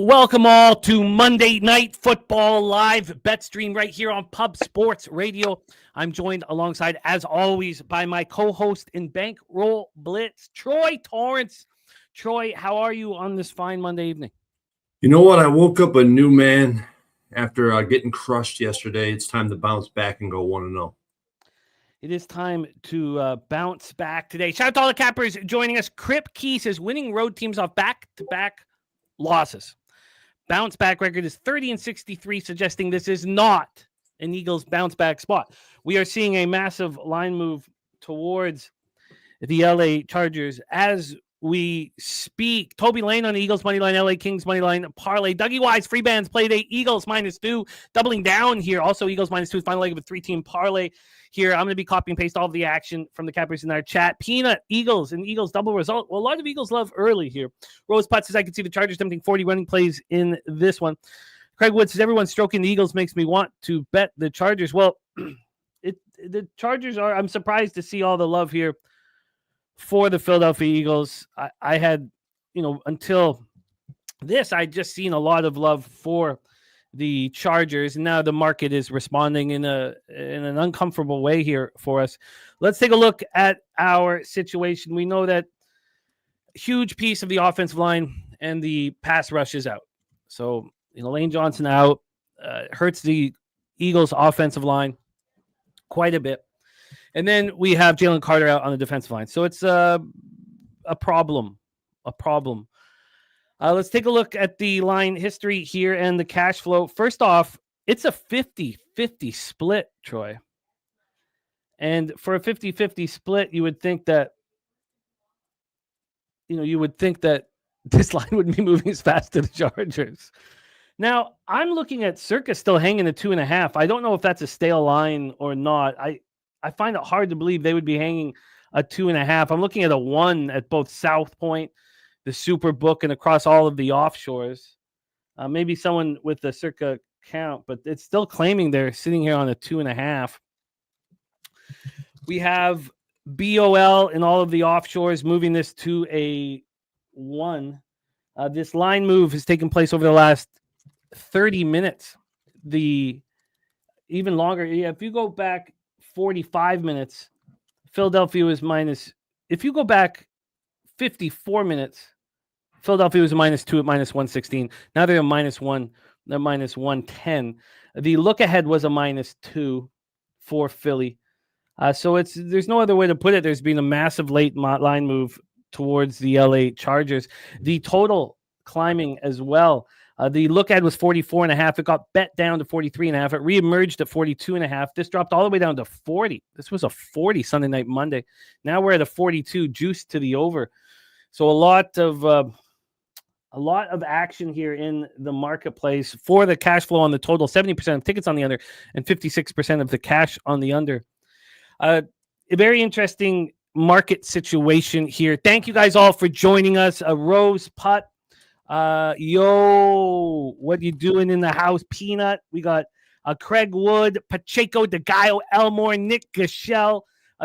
Welcome all to Monday Night Football Live bet stream right here on Pub Sports Radio. I'm joined alongside, as always, by my co-host in Bankroll Blitz, Troy Torrance. Troy, how are you on this fine Monday evening? You know what? I woke up a new man after getting crushed yesterday. It's time to bounce back and go 1-0. It is time to bounce back today. Shout out to all the cappers joining us. Crip Key says winning road teams off back-to-back losses. Bounce back record is 30-63, suggesting this is not an Eagles bounce back spot. We are seeing a massive line move towards the LA Chargers as we speak. Toby Lane on the Eagles money line, LA Kings money line parlay. Dougie Wise, free bands play day, Eagles -2, doubling down here. Also, Eagles -2, final leg of a 3-team parlay here. I'm going to be copy and paste all of the action from the cappers in our chat. Peanut, Eagles, and Eagles double result. Well, a lot of Eagles love early here. Rose Putt says, I can see the Chargers attempting 40 running plays in this one. Craig Wood says, everyone stroking the Eagles makes me want to bet the Chargers. Well, the Chargers are, I'm surprised to see all the love here for the Philadelphia Eagles. I had, until this, I'd just seen a lot of love for the Chargers. And now the market is responding in an uncomfortable way here for us. Let's take a look at our situation. We know that a huge piece of the offensive line and the pass rush is out. So, Lane Johnson out hurts the Eagles offensive line quite a bit. And then we have Jalen Carter out on the defensive line. So it's a problem. Let's take a look at the line history here and the cash flow. First off, it's a 50-50 split, Troy. And for a 50-50 split, you would think that this line wouldn't be moving as fast to the Chargers. Now, I'm looking at Circa still hanging at 2.5. I don't know if that's a stale line or not. I find it hard to believe they would be hanging a 2.5. I'm looking at a 1 at both South Point, the Superbook, and across all of the offshores. Maybe someone with the Circa count, but it's still claiming they're sitting here on a 2.5. We have BOL in all of the offshores moving this to a 1. This line move has taken place over the last 30 minutes. Even longer. Yeah, if you go back 45 minutes, Philadelphia was minus. If you go back 54 minutes, Philadelphia was a -2 at -116. Now they're a -1. They're -110. The look ahead was a -2 for Philly. So there's no other way to put it. There's been a massive late line move towards the LA Chargers. The total climbing as well. The look ahead was 44.5. It got bet down to 43.5. It reemerged at 42.5. This dropped all the way down to 40. This was a 40 Sunday night, Monday. Now we're at a 42, juiced to the over. So a lot of action here in the marketplace for the cash flow on the total. 70% of tickets on the under and 56% of the cash on the under. A very interesting market situation here. Thank you guys all for joining us. Rose Putt. What you doing in the house? Peanut. We got Craig Wood, Pacheco, DeGaio, Elmore, Nick Gashell,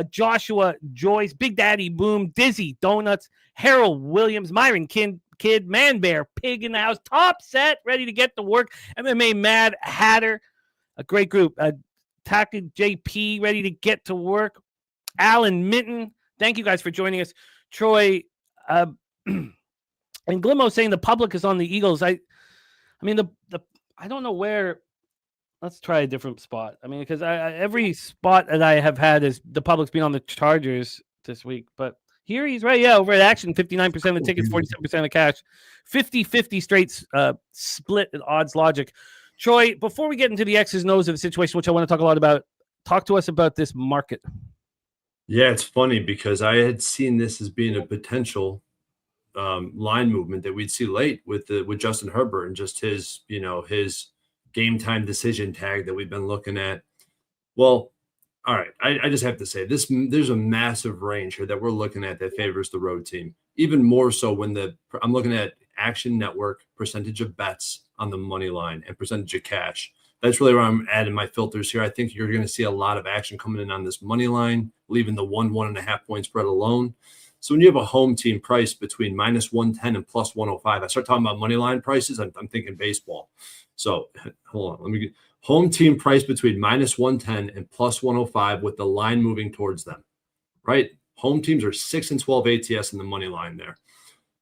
Joshua Joyce, Big Daddy Boom, Dizzy Donuts, Harold Williams, Myron Kid, Man Bear, Pig in the house, Top Set, ready to get to work, MMA Mad Hatter, a great group, Taka JP, ready to get to work, Alan Minton, thank you guys for joining us, Troy, and Glimmo saying the public is on the Eagles. I don't know where. Let's try a different spot. Because every spot that I have had is the public's been on the Chargers this week. But here he's right. Yeah, over at Action, 59% of the tickets, 47% of cash, 50-50 straight split at Odds Logic. Troy, before we get into the X's and O's of the situation, which I want to talk a lot about, talk to us about this market. Yeah, it's funny because I had seen this as being a potential line movement that we'd see late with Justin Herbert and just his game time decision tag that we've been looking at. Well, all right, I just have to say this: there's a massive range here that we're looking at that favors the road team. Even more so when I'm looking at Action Network percentage of bets on the money line and percentage of cash. That's really where I'm adding my filters here. I think you're going to see a lot of action coming in on this money line, leaving the 1.5 point spread alone. So when you have a home team price between -110 and +105, I start talking about money line prices. I'm thinking baseball. So hold on, let me get home team price between -110 and +105 with the line moving towards them. Right, home teams are 6 and 12 ATS in the money line there.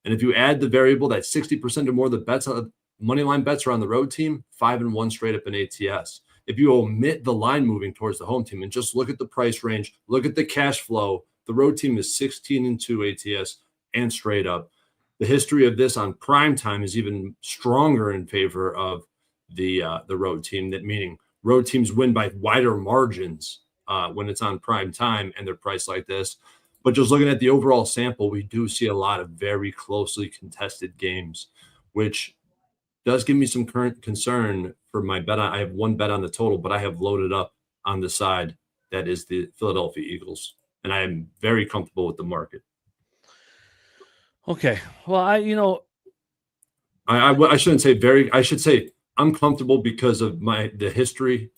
And if you add the variable that 60% or more of the bets on money line bets are on the road team, 5 and 1 straight up in ATS. If you omit the line moving towards the home team and just look at the price range, look at the cash flow, the road team is 16 and 2 ATS and straight up. The history of this on prime time is even stronger in favor of the road team. That meaning road teams win by wider margins when it's on prime time and they're priced like this. But just looking at the overall sample, we do see a lot of very closely contested games, which does give me some current concern for my bet. I have one bet on the total, but I have loaded up on the side that is the Philadelphia Eagles, and I am very comfortable with the market. Okay. Well, I shouldn't say very. I should say I'm comfortable because of the history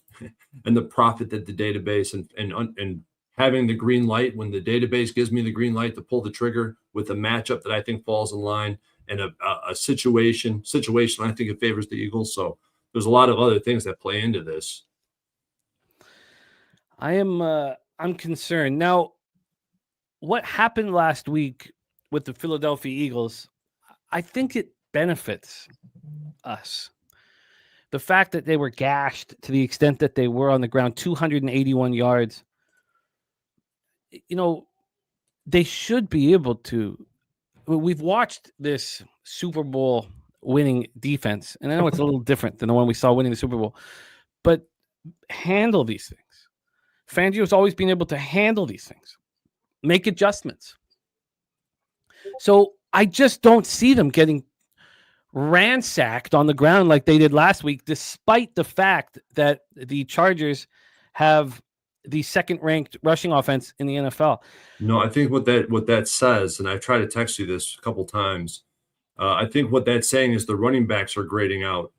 and the profit that the database and having the green light when the database gives me the green light to pull the trigger with a matchup that I think falls in line and a situation I think it favors the Eagles. So there's a lot of other things that play into this. I'm concerned. Now, what happened last week with the Philadelphia Eagles, I think it benefits us. The fact that they were gashed to the extent that they were on the ground, 281 yards, they should be able to. We've watched this Super Bowl winning defense, and I know it's a little different than the one we saw winning the Super Bowl, but handle these things. Fangio's always been able to handle these things, make adjustments. So I just don't see them getting ransacked on the ground like they did last week, despite the fact that the Chargers have the second-ranked rushing offense in the NFL. No, I think what that says, and I've tried to text you this a couple times. I think what that's saying is the running backs are grading out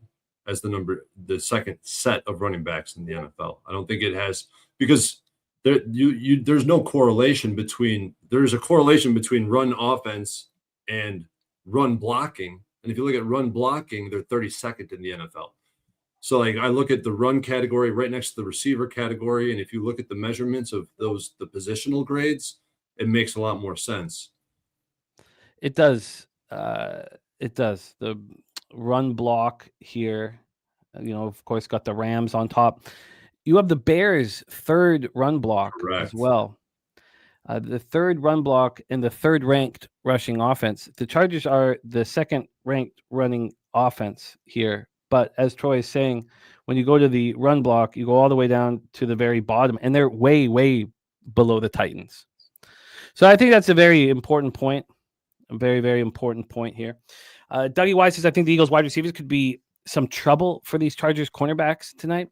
as the second set of running backs in the NFL. I don't think it has, because there's no correlation between. There's a correlation between run offense and run blocking. And if you look at run blocking, they're 32nd in the NFL. So like I look at the run category right next to the receiver category, and if you look at the measurements of the positional grades, it makes a lot more sense. It does. It does. The run block here, of course, got the Rams on top. You have the Bears' third run block as well. The third run block and the third-ranked rushing offense. The Chargers are the second-ranked running offense here. But as Troy is saying, when you go to the run block, you go all the way down to the very bottom, and they're way, way below the Titans. So I think that's a very important point, a very, very important point here. Dougie Wise says, I think the Eagles wide receivers could be some trouble for these Chargers cornerbacks tonight.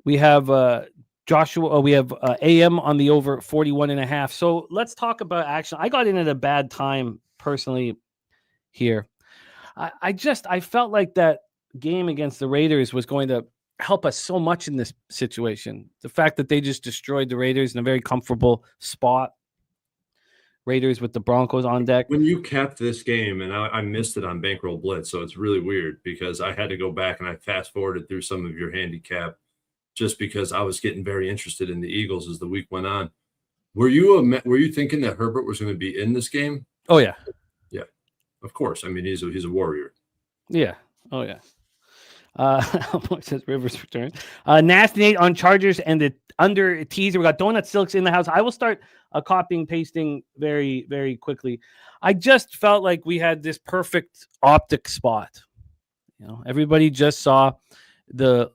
We have we have AM on the over 41.5. So let's talk about action. I got in at a bad time personally here. I felt like that game against the Raiders was going to help us so much in this situation. The fact that they just destroyed the Raiders in a very comfortable spot. Raiders with the Broncos on deck. When you capped this game, and I missed it on Bankroll Blitz, so it's really weird because I had to go back and I fast forwarded through some of your handicap just because I was getting very interested in the Eagles as the week went on. Were you thinking that Herbert was going to be in this game? Oh yeah, yeah, of course. I mean, he's a warrior. Yeah. Oh yeah. Says Rivers return. Nasty Nate on Chargers and the under teaser. We got Donut Silks in the house. I will start copying pasting very, very quickly. I just felt like we had this perfect optic spot. Everybody just saw the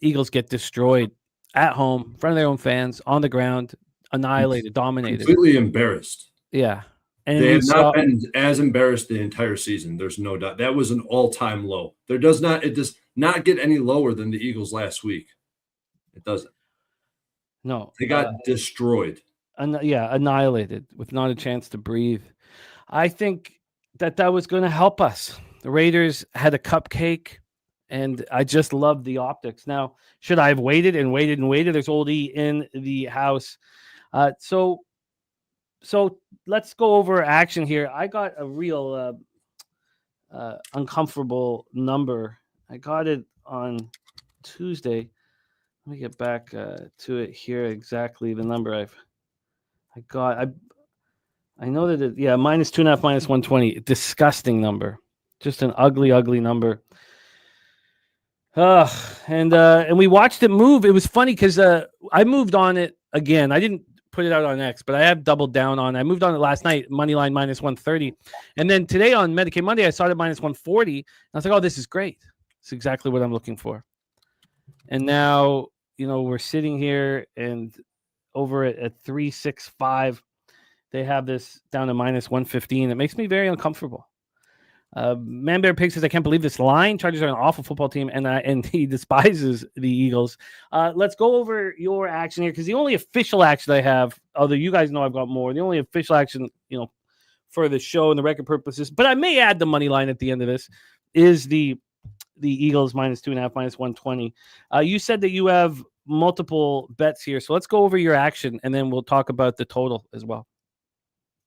Eagles get destroyed at home, in front of their own fans, on the ground, annihilated, dominated, completely embarrassed. Yeah. And they have not been as embarrassed the entire season. There's no doubt. That was an all-time low. It does not get any lower than the Eagles last week. It doesn't. No. They got destroyed. Annihilated with not a chance to breathe. I think that was going to help us. The Raiders had a cupcake, and I just love the optics. Now, should I have waited and waited and waited? There's Old E in the house. So So let's go over action here. I got a real uncomfortable number. I got it on Tuesday. Let me get back to it here. Exactly the number I got. I know that it, yeah, -2.5, -120. Disgusting number. Just an ugly, ugly number. And we watched it move. It was funny because I moved on it again. I didn't put it out on X, but I have doubled down on. I moved on it last night, money line -130, and then today on Medicaid Monday, I saw it at -140. And I was like, "Oh, this is great. It's exactly what I'm looking for." And now, we're sitting here and over at 365, they have this down to -115. It makes me very uncomfortable. Man Bear Pig says, I can't believe this line. Chargers are an awful football team, and he despises the Eagles. Let's go over your action here, because the only official action I have, although you guys know I've got more, the only official action, for the show and the record purposes, but I may add the money line at the end of this, is the Eagles -2.5, -120. You said that you have multiple bets here, so let's go over your action, and then we'll talk about the total as well.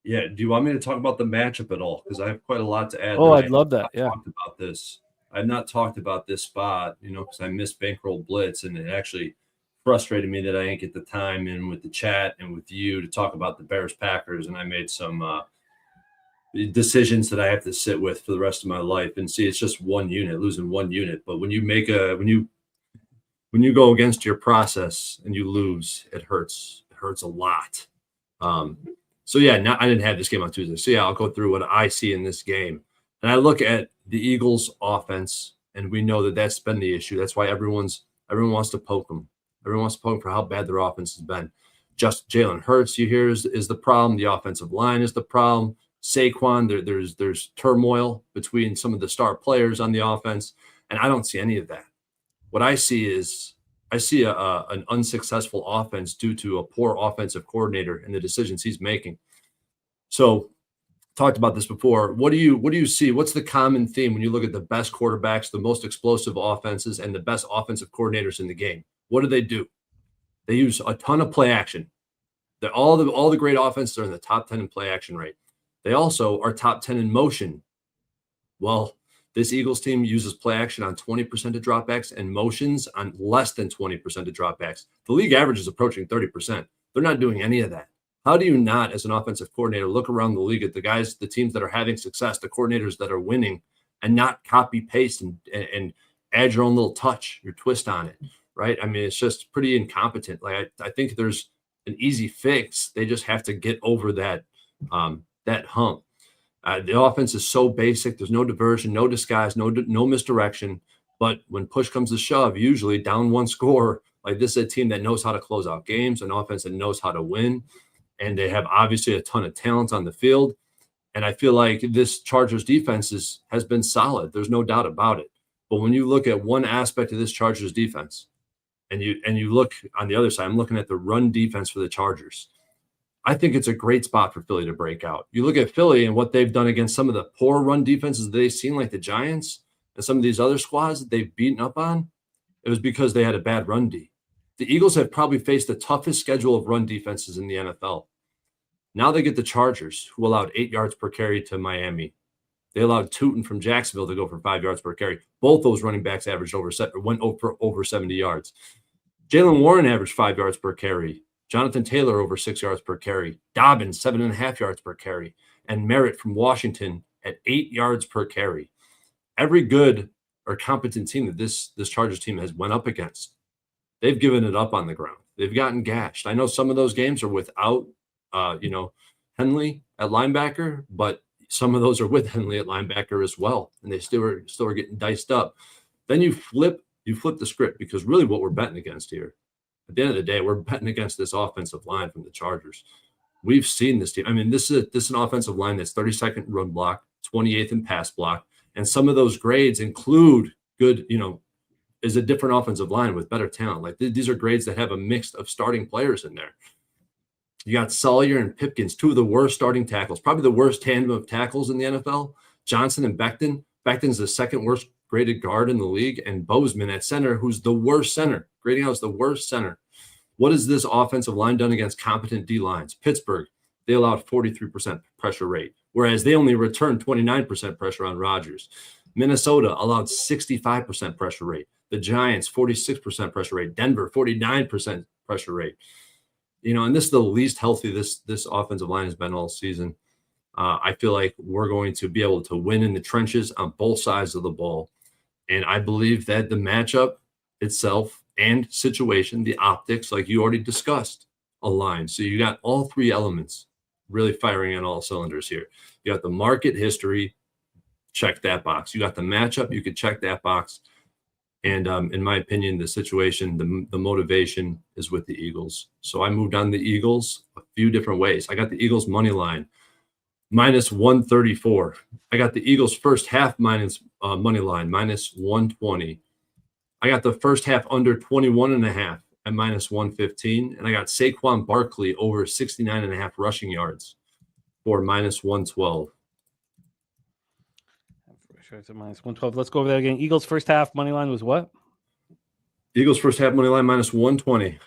Yeah. Do you want me to talk about the matchup at all? Because I have quite a lot to add. Oh, I'd love that. Yeah. Talked about this. I've not talked about this spot, because I missed Bankroll Blitz, and it actually frustrated me that I didn't get the time in with the chat and with you to talk about the Bears Packers, and I made some decisions that I have to sit with for the rest of my life. And see, it's just one unit, losing one unit. But when you make when you go against your process and you lose, it hurts. It hurts a lot. So yeah, I didn't have this game on Tuesday. So yeah, I'll go through what I see in this game. And I look at the Eagles offense, and we know that that's been the issue. That's why everyone wants to poke them. Everyone wants to poke for how bad their offense has been. Just Jalen Hurts, you hear, is the problem. The offensive line is the problem. Saquon, there's turmoil between some of the star players on the offense, and I don't see any of that. What I see is an unsuccessful offense due to a poor offensive coordinator and the decisions he's making. So, talked about this before. What do you see? What's the common theme when you look at the best quarterbacks, the most explosive offenses, and the best offensive coordinators in the game? What do? They use a ton of play action. All the great offenses are in the top 10 in play action rate. They also are top 10 in motion. Well, this Eagles team uses play action on 20% of dropbacks and motions on less than 20% of dropbacks. The league average is approaching 30%. They're not doing any of that. How do you not, as an offensive coordinator, look around the league at the teams that are having success, the coordinators that are winning, and not copy paste and add your own little touch, your twist on it, right? I mean, it's just pretty incompetent. Like I think there's an easy fix. They just have to get over that hump. The offense is so basic. There's no diversion, no disguise, no misdirection. But when push comes to shove, usually down one score, like this is a team that knows how to close out games, an offense that knows how to win. And they have obviously a ton of talent on the field. And I feel like this Chargers defense has been solid. There's no doubt about it. But when you look at one aspect of this Chargers defense, and you look on the other side, I'm looking at the run defense for the Chargers. I think it's a great spot for Philly to break out. You look at Philly and what they've done against some of the poor run defenses they've seen, like the Giants and some of these other squads that they've beaten up on. It was because they had a bad run D. The Eagles have probably faced the toughest schedule of run defenses in the NFL. Now they get the Chargers, who allowed 8 yards per carry to Miami. They allowed Tootin from Jacksonville to go for 5 yards per carry. Both those running backs went over 70 yards. Jaylen Warren averaged 5 yards per carry. Jonathan Taylor over 6 yards per carry. Dobbins 7.5 yards per carry. And Merritt from Washington at 8 yards per carry. Every good or competent team that this Chargers team has went up against, they've given it up on the ground. They've gotten gashed. I know some of those games are without, Henley at linebacker, but some of those are with Henley at linebacker as well, and they still are getting diced up. Then you flip the script, because really what we're betting against here, at the end of the day, we're betting against this offensive line from the Chargers. We've seen this team. I mean, this is an offensive line that's 32nd in run block, 28th in pass block, and some of those grades include good, is a different offensive line with better talent. Like these are grades that have a mix of starting players in there. You got Sawyer and Pipkins, two of the worst starting tackles, probably the worst tandem of tackles in the NFL. Johnson and Becton. Becton's the second worst graded guard in the league, and Bozeman at center, who's the worst center. Grading out is the worst center. What has this offensive line done against competent D lines? Pittsburgh, they allowed 43% pressure rate, whereas they only returned 29% pressure on Rodgers. Minnesota allowed 65% pressure rate. The Giants, 46% pressure rate. Denver, 49% pressure rate. And this is the least healthy this offensive line has been all season. I feel like we're going to be able to win in the trenches on both sides of the ball. And I believe that the matchup itself and situation, the optics, like you already discussed, align. So you got all three elements really firing on all cylinders here. You got the market history, check that box. You got the matchup, you could check that box. And in my opinion, the situation, the motivation is with the Eagles. So I moved on the Eagles a few different ways. I got the Eagles money line minus 134. I got the Eagles first half minus money line minus 120. I got the first half under 21.5 at minus 115. And I got Saquon Barkley over 69.5 rushing yards for minus 112. Sure, it's a minus 112. Let's go over that again. Eagles first half money line was what? Eagles first half money line minus 120.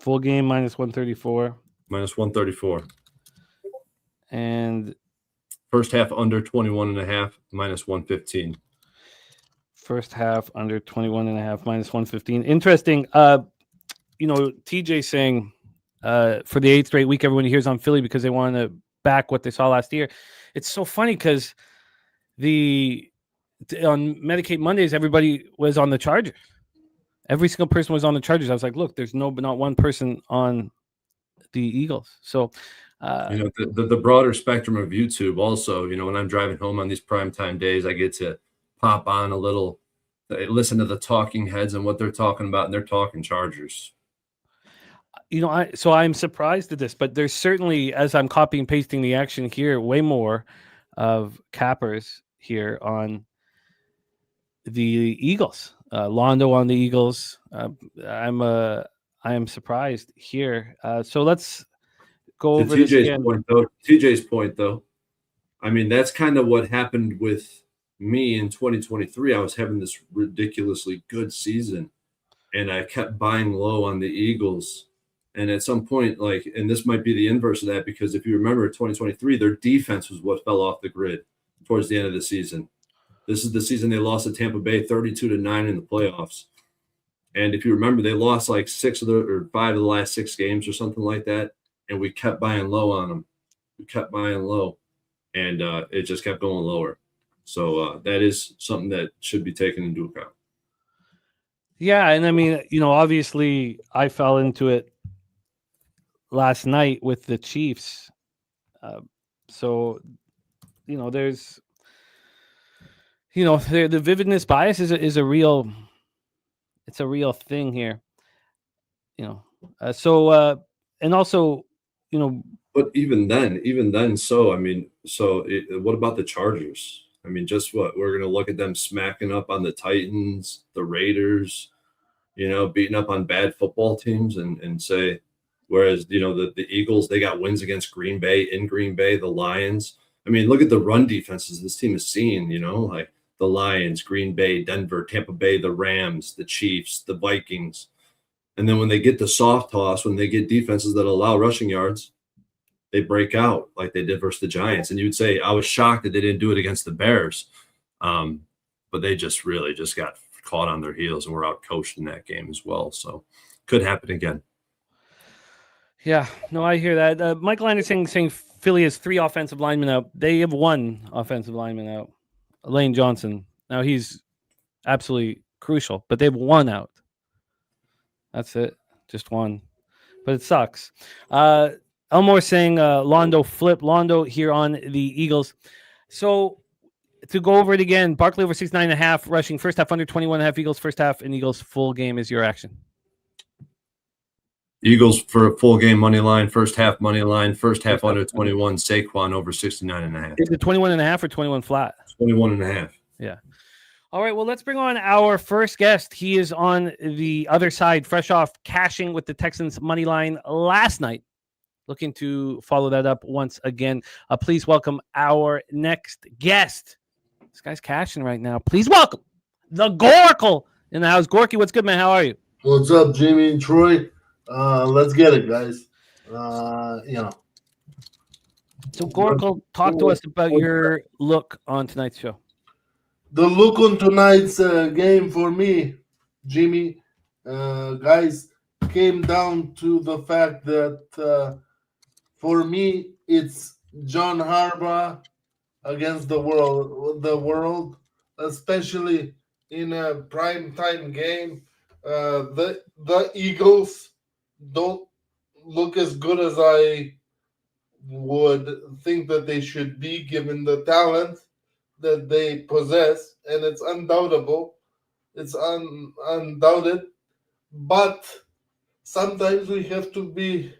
Full game minus 134. Minus 134. And first half under 21.5 minus 115. First half under 21.5 minus 115. Interesting. TJ saying for the 8th straight week, everyone hears on Philly because they want to back what they saw last year. It's so funny because on Medicate Mondays, everybody was on the Chargers. Every single person was on the Chargers. I was like, look, there's not one person on the Eagles. So, the broader spectrum of YouTube also, when I'm driving home on these primetime days, I get to pop on a little, listen to the talking heads and what they're talking about, and they're talking Chargers. So I'm surprised at this, but there's certainly, as I'm copy and pasting the action here, way more of cappers here on the Eagles. Londo on the Eagles. I am surprised here. So let's go over this again. TJ's point, though, I mean, that's kind of what happened with me in 2023. I was having this ridiculously good season, and I kept buying low on the Eagles. And at some point, and this might be the inverse of that, because if you remember 2023, their defense was what fell off the grid towards the end of the season. This is the season they lost to Tampa Bay 32-9 in the playoffs. And if you remember, they lost 5 of the last 6 games or something like that. And we kept buying low on them. We kept buying low. And it just kept going lower. So that is something that should be taken into account. Yeah. And I mean, obviously I fell into it last night with the Chiefs. So, there's, the vividness bias is a real, it's a real thing here, and also, but even then, so, I mean, what about the Chargers? I mean, just what we're going to look at them smacking up on the Titans, the Raiders, beating up on bad football teams and say, whereas, the Eagles, they got wins against Green Bay, the Lions. I mean, look at the run defenses this team is seeing, like the Lions, Green Bay, Denver, Tampa Bay, the Rams, the Chiefs, the Vikings. And then when they get the soft toss, when they get defenses that allow rushing yards, they break out like they did versus the Giants. And you'd say, I was shocked that they didn't do it against the Bears. But they just really just got caught on their heels and were out coached in that game as well. So could happen again. Yeah, no, I hear that. Michael Anderson saying Philly has 3 offensive linemen out. They have 1 offensive lineman out, Lane Johnson. Now he's absolutely crucial, but they have 1 out. That's it, just 1. But it sucks. Elmore saying Londo flip Londo here on the Eagles. So to go over it again, Barkley over 69.5 rushing, first half under 21.5 Eagles, first half, and Eagles full game is your action. Eagles for a full game money line, first half money line, first half under 21, Saquon over 69.5. Is it 21.5 or 21 flat? 21.5. Yeah. All right, well, let's bring on our first guest. He is on the other side, fresh off cashing with the Texans money line last night. Looking to follow that up once again. Please welcome our next guest. This guy's cashing right now. Please welcome the Gorkle in the house. Gorky, what's good, man? How are you? What's up, Jimmy and Troy? Let's get it, guys. So, Gorkle, talk to us about your look on tonight's show. The look on tonight's game for me, Jimmy, guys, came down to the fact that for me it's John Harbaugh against the world, especially in a prime time game. The Eagles don't look as good as I would think that they should be, given the talent that they possess, and it's undoubtable. It's undoubted, but sometimes we have to be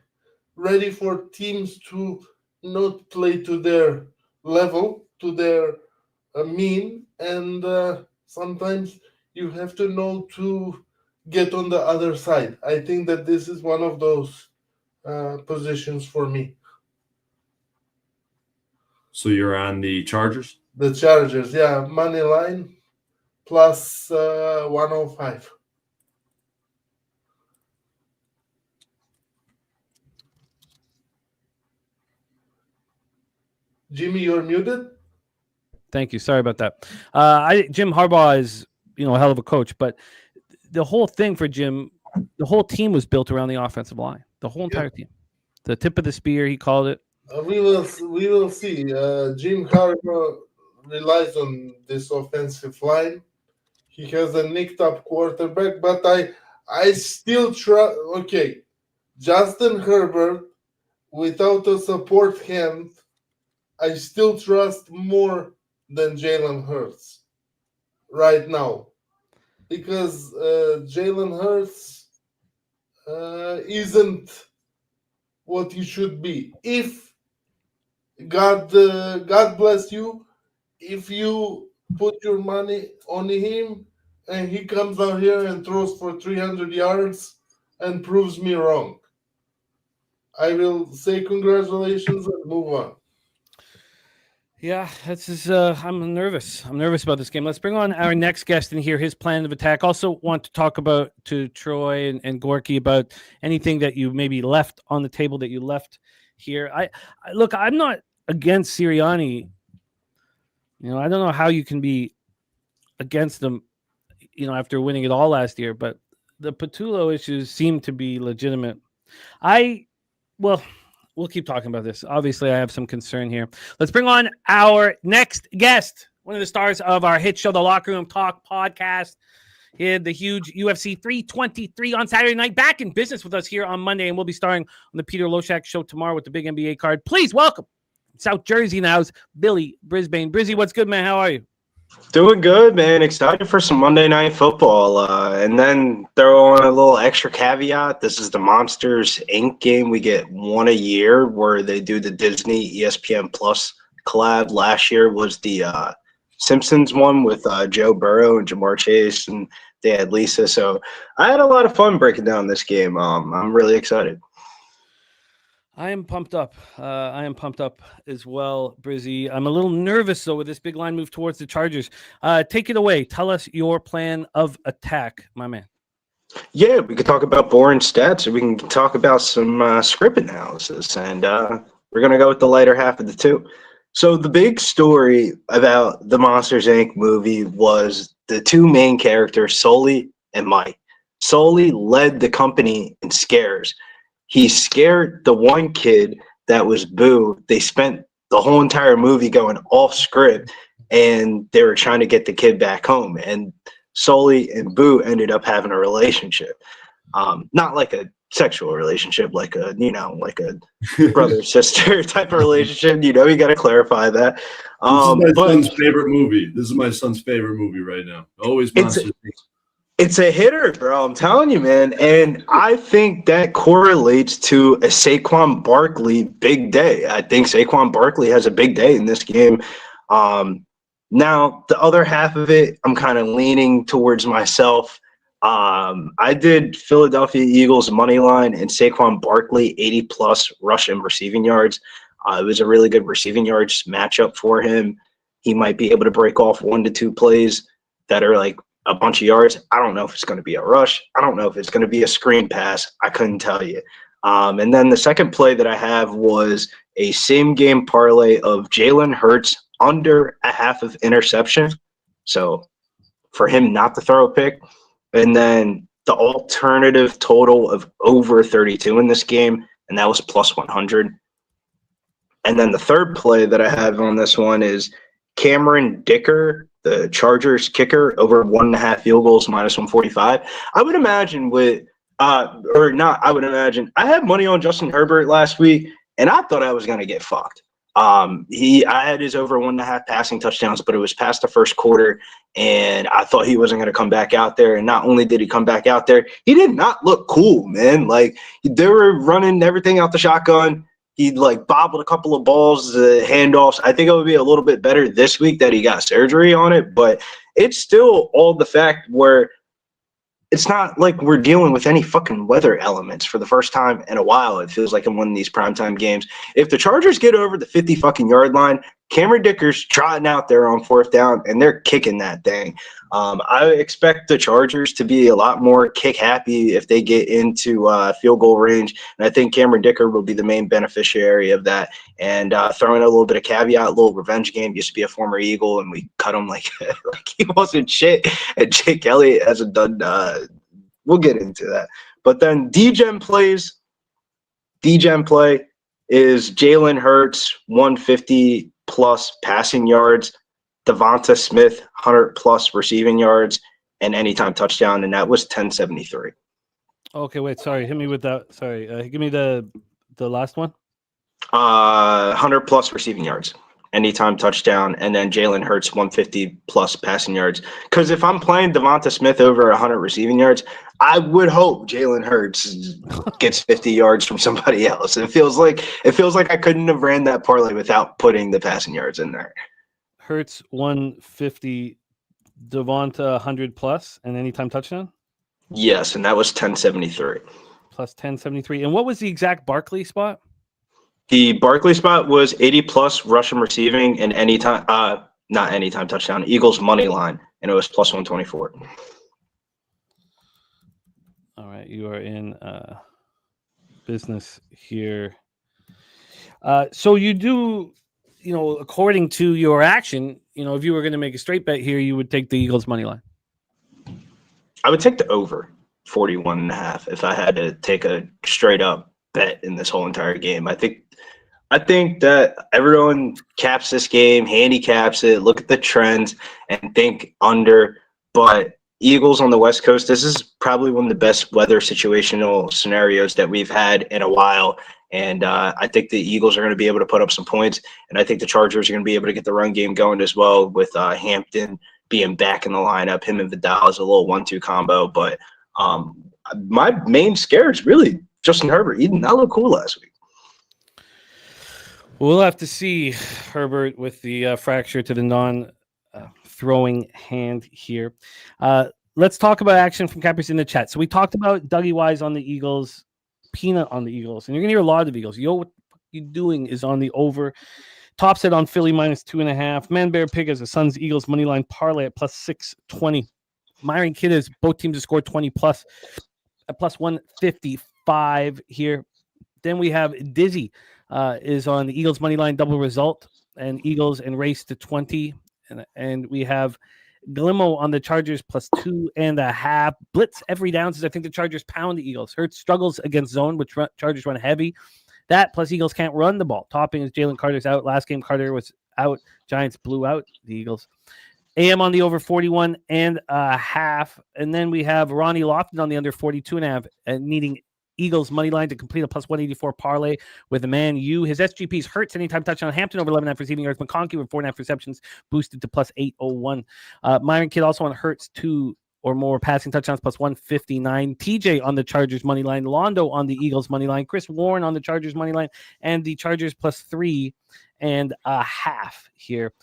ready for teams to not play to their level, to their mean, and sometimes you have to know to get on the other side. I think that this is one of those positions for me. So you're on the Chargers? The Chargers, yeah, money line plus 105. Jimmy, you're muted. Thank you. Sorry about that. Jim Harbaugh is, a hell of a coach, but the whole thing for Jim, the whole team was built around the offensive line. The whole entire team, the tip of the spear, he called it. We will see. Jim Harbaugh relies on this offensive line. He has a nicked up quarterback, but I still trust. Okay, Justin Herbert without a support hand, I still trust more than Jalen Hurts right now, because Jalen Hurts isn't what he should be. If God bless you, if you put your money on him and he comes out here and throws for 300 yards and proves me wrong, I will say congratulations and move on. Yeah, I'm nervous. I'm nervous about this game. Let's bring on our next guest and hear his plan of attack. Also want to talk to Troy and Gorky about anything that you maybe left on the table that you left here. I look, I'm not against Sirianni. I don't know how you can be against them, after winning it all last year, but the Patullo issues seem to be legitimate. We'll keep talking about this. Obviously, I have some concern here. Let's bring on our next guest, one of the stars of our hit show, the Locker Room Talk podcast. He had the huge UFC 323 on Saturday night, back in business with us here on Monday, and we'll be starring on the Peter Loshak show tomorrow with the big NBA card. Please welcome South Jersey now's Billy Brisbane. Brizzy, what's good, man? How are you? Doing good, man. Excited for some Monday Night Football. And then throw on a little extra caveat. This is the Monsters, Inc. game. We get one a year where they do the Disney ESPN Plus collab. Last year was the Simpsons one with Joe Burrow and Jamar Chase, and they had Lisa. So I had a lot of fun breaking down this game. I'm really excited. I am pumped up. I am pumped up as well, Brizzy. I'm a little nervous, though, with this big line move towards the Chargers. Take it away. Tell us your plan of attack, my man. Yeah, we could talk about boring stats, or we can talk about some script analysis, and we're going to go with the lighter half of the two. So the big story about the Monsters, Inc. movie was the two main characters, Sully and Mike. Sully led the company in scares. He scared the one kid that was Boo. They spent the whole entire movie going off script, and they were trying to get the kid back home. And Sully and Boo ended up having a relationship, not like a sexual relationship, like a brother sister type of relationship. You got to clarify that. This is my son's favorite movie. This is my son's favorite movie right now. Always Monsters. It's a hitter, bro. I'm telling you, man. And I think that correlates to a Saquon Barkley big day. I think Saquon Barkley has a big day in this game. Now, the other half of it, I'm kind of leaning towards myself. I did Philadelphia Eagles money line and Saquon Barkley 80-plus rush and receiving yards. It was a really good receiving yards matchup for him. He might be able to break off 1 to 2 plays that are like a bunch of yards. I don't know if it's going to be a rush. I don't know if it's going to be a screen pass. I couldn't tell you. And then the second play that I have was a same game parlay of Jalen Hurts under a half of interception. So for him not to throw a pick. And then the alternative total of over 32 in this game, and that was plus 100. And then the third play that I have on this one is Cameron Dicker, the Chargers kicker, over 1.5 field goals, minus 145. I would imagine I had money on Justin Herbert last week, and I thought I was going to get fucked. I had his over 1.5 passing touchdowns, but it was past the first quarter, and I thought he wasn't going to come back out there. And not only did he come back out there, he did not look cool, man. Like, they were running everything out the shotgun. He like bobbled a couple of balls, handoffs. I think it would be a little bit better this week that he got surgery on it, but it's still all the fact where it's not like we're dealing with any fucking weather elements for the first time in a while. It feels like in one of these primetime games. If the Chargers get over the 50 fucking yard line, Cameron Dicker's trotting out there on 4th down, and they're kicking that thing. I expect the Chargers to be a lot more kick happy if they get into field goal range, and I think Cameron Dicker will be the main beneficiary of that. And throwing a little bit of caveat, a little revenge game. Used to be a former Eagle, and we cut him like he wasn't shit. And Jake Elliott hasn't done. We'll get into that. But then DGen play is Jalen Hurts 150 plus passing yards, Devonta Smith 100 plus receiving yards, and anytime touchdown, and that was 1073. Okay, wait, sorry. Hit me with that. Sorry. Give me the last one. 100 plus receiving yards, anytime touchdown, and then Jalen Hurts 150 plus passing yards. Because if I'm playing Devonta Smith over 100 receiving yards, I would hope Jalen Hurts gets 50 yards from somebody else. It feels like I couldn't have ran that parlay without putting the passing yards in there. Hurts 150, Devonta 100 plus, and anytime touchdown? Yes, and that was 1073. Plus 1073. And what was the exact Barkley spot? The Barkley spot was 80 plus rushing receiving and anytime, not anytime touchdown, Eagles money line, and it was plus 124. All right, you are in business here. So you do, according to your action, if you were going to make a straight bet here, you would take the Eagles money line. I would take the over 41.5 if I had to take a straight up bet in this whole entire game. I think that everyone caps this game, handicaps it, look at the trends, and think under. But Eagles on the West Coast, this is probably one of the best weather situational scenarios that we've had in a while. And I think the Eagles are going to be able to put up some points. And I think the Chargers are going to be able to get the run game going as well with Hampton being back in the lineup. Him and Vidal is a little 1-2 combo. But my main scare is really Justin Herbert. He did not look cool last week. We'll have to see Herbert with the fracture to the non-throwing hand here. Let's talk about action from cappers in the chat. So we talked about Dougie Wise on the Eagles, Peanut on the Eagles, and you're going to hear a lot of the Eagles. What you doing is on the over. Top set on Philly minus 2.5. Man Bear Pig as a Suns Eagles money line parlay at plus 620. Myron Kidd is both teams to score 20 plus at plus 155 here. Then we have Dizzy is on the Eagles money line double result and Eagles and race to 20. And we have Glimmo on the Chargers plus 2.5. Blitz every down says I think the Chargers pound the Eagles. Hurts struggles against zone, which Chargers run heavy. That plus Eagles can't run the ball. Topping is Jalen Carter's out. Last game Carter was out. Giants blew out the Eagles. AM on the over 41.5. And then we have Ronnie Lofton on the under 42.5 and needing Eagles money line to complete a plus 184 parlay with a Man U. His SGPs Hurts anytime touchdown. Hampton over 11.5 receiving yards. McConkey with 4.5 receptions boosted to plus 801. Myron Kidd also on Hurts 2 or more passing touchdowns plus 159. TJ on the Chargers money line. Londo on the Eagles money line. Chris Warren on the Chargers money line and the Chargers plus 3.5 here.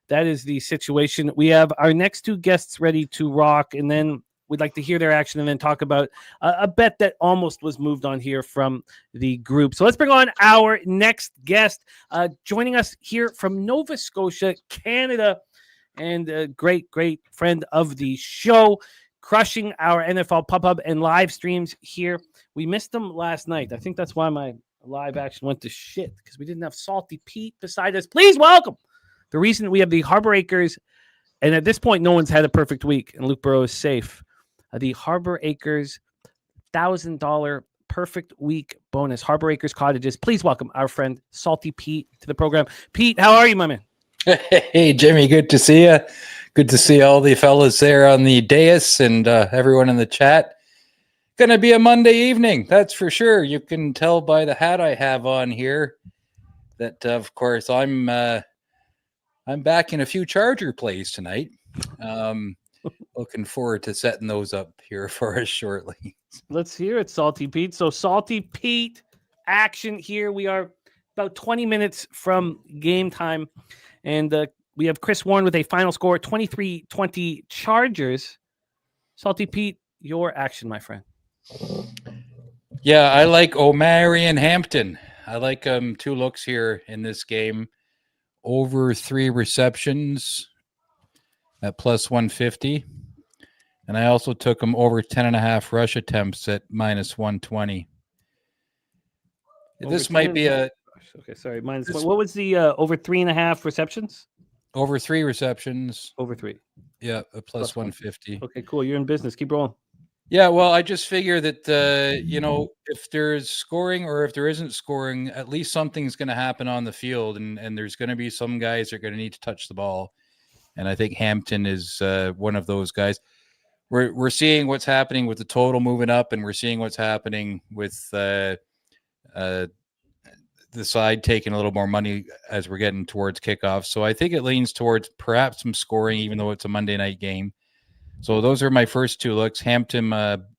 That is the situation. We have our next two guests ready to rock, and then we'd like to hear their action and then talk about a bet that almost was moved on here from the group. So let's bring on our next guest, joining us here from Nova Scotia, Canada, and a great friend of the show, crushing our NFL Pub and live streams here. We missed them last night. I think that's why my live action went to shit, because we didn't have Salty Pete beside us. Please welcome the reason we have the Harbor Acres, and at this point, no one's had a perfect week, and Luke Burrow is safe. The Harbor Acres $1,000 perfect week bonus. Harbor Acres Cottages. Please welcome our friend Salty Pete to the program. Pete, how are you, my man? Hey, Jimmy, good to see you. Good to see all the fellas there on the dais and everyone in the chat. Going to be a Monday evening, that's for sure. You can tell by the hat I have on here that, of course, I'm back in a few Charger plays tonight. Looking forward to setting those up here for us shortly. Let's hear it, Salty Pete. So, Salty Pete action here. We are about 20 minutes from game time, and we have Chris Warren with a final score 23-20 Chargers. Salty Pete, your action, my friend. Yeah, I like Omari and Hampton. I like two looks here in this game. Over 3 receptions at plus 150. And I also took him over 10.5 rush attempts at minus 120. This might be a... Okay, sorry. What was the over 3.5 receptions? Over 3 receptions. Over 3. Yeah, a plus 150. Okay, cool. You're in business. Keep rolling. Yeah, well, I just figure that, if there's scoring or if there isn't scoring, at least something's going to happen on the field, and there's going to be some guys that are going to need to touch the ball. And I think Hampton is one of those guys. We're seeing what's happening with the total moving up, and we're seeing what's happening with the side taking a little more money as we're getting towards kickoff. So I think it leans towards perhaps some scoring, even though it's a Monday night game. So those are my first 2 looks. Hampton,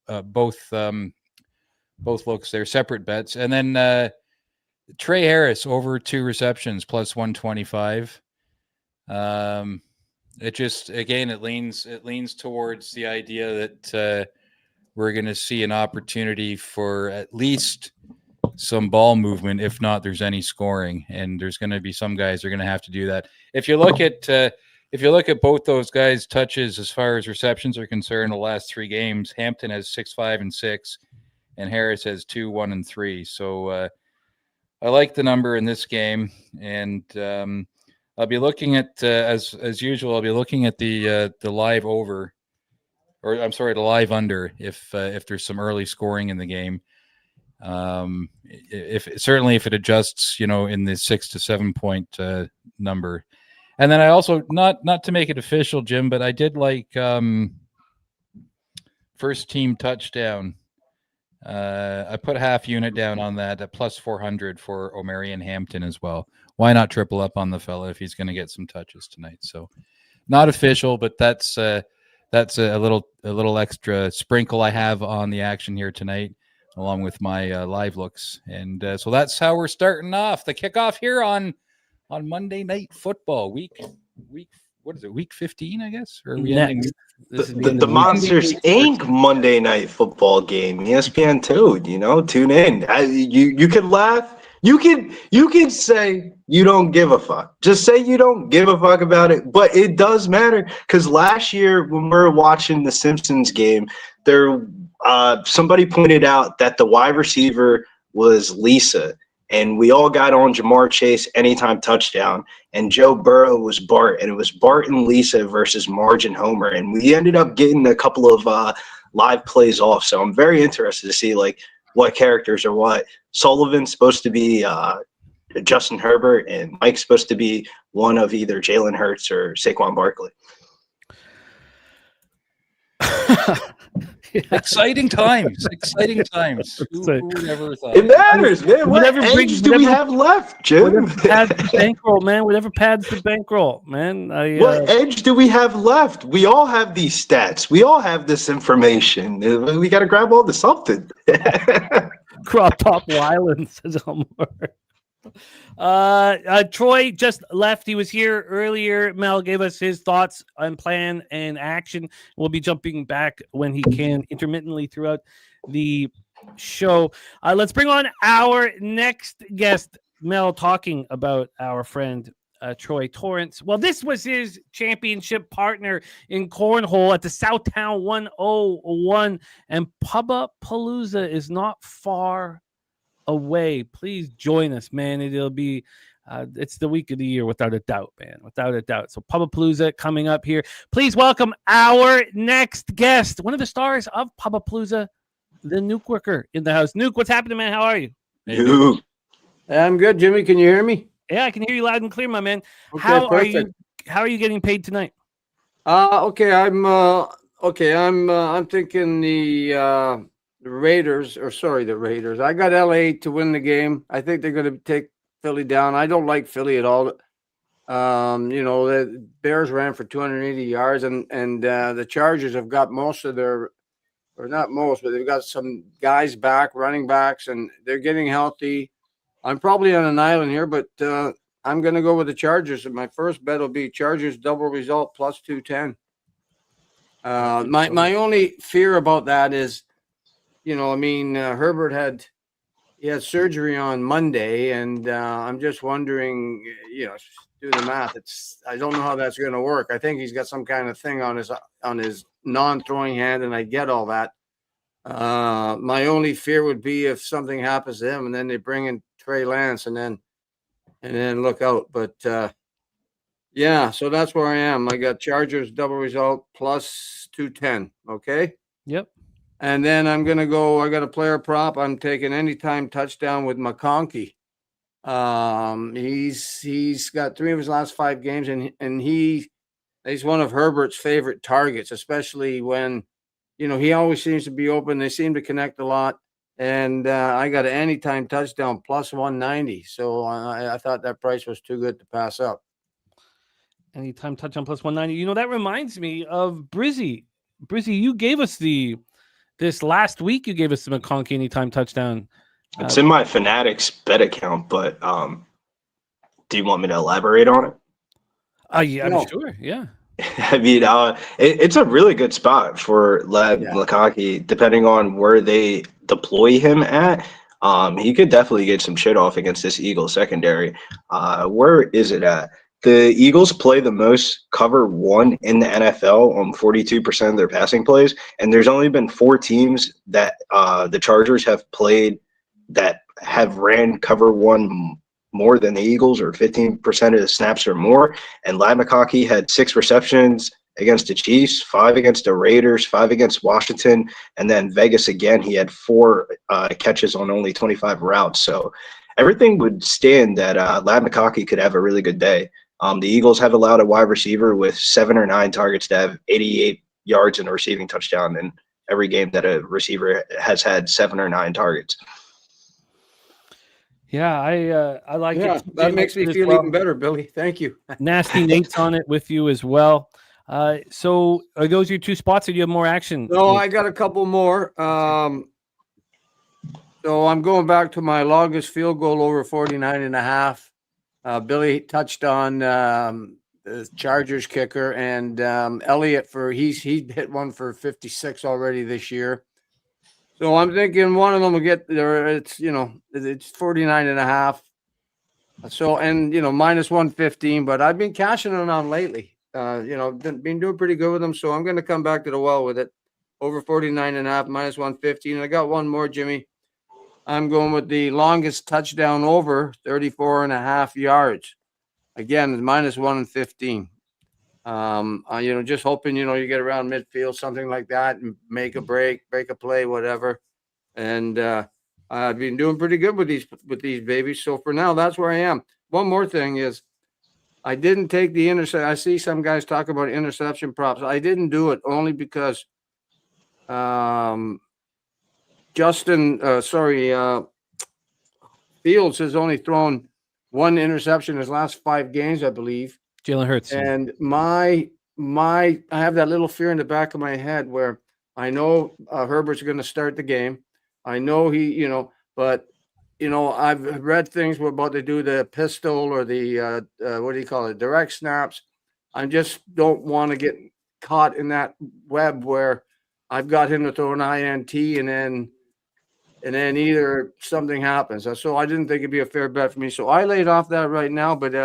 both looks. They're separate bets. And then Trey Harris over 2 receptions plus 125. It leans towards the idea that we're going to see an opportunity for at least some ball movement, if not there's any scoring, and there's going to be some guys that are going to have to do that. If you look at both those guys' touches as far as receptions are concerned, the last 3 games, Hampton has 6, 5, and 6, and Harris has 2, 1, and 3. So I like the number in this game, and I'll be looking at as usual. I'll be looking at the live over, or I'm sorry, the live under if there's some early scoring in the game. If it adjusts, in the 6 to 7 point number. And then I also, not to make it official, Jim, but I did like first team touchdown. I put half unit down on that at plus 400 for Omari and Hampton as well. Why not triple up on the fella if he's going to get some touches tonight? So not official, but that's a little extra sprinkle I have on the action here tonight, along with my live looks. And so that's how we're starting off the kickoff here on Monday Night Football week. What is it? Week 15, I guess. Or are we ending? The Monsters Inc. Monday Night Football game, ESPN 2. Tune in. You can laugh. You can say you don't give a fuck. Just say you don't give a fuck about it. But it does matter, because last year when we were watching the Simpsons game, somebody pointed out that the wide receiver was Lisa, and we all got on Jamar Chase anytime touchdown, and Joe Burrow was Bart, and it was Bart and Lisa versus Marge and Homer, and we ended up getting a couple of live plays off. So I'm very interested to see what characters are what. Sullivan's supposed to be Justin Herbert, and Mike's supposed to be one of either Jalen Hurts or Saquon Barkley. Exciting times. Who never thought? It matters, man. What edge do we have left, Jim? Whatever pads the bankroll, man. Whatever pads the bankroll, man. What edge do we have left? We all have these stats. We all have this information. We got to grab all the something. Crop top Wyland, says Elmore. Troy just left. He was here earlier. Mel gave us his thoughts on plan and action. We'll be jumping back when he can intermittently throughout the show. Let's bring on our next guest, Mel, talking about our friend Troy Torrance. Well, this was his championship partner in cornhole at the Southtown 101, and Pubba Palooza is not far away. Please join us, man. It'll be it's the week of the year without a doubt, man, without a doubt. So Pubba Palooza coming up here. Please welcome our next guest, one of the stars of Pubba Palooza, the Nuke Worker in the house. Nuke, what's happening, man? How are you? Dude. I'm good, Jimmy. Can you hear me? Yeah, I can hear you loud and clear, my man. Okay, How perfect. are you getting paid tonight? Okay. I'm thinking the Raiders, the Raiders. I got LA to win the game. I think they're going to take Philly down. I don't like Philly at all. The Bears ran for 280 yards, and the Chargers have got most of their, or not most, but they've got some guys back, running backs, and they're getting healthy. I'm probably on an island here, but I'm going to go with the Chargers. And my first bet will be Chargers double result plus 210. My only fear about that is, Herbert had surgery on Monday, and I'm just wondering, do the math. I don't know how that's going to work. I think he's got some kind of thing on his non-throwing hand, and I get all that. My only fear would be if something happens to him, and then they bring in Trey Lance, and then look out. But so that's where I am. I got Chargers double result plus 210. Okay. Yep. And then I'm gonna go. I got a player prop. I'm taking anytime touchdown with McConkey. He's got 3 of his last 5 games, and he's one of Herbert's favorite targets, especially when he always seems to be open. They seem to connect a lot. And I got an anytime touchdown plus 190. So I thought that price was too good to pass up. Anytime touchdown plus 190. That reminds me of Brizzy. Brizzy, you gave us this last week. You gave us the McConkey anytime touchdown. It's in my Fanatics bet account, but do you want me to elaborate on it? Yeah, No. I'm sure. Yeah. I mean, it's a really good spot for McConkey, depending on where they deploy him at. He could definitely get some shit off against this Eagles secondary. Where is it at? The Eagles play the most cover 1 in the NFL on 42% of their passing plays, and there's only been 4 teams that the Chargers have played that have ran cover 1 more than the Eagles, or 15% of the snaps or more. And Ladd McConkey had 6 receptions against the Chiefs, 5 against the Raiders, 5 against Washington, and then Vegas again. He had 4 catches on only 25 routes. So everything would stand that Ladd McConkey could have a really good day. The Eagles have allowed a wide receiver with 7 or 9 targets to have 88 yards and a receiving touchdown in every game that a receiver has had 7 or 9 targets. Yeah, I like it. That makes me feel even better, Billy. Thank you. Nasty Nate's on it with you as well. So are those your 2 spots, or do you have more action? No, I got a couple more. So I'm going back to my longest field goal over 49.5. Billy touched on the Chargers kicker, and Elliott he's hit one for 56 already this year. So I'm thinking one of them will get there. It's 49.5. So, and minus 115, but I've been cashing it on lately. Been doing pretty good with them. So I'm going to come back to the well with it. Over 49.5, minus 115. And I got one more, Jimmy. I'm going with the longest touchdown over 34.5 yards. Again, minus 115. Just hoping, you get around midfield, something like that, and make a break a play, whatever. And I've been doing pretty good with these babies. So for now, that's where I am. One more thing is I didn't take the interception. I see some guys talk about interception props. I didn't do it only because Fields has only thrown 1 interception in his last 5 games, I believe. Jalen Hurts. And I have that little fear in the back of my head where I know Herbert's going to start the game. I know but I've read things about they do the pistol or the what do you call it, direct snaps. I just don't want to get caught in that web where I've got him to throw an INT and then either something happens. So I didn't think it'd be a fair bet for me. So I laid off that right now. But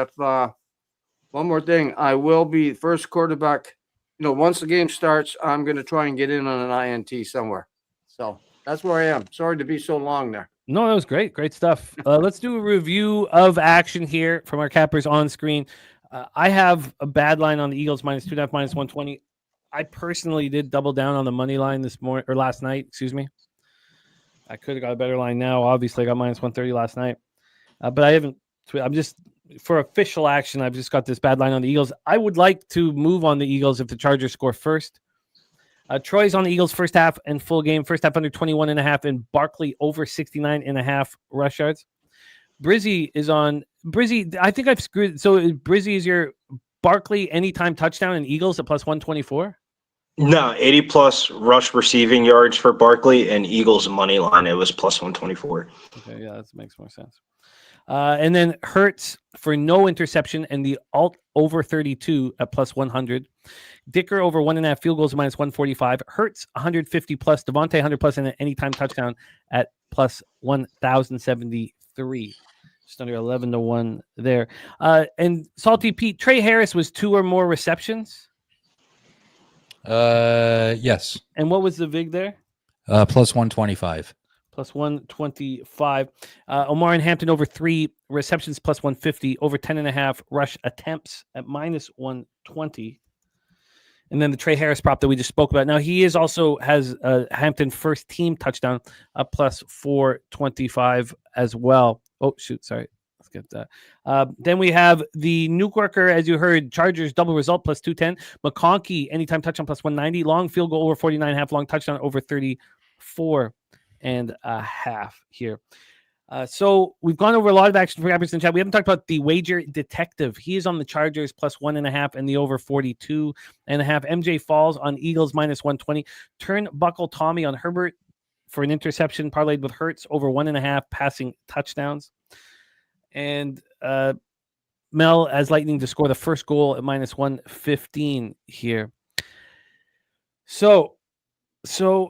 One more thing. I will be first quarterback. Once the game starts, I'm going to try and get in on an INT somewhere. So that's where I am. Sorry to be so long there. No, that was great. Great stuff. Let's do a review of action here from our cappers on screen. I have a bad line on the Eagles -2.5, -120. I personally did double down on the money line this morning or last night. Excuse me. I could have got a better line now. Obviously, I got -130 last night, but I haven't. I'm just for official action. I've just got this bad line on the Eagles. I would like to move on the Eagles if the Chargers score first. Troy's on the Eagles first half and full game. First half under 21.5 and Barkley over 69.5 rush yards. Brizzy is on Brizzy. I think I've screwed. So Brizzy is your Barkley anytime touchdown and Eagles at +124. No, 80 plus rush receiving yards for Barkley and Eagles money line. It was +124. Okay, yeah, that makes more sense. And then Hurts for no interception and the alt over 32 at +100. Dicker over 1.5 field goals -145. Hurts 150 plus. Devontae 100 plus and an anytime touchdown at +1,073. Just under 11-1 there. And Salty Pete, Trey Harris was 2 or more receptions. Yes. And what was the VIG there? +125. +125. Omar and Hampton over 3 receptions +150, over 10.5 rush attempts at -120. And then the Trey Harris prop that we just spoke about. Now he is also has Hampton first team touchdown +425 as well. Oh shoot, sorry. Let's get that. Then we have the Nuke Worker, as you heard, Chargers double result +210. McConkey anytime touchdown +190. Long field goal over 49.5. Long touchdown over 34.5 here. So we've gone over a lot of action for Cappers in the chat. We haven't talked about the wager detective. He is on the Chargers +1.5 and the over 42.5. MJ Falls on Eagles -120. Turnbuckle Tommy on Herbert for an interception parlayed with Hurts over 1.5 passing touchdowns. And Mel as Lightning to score the first goal at -115 here. So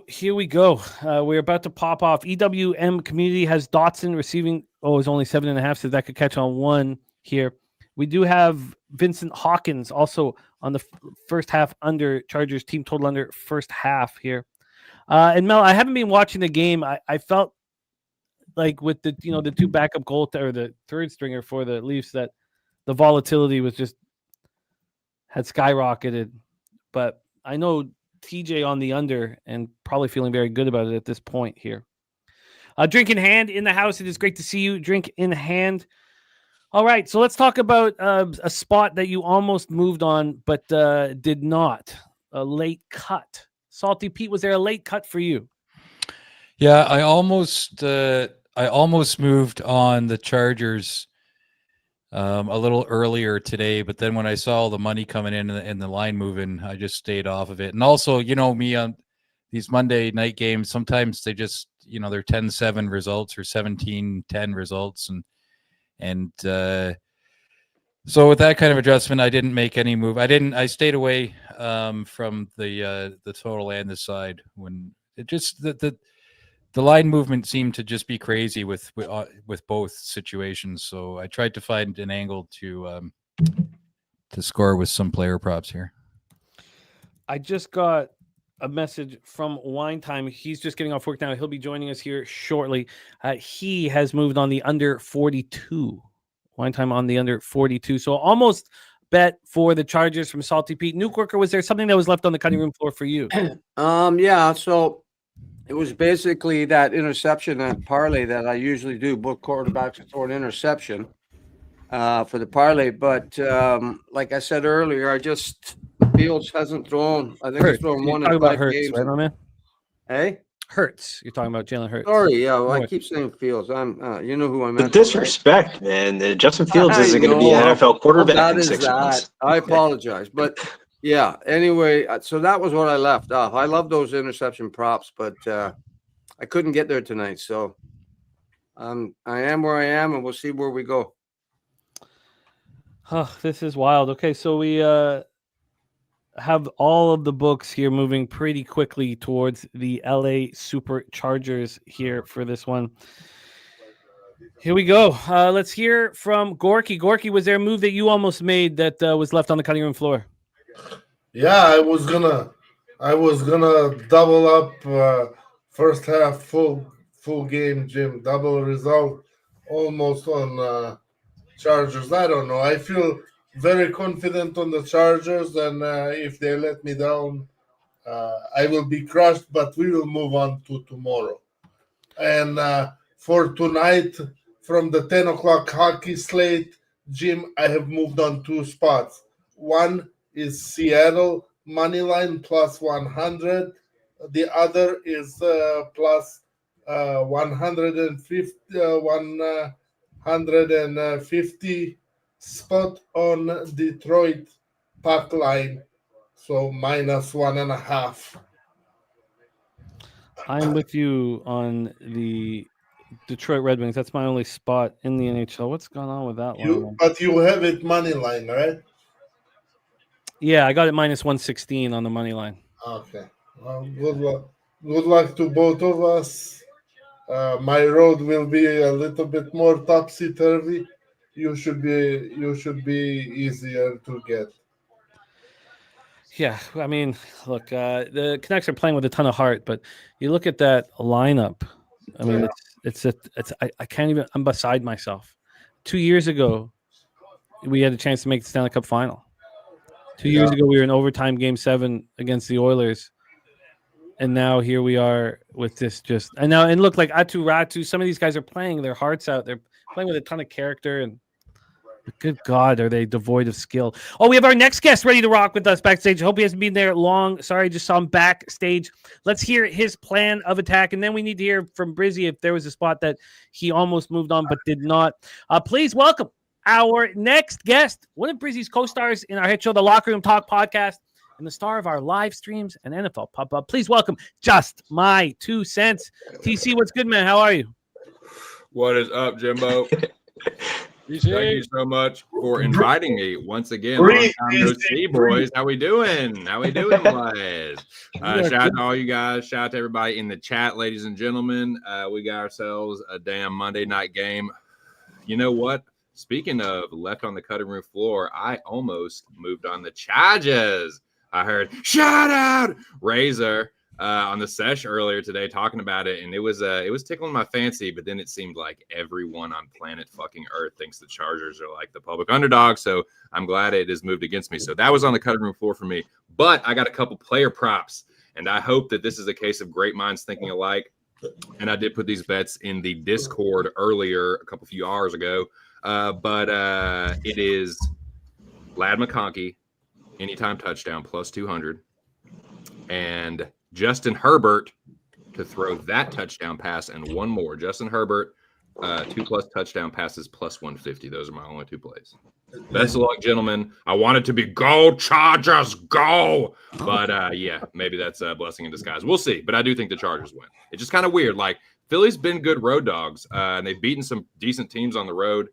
here we go. We're about to pop off. EWM community has Dotson receiving. Oh, it's only 7.5, so that could catch on 1 here. We do have Vincent Hawkins also on the first half under Chargers team total under first half here. And Mel, I haven't been watching the game. I felt like with the the 2 backup goal or the third stringer for the Leafs that the volatility was just had skyrocketed. But I know TJ on the under and probably feeling very good about it at this point here. Drink in hand in the house. It is great to see you. Drink in hand. All right, so let's talk about a spot that you almost moved on but did not. A late cut. Salty Pete, was there a late cut for you? Yeah, I almost moved on the Chargers a little earlier today, but then when I saw all the money coming in and the line moving, I just stayed off of it. And also, me on these Monday night games, sometimes they just, they're 10-7 results or 17-10 results. And so with that kind of adjustment, I didn't make any move. I stayed away from the total and the side when it just, the line movement seemed to just be crazy with both situations. So I tried to find an angle to score with some player props here. I just got a message from Wine Time. He's just getting off work now. He'll be joining us here shortly. He has moved on the under 42. Wine Time on the under 42. So almost bet for the Chargers from Salty Pete. Nuke Worker, was there something that was left on the cutting room floor for you? Yeah. So it was basically that interception and parlay that I usually do. Both quarterbacks throw an interception for the parlay. But like I said earlier, Fields hasn't thrown. I think he's thrown one in 5 games. Right, my man? Hey? Hurts. You're talking about Jalen Hurts. Sorry, yeah. Well, I keep saying Fields. I'm, you know who I meant. The disrespect, man. Justin Fields isn't going to be an NFL quarterback in 6 months. I apologize, but yeah. Anyway, so that was what I left off. I love those interception props, but I couldn't get there tonight. So I am where I am, and we'll see where we go. Oh, this is wild. Okay, so we have all of the books here moving pretty quickly towards the LA Superchargers here for this one. Here we go. Let's hear from Gorky. Gorky, was there a move that you almost made that was left on the cutting room floor? Yeah, I was gonna double up first half full game, Jim. Double result almost on Chargers. I don't know. I feel very confident on the Chargers, and if they let me down, I will be crushed. But we will move on to tomorrow. And for tonight, from the 10 o'clock hockey slate, Jim, I have moved on 2 spots. One is Seattle money line plus 100. The other is plus 150 spot on Detroit puck line. So minus 1.5. I'm with you on the Detroit Red Wings. That's my only spot in the NHL. What's going on with that one? But you have it money line, right? Yeah, I got it minus 116 on the money line. Okay. Well, good luck. Good luck to both of us. My road will be a little bit more topsy turvy. You should be easier to get. Yeah, I mean, look, the Canucks are playing with a ton of heart, but you look at that lineup. I mean, I can't even. I'm beside myself. 2 years ago, we had a chance to make the Stanley Cup final. 2 years ago, we were in overtime Game 7 against the Oilers, and now here we are with this. And look, like Atu Ratu, some of these guys are playing their hearts out. They're playing with a ton of character, and good God, are they devoid of skill? Oh, we have our next guest ready to rock with us backstage. I hope he hasn't been there long. Sorry, just saw him backstage. Let's hear his plan of attack, and then we need to hear from Brizzy if there was a spot that he almost moved on but did not. Please welcome our next guest, one of Brizzy's co-stars in our hit show, the Locker Room Talk podcast, and the star of our live streams and NFL pop-up. Please welcome Just My 2 Cents. TC, what's good, man? How are you? What is up, Jimbo? Thank you so much for inviting me once again. Long time no see, boys. How we doing? Boys? Shout out to all you guys. Shout out to everybody in the chat, ladies and gentlemen. We got ourselves a damn Monday night game. You know what? Speaking of left on the cutting room floor, I almost moved on the Chargers. I heard shout out Razor on the sesh earlier today talking about it, and it was tickling my fancy, but then it seemed like everyone on planet fucking Earth thinks the Chargers are like the public underdog, so I'm glad it has moved against me. So that was on the cutting room floor for me. But I got a couple player props, and I hope that this is a case of great minds thinking alike. And I did put these bets in the Discord earlier, a few hours ago. But it is Ladd McConkey, anytime touchdown, plus 200. And Justin Herbert to throw that touchdown pass and one more. Justin Herbert, 2+ touchdown passes, plus 150. Those are my only 2 plays. Best of luck, gentlemen. I want it to be go Chargers, go. But yeah, maybe that's a blessing in disguise. We'll see. But I do think the Chargers win. It's just kind of weird. Like, Philly's been good road dogs, and they've beaten some decent teams on the road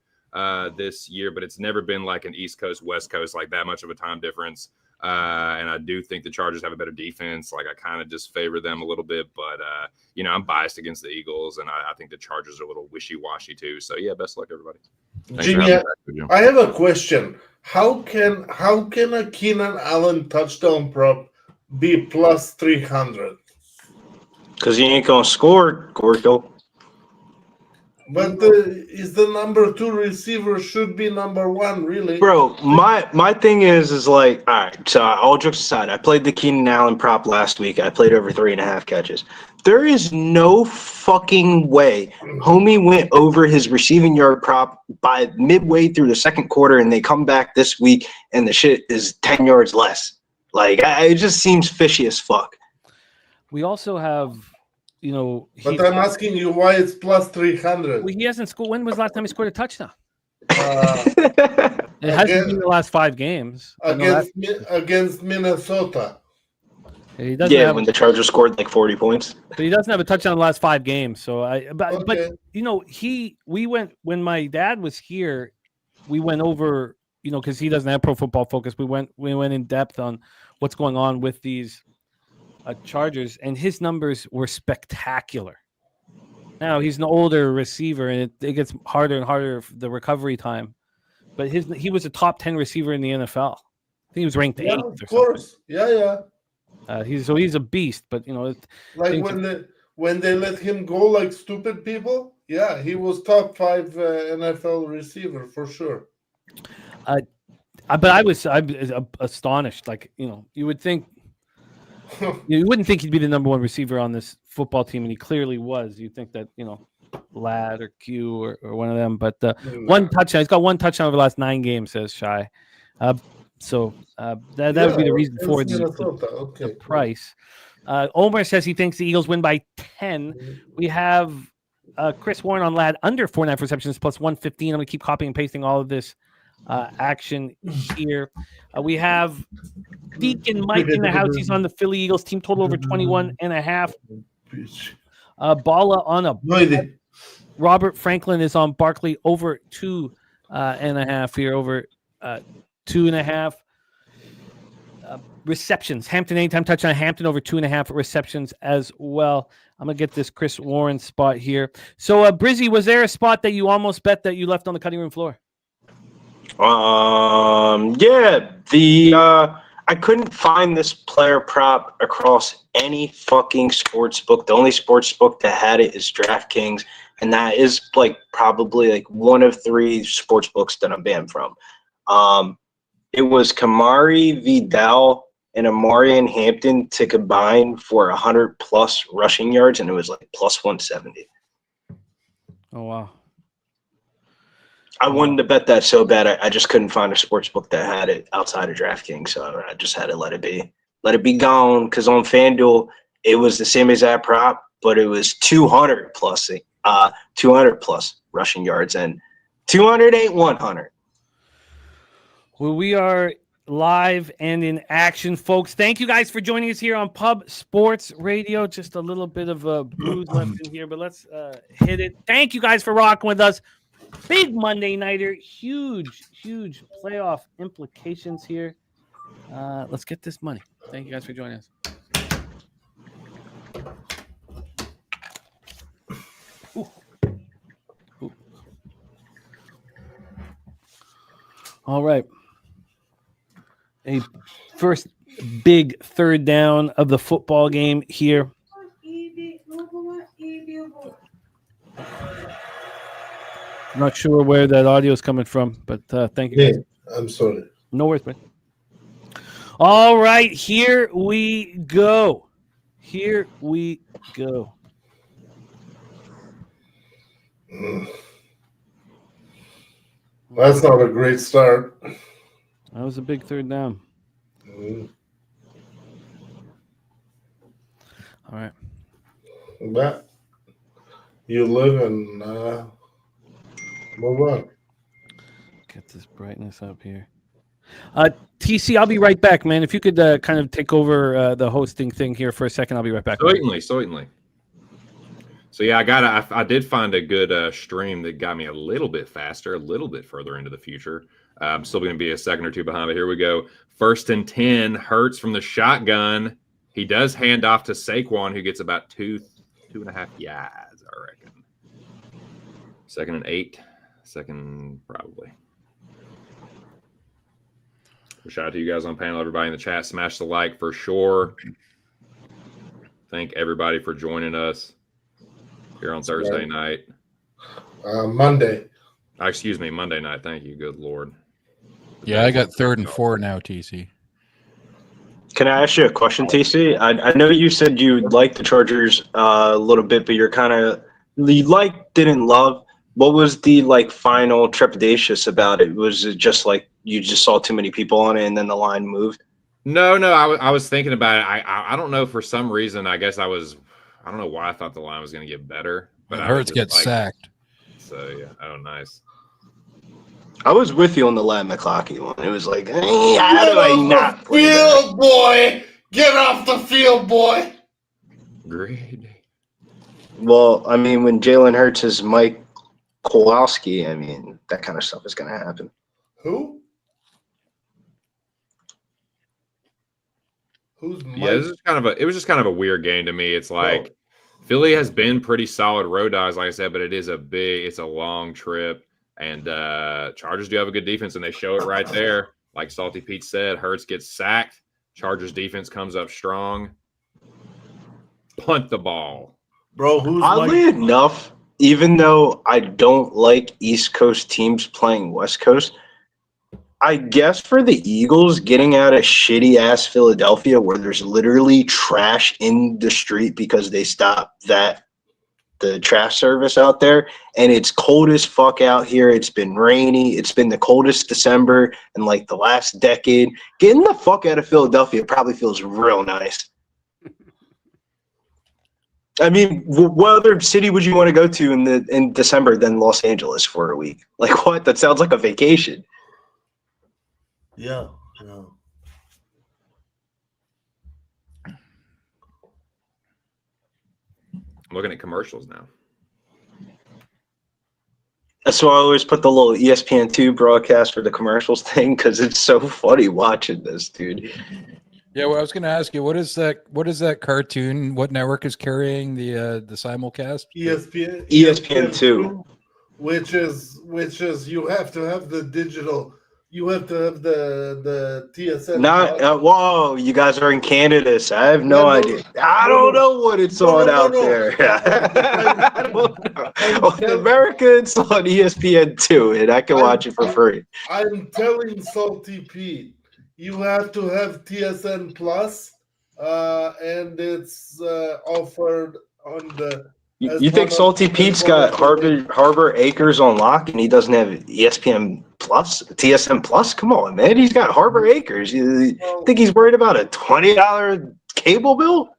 this year, but it's never been like an East Coast, West Coast, like that much of a time difference. And I do think the Chargers have a better defense. Like, I kind of just favor them a little bit, but I'm biased against the Eagles, and I think the Chargers are a little wishy-washy too. So yeah, best of luck, everybody. Jimmy, I have a question. How can a Keenan Allen touchdown prop be plus 300? Because you ain't gonna score, Gorko. But is the number 2 receiver should be number 1, really? Bro, my thing is like, all right, so all jokes aside, I played the Keenan Allen prop last week. I played over 3.5 catches. There is no fucking way homie went over his receiving yard prop by midway through the second quarter, and they come back this week and the shit is 10 yards less. Like, it just seems fishy as fuck. We also have, but I'm asking you why it's plus 300. He hasn't scored. When was the last time he scored a touchdown? It hasn't been in the last 5 games. Against Minnesota. He doesn't when the Chargers scored like 40 points. But he doesn't have a touchdown in the last 5 games. So Okay. we went when my dad was here. We went over, because he doesn't have Pro Football Focus. We went in depth on what's going on with these Chargers, and his numbers were spectacular. Now he's an older receiver, and it gets harder and harder for the recovery time. But he was a top 10 receiver in the NFL. I think he was ranked Yeah, 8th or of something. course. Yeah. He's a beast. But Like things- when they let him go like stupid people. Yeah, he was top 5 NFL receiver for sure. but I was astonished. Like you would think. You wouldn't think he'd be the number 1 receiver on this football team, and he clearly was. You'd think that, Lad or Q or one of them. But one touchdown. He's got 1 touchdown over the last 9 games, says Shy. So that would be the reason for the price. Omar says he thinks the Eagles win by 10. We have Chris Warren on Lad under 4.5 receptions plus 115. I'm going to keep copying and pasting all of this action here. We have Deacon Mike in the house. He's on the Philly Eagles team total over 21.5. Bala on a Robert Franklin is on Barkley over 2.5 here, over 2.5 receptions. Hampton anytime touchdown. Hampton over 2.5 receptions as well. I'm gonna get this Chris Warren spot here. So Brizzy, was there a spot that you almost bet that you left on the cutting room floor? Yeah, I couldn't find this player prop across any fucking sports book. The only sports book that had it is DraftKings, and that is probably one of 3 sports books that I'm banned from. It was Kamari Vidal and Amarian Hampton to combine for 100+ rushing yards, and it was plus 170. Oh wow. I wanted to bet that so bad. I just couldn't find a sports book that had it outside of DraftKings, so I just had to let it be gone. Because on FanDuel, it was the same exact prop, but it was 200 plus rushing yards, and 200 ain't 100. Well, we are live and in action, folks. Thank you guys for joining us here on Pub Sports Radio. Just a little bit of a booze left in here, but let's hit it. Thank you guys for rocking with us. Big Monday nighter, huge playoff implications here. Let's get this money. Thank you guys for joining us. Ooh. All right. A first big third down of the football game here. I'm not sure where that audio is coming from, but thank you. Yeah, I'm sorry. No worries, man. All right, here we go. That's not a great start. That was a big third down. All right. But you live and move on. Get this brightness up here. TC, I'll be right back, man. If you could kind of take over the hosting thing here for a second, I'll be right back. Certainly. So yeah, I did find a good stream that got me a little bit faster, a little bit further into the future. I'm still going to be a second or two behind, but here we go. 1st and 10, Hurts from the shotgun. He does hand off to Saquon, who gets about 2.5 yards, I reckon. 2nd and 8. Second, probably. Shout out to you guys on panel, everybody in the chat. Smash the like for sure. Thank everybody for joining us here on Thursday night. Monday. Excuse me, Monday night. Thank you. Good Lord. Yeah, I got 3rd and 4 now, TC. Can I ask you a question, TC? I know you said you liked the Chargers a little bit, but you're kind of didn't love. What was the final trepidatious about it? Was it just you just saw too many people on it and then the line moved? No. I was thinking about it. I don't know, for some reason. I guess I don't know why I thought the line was going to get better. But Hurts gets sacked. So yeah, nice. I was with you on the Lad McCloskey one. It was how do I not play that? Field boy, get off the field, boy. Great. Well, I mean, when Jalen Hurts is Mike Kowalski, I mean, that kind of stuff is going to happen. Who? Who's Mike? Yeah, it was just kind of a weird game to me. It's Philly has been pretty solid road dogs, like I said, but it's a long trip. And Chargers do have a good defense, and they show it right there. Like Salty Pete said, Hurts gets sacked. Chargers defense comes up strong. Punt the ball. Bro, who's Oddly enough, even though I don't like East Coast teams playing West Coast, I guess for the Eagles getting out of shitty ass Philadelphia where there's literally trash in the street because they stopped the trash service out there, and it's cold as fuck out here. It's been rainy. It's been the coldest December in like the last decade. Getting the fuck out of Philadelphia probably feels real nice. I mean, what other city would you want to go to in December than Los Angeles for a week? Like what? That sounds like a vacation. Yeah. I'm looking at commercials now. That's why I always put the little ESPN2 broadcast for the commercials thing because it's so funny watching this, dude. Yeah, well, I was going to ask you, what is that cartoon? What network is carrying the simulcast? ESPN2, which is you have to have the digital. You have to have the TSN. Whoa, you guys are in Canada, so I have no idea. I don't know what it's on out there. I don't know. Well, in America, it's on ESPN2, and I can watch it for free. I'm telling Salty Pete, you have to have TSN Plus, and it's offered on the. You think Salty Pete's got Harbor Acres on lock, and he doesn't have ESPN Plus, TSN Plus? Come on, man, he's got Harbor Acres. You think he's worried about a $20 cable bill?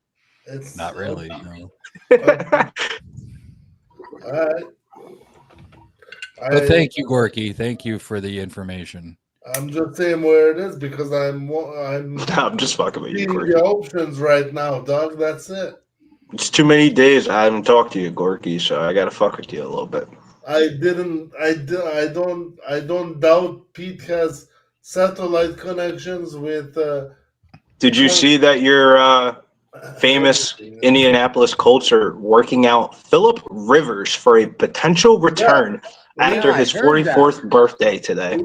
It's Not really. No. But thank you, Gorky. Thank you for the information. I'm just saying where it is because I'm just fucking with you, seeing Gorky. the options right now, dog. That's it. It's too many days I haven't talked to you, Gorky, so I gotta fuck with you a little bit. I don't doubt Pete has satellite connections with. Did you see that your famous Indianapolis Colts are working out Philip Rivers for a potential return after his 44th birthday today?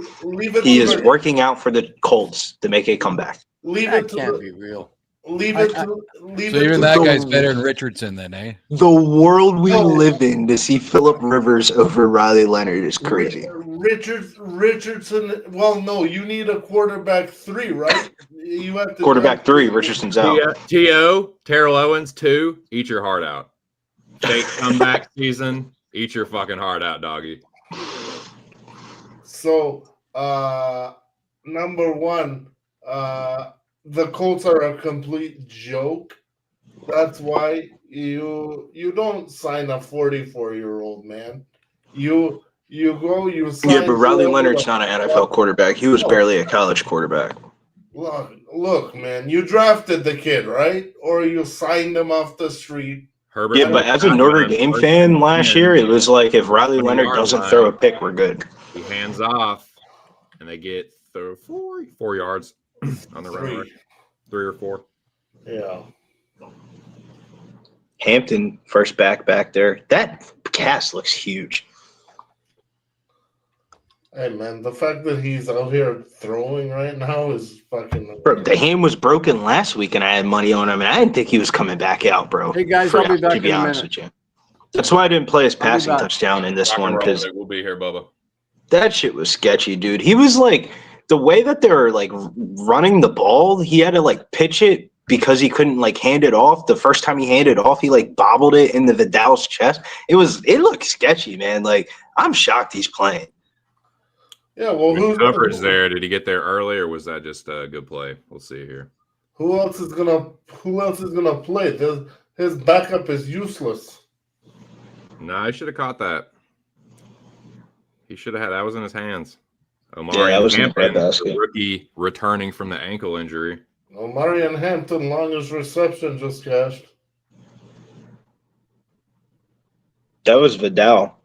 He is working out for the Colts to make a comeback. That can't be real. Leave it So it even to that the- guy's better than Richardson, then, eh? The world we live in to see Philip Rivers over Riley Leonard is crazy. Richardson. Well, no, you need a quarterback 3, right? You have to Quarterback 3, Richardson's out. T.O., Terrell Owens 2, eat your heart out. Fake comeback season, eat your fucking heart out, doggy. So, number one, the Colts are a complete joke. That's why you don't sign a 44-year-old man. You sign. Yeah, but Riley Leonard's not an NFL quarterback. He was barely a college quarterback. Look, man, you drafted the kid, right? Or you signed him off the street. Herbert. Yeah, but as a Notre Dame fan last year, it was like if Riley Leonard doesn't throw a pick, we're good. He hands off, and they get 4 yards on the run. 3 or 4. Yeah. Hampton, first back there. That cast looks huge. Hey, man, the fact that he's out here throwing right now is fucking. Bro, the hand was broken last week, and I had money on him, and I didn't think he was coming back out, bro. Hey, guys, I'll be back to be in a honest minute. with you. That's why I didn't play his I'll be passing back. touchdown in this Rock and one, roll, because we'll be here, Bubba. that shit was sketchy, dude. He was like, the way that they were like running the ball, he had to like pitch it because he couldn't like hand it off. The first time he handed it off, he like bobbled it into Vidal's chest. It looked sketchy, man. Like, I'm shocked he's playing. Yeah, well, Good coverage there. Did he get there early, or was that just a good play? We'll see here. Who else is gonna play? His backup is useless. No, he should have caught that. He should have had that was in his hands. Yeah, that was in the Hampton, breadbasket. the rookie returning from the ankle injury. Marion Hampton, longest reception just cashed. That was Vidal.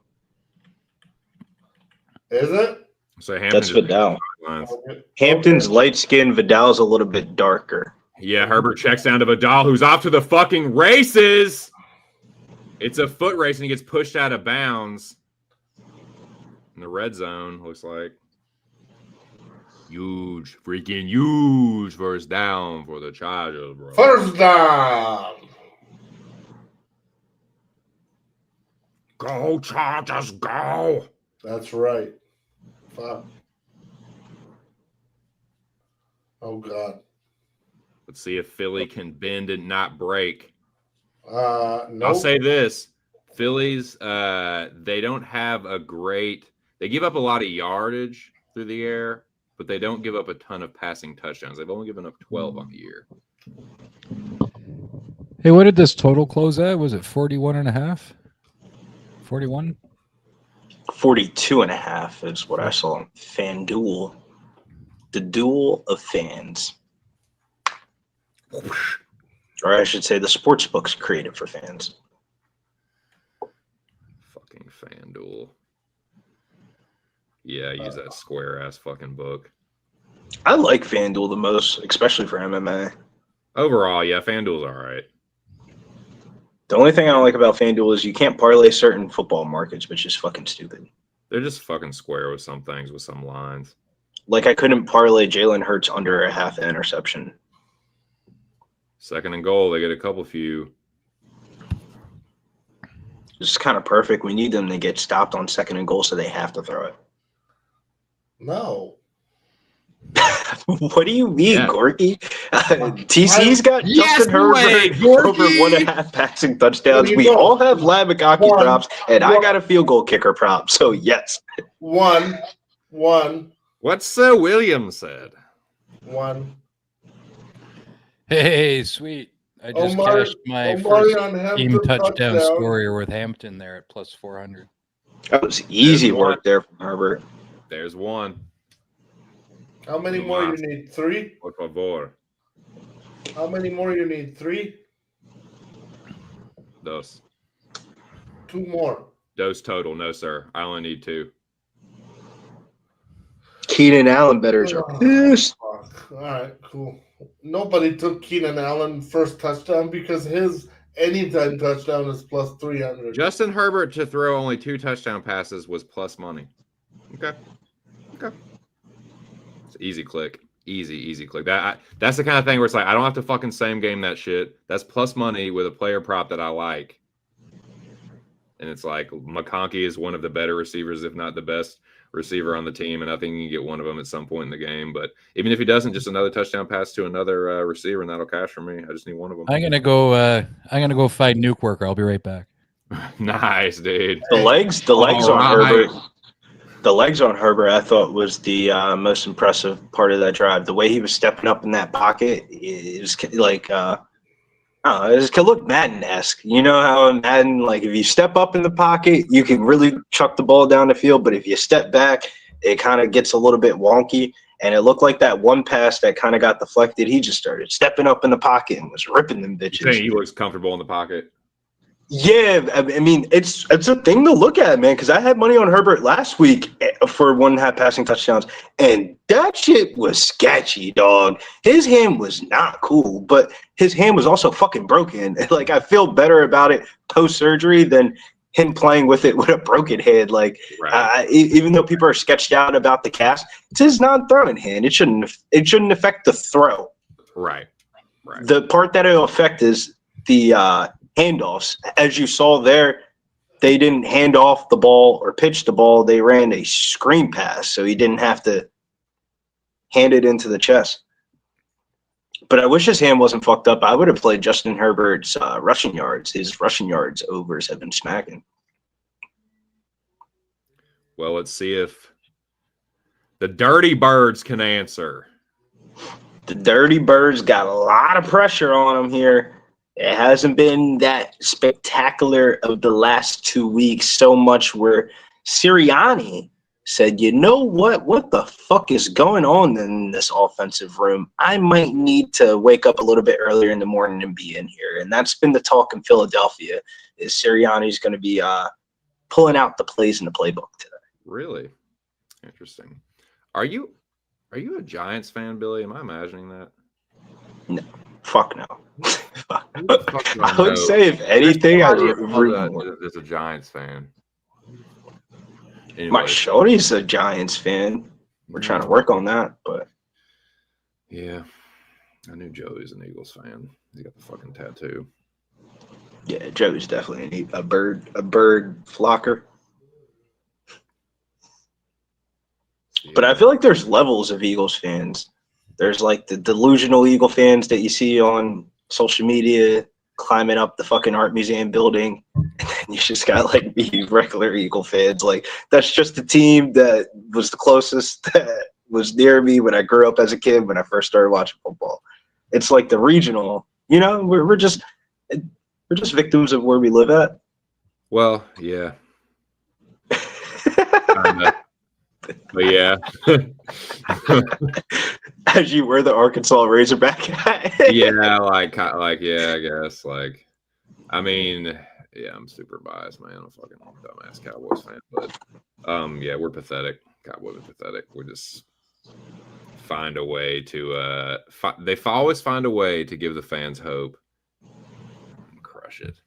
Is it? So Hampton That's just- Vidal. Okay. Hampton's light skin, Vidal's a little bit darker. Yeah, Herbert checks down to Vidal, who's off to the fucking races. It's a foot race, and he gets pushed out of bounds in the red zone. Looks like freaking huge first down for the Chargers, bro. First down. Go Chargers, go! That's right. Fuck. Oh God. Let's see if Philly can bend and not break. No. I'll say this: Phillies, they don't have a great. They give up a lot of yardage through the air, but they don't give up a ton of passing touchdowns. They've only given up 12 on the year. Hey, what did this total close at? Was it 41.5? 41? 42.5 is what I saw on FanDuel. The duel of fans. Or I should say the sports book's created for fans. Fucking FanDuel. Yeah, use that square ass fucking book. I like FanDuel the most, especially for MMA. Overall, yeah, FanDuel's all right. The only thing I don't like about FanDuel is you can't parlay certain football markets, which is fucking stupid. They're just fucking square with some things, with some lines. Like I couldn't parlay Jalen Hurts under a half interception. Second and goal, they get a couple few. It's kind of perfect. We need them to get stopped on second and goal, so they have to throw it. No. What do you mean, Yeah. Gorky? TC's got Yes Justin Herbert way, over Gorky! 1.5 passing touchdowns. Well, you We know, all have Lamagaki one- props, and I one- got a field goal kicker prop. So yes, One. What's Williams said? Hey, sweet. I just Omar- cashed my Omari first on team Hampton touchdown scorer with Hampton there at plus 400. that was easy There's one. work there from Herbert. There's one. How many more you need? 3? Por favor. How many more you need? 3? Dos. 2 more. Dose total. No, sir. I only need 2. Keenan Allen betters are pissed. Fuck. All right, cool. Nobody took Keenan Allen first touchdown because his anytime touchdown is plus 300. Justin Herbert to throw only 2 touchdown passes was plus money. Okay. It's easy click. Easy click. That's the kind of thing where it's like, I don't have to fucking same game that shit. That's plus money with a player prop that I like. And it's like McConkey is one of the better receivers, if not the best receiver on the team, and I think you can get one of them at some point in the game. But even if he doesn't, just another touchdown pass to another receiver, and that'll cash for me. I just need one of them. I'm gonna go fight Nuke Worker. I'll be right back. Nice, dude. The legs All on right. Herbert. The legs on Herbert, I thought, was the most impressive part of that drive. The way he was stepping up in that pocket is like, I don't know, it could look Madden-esque. You know how in Madden, like if you step up in the pocket, you can really chuck the ball down the field. But if you step back, it kind of gets a little bit wonky. And it looked like that one pass that kind of got deflected. He just started stepping up in the pocket and was ripping them bitches. You think he looks comfortable in the pocket? Yeah, I mean, it's a thing to look at, man, because I had money on Herbert last week for 1.5 passing touchdowns, and that shit was sketchy, dog. His hand was not cool, but his hand was also fucking broken. Like, I feel better about it post-surgery than him playing with it with a broken hand. Like, Right. even though people are sketched out about the cast, it's his non-throwing hand. It shouldn't affect the throw. Right. The part that it'll affect is the handoffs. As you saw there, they didn't hand off the ball or pitch the ball. They ran a screen pass, so he didn't have to hand it into the chest. But I wish his hand wasn't fucked up. I would have played Justin Herbert's rushing yards. His rushing yards overs have been smacking. Well, let's see if the Dirty Birds can answer. The Dirty Birds got a lot of pressure on them here. It hasn't been that spectacular of the last 2 weeks, so much where Sirianni said, you know what the fuck is going on in this offensive room? I might need to wake up a little bit earlier in the morning and be in here. And that's been the talk in Philadelphia, is Sirianni's going to be pulling out the plays in the playbook today. Really? Interesting. Are you a Giants fan, Billy? Am I imagining that? Fuck no. Fuck I would say, if anything, I would root more. Just a Giants fan. My Anyways, shorty's a Giants fan. We're trying to work on that, but yeah, I knew Joey's an Eagles fan. He got the fucking tattoo. yeah, Joe's definitely a bird flocker. But I feel like there's levels of Eagles fans. There's like the delusional Eagle fans that you see on social media climbing up the fucking art museum building. And then you just got like me regular Eagle fans. Like, that's just the team that was the closest that was near me when I grew up as a kid, when I first started watching football. It's like the regional, you know, we're just victims of where we live at. Well, yeah. Kinda. But yeah. As you were the Arkansas Razorback guy. Yeah, yeah, I guess. Like, I mean, yeah, I'm super biased, man. I'm a fucking dumbass Cowboys fan. But yeah, we're pathetic. Cowboys are pathetic. We're just find a way to they always find a way to give the fans hope. Crush it.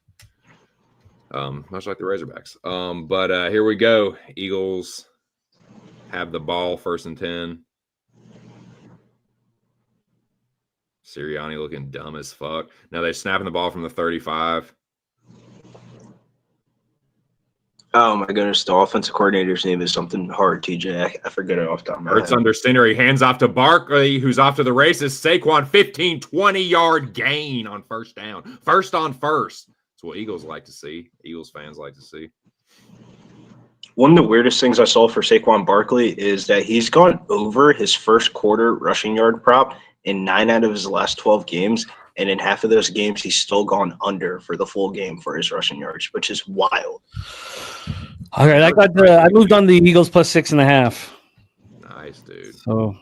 Much like the Razorbacks. But here we go. Eagles have the ball, 1st and 10. Sirianni looking dumb as fuck. Now they're snapping the ball from the 35. Oh my goodness, the offensive coordinator's name is something hard, TJ. I forget it off the top of my Hurts head. under center. He hands off to Barkley, who's off to the races. Saquon, 15, 20-yard gain on 1st down. 1st on 1st. That's what Eagles like to see. Eagles fans like to see. One of the weirdest things I saw for Saquon Barkley is that he's gone over his first quarter rushing yard prop in 9 out of his last 12 games. And in half of those games, he's still gone under for the full game for his rushing yards, which is wild. All right, I moved on the Eagles plus 6.5. Nice, dude. So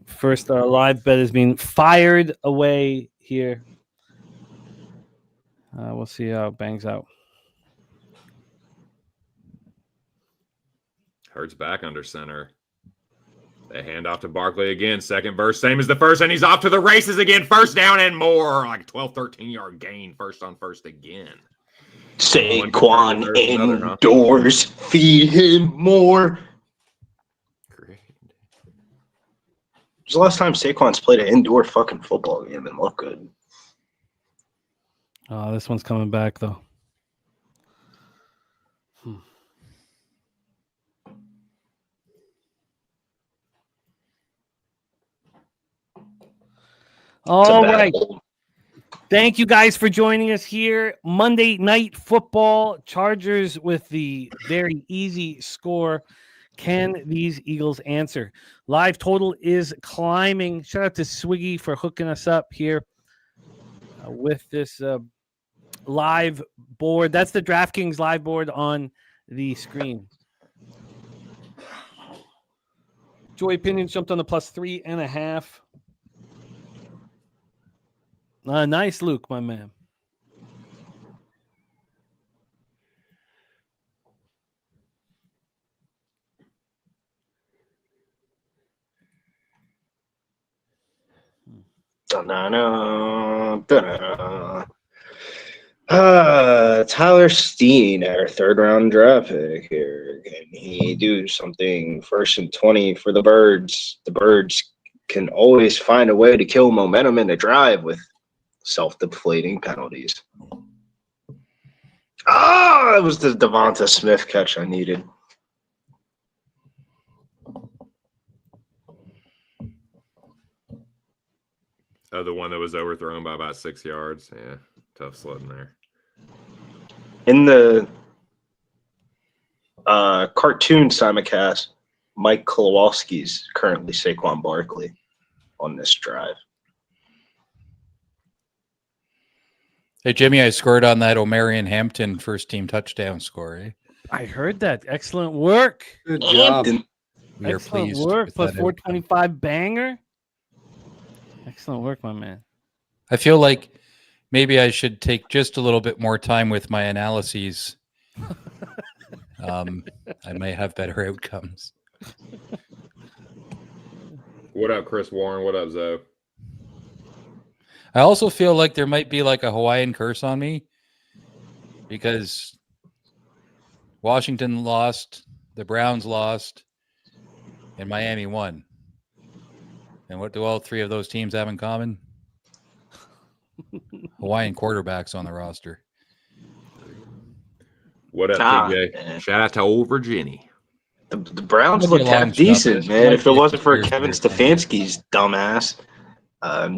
first live bet is being fired away here. We'll see how it bangs out. Hurts back under center. They hand off to Barkley again. 2nd verse, same as the first, and he's off to the races again. 1st down and more. Like 12, 13-yard gain. 1st on 1st again. Saquon indoors. Feed him more. Great. When's the last time Saquon's played an indoor fucking football game and looked good? This one's coming back, though. All right. Thank you guys for joining us here. Monday Night Football. Chargers with the very easy score. Can these Eagles answer? Live total is climbing. Shout out to Swiggy for hooking us up here with this live board. That's the DraftKings live board on the screen. Joy Opinions jumped on the plus 3.5. Nice, Luke, my man. Tyler Steen, our 3rd round draft pick here. Can he do something 1st and 20 for the Birds? The Birds can always find a way to kill momentum in the drive with self-deflating penalties. It was the Devonta Smith catch I needed. Oh, the one that was overthrown by about 6 yards. Yeah, tough sledding there. In the cartoon simulcast, Mike Kowalski's currently Saquon Barkley on this drive. Hey, Jimmy, I scored on that Omarion Hampton 1st team touchdown score. Eh? I heard that. Excellent work. Good job. We are Excellent pleased. work. with Plus that 425 banger. Excellent work, my man. I feel like maybe I should take just a little bit more time with my analyses. I may have better outcomes. What up, Chris Warren? What up, Zoe? I also feel like there might be like a Hawaiian curse on me because Washington lost, the Browns lost, and Miami won. And what do all three of those teams have in common? Hawaiian quarterbacks on the roster. What up, TJ? Man. Shout out to old Virginia. The Browns Might be a looked long half shot, decent, but man. might If be it a wasn't for years Kevin later. Stefanski's dumbass,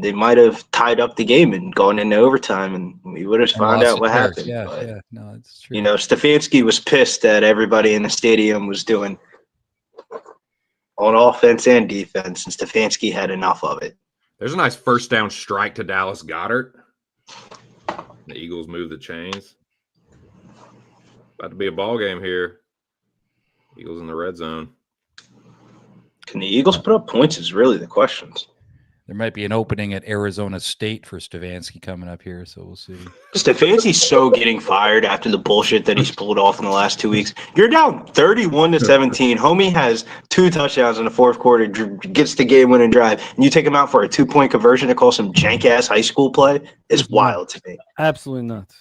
they might have tied up the game and gone into overtime, and we would have And found lost out to what Bears. happened. Yeah, But, yeah, no, it's true. you know, Stefanski was pissed that everybody in the stadium was doing on offense and defense, and Stefanski had enough of it. There's a nice first down strike to Dallas Goedert. The Eagles move the chains. About to be a ball game here. Eagles in the red zone. Can the Eagles put up points is really the question. There might be an opening at Arizona State for Stefanski coming up here, so we'll see. Stefanski's so getting fired after the bullshit that he's pulled off in the last 2 weeks. You're down 31-17. Homie has 2 touchdowns in the fourth quarter, gets the game-winning drive, and you take him out for a 2-point conversion to call some jank-ass high school play? It's wild to me. Absolutely nuts.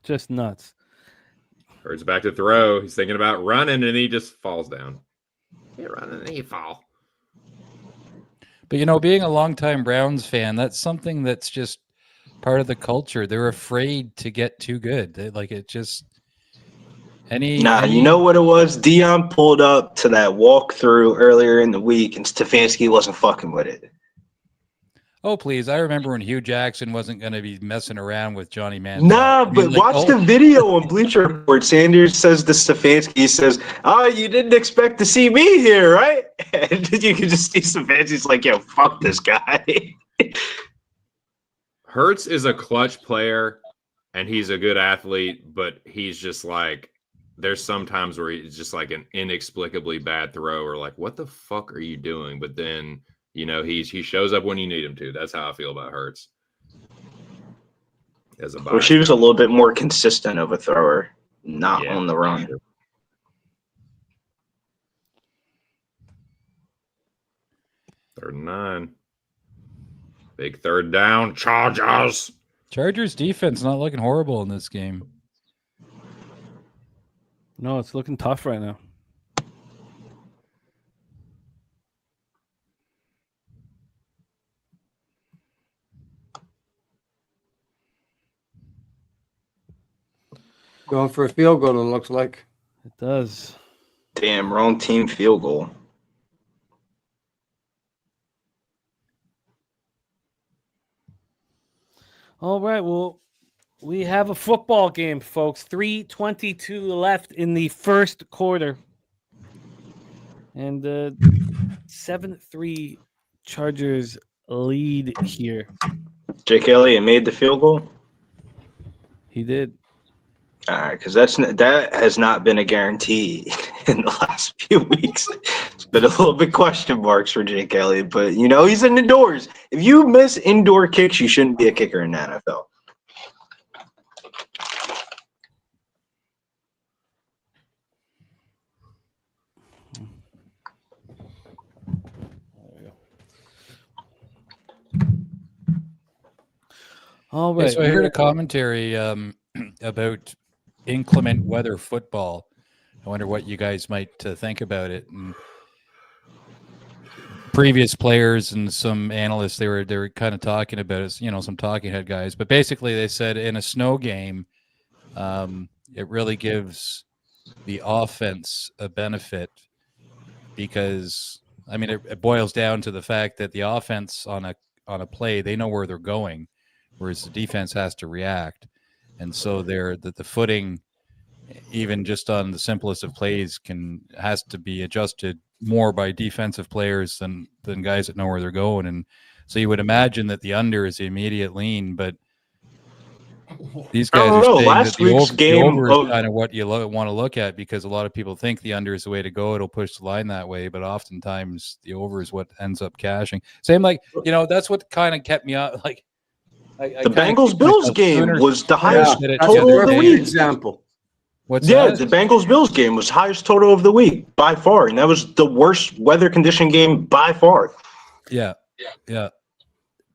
Just nuts. Hurts back to throw. He's thinking about running, and he just falls down. You're running, and you fall. But, you know, being a longtime Browns fan, that's something that's just part of the culture. They're afraid to get too good. Like, it just... You know what it was? Dion pulled up to that walkthrough earlier in the week, and Stefanski wasn't fucking with it. Oh, please. I remember when Hugh Jackson wasn't going to be messing around with Johnny Manziel. Nah, I mean, but like, watch the video on Bleacher Report. Sanders says to Stefanski, he says, you didn't expect to see me here, right? And you can just see Stefanski's like, yo, fuck this guy. Hurts is a clutch player, and he's a good athlete, but he's just like, there's some times where he's just like an inexplicably bad throw or like, what the fuck are you doing? But then, you know, he shows up when you need him to. That's how I feel about Hurts. As a Well, she was a little bit more consistent of a thrower, not Yeah. on the run. Third and 9. Big third down. Chargers. Chargers defense not looking horrible in this game. No, it's looking tough right now. Going for a field goal, it looks like. It does. Damn, wrong team field goal. All right. Well, we have a football game, folks. 3:22 left in the first quarter. And 7-3 Chargers lead here. Jake Elliott made the field goal? He did. All right, because that has not been a guarantee in the last few weeks. It's been a little bit question marks for Jake Elliott, but, you know, he's indoors. If you miss indoor kicks, you shouldn't be a kicker in the NFL. All Yeah, right. so I heard a commentary about inclement weather football. I wonder what you guys might think about it. And previous players and some analysts, they were kind of talking about it, you know, some talking head guys. But basically, they said in a snow game, it really gives the offense a benefit because, I mean, it boils down to the fact that the offense on a play, they know where they're going, whereas the defense has to react. And so the footing, even just on the simplest of plays, has to be adjusted more by defensive players than guys that know where they're going. And so you would imagine that the under is the immediate lean, but these guys are saying that the over is kind of what you want to look at because a lot of people think the under is the way to go. It'll push the line that way, but oftentimes the over is what ends up cashing. Same like, you know, that's what kind of kept me out. Like the Bengals-Bills game was the highest total of the week. Example. What's that? The Bengals-Bills game was highest total of the week by far, and that was the worst weather condition game by far. Yeah.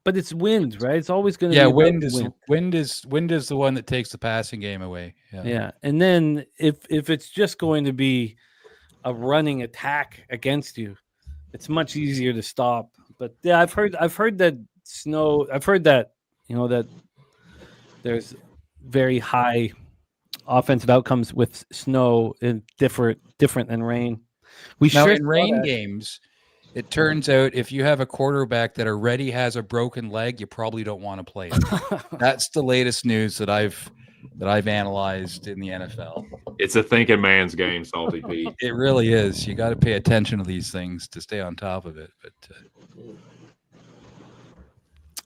but it's wind, right? It's always going to Yeah, be wind about is wind is the one that takes the passing game away. Yeah. Yeah, and then if it's just going to be a running attack against you, it's much easier to stop. But yeah, I've heard that snow. I've heard that that there's very high offensive outcomes with snow and different than rain. We Now, sure in saw rain that. games, it turns out if you have a quarterback that already has a broken leg, you probably don't want to play him. That's the latest news that I've analyzed in the NFL. It's a thinking man's game, Salty Pete. It really is. You got to pay attention to these things to stay on top of it. But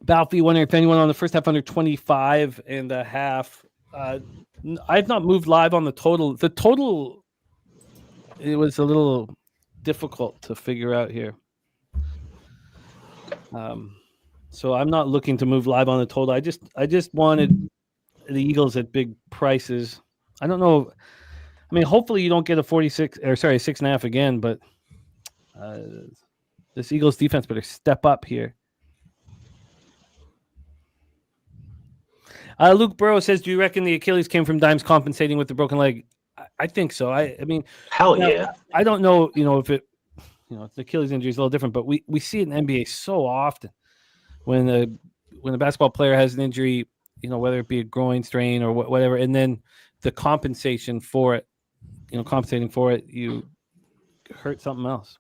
Balfi wondering if anyone on the first half under 25.5. I've not moved live on the total. The total, it was a little difficult to figure out here. So I'm not looking to move live on the total. I just wanted the Eagles at big prices. I don't know. I mean, hopefully you don't get a 6.5 again, but this Eagles defense better step up here. Luke Burrow says, "Do you reckon the Achilles came from Dimes compensating with the broken leg?" I think so. I mean, Hell yeah. I don't know. If it, the Achilles injury is a little different, but we see it in the NBA so often when a basketball player has an injury, whether it be a groin strain or whatever, and then the compensation for it, compensating for it, you hurt something else.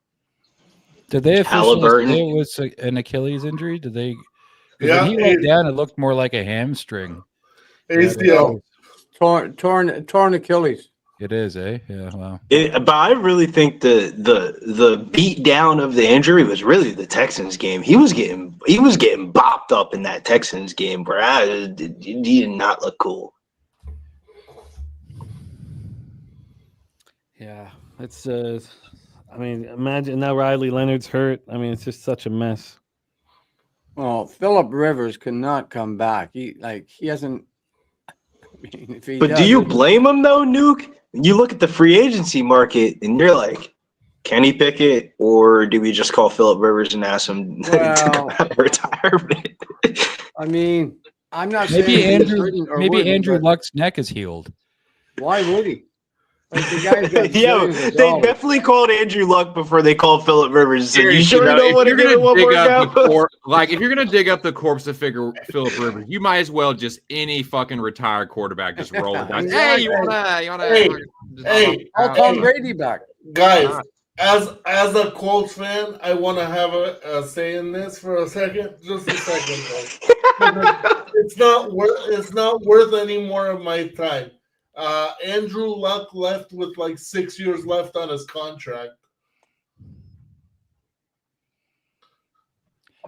did they officially Halliburton. say it was an Achilles injury? Did they? 'Cause Yeah, when he went down, it looked more like a hamstring. ACL. Torn Achilles. It is, eh? Yeah. Wow. But I really think the beat down of the injury was really the Texans game. He was getting bopped up in that Texans game, where he did not look cool. Yeah, it's. I mean, imagine now Riley Leonard's hurt. I mean, it's just such a mess. Well, Phillip Rivers cannot come back. He hasn't. I mean, if he But does, do you blame him though, Nuke? You look at the free agency market and you're like, Kenny Pickett, or do we just call Phillip Rivers and ask him to come out of retirement? I mean, I'm not Maybe saying he's Andrew. hurting or Maybe wouldn't, Andrew but Luck's neck is healed. why would he? Like, the guy's got Yo, billions of they dollars. definitely called Andrew Luck before they called Phillip Rivers. And said, you Seriously, sure you though, don't if want to you're give gonna it one dig more up go? the corpse, if you're gonna dig up the corpse to figure Phillip Rivers, you might as well just any fucking retired quarterback just roll it down. Exactly. Hey, you wanna? Hey, I'll call Brady back. Guys, as a Colts fan, I want to have a say in this for a second. Just a second, guys. It's not worth any more of my time. Andrew Luck left with like 6 years left on his contract.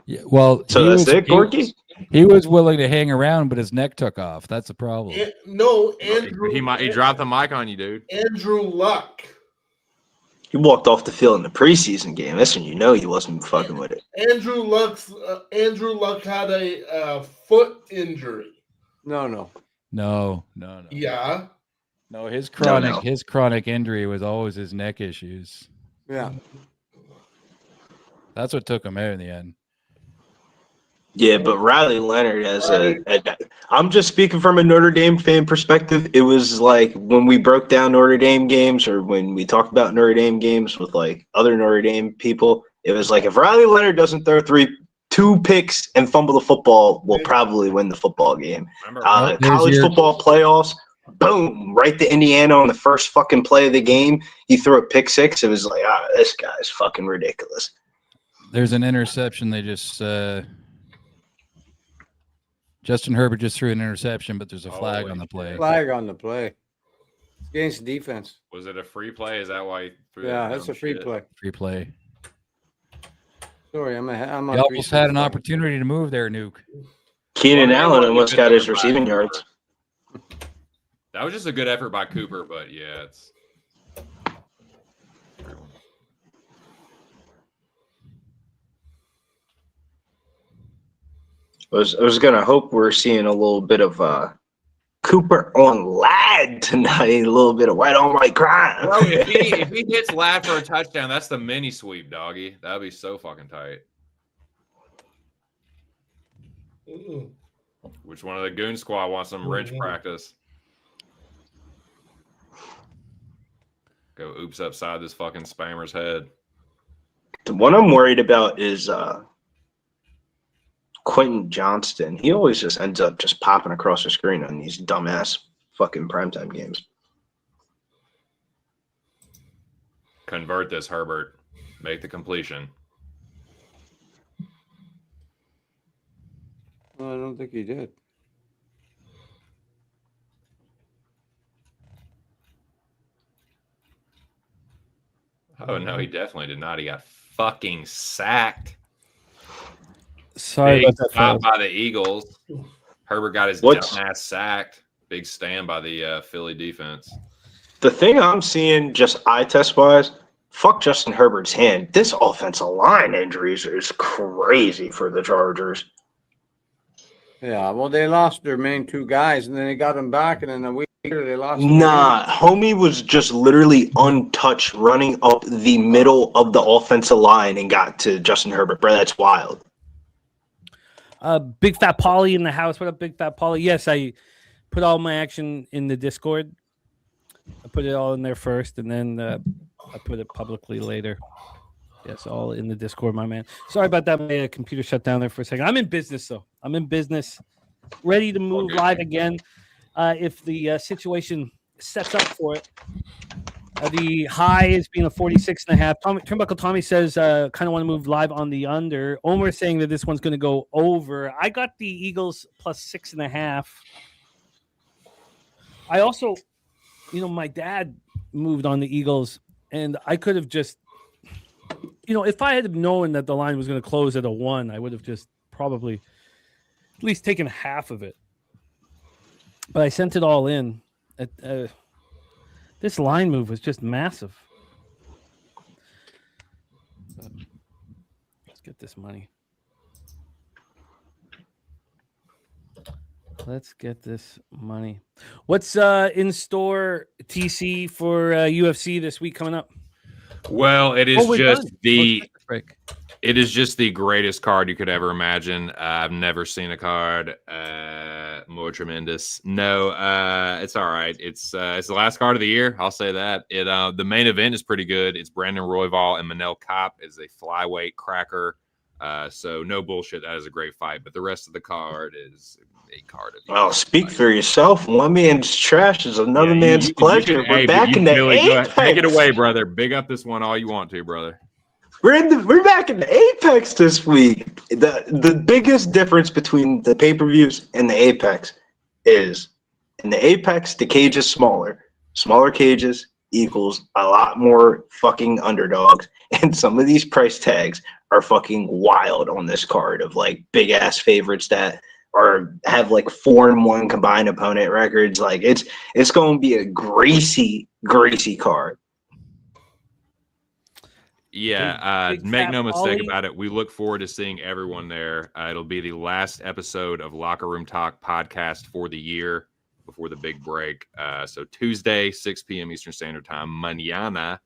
Yeah. Well, So that's it, Corky? He was willing to hang around, but his neck took off. That's a problem. No, Andrew. He dropped the mic on you, dude. Andrew Luck. He walked off the field in the preseason game. That's when you know he wasn't fucking with it. Andrew Luck had a foot injury. No. No. Yeah. No, his No. chronic injury was always his neck issues. Yeah. That's what took him out in the end. Yeah, but Riley Leonard I'm just speaking from a Notre Dame fan perspective. It was like when we broke down Notre Dame games or when we talked about Notre Dame games with like other Notre Dame people, it was like if Riley Leonard doesn't throw 2 picks and fumble the football, we'll probably win the football game. Remember, College football playoffs, boom, right to Indiana on the first fucking play of the game. He threw a pick 6. It was like, this guy's fucking ridiculous. There's an interception. They just Justin Herbert just threw an interception, but there's a flag on the play. Flag on the play. It's against defense. was it a free play? Is that why he threw Yeah, that that's dumb a free shit? play. Free play. Sorry, I'm on. He almost had an opportunity to move there, Nuke. Keenan Well, Allen they almost would've got been his there by receiving Cooper. yards. That was just a good effort by Cooper, but yeah, it's. I was gonna hope we're seeing a little bit of Cooper on Lad tonight, a little bit of white on white crime. Bro, if he hits Ladd for a touchdown, that's the mini sweep, doggy. That'd be so fucking tight. Mm-mm. Which one of the goon squad wants some wrench Mhm. practice? Go oops upside this fucking spammer's head. The one I'm worried about is Quentin Johnston. He always just ends up just popping across the screen on these dumbass fucking primetime games. Convert this, Herbert. Make the completion. Well, I don't think he did. Oh no, he definitely did not. He got fucking sacked. Sorry Big about that, stop fellas. by the Eagles. Herbert got his What's- dumbass sacked. Big stand by the Philly defense. The thing I'm seeing, just eye test wise, fuck Justin Herbert's hand. This offensive line injuries is crazy for the Chargers. Yeah, well, they lost their main two guys, and then they got them back, and then a week later they lost. them Nah, homie was just literally untouched running up the middle of the offensive line and got to Justin Herbert. Bro, that's wild. Big Fat Polly in the house. What up, Big Fat Polly? Yes, I put all my action in the Discord. I put it all in there first, and then I put it publicly later. Yes, all in the Discord, my man. Sorry about that. My computer shut down there for a second. I'm in business, though. I'm in business, ready to move Okay. live again if the situation sets up for it. The high is being a 46.5. Turnbuckle Tommy says, kind of want to move live on the under. Omer saying that this one's going to go over. I got the Eagles plus 6.5. I also, my dad moved on the Eagles, and I could have just, if I had known that the line was going to close at a 1, I would have just probably at least taken half of it. But I sent it all in. This line move was just massive. Let's get this money. Let's get this money. What's in store, TC, for UFC this week coming up? Well, it is we're just done. the Let's break. it is just the greatest card you could ever imagine. I've never seen a card more tremendous. No, it's all right. It's the last card of the year. I'll say that. The main event is pretty good. It's Brandon Royval and Manel Kape is a flyweight cracker. So no bullshit. That is a great fight. But the rest of the card is a card of the Well, year. speak for yourself. One man's trash is another Yeah, man's you pleasure. can- We're hey, back in the Billy, go ahead. apex. Take it away, brother. Big up this one all you want to, brother. We're back in the apex this week. The biggest difference between the pay-per-views and the apex is in the apex the cage is smaller. Smaller cages equals a lot more fucking underdogs, and some of these price tags are fucking wild on this card of like big ass favorites that have like 4-1 combined opponent records. Like it's going to be a greasy card. Yeah, Big make Fat no mistake Polly. about it. We look forward to seeing everyone there. It'll be the last episode of Locker Room Talk podcast for the year before the big break. So Tuesday, 6 p.m. Eastern Standard Time, mañana.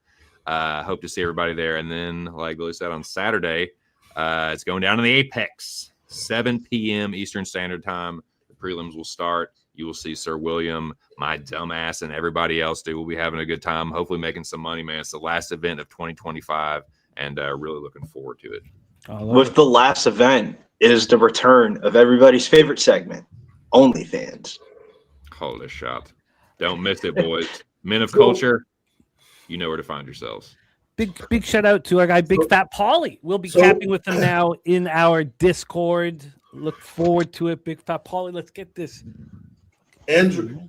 Hope to see everybody there. And then, like Billy said, on Saturday, it's going down to the Apex, 7 p.m. Eastern Standard Time. The prelims will start. You will see Sir William, my dumbass, and everybody else, dude. We'll be having a good time, hopefully making some money, man. It's the last event of 2025, and really looking forward to it. With the last event is the return of everybody's favorite segment, OnlyFans. Holy shot. Don't miss it, boys. Men of culture, you know where to find yourselves. Big shout out to our guy, Big Fat Polly. We'll be capping with him now in our Discord. Look forward to it, Big Fat Polly. Let's get this. Andrew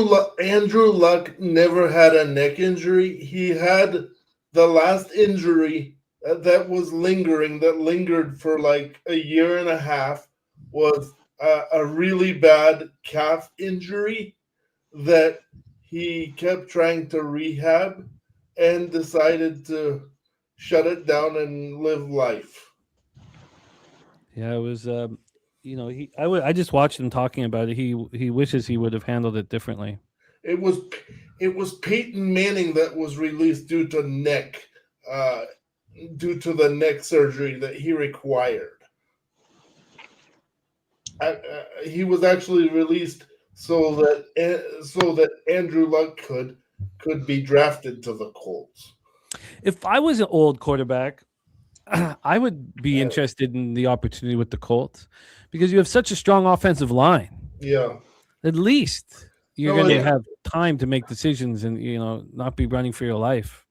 Luck never had a neck injury. He had the last injury that lingered for like a year and a half was a really bad calf injury that he kept trying to rehab and decided to shut it down and live life. Yeah, it was. I just watched him talking about it. He wishes he would have handled it differently. It was Peyton Manning that was released due to the neck surgery that he required. he was actually released so that Andrew Luck could be drafted to the Colts. If I was an old quarterback, I would be interested in the opportunity with the Colts because you have such a strong offensive line. Yeah. At least you're No, going to yeah. have time to make decisions and not be running for your life.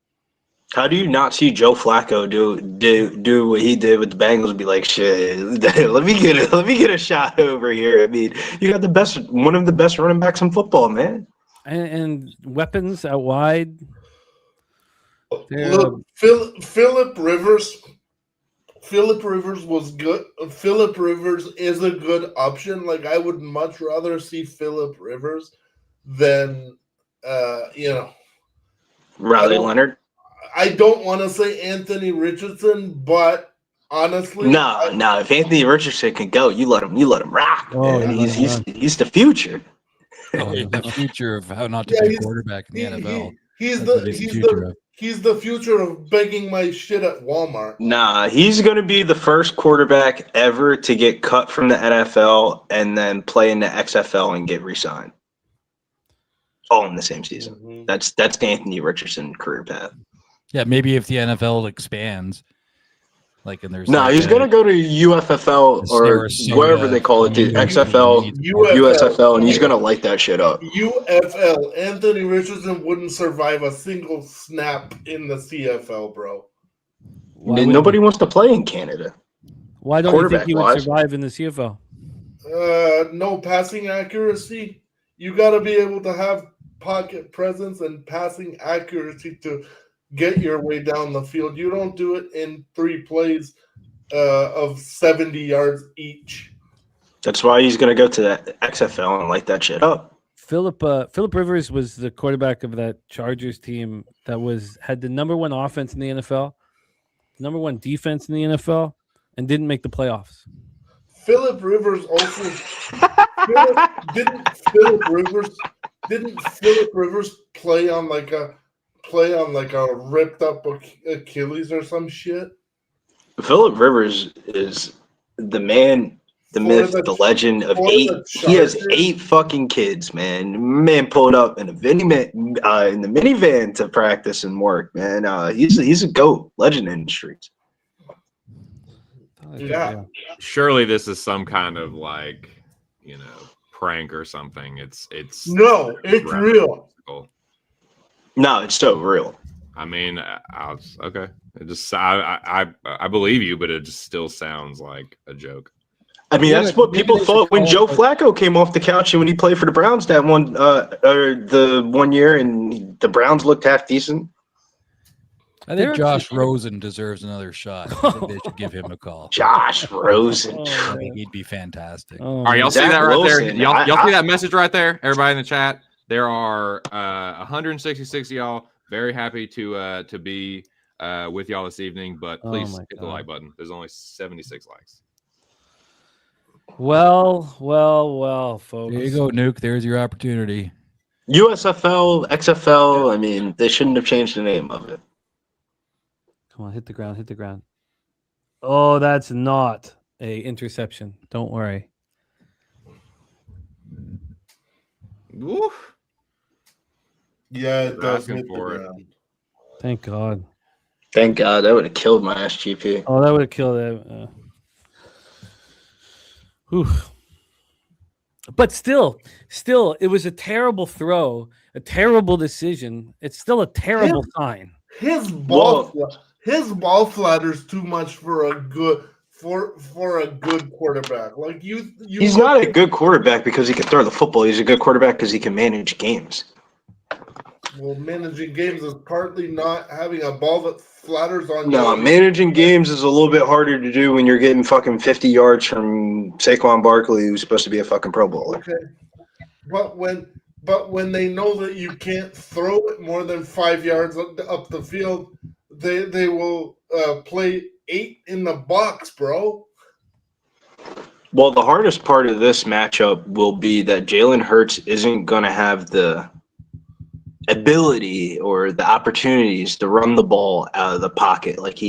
How do you not see Joe Flacco do what he did with the Bengals and be like, shit, let me get a shot over here. I mean, you got one of the best running backs in football, man. And weapons out wide. Look, Philip Rivers was good. Philip Rivers is a good option. Like, I would much rather see Philip Rivers than Riley Leonard. I don't want to say Anthony Richardson, but honestly, No. If Anthony Richardson can go, you let him rock. Oh, Man. yeah, He's the future. Oh, the future of how not to Yeah, be a he's- quarterback in the NFL. He's That's what he's the future of begging my shit at Walmart. Nah, he's going to be the first quarterback ever to get cut from the NFL and then play in the XFL and get re-signed. All in the same season. Mhm. That's the Anthony Richardson career path. Yeah, maybe if the NFL expands, and there's No, he's going to go to UFFL or Sarasota, wherever they call it, the XFL, USFL, and he's going to light that shit up. UFL. Anthony Richardson wouldn't survive a single snap in the CFL, bro. Nobody wants to play in Canada. Why don't you think he would quarterback-wise. survive in the CFL? No passing accuracy. You got to be able to have pocket presence and passing accuracy to get your way down the field. You don't do it in 3 plays of 70 yards each. That's why he's going to go to that XFL and light that shit up. Philip Rivers was the quarterback of that Chargers team that had the number 1 offense in the NFL, number 1 defense in the NFL, and didn't make the playoffs. Philip Rivers also didn't Philip Rivers play on like a ripped up Achilles or some shit? Philip Rivers is the man, the myth, the legend of for 8. the He has Chargers. 8 fucking kids, man. Man pulled up in the minivan to practice and work, man. He's a GOAT, legend in the streets. Yeah. Surely this is some kind of prank or something. It's No, it's real. No, it's so real. I mean, okay. It just I believe you, but it just still sounds like a joke. I mean, that's what people thought when Joe Flacco came off the couch and when he played for the Browns the 1 year, and the Browns looked half decent. I think Josh Rosen deserves another shot. I think they should give him a call. Josh Rosen. I think he'd be fantastic. All right, y'all see Zach that right there? Wilson, Y'all see that message right there? Everybody in the chat. There are 166 of y'all. Very happy to be with y'all this evening, but please my hit the God. like button. There's only 76 likes. Well, folks. There you go, Nuke. There's your opportunity. USFL, XFL, I mean, they shouldn't have changed the name of it. Come on, hit the ground. Oh, that's not a interception. Don't worry. Woo. Yeah, it does Asking hit the for it. ground. Thank God. Thank God, that would have killed my SGP. Oh, that would have killed it. Whew. But still, it was a terrible throw, a terrible decision. It's still a terrible sign. His ball flatter's too much for a good quarterback. Like you He's not a good quarterback because he can throw the football. He's a good quarterback because he can manage games. Well, managing games is partly not having a ball that flatters on No, you. managing games is a little bit harder to do when you're getting fucking 50 yards from Saquon Barkley, who's supposed to be a fucking Pro Bowler. Okay, but when they know that you can't throw it more than 5 yards up the field, they will play 8 in the box, bro. Well, the hardest part of this matchup will be that Jalen Hurts isn't going to have the ability or the opportunities to run the ball out of the pocket like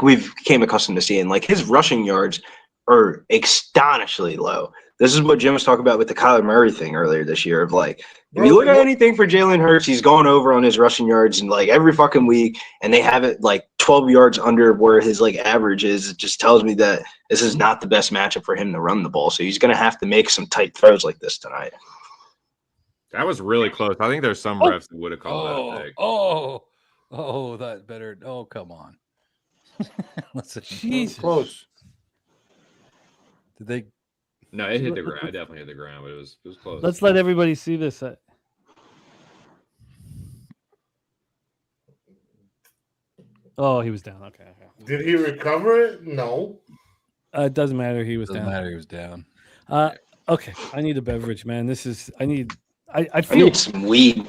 we've came accustomed to seeing. Like his rushing yards are astonishingly low. This is what Jim was talking about with the Kyler Murray thing earlier this year of like, if you look at anything for Jalen Hurts, he's gone over on his rushing yards and like every fucking week, and they have it like 12 yards under where his like average is. It just tells me that this is not the best matchup for him to run the ball. So he's going to have to make some tight throws like this tonight. That was really close. I think there's some refs that would have called that. That better. Oh, come on. Listen, Jesus. Close. did they? No, it hit the ground. I definitely hit the ground, but it was close. Let's let everybody see this. Oh, he was down. Okay. Did he recover it? No. It doesn't matter. He was Doesn't down. matter. He was down. Okay. I need a beverage, man. I I feel. need some weed.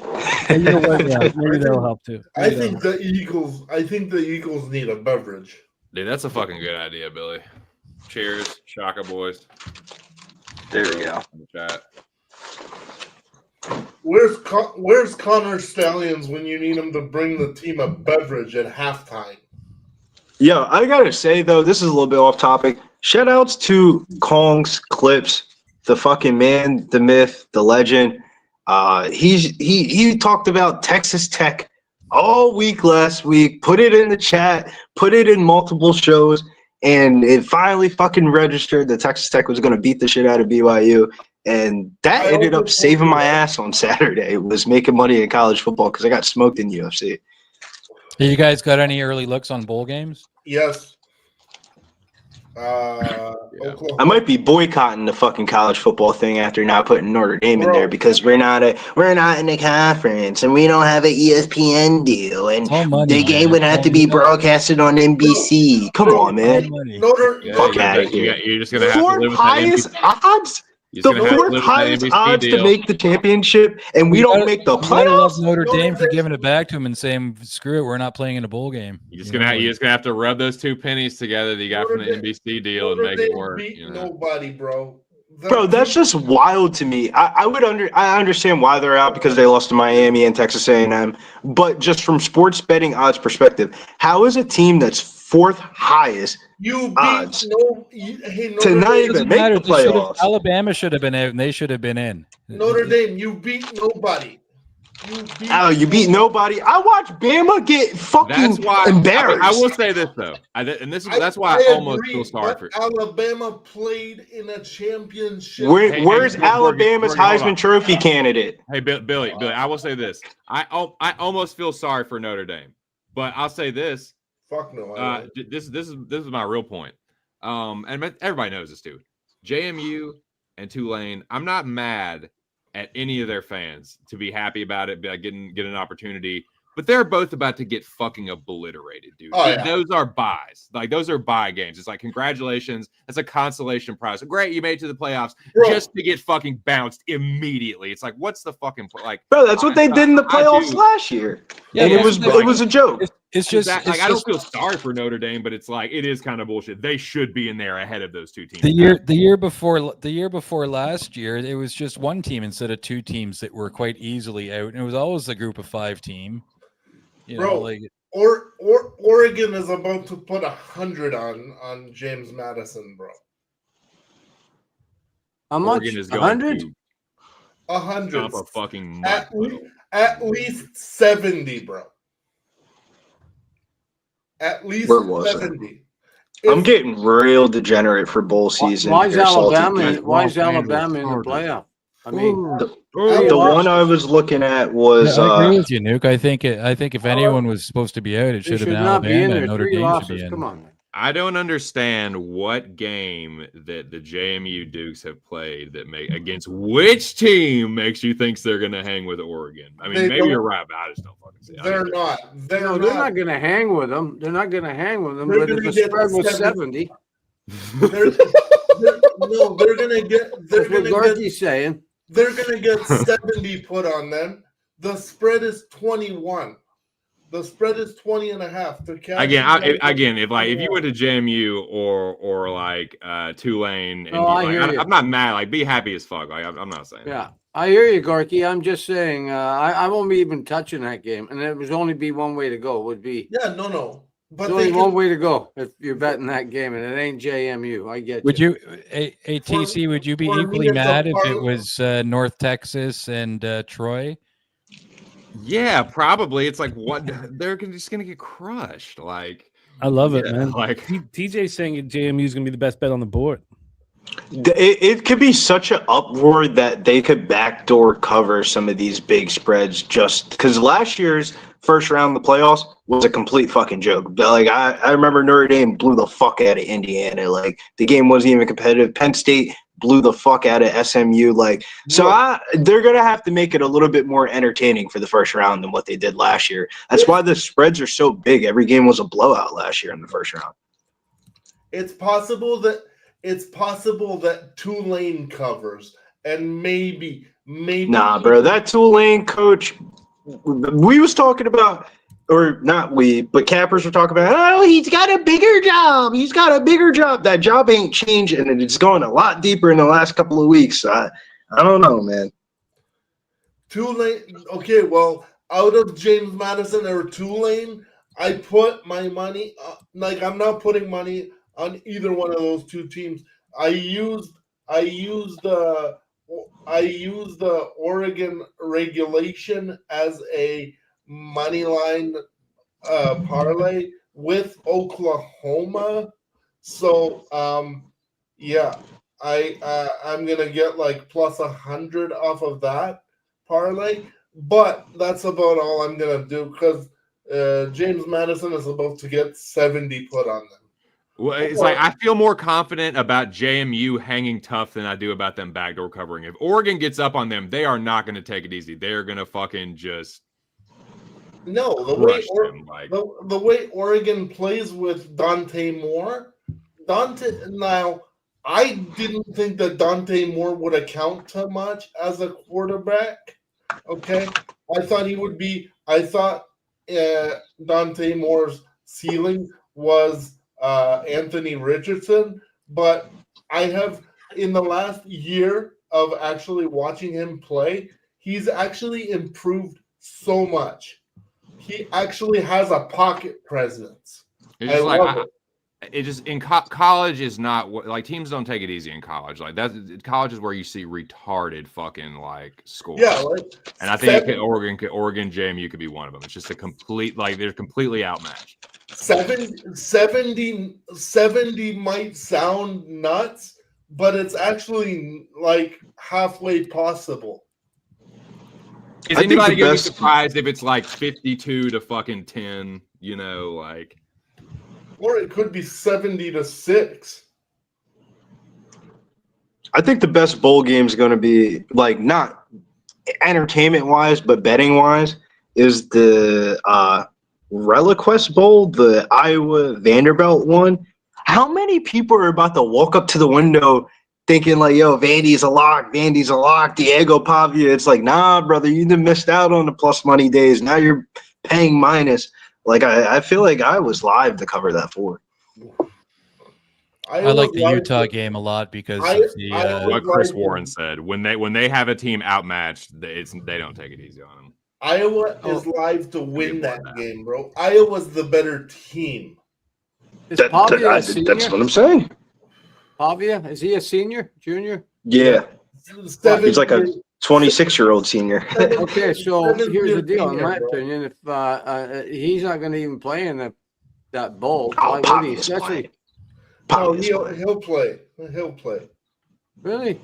You know what? Yeah, maybe that'll help too. I think the Eagles need a beverage. Dude, that's a fucking good idea, Billy. Cheers, Shaka boys. There we go. In the chat. Where's Connor Stallions when you need him to bring the team a beverage at halftime? Yo, I gotta say though, this is a little bit off topic. Shout outs to Kong's Clips, the fucking man, the myth, the legend. He talked about Texas Tech all week last week, put it in the chat, put it in multiple shows, and it finally fucking registered that Texas Tech was going to beat the shit out of BYU. And that ended up saving my ass on Saturday. It was making money in college football because I got smoked in UFC. You guys got any early looks on bowl games? Yes. I Oklahoma. might be boycotting the fucking college football thing after not putting Notre Dame in there because we're not in the conference and we don't have an ESPN deal and the game would have to be broadcasted on NBC. Come on, man. Fuck out of here. You're just gonna have to Fourth live with highest that odds. The fourth highest odds to make the championship, and we don't make the playoffs. Notre Dame for giving it back to him and saying, "Screw it, we're not playing in a bowl game." You're just gonna have to rub those two pennies together that you got from the NBC deal and make it work. You know? Nobody, bro. Bro, that's just wild to me. I understand why they're out because they lost to Miami and Texas A&M, but just from sports betting odds perspective, how is a team that's fourth highest odds to not even make the playoffs? Alabama should have been out, and they should have been in. Notre Dame, you beat nobody. You beat nobody. I watched Bama get fucking embarrassed. I will say this though, that's why I almost feel sorry for Alabama played in a championship. Where's Alabama's Heisman Trophy candidate? Hey, Billy, I will say this. I almost feel sorry for Notre Dame, but I'll say this. Fuck no. This is my real point. And everybody knows this too. JMU and Tulane. I'm not mad at any of their fans to be happy about it, getting an opportunity. But they're both about to get fucking obliterated, dude. Oh, yeah. Those are buys. Like, those are buy games. It's like, congratulations. That's a consolation prize. Great, you made it to the playoffs. Bro. Just to get fucking bounced immediately. It's like, what's the fucking like? Bro, that's what they did in the playoffs last year. Yeah, and it was a joke. It's just I don't feel sorry for Notre Dame, but it's like, it is kind of bullshit. They should be in there ahead of those two teams. The year before last year, it was just one team instead of two teams that were quite easily out, and it was always a group of 5 team. Oregon is about to put 100 on James Madison, bro. How much? Oregon is going 100? 100. Dump a fucking mud. At least 70, bro. At least Where was 70. I'm getting real degenerate for bowl season. Why is here, Salty. Alabama in the playoff? I mean, The one I was looking at was I agree with you, Nuke. I think if anyone was supposed to be out, it should have been not be in Alabama. there. And Notre 3 Dame losses. should be in. Come on, man. I don't understand what game that the JMU Dukes have played that against which team makes you think they're going to hang with Oregon. I mean, maybe you're right, but I just don't fucking see it. They're not. They're not going to hang with them. They're not going to hang with them. They're But if gonna the get spread was 70. 70, they're gonna get. that's what Garkey's saying. They're gonna get 70 put on them. The spread is 21. The spread is 20 and a half. Again, if you went to JMU or like Tulane, and I'm not mad. Like, be happy as fuck. Like, I'm not saying. Yeah, I hear you, Garkey. I'm just saying I won't be even touching that game, and it would only be one way to go. It would be Yeah, no. But There's they only one can, way to go if you're betting that game, and it ain't JMU. I get Would you. you, ATC, would you be for me, equally it's a mad if it parlay. was North Texas and Troy? Yeah, probably. It's like what they're just gonna get crushed. Like I love it, yeah, man. like TJ's saying JMU is going to be the best bet on the board. It could be such an uproar that they could backdoor cover some of these big spreads just because last year's first round of the playoffs was a complete fucking joke. But like I remember Notre Dame blew the fuck out of Indiana. Like the game wasn't even competitive. Penn State blew the fuck out of SMU. Like they're gonna have to make it a little bit more entertaining for the first round than what they did last year. That's why the spreads are so big. Every game was a blowout last year in the first round. It's possible that Tulane covers, and maybe. Nah, bro, that Tulane coach, we was talking about, or not we, but cappers were talking about, oh, he's got a bigger job. He's got a bigger job. That job ain't changing, and it's going a lot deeper in the last couple of weeks. I don't know, man. Tulane. Okay, well, out of James Madison or Tulane, I put my money. Like I'm not putting money on either one of those two teams. I used the Oregon regulation as a money line parlay with Oklahoma. So yeah, I'm gonna get like plus 100 off of that parlay, but that's about all I'm gonna do because James Madison is about to get 70 put on them. well, it's like I feel more confident about JMU hanging tough than I do about them backdoor covering. If Oregon gets up on them, they are not going to take it easy. They're going to fucking just No, crush them. Like the way Oregon plays with Dante Moore, now I didn't think that Dante Moore would account too much as a quarterback. Okay, I thought he would be. I thought Dante Moore's ceiling was Anthony Richardson, but I have in the last year of actually watching him play, he's actually improved so much. He actually has a pocket presence. it's just love like it. it just in college is not what like teams don't take it easy in college. Like that's college is where you see retarded fucking like scores. Yeah, like and I think Oregon JMU could be one of them. It's just a complete like they're completely outmatched. 70 might sound nuts, but it's actually like halfway possible. Is I think anybody the gonna be best- surprised if it's like 52 to fucking 10? You know, like Or it could be 70-6. I think the best bowl game is going to be like not entertainment wise, but betting wise is the ReliQuest Bowl, the Iowa Vanderbilt one. How many people are about to walk up to the window thinking like, yo, Vandy's a lock, Diego Pavia? It's like, nah, brother, you done missed out on the plus money days. Now you're paying minus. Like I feel like I was live to cover that for. I like the Utah game a lot because of the what Chris Warren said. When they have a team outmatched, they don't take it easy on them. Iowa is live to win that game, bro. Iowa's the better team. Is Pavia a senior? That's what I'm saying. Pavia, is he a senior, junior? Yeah, he's like a 26-year-old senior. Okay, so Seventh here's year the deal. In senior, my bro. opinion, if he's not going to even play in that bowl, Oh, why would he? Pavia's Especially, playing. No, Pavia's he'll play. He'll play. really?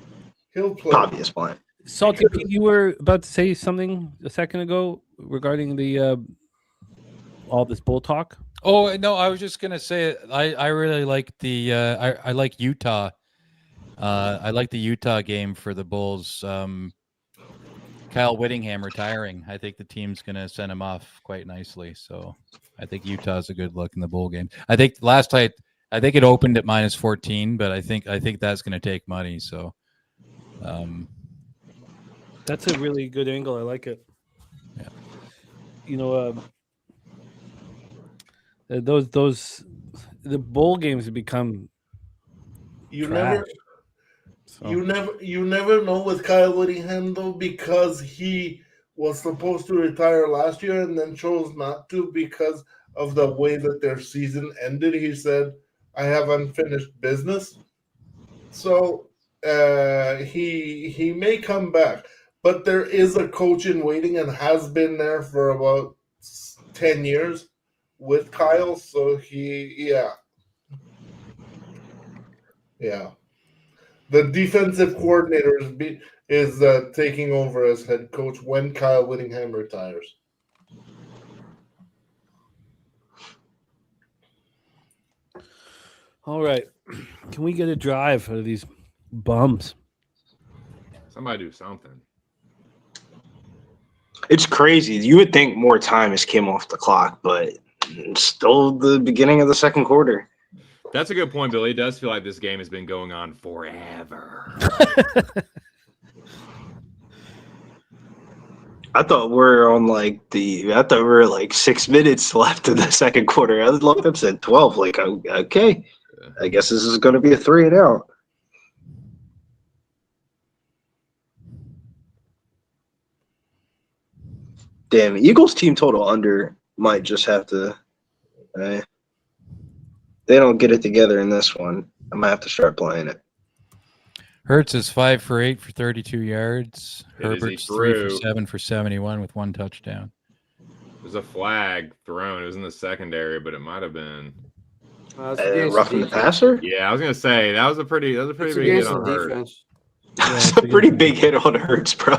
He'll play. Pavia's playing. Salty Pete, you were about to say something a second ago regarding the all this bull talk. Oh no, I was just gonna say I really like the I like Utah. I like the Utah game for the Bulls. Kyle Whittingham retiring. I think the team's gonna send him off quite nicely. So I think Utah's a good look in the bowl game. I think last night I think it opened at -14, but I think that's gonna take money. So That's a really good angle. I like it. Yeah. You know, those the bowl games have become You trash. never, So. you never know with Kyle Whittingham though, because he was supposed to retire last year and then chose not to because of the way that their season ended. He said, "I have unfinished business." So he may come back, but there is a coach in waiting and has been there for about 10 years with Kyle. So yeah. The defensive coordinator is taking over as head coach when Kyle Whittingham retires. All right. Can we get a drive out of these bums? Somebody do something. It's crazy. You would think more time has came off the clock, but it's still the beginning of the second quarter. That's a good point, Billy. It does feel like this game has been going on forever. I thought we were like 6 minutes left in the second quarter. I looked up, said 12. Like, okay, I guess this is going to be a 3 and out. Damn, Eagles team total under might just have to. They don't get it together in this one. I might have to start playing it. Hurts is 5 for 8 for 32 yards. It is a Herbert's 3 for through. 7 for 71 with 1 touchdown. There's a flag thrown. It was in the secondary, but it might have been. It's against Roughing the defense. passer? Yeah, I was gonna say that was a pretty It's big hit against on the Hurts. defense. That's a pretty big hit on Hurts, bro. I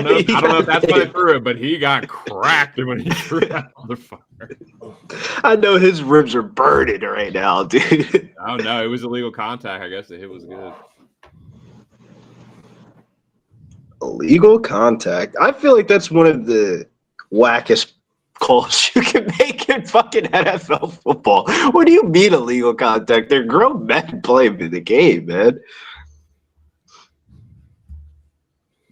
don't know if that's why they threw it, but he got cracked when he threw that motherfucker. I know his ribs are burning right now, dude. I don't know. It was illegal contact. I guess the hit was good. Illegal contact. I feel like that's one of the wackest calls you can make in fucking NFL football. What do you mean illegal contact? They're grown men playing the game, man.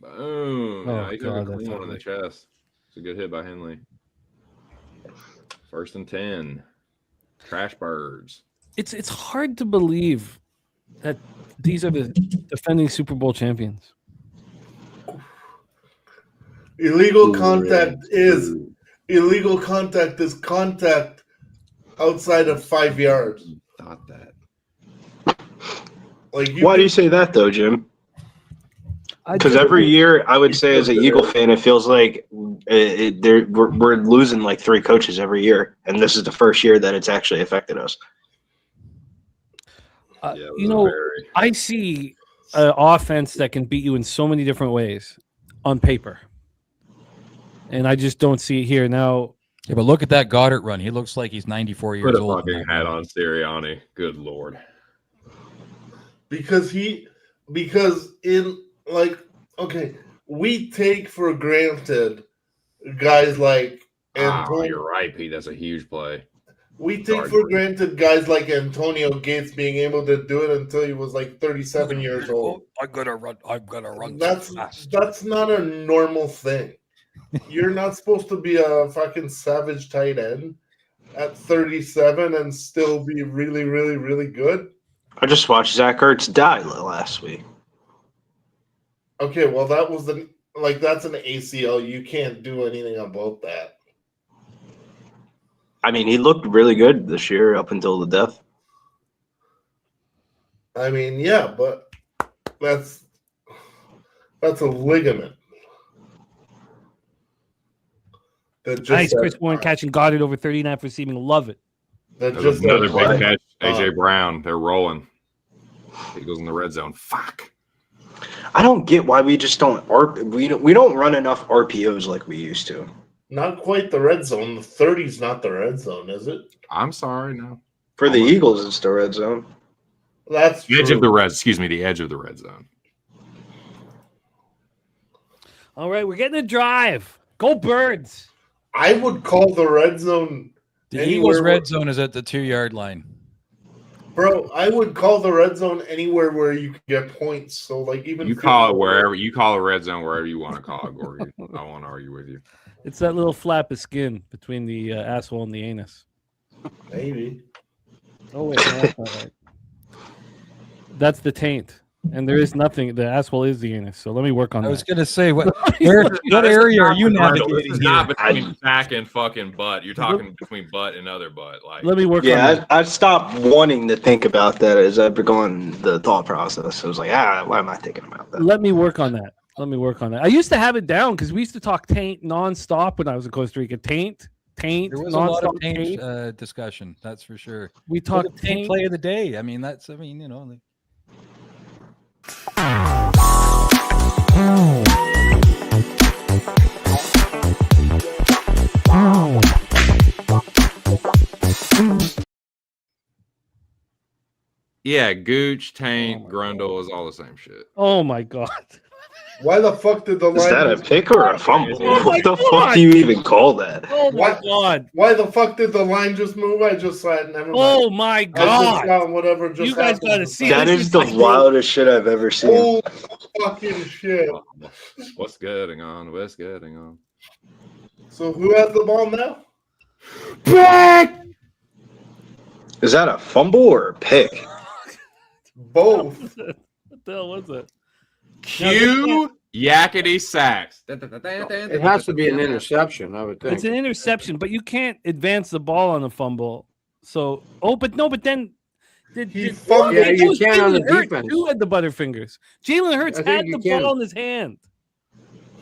Boom. Oh, Yeah, he got a God, clean that's one in the ugly. chest. It's a good hit by Henley. 1st and 10. Trash birds. It's hard to believe that these are the defending Super Bowl champions. Illegal contact is contact outside of 5 yards. Thought that. Like Why do you say that, though, Jim? Because every year, I would say as an Eagle fan, it feels like we're losing like 3 coaches every year, and this is the first year that it's actually affected us. Yeah, it was you a know, very- I see an offense that can beat you in so many different ways on paper, and I just don't see it here now. Yeah, but look at that Goddard run. He looks like he's 94 years Put a old. fucking hat on Sirianni. Good lord. because in like okay, we take for granted guys like Oh, Antonio. you're right, Pete. That's a huge play. We take Sorry. for granted guys like Antonio Gates being able to do it until he was like 37 years old. I'm gonna run. That's not a normal thing. You're not supposed to be a fucking savage tight end at 37 and still be really, really, really good. I just watched Zach Ertz die last week. Okay, well that's an ACL. You can't do anything about that. I mean, he looked really good this year up until the death. I mean, yeah, but that's a ligament. That just Nice, Chris that- Warren catching Goddard over 39 for receiving. Love it. that There's just another that- big catch. AJ Brown. They're rolling. Eagles in the red zone. Fuck. I don't get why we just don't we don't run enough RPOs like we used to. Not quite the red zone. The 30's not the red zone, is it? I'm sorry. No. For the Eagles, it's the red zone. That's The edge true. of the red. Excuse me. The edge of the red zone. All right, we're getting a drive. Go Birds. I would call the red zone, The anywhere Eagles' where- red zone is at the 2-yard line. bro. I would call the red zone anywhere where you could get points. So like even You call it wherever. You call a red zone wherever you want to call it, Gorgie. I don't want to argue with you. It's that little flap of skin between the asshole and the anus. maybe. Oh wait, no, that's not right. That's the taint. And there is nothing. The asshole is the anus. So let me work on I that. was gonna say what No, what this is area are not you the girdle. This navigating is here? not between sack and fucking butt. You're talking between butt and other butt. Like, Let me work on Yeah, that. I stopped wanting to think about that as I begun the thought process. I was like, why am I thinking about that? Let me work on that. Let me work on that. I used to have it down because we used to talk taint nonstop when I was in Costa Rica. Taint, There was a lot of nonstop taint discussion, that's for sure. We Well, talked the taint taint. play of the day. I mean, that's you know. Like, yeah, Gooch, Taint, Oh my Grundle is all the same shit. Oh my god. Why the fuck did the Is line? that a pick or a fumble? Oh What the my fuck God. do you even call that? Oh my What? god. Why the fuck did the line just move? I just saw it. Never mind. Oh my I just god. saw whatever just You guys happened. gotta see That this is is the like- wildest shit I've ever seen. Oh fucking shit! What's getting on? What's getting on? So who has the ball now? Is that a fumble or a pick? Both. What the hell was it? Cue yakety sacks. It has to be an interception, I would think. It's an interception, but you can't advance the ball on a fumble. So, but then He fumbled. Yeah, you it was can on the Jalen Hurts defense. who had the Butterfingers. Jalen Hurts I think had you the can. ball in his hand.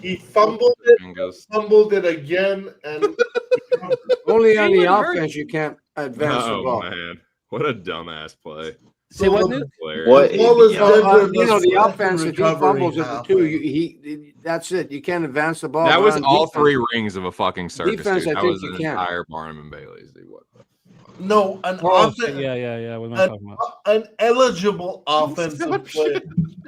He fumbled it, Fingers. fumbled it again, and Only on the Jalen Hurts- offense you can't advance the Oh ball. man, what a dumbass play. Say what? So Nick? Hilarious. What? The ball is Yeah. good So, with you know, the second offense, if he recovery fumbles at the two, halfway. he that's it. You can't advance the ball. That But was on all defense- three rings of a fucking circus. Defense, dude. I That think was you an can. entire Barnum and Bailey's. Dude. What the fuck? No, an Oh, offense, yeah. What am I talking about? an eligible offensive player,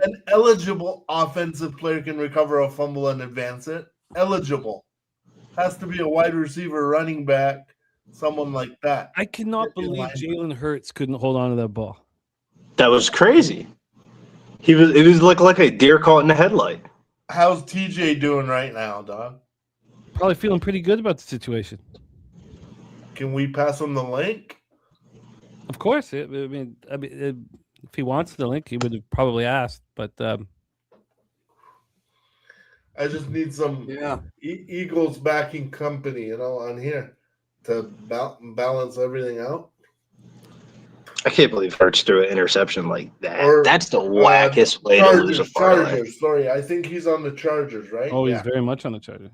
an eligible offensive player can recover a fumble and advance it. Eligible has to be a wide receiver, running back, someone like that. I cannot You're believe lying. Jalen Hurts couldn't hold on to that ball. That was crazy. It was like a deer caught in a headlight. How's TJ doing right now, dog? Probably feeling pretty good about the situation. Can we pass him the link? Of course. I mean, if he wants the link, he would have probably asked. But I just need some Yeah. Eagles backing company, on here to balance everything out. I can't believe Hurts threw an interception like that. Or, That's the wackest way to lose a parlay. Chargers. Sorry, I think he's on the Chargers, right? oh, he's Yeah. very much on the Chargers.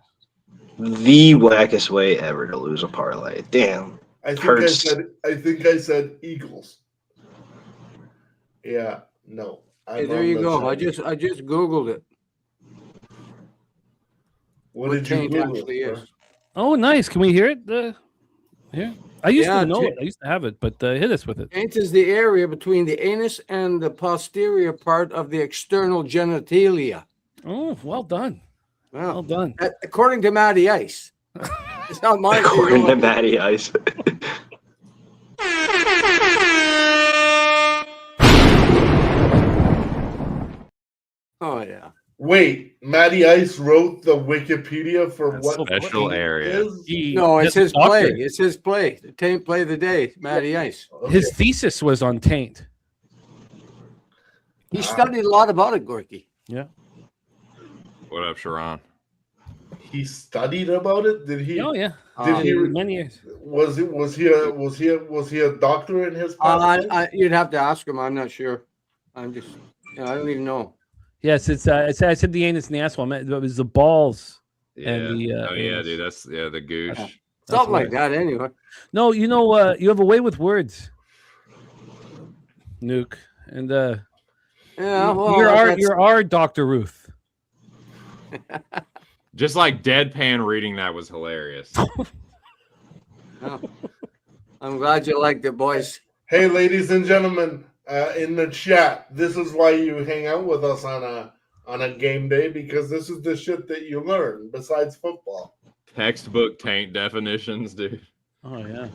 The wackest way ever to lose a parlay. Damn. I think Hurts. I said Eagles. Yeah, no. Hey, I'm there on you the go. I Chargers. just Googled it. What did you Taint Google? actually is. Oh, nice. Can we hear it? Here. I used Yeah, to know Taint- it. I used to have it, but hit us with it. Taint is the area between the anus and the posterior part of the external genitalia. Oh, well done. Well Well, done. according to Matty Ice. It's not my According to Matty Ice. Oh yeah. Wait, Matty Ice wrote the Wikipedia for That's what special taint area. is? No, it's his doctor. play. It's his play. The Taint play of the day. Matty Ice. His thesis was on taint. He studied a lot about it, Gorky. Yeah. What up, Sharon? He studied about it. Did he? Oh, yeah. Did he? Many years. Was he a doctor in his past life? You'd have to ask him. I'm not sure. I don't even know. Yes, I said the anus and the asshole. It was the balls. Yeah. And the, oh yeah, anus. dude. That's the gooch. That's Something like right. that, anyway. No, you you have a way with words, Nuke, and Yeah, well, you're our Dr. Ruth. Just like deadpan reading that was hilarious. yeah. I'm glad you liked it, boys. Hey, ladies and gentlemen, in the chat, this is why you hang out with us on a game day, because this is the shit that you learn besides football. Textbook taint definitions, dude. Oh yeah.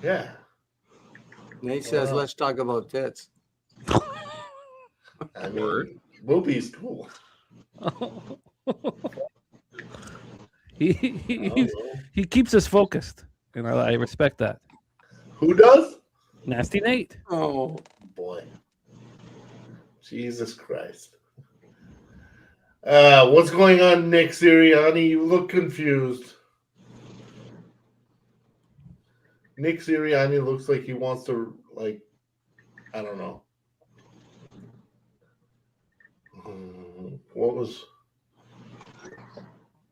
Yeah. Nate says, let's talk about tits. I mean, Word. boobies cool. He keeps us focused, and I respect that. Who does? Nasty Nate. Oh, Boy. Jesus Christ. What's going on, Nick Sirianni? You look confused. Nick Sirianni looks like he wants to, like, I don't know. What was?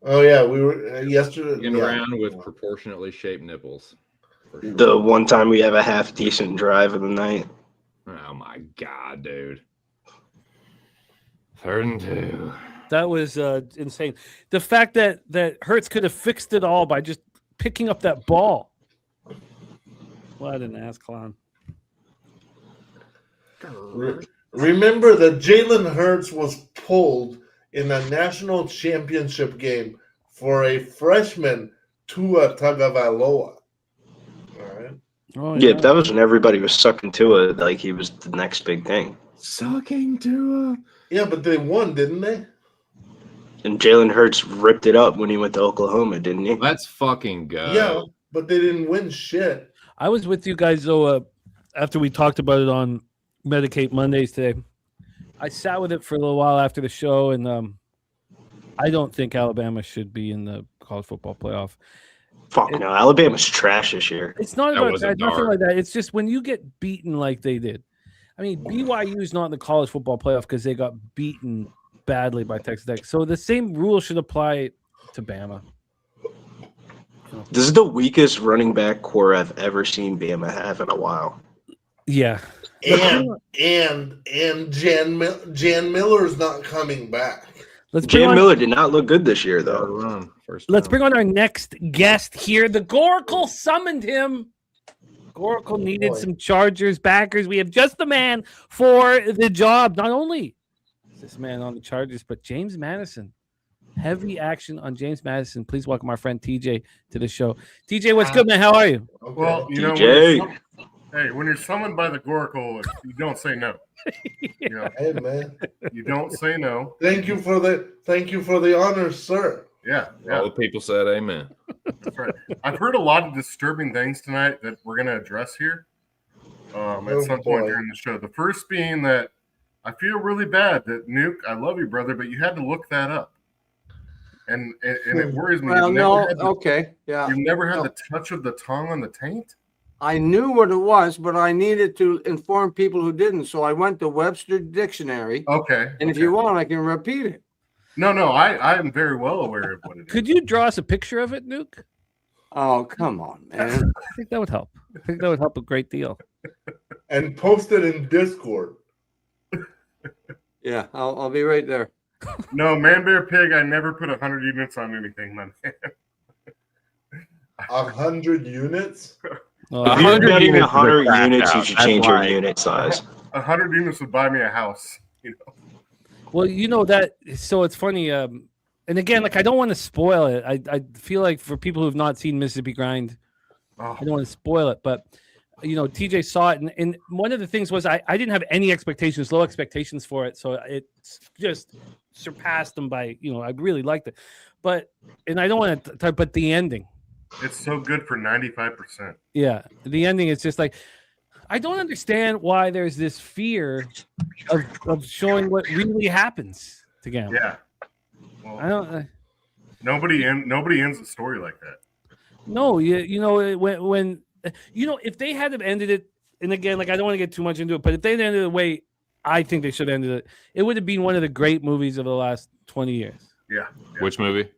Oh yeah, we were yesterday. In yeah. around with proportionately shaped nipples. For sure. The one time we have a half decent drive of the night. Oh my god, dude. 3rd and 2. That was insane. The fact that Hurts could have fixed it all by just picking up that ball. What an ass clown. Remember that Jalen Hurts was pulled in a national championship game for a freshman Tua Tagovailoa. All right. Oh, Yeah, that was when everybody was sucking to it like he was the next big thing. Sucking to Yeah, but they won, didn't they? And Jalen Hurts ripped it up when he went to Oklahoma, didn't he? Let's fucking go. Yeah, but they didn't win shit. I was with you guys though after we talked about it on Medicate Mondays today. I sat with it for a little while after the show, and I don't think Alabama should be in the college football playoff. Fuck no, Alabama's trash this year. It's not That about wasn't that, nothing dark. like that. It's just when you get beaten like they did. I mean, BYU is not in the college football playoff because they got beaten badly by Texas Tech. So the same rule should apply to Bama. This is the weakest running back core I've ever seen Bama have in a while. Yeah. And Jan Miller's not coming back. Let's bring Jam on, Miller did not look good this year, though. Run. First let's down. bring on our next guest here. The Goracle summoned him. Goracle needed boy. some Chargers backers. We have just the man for the job. Not only is this man on the Chargers, but James Madison. Heavy action on James Madison. Please welcome our friend TJ to the show. TJ, what's good, man? How are you? Okay. Well, you know, DJ. when you're summoned by the Goracle, you don't say no. You know, Hey man, you don't say no. thank you for the honor, sir. Yeah, All yeah, the people said amen. that's right. I've heard a lot of disturbing things tonight that we're going to address here at Oh, some point boy. during the show. The first being that I feel really bad that Nuke, I love you, brother, but you had to look that up, and it worries me. Well, You've no, never had the- okay, yeah. You've never had No. the touch of the tongue on the taint? I knew what it was, but I needed to inform people who didn't. So I went to Webster Dictionary, Okay. and if you want, I can repeat it. No, I am very well aware of what it is. Could you draw us a picture of it, Nuke? Oh, come on, man. I think that would help. I think that would help a great deal. And post it in Discord. Yeah, I'll be right there. No, Man Bear Pig, I never put 100 units on anything, man. 100 units. If you're 100 betting units is a 100 crash units, you out. should That's change your why- unit size. 100 units would buy me a house. You know. Well, you know that. So it's funny. And again, like I don't want to spoil it. I feel like for people who've not seen Mississippi Grind, Oh, I don't want to spoil it. But you know, TJ saw it, and one of the things was I didn't have any expectations, low expectations for it, so it just surpassed them by I really liked it. But and I don't want to. But the ending, it's so good for 95%. yeah, the ending is just like. I don't understand why there's this fear of showing what really happens to Gamma. Yeah. Well, I don't. nobody ends a story like that. No, you know when if they had have ended it, and again, like I don't want to get too much into it, but if they had ended it the way I think they should have ended it, it would have been one of the great movies of the last 20 years. Yeah. Which movie?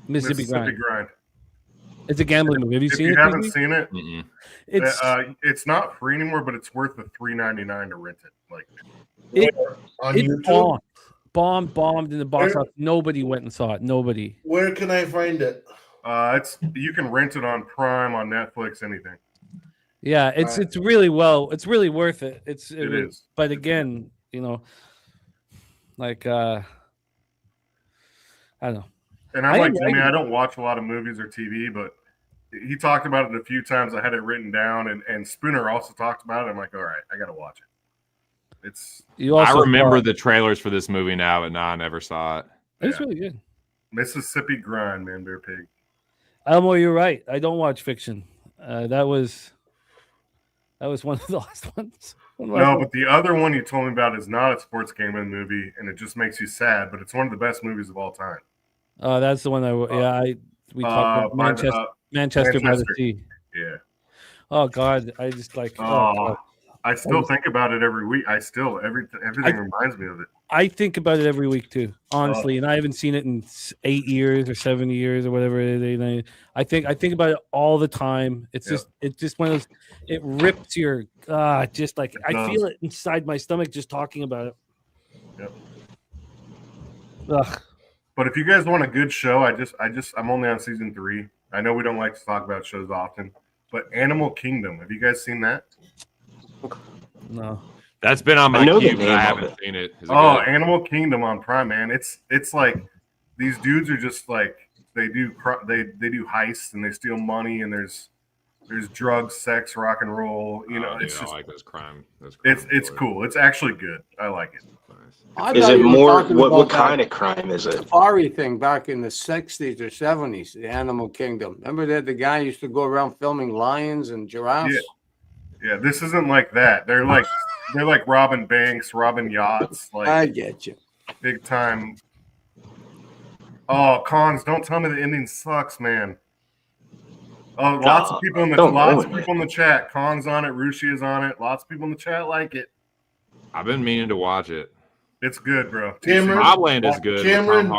Mississippi Grind. Grind. It's a gambling movie. Have you If seen you it? haven't TJ? seen it, Mm-mm. It's not free anymore, but it's worth the $3.99 to rent it. Like, On it YouTube. bombed in the box Where- office. Nobody went and saw it. Nobody. Where can I find it? you can rent it on Prime, on Netflix, anything. Yeah, it's really it's really worth it. It is. But again, like I don't know. And I I'm like didn't Jimmy, like it. I don't watch a lot of movies or TV, but he talked about it a few times. I had it written down, and Spooner also talked about it. I'm like, all right, I got to watch it. It's You I also remember saw- the trailers for this movie now, but no, I never saw it. It's yeah. really good. Mississippi Grind, Man Bear Pig. Elmo, you're right. I don't watch fiction. That was one of the last ones. No, but the other one you told me about is not a sports gambling movie, and it just makes you sad. But it's one of the best movies of all time. That's the one we talked about by Manchester by the Manchester. Sea. Yeah. Oh God, I just like. Oh, I still think about it every week. Everything reminds me of it. I think about it every week too, honestly, and I haven't seen it in 8 years or 7 years or whatever it is. I think about it all the time. It's just one of those. It rips your just like I feel it inside my stomach just talking about it. Yep. Ugh. But if you guys want a good show, I'm only on season 3. I know we don't like to talk about shows often, but Animal Kingdom. Have you guys seen that? No. That's been on my queue, but I haven't seen it. Is it good? Animal Kingdom on Prime, man. It's like these dudes are just like they do heists and they steal money and there's drugs, sex, rock and roll. It's just like those crime. It's cool. It's actually good. I like it. Is it more what kind of crime is it? Safari thing back in the 60s or 70s, the Animal Kingdom. Remember that the guy used to go around filming lions and giraffes? Yeah, this isn't like that. They're like robbing banks, robbing yachts. Like I get you. Big time. Oh, Cons, don't tell me the ending sucks, man. Oh, lots of people in the chat. Cons on it, Rushi is on it. Lots of people in the chat like it. I've been meaning to watch it. It's good, bro. Mobland is good. Cameron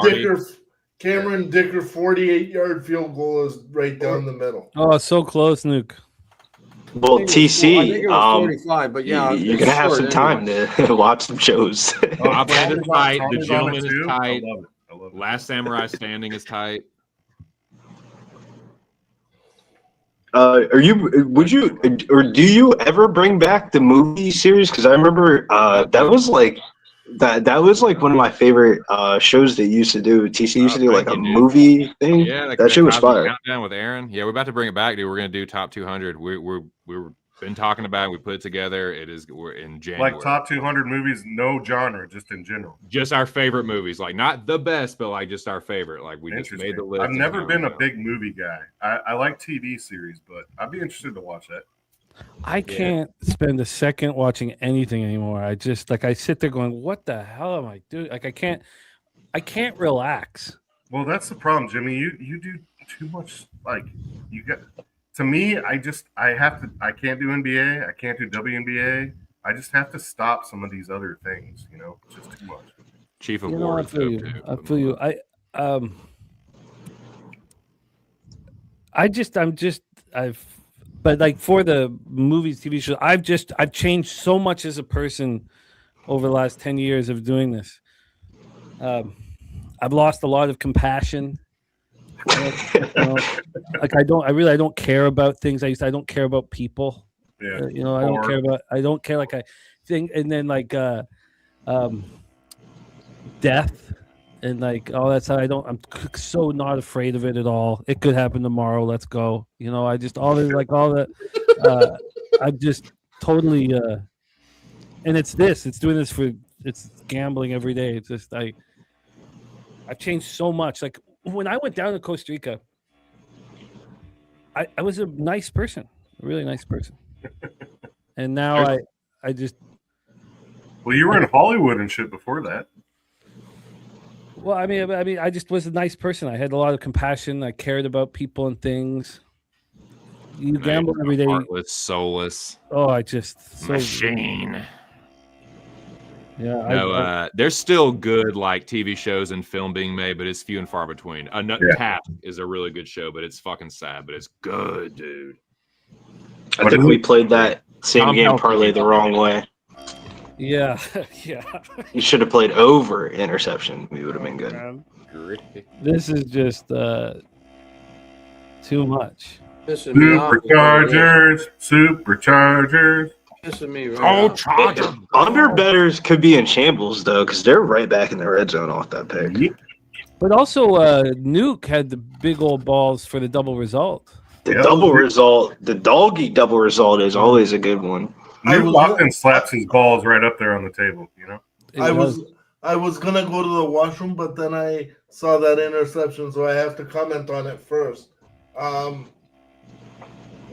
Dicker 48-yard field goal is right down the middle. Oh, so close, Nuke. Well, TC, I think it was 45, but yeah, you're gonna have some time to watch some shows. Mobland is tight. The Tommy's Gentleman on it is too? tight. I love it. Last Samurai Standing is tight. Do you ever bring back the movie series? Because I remember that was like one of my favorite shows they used to do. TC used to do like a movie thing. Yeah, that shit was fire. Countdown with Aaron. Yeah, we're about to bring it back, dude. We're gonna do top 200. We've been talking about it. We put it together. We're in January. Like top 200 movies, no genre, just in general. Just our favorite movies, like not the best, but like just our favorite. Like we just made the list. I've never been a big movie guy. I like TV series, but I'd be interested to watch that. I can't spend a second watching anything anymore. I just I sit there going, "What the hell am I doing?" Like I can't relax. Well, that's the problem, Jimmy. You do too much. Like you got. To me, I can't do NBA. I can't do WNBA. I just have to stop some of these other things. It's just too much. Chief of I War. feel you. I feel you. But like for the movies, TV shows, I've changed so much as a person over the last 10 years of doing this. I've lost a lot of compassion. Like I don't care about things. I don't care about people. Yeah. I don't care like I think, and then like death and like all that stuff. I'm so not afraid of it at all. It could happen tomorrow. Let's go. I'm just totally and it's doing this it's gambling every day. It's just I've changed so much. Like when I went down to Costa Rica, I was a nice person, a really nice person. And now I just. Well, you were in Hollywood and shit before that. Well, I mean, I just was a nice person. I had a lot of compassion. I cared about people and things. You gamble every day. Heartless, soulless. Oh, machine. Yeah, there's still good like TV shows and film being made, but it's few and far between. Tap is a really good show, but it's fucking sad, but it's good, dude. I think we played that same game parlay the wrong way. Yeah, yeah. You should have played over interception. We would have been good. This is just too much. Superchargers. Under betters could be in shambles though, because they're right back in the red zone off that pick. But also, Nuke had the big old balls for the double result. The doggy double result is always a good one. Nuke often slaps his balls right up there on the table. I was gonna go to the washroom, but then I saw that interception, so I have to comment on it first.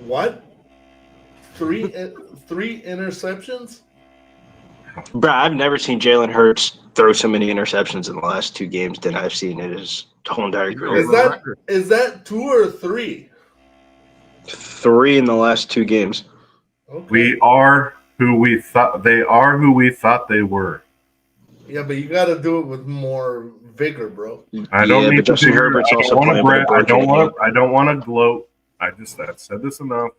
What? Three interceptions? Bro, I've never seen Jalen Hurts throw so many interceptions in the last 2 games than I've seen in his whole entire career. Is that 2 or 3? 3 in the last 2 games. Okay. We are who we thought they are. Who we thought they were. Yeah, but you got to do it with more vigor, bro. I don't Yeah, need but Justin to. Herbert's I also don't want to playing brag. better coaching. I don't want to gloat. I've said this enough.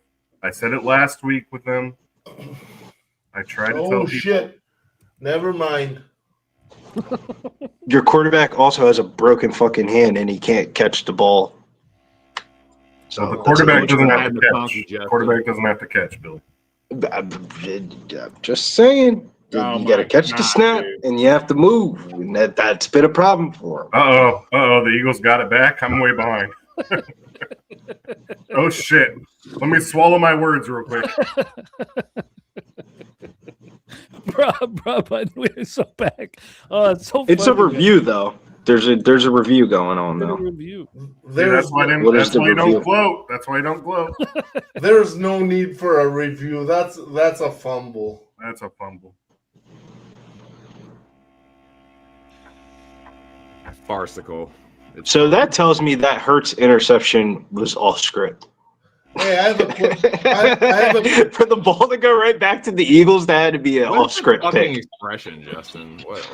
I said it last week with them. I tried to tell Oh people. shit! Never mind. Your quarterback also has a broken fucking hand and he can't catch the ball. So the that's quarterback a- doesn't have Bad to to catch. Justin. Quarterback doesn't have to catch, Billy. I'm just saying. Oh You got to my catch the God, snap dude. and you have to move. And that's been a problem for him. The Eagles got it back. I'm way behind. Oh shit! Let me swallow my words real quick. bro, but we're so back. Oh, it's so. It's a funny, man. review, though. There's a review going on, It's a though. review. See, There's that's why I didn't. What is That's the why I review? don't gloat. That's why I don't gloat. there's no need for a review. That's a fumble. That's a fumble. Farcical. It's So that tells me that Hurts interception was all script. Hey, I have a I have a For the ball to go right back to the Eagles, that had to be an What's off the script fucking pick. expression, Justin? What?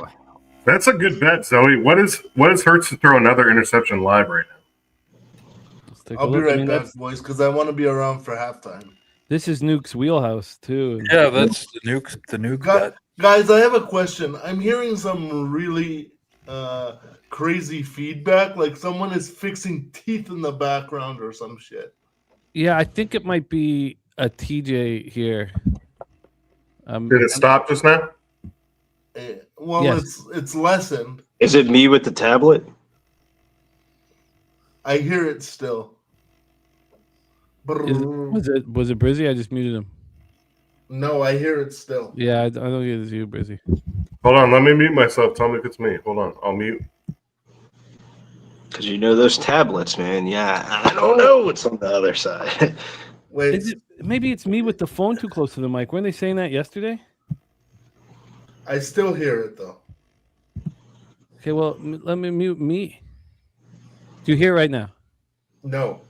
That's a good bet, Zoe. What is Hurts to throw another interception live right now? Let's take a I'll be look. I right mean, back, that's- boys, because I want to be around for halftime. This is Nuke's wheelhouse too. Yeah, that's the nuke. The nuke. Gu- Guys, I have a question. I'm hearing some really crazy feedback, like someone is fixing teeth in the background or some shit. Yeah, I think it might be a TJ here. Did it stop just now? Well, Yes. it's lessened. Is it me with the tablet? I hear it still. Was it Brizzy? I just muted him. No, I hear it still. Yeah, I don't think it's you, Brizzy. Hold on, let me mute myself. Tell me if it's me. Hold on, I'll mute. Because you know those tablets, man. Yeah, I don't know what's on the other side. Wait, Is it, maybe it's me with the phone too close to the mic. Weren't they saying that yesterday? I still hear it though. Okay, well, let me mute me. Do you hear it right now? No.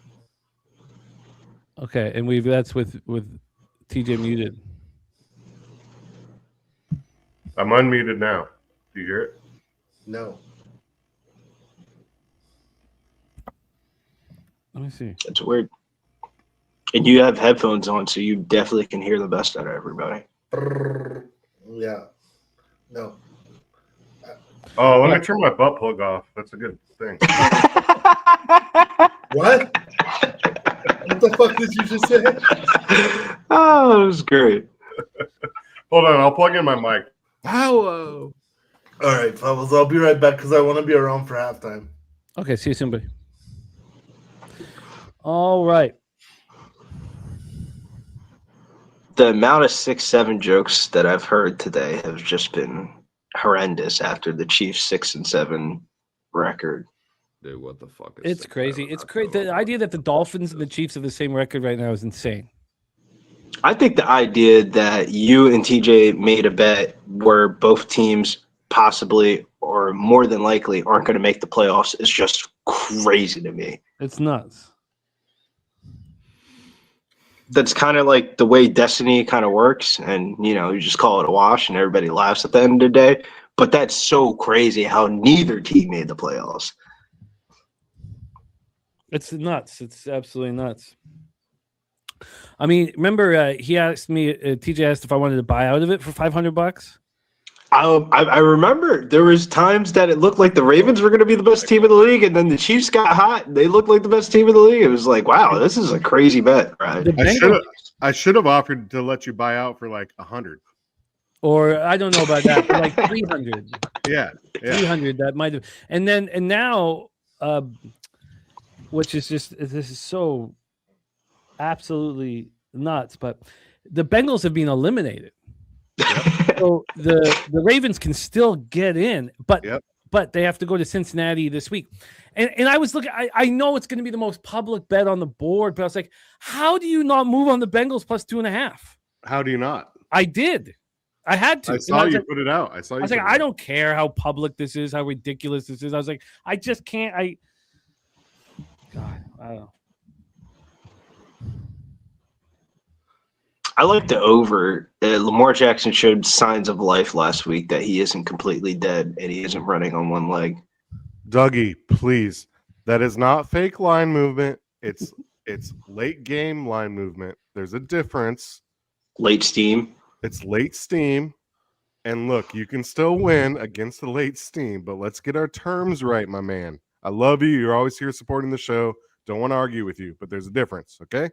Okay, and that's with TJ muted. I'm unmuted now. Do you hear it? No. Let me see. That's weird. And you have headphones on, so you definitely can hear the best out of everybody. Yeah. No. Oh, let me turn my butt plug off. That's a good thing. What? What the fuck did you just say? Oh, that was great. Hold on, I'll plug in my mic. Hello. All right, fellas, I'll be right back because I want to be around for halftime. Okay, see you soon, buddy. All right. The amount of 6-7 jokes that I've heard today have just been horrendous after the Chiefs 6-7 record. Dude, what the fuck is It's crazy. It's crazy. The idea that the Dolphins and the Chiefs have the same record right now is insane. I think the idea that you and TJ made a bet where both teams possibly or more than likely aren't going to make the playoffs is just crazy to me. It's nuts. That's kind of like the way destiny kind of works, and you just call it a wash and everybody laughs at the end of the day. But that's so crazy how neither team made the playoffs. It's nuts. It's absolutely nuts. I mean, remember he asked me, TJ asked if I wanted to buy out of it for $500. I remember there was times that it looked like the Ravens were going to be the best team in the league, and then the Chiefs got hot. And they looked like the best team in the league. It was like, wow, this is a crazy bet, right? The Bengals, I should have offered to let you buy out for like 100. or I don't know about that, but like 300. Yeah. 300, that might have. And now, which is just, this is so absolutely nuts, but the Bengals have been eliminated. So the Ravens can still get in, but they have to go to Cincinnati this week. And I was looking, I know it's going to be the most public bet on the board, but I was like, how do you not move on the Bengals plus 2.5? How do you not? I did. I had to. I And saw was you like, put it out. I saw you. I was put like, it I out. don't care how public this is, how ridiculous this is. I was like, I just can't. God, I don't know. I like the over. Lamar Jackson showed signs of life last week that he isn't completely dead and he isn't running on one leg. Dougie, please. That is not fake line movement. It's late game line movement. There's a difference. Late steam. It's late steam. And look, you can still win against the late steam, but let's get our terms right, my man. I love you. You're always here supporting the show. Don't want to argue with you, but there's a difference, okay?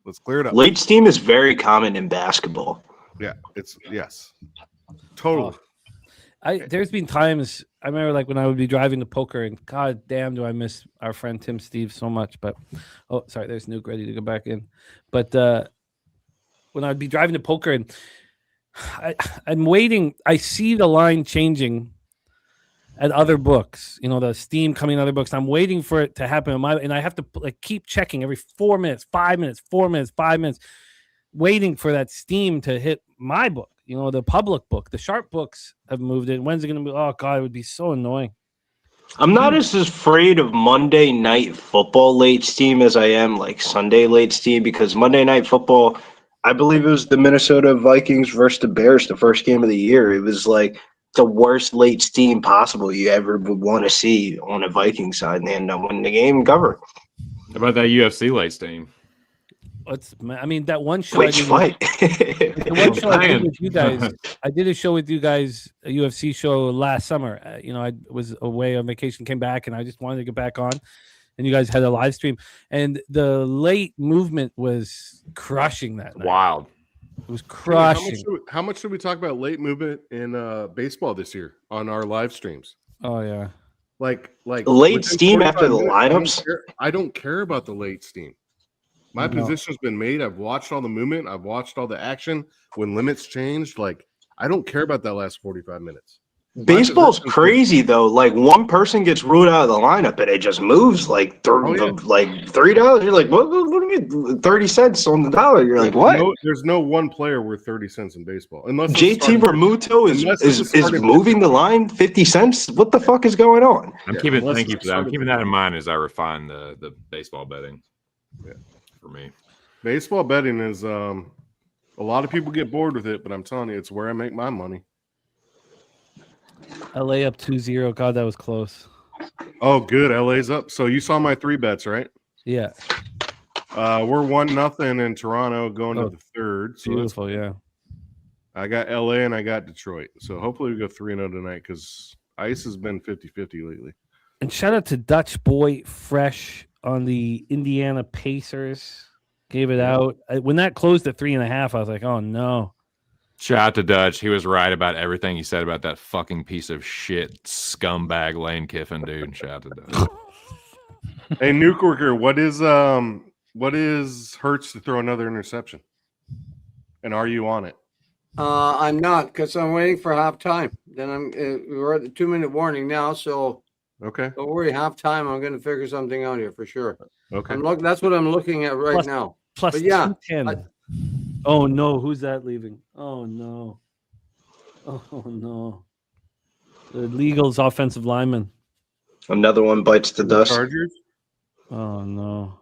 Let's clear it up. Late steam is very common in basketball. Yeah, yes. Totally. There's been times I remember, like when I would be driving to poker, and god damn, do I miss our friend Tim Steve so much. But oh, sorry, there's Nuke ready to go back in. But when I'd be driving to poker, and I'm waiting, I see the line changing at other books. You know, the steam coming in other books. I'm waiting for it to happen in my, and I have to like keep checking every 4 minutes, 5 minutes, 4 minutes, 5 minutes, waiting for that steam to hit my book. You know, the public book. The sharp books have moved in. When's it going to be? Oh, God, it would be so annoying. I'm not as afraid of Monday Night Football late steam as I am like Sunday late steam, because Monday Night Football, I believe it was the Minnesota Vikings versus the Bears, the first game of the year. It was like the worst late steam possible you ever would want to see on a Viking side, and they end up winning the game and cover. How about that UFC late steam? I mean, that one show. Which fight? The one show I did with you guys. I did a show with you guys, a UFC show last summer. You know, I was away on vacation, came back, and I just wanted to get back on. And you guys had a live stream, and the late movement was crushing that night. Wild. It was crushing. How much should we talk about late movement in baseball this year on our live streams? Oh yeah, like late steam after the minutes, lineups. I don't care about the late steam. My position's been made. I've watched all the movement. I've watched all the action. When limits changed, like I don't care about that last 45 minutes. Baseball's crazy though. Like one person gets ruled out of the lineup and it just moves like $3. You're like, what do you mean 30 cents on the dollar? You're like, what? There's no one player worth 30 cents in baseball. Unless JT Realmuto is moving the line 50 cents. What the fuck is going on? Thank you for that. I'm keeping that in mind as I refine the baseball betting. Yeah. For me, baseball betting is a lot of people get bored with it, but I'm telling you, it's where I make my money. LA up 2-0. God, that was close. Oh, good. LA's up. So you saw my 3 bets, right? Yeah. We're 1-0 in Toronto going to the third. So beautiful, yeah. I got LA and I got Detroit. So hopefully we go 3-0 tonight, because ice has been 50-50 lately. And shout out to Dutch Boy Fresh on the Indiana Pacers. Gave it out. When that closed at 3.5, I was like, oh no. Shout out to Dutch. He was right about everything he said about that fucking piece of shit scumbag Lane Kiffin, dude. Shout out to Dutch. Hey, Nuke Worker, what is Hurts to throw another interception? And are you on it? I'm not, because I'm waiting for halftime. Then we're at the 2-minute warning now, so okay. Don't worry, halftime. I'm going to figure something out here for sure. Okay. That's what I'm looking at right now. Plus, but yeah. 210. Oh no, who's that leaving? Oh no. Oh no. The Eagles offensive lineman. Another one bites the dust. Chargers? Oh no.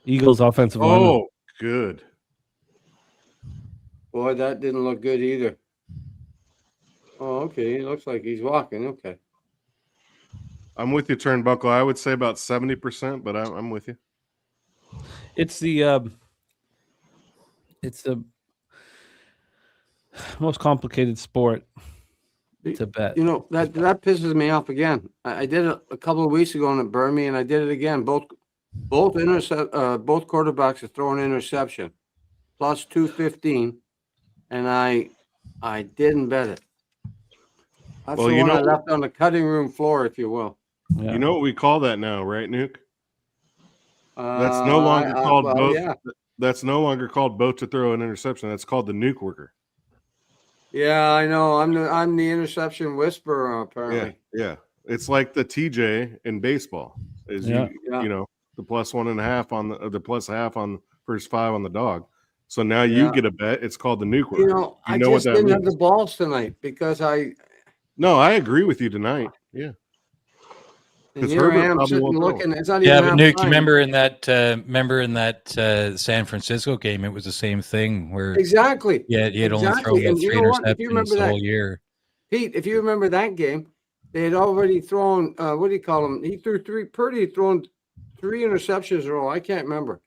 Eagles offensive lineman. Oh, good. Boy, that didn't look good either. Oh, okay. He looks like he's walking. Okay. I'm with you, Turnbuckle. I would say about 70%, but I'm with you. It's the most complicated sport to bet. You know, that pisses me off again. I did it a couple of weeks ago and it burned me, and I did it again. Both quarterbacks are throwing interception, plus 215, and I didn't bet it. That's the one I left on the cutting room floor, if you will. Yeah. You know what we call that now, right, Nuke? That's no longer called both. Yeah. That's no longer called both to throw an interception. That's called the Nuke Worker. Yeah, I know. I'm the interception whisperer, apparently. Yeah. It's like the TJ in baseball. You know, the plus 1.5 on the plus half on first 5 on the dog. So now you Yeah. get a bet. It's called the nuke. You know, I know what just that didn't have means. the balls tonight because No, I agree with you tonight. Yeah. and 'Cause here I Herbert am probably sitting won't throw. looking. It's not Yeah, even but Nuke, halftime. remember in that San Francisco game, it was the same thing where Exactly. he had only Exactly. thrown And three you know what? If you interceptions remember the that, whole year. Pete, if you remember that game, they had already thrown, what do you call them? He threw Purdy had thrown 3 interceptions in a row. I can't remember.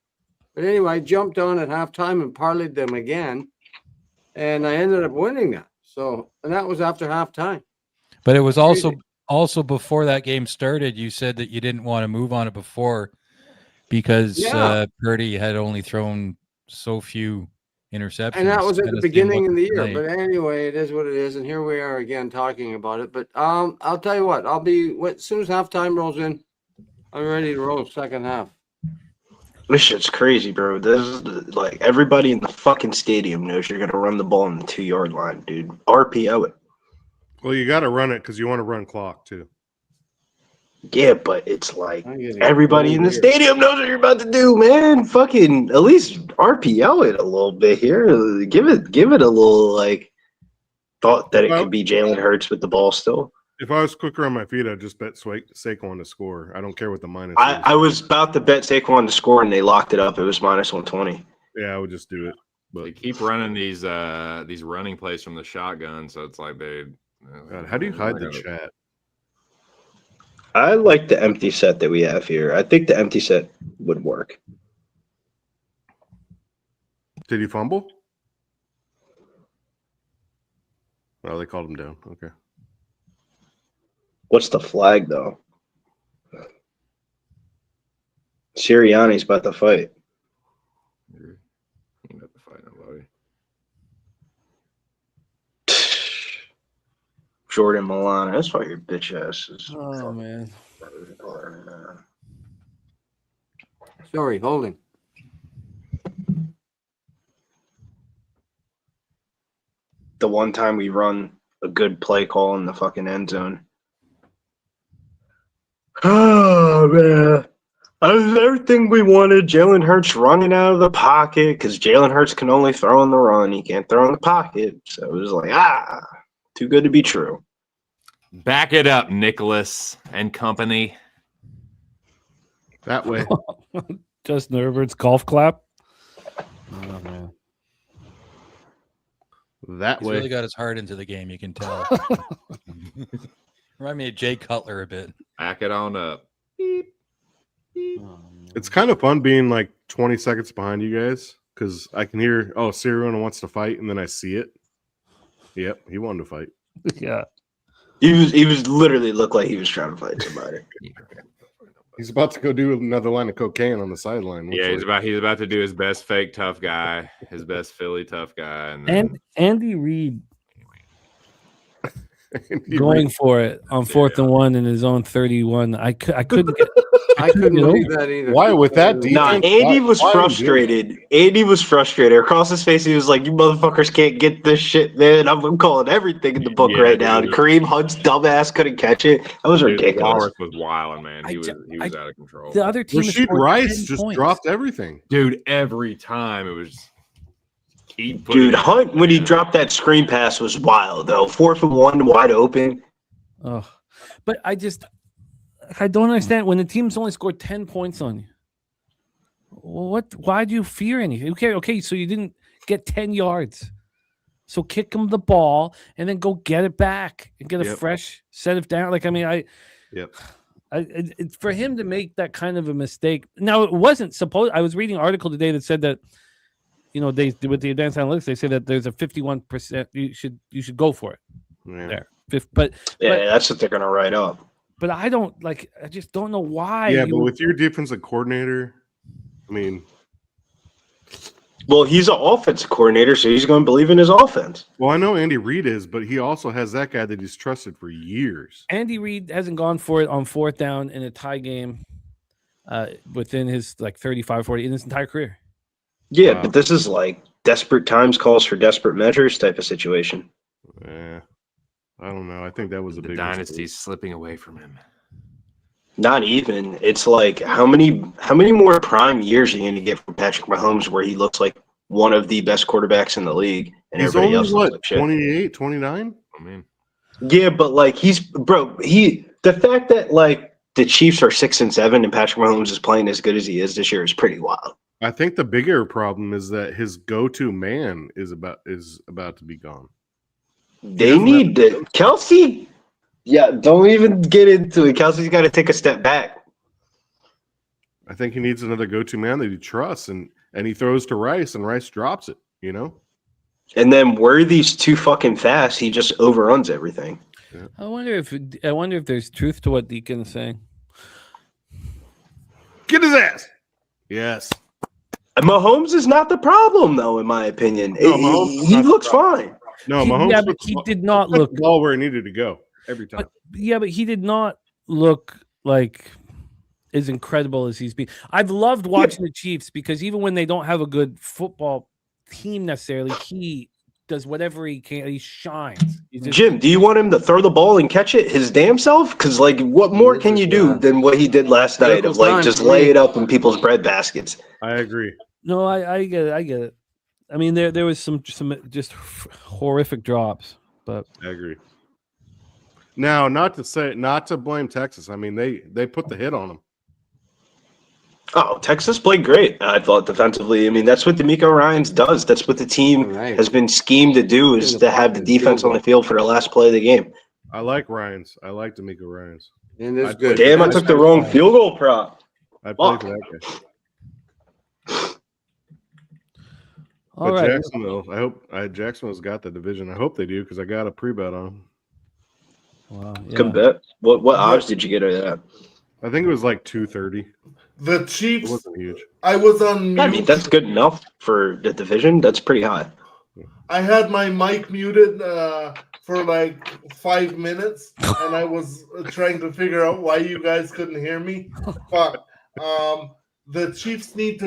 But anyway, I jumped on at halftime and parlayed them again. And I ended up winning that. So, and that was after halftime. But it was Crazy. also before that game started, you said that you didn't want to move on it before because Yeah. Purdy had only thrown so few interceptions. And that was at the Kinda same beginning look of the year. tonight. But anyway, it is what it is. And here we are again talking about it. But I'll tell you what, as soon as halftime rolls in, I'm ready to roll second half. This shit's crazy, bro. This is like everybody in the fucking stadium knows you're gonna run the ball on the 2-yard line, dude. RPO it. Well, you got to run it because you want to run clock too. Yeah, but it's like I'm getting everybody in the weird. stadium knows what you're about to do, man. Fucking at least RPO it a little bit here. Give it a little like thought that it Well- could be Jalen Hurts with the ball still. If I was quicker on my feet, I'd just bet Saquon to score. I don't care what the minus is. I was about to bet Saquon to score and they locked it up. It was minus 120. Yeah, I would just do it. They But keep running these running plays from the shotgun, so it's like they. God, how do you hide the chat? I like the empty set that we have here. I think the empty set would work. Did he fumble? Oh, they called him down. Okay. What's the flag though? Sirianni's about to fight. You're about to fight nobody. Jordan Milano. That's why your bitch ass is. Oh, man. Sorry, holding. The one time we run a good play call in the fucking end zone. Oh, man. That was everything we wanted. Jalen Hurts running out of the pocket because Jalen Hurts can only throw in the run. He can't throw in the pocket. So it was like, too good to be true. Back it up, Nicholas and company. That way. Justin Herbert's golf clap. Oh, man. That He's way. really got his heart into the game, you can tell. Remind me of Jay Cutler a bit. Back it on up. It's kind of fun being like 20 seconds behind you guys because I can hear, oh, Sirianni wants to fight, and then I see it. Yep, he wanted to fight. Yeah. He was literally looked like he was trying to fight somebody. He's about to go do another line of cocaine on the sideline. Yeah, he's about to do his best fake tough guy, his best Philly tough guy, and then, And Andy Reid going for it on 4th and 1 in his own 31. I couldn't get. I couldn't You know, believe that either. Why with that Nah, defense? Andy was why frustrated. Andy was frustrated. Across his face, he was like, "You motherfuckers can't get this shit, man. I'm calling everything in the book Yeah, right now." dude. Kareem Hunt's dumbass couldn't catch it. That was dude, ridiculous. Walworth was wilding, man. He was out of control. The other team Rashid scored Rice 10 just points. dropped everything. Dude, every time it was keep putting Dude, it Hunt when he down. dropped that screen pass was wild though. 4th and 1, wide open. Oh, but I don't understand when the team's only scored 10 points on you. Why do you fear anything? Okay, so you didn't get 10 yards. So kick them the ball and then go get it back and get a Yep. fresh set of down. Like, I mean, Yep. it's for him to make that kind of a mistake. Now, it wasn't supposed. I was reading an article today that said that, they with the advanced analytics, they say that there's a 51% you should go for it Yeah. there. But Yeah, that's what they're gonna write up. But I just don't know why. Yeah, but with your defensive coordinator, I mean, Well, he's an offensive coordinator, so he's going to believe in his offense. well, I know Andy Reid is, but he also has that guy that he's trusted for years. Andy Reid hasn't gone for it on 4th down in a tie game within his 35, 40 in his entire career. Yeah, Wow. but this is like desperate times calls for desperate measures type of situation. Yeah, I don't know. I think that was a The big dynasty's slipping away from him. Not even. It's like how many more prime years are you going to get from Patrick Mahomes where he looks like one of the best quarterbacks in the league, and He's everybody only else looks what, like shit. 28, 29? I mean, Yeah, but like the fact that like the Chiefs are 6-7 and Patrick Mahomes is playing as good as he is this year is pretty wild. I think the bigger problem is that his go-to man is about to be gone. They doesn't need to Kelsey. Yeah, don't even get into it. Kelsey's got to take a step back. I think he needs another go-to man that he trusts, and he throws to Rice, and Rice drops it. You know. And then Worthy's too fucking fast. He just overruns everything. I wonder if there's truth to what Deacon's saying. Get his ass. Yes. Mahomes is not the problem, though, in my opinion. No, Mahomes is he not the looks problem. fine. No, He- Mahomes. yeah, but he did not look- the ball where it needed to go every time. But he did not look like as incredible as he's been. I've loved watching the Chiefs because even when they don't have a good football team necessarily, he does whatever he can. He shines. He's just- Jim, do you want him to throw the ball and catch it his damn self? Because, like, what more can you do than what he did last night of, like, just lay it up in people's bread baskets? I agree. No, I get it. I get it. I mean, there was some just horrific drops, but I agree. Now, not to blame Texas. I mean, they put the hit on him. Oh, Texas played great, I thought, defensively. I mean, that's what DeMeco Ryans does. That's what the team has been schemed to do, is to have the defense on the field for the last play of the game. I like Ryans. I like DeMeco Ryans. And it's I'd good. play- Damn, I took the wrong field goal prop. I'd play Fuck. for that guy. all But right. Jacksonville, Jacksonville's got the division. I hope they do because I got a pre-bet on them. Wow, Good bet. What odds did you get of that? I think it was like 230. The It Chiefs. wasn't huge. I was on mute. I mean, that's good enough for the division. That's pretty high. I had my mic muted for like 5 minutes, and I was trying to figure out why you guys couldn't hear me. Fuck. The Chiefs need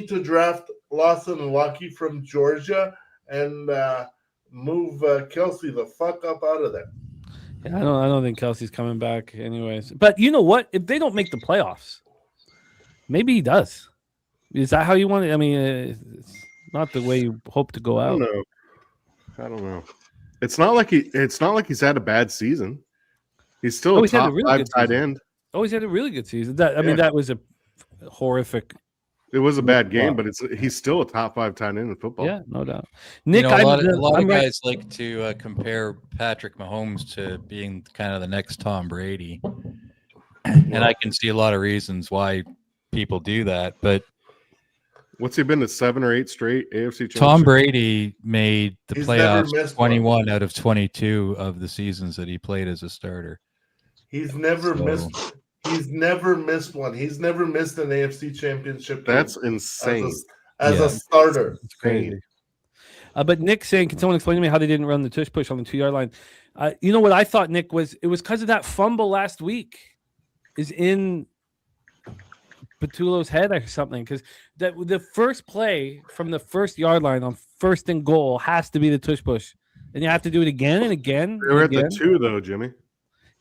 to draft Lawson Lucky from Georgia and move Kelsey the fuck up out of there. Yeah, I don't think Kelsey's coming back anyways. But you know what? If they don't make the playoffs, maybe he does. Is that how you want it? I mean, it's not the way you hope to go I out. don't know. It's not like he's had a bad season. He's still Oh, a he's had a top really 5 good tight season. end. Oh, he's had a really good season. I mean, that was a horrific. It was a bad game, but he's still a top 5 tight end in football. Yeah, no doubt. Nick, You know, a lot I'm of right- guys like to compare Patrick Mahomes to being kind of the next Tom Brady, and I can see a lot of reasons why people do that. But What's he been to 7 or 8 straight AFC championships? Tom Brady made the He's never playoffs missed one. 21 out of 22 of the seasons that he played as a starter. He's never So- missed. He's never missed one. He's never missed an AFC championship game That's insane. as Yeah. a starter. It's crazy. But Nick saying, can someone explain to me how they didn't run the tush push on the 2-yard line? You know what I thought, Nick, was it was because of that fumble last week is in Petullo's head or something. Because the first play from the 1st yard line on 1st and goal has to be the tush push. And you have to do it again and again. They were and at again. the 2 though, Jimmy.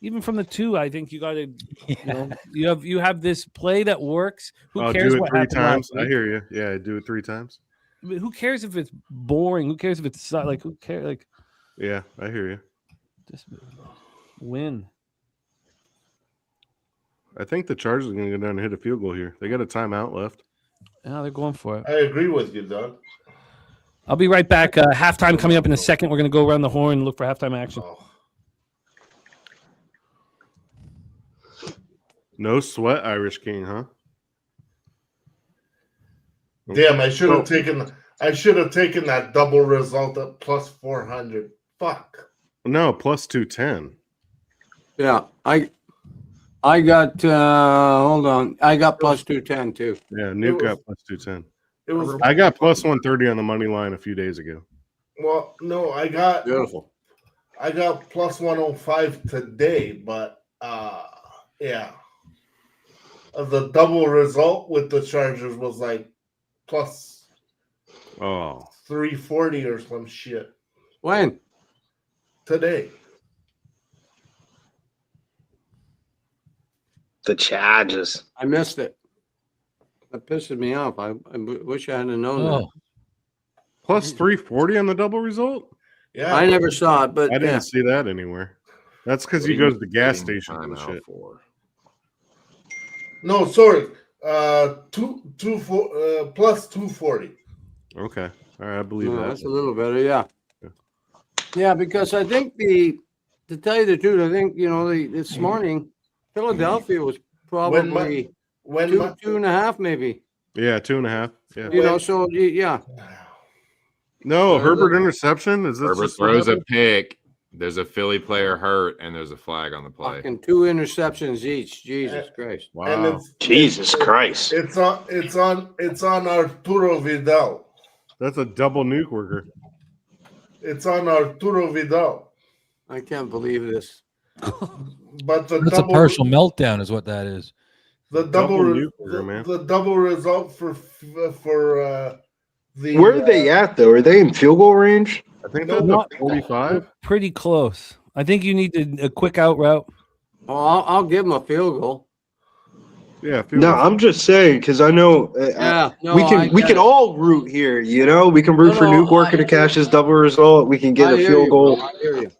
Even from the 2, I think you got to, you have this play that works. Who I'll cares do it what 3 happened last times. I week? hear you. Yeah, do it 3 times. I mean, who cares if it's boring? Who cares if it's like? Who cares? Like, Yeah, I hear you. just win. I think the Chargers are going to go down and hit a field goal here. They got a timeout left. Yeah, they're going for it. I agree with you, Doug. I'll be right back. Halftime coming up in a second. We're going to go around the horn and look for halftime action. Oh. No sweat, Irish King, huh? Damn, I should have taken that double result at plus 400. Fuck. No, plus 210. Yeah, I got hold on. I got plus 210 too. Yeah, Nuke got plus 210. It was I got plus 130 on the money line a few days ago. well, no, I got Beautiful. plus 105 today, but yeah. The double result with the Chargers was like plus Oh, 340 or some shit When? today. The Chargers. I missed it. That pisses me off. I wish I hadn't known that. Oh, Plus 340 on the double result. Yeah, I never saw it, but I didn't yeah. see that anywhere. That's because he goes to the gas station and shit. no, sorry. Plus 240. Okay, all right, I believe No, that. that's a little better, yeah. Yeah, because I think to tell you the truth, I think, this morning, Philadelphia was probably When two, my, 2.5 maybe. Yeah, 2.5. Yeah. So yeah. No, Herbert interception. Is this Herbert just what throws a happened? pick. There's a Philly player hurt, and there's a flag on the play. Fucking 2 interceptions each. Jesus Christ. and Wow, Jesus Christ. it's on Arturo Vidal. that's a double nuke worker. It's on Arturo Vidal. I can't believe this. But the that's a partial meltdown, is what that is. the double double nuclear, man. the double result for the Where are they at, though? Are they in field goal range? I think No, that's not- a 45. Pretty close. I think you need a quick out route. Oh, I'll give him a field goal. Yeah, field No, goal. I'm just saying because I know Yeah. No, we I can get it. all root here. We can root No, for no, Nuke worker I- to cash his double result. We can get I a hear field you, goal. bro. I hear you.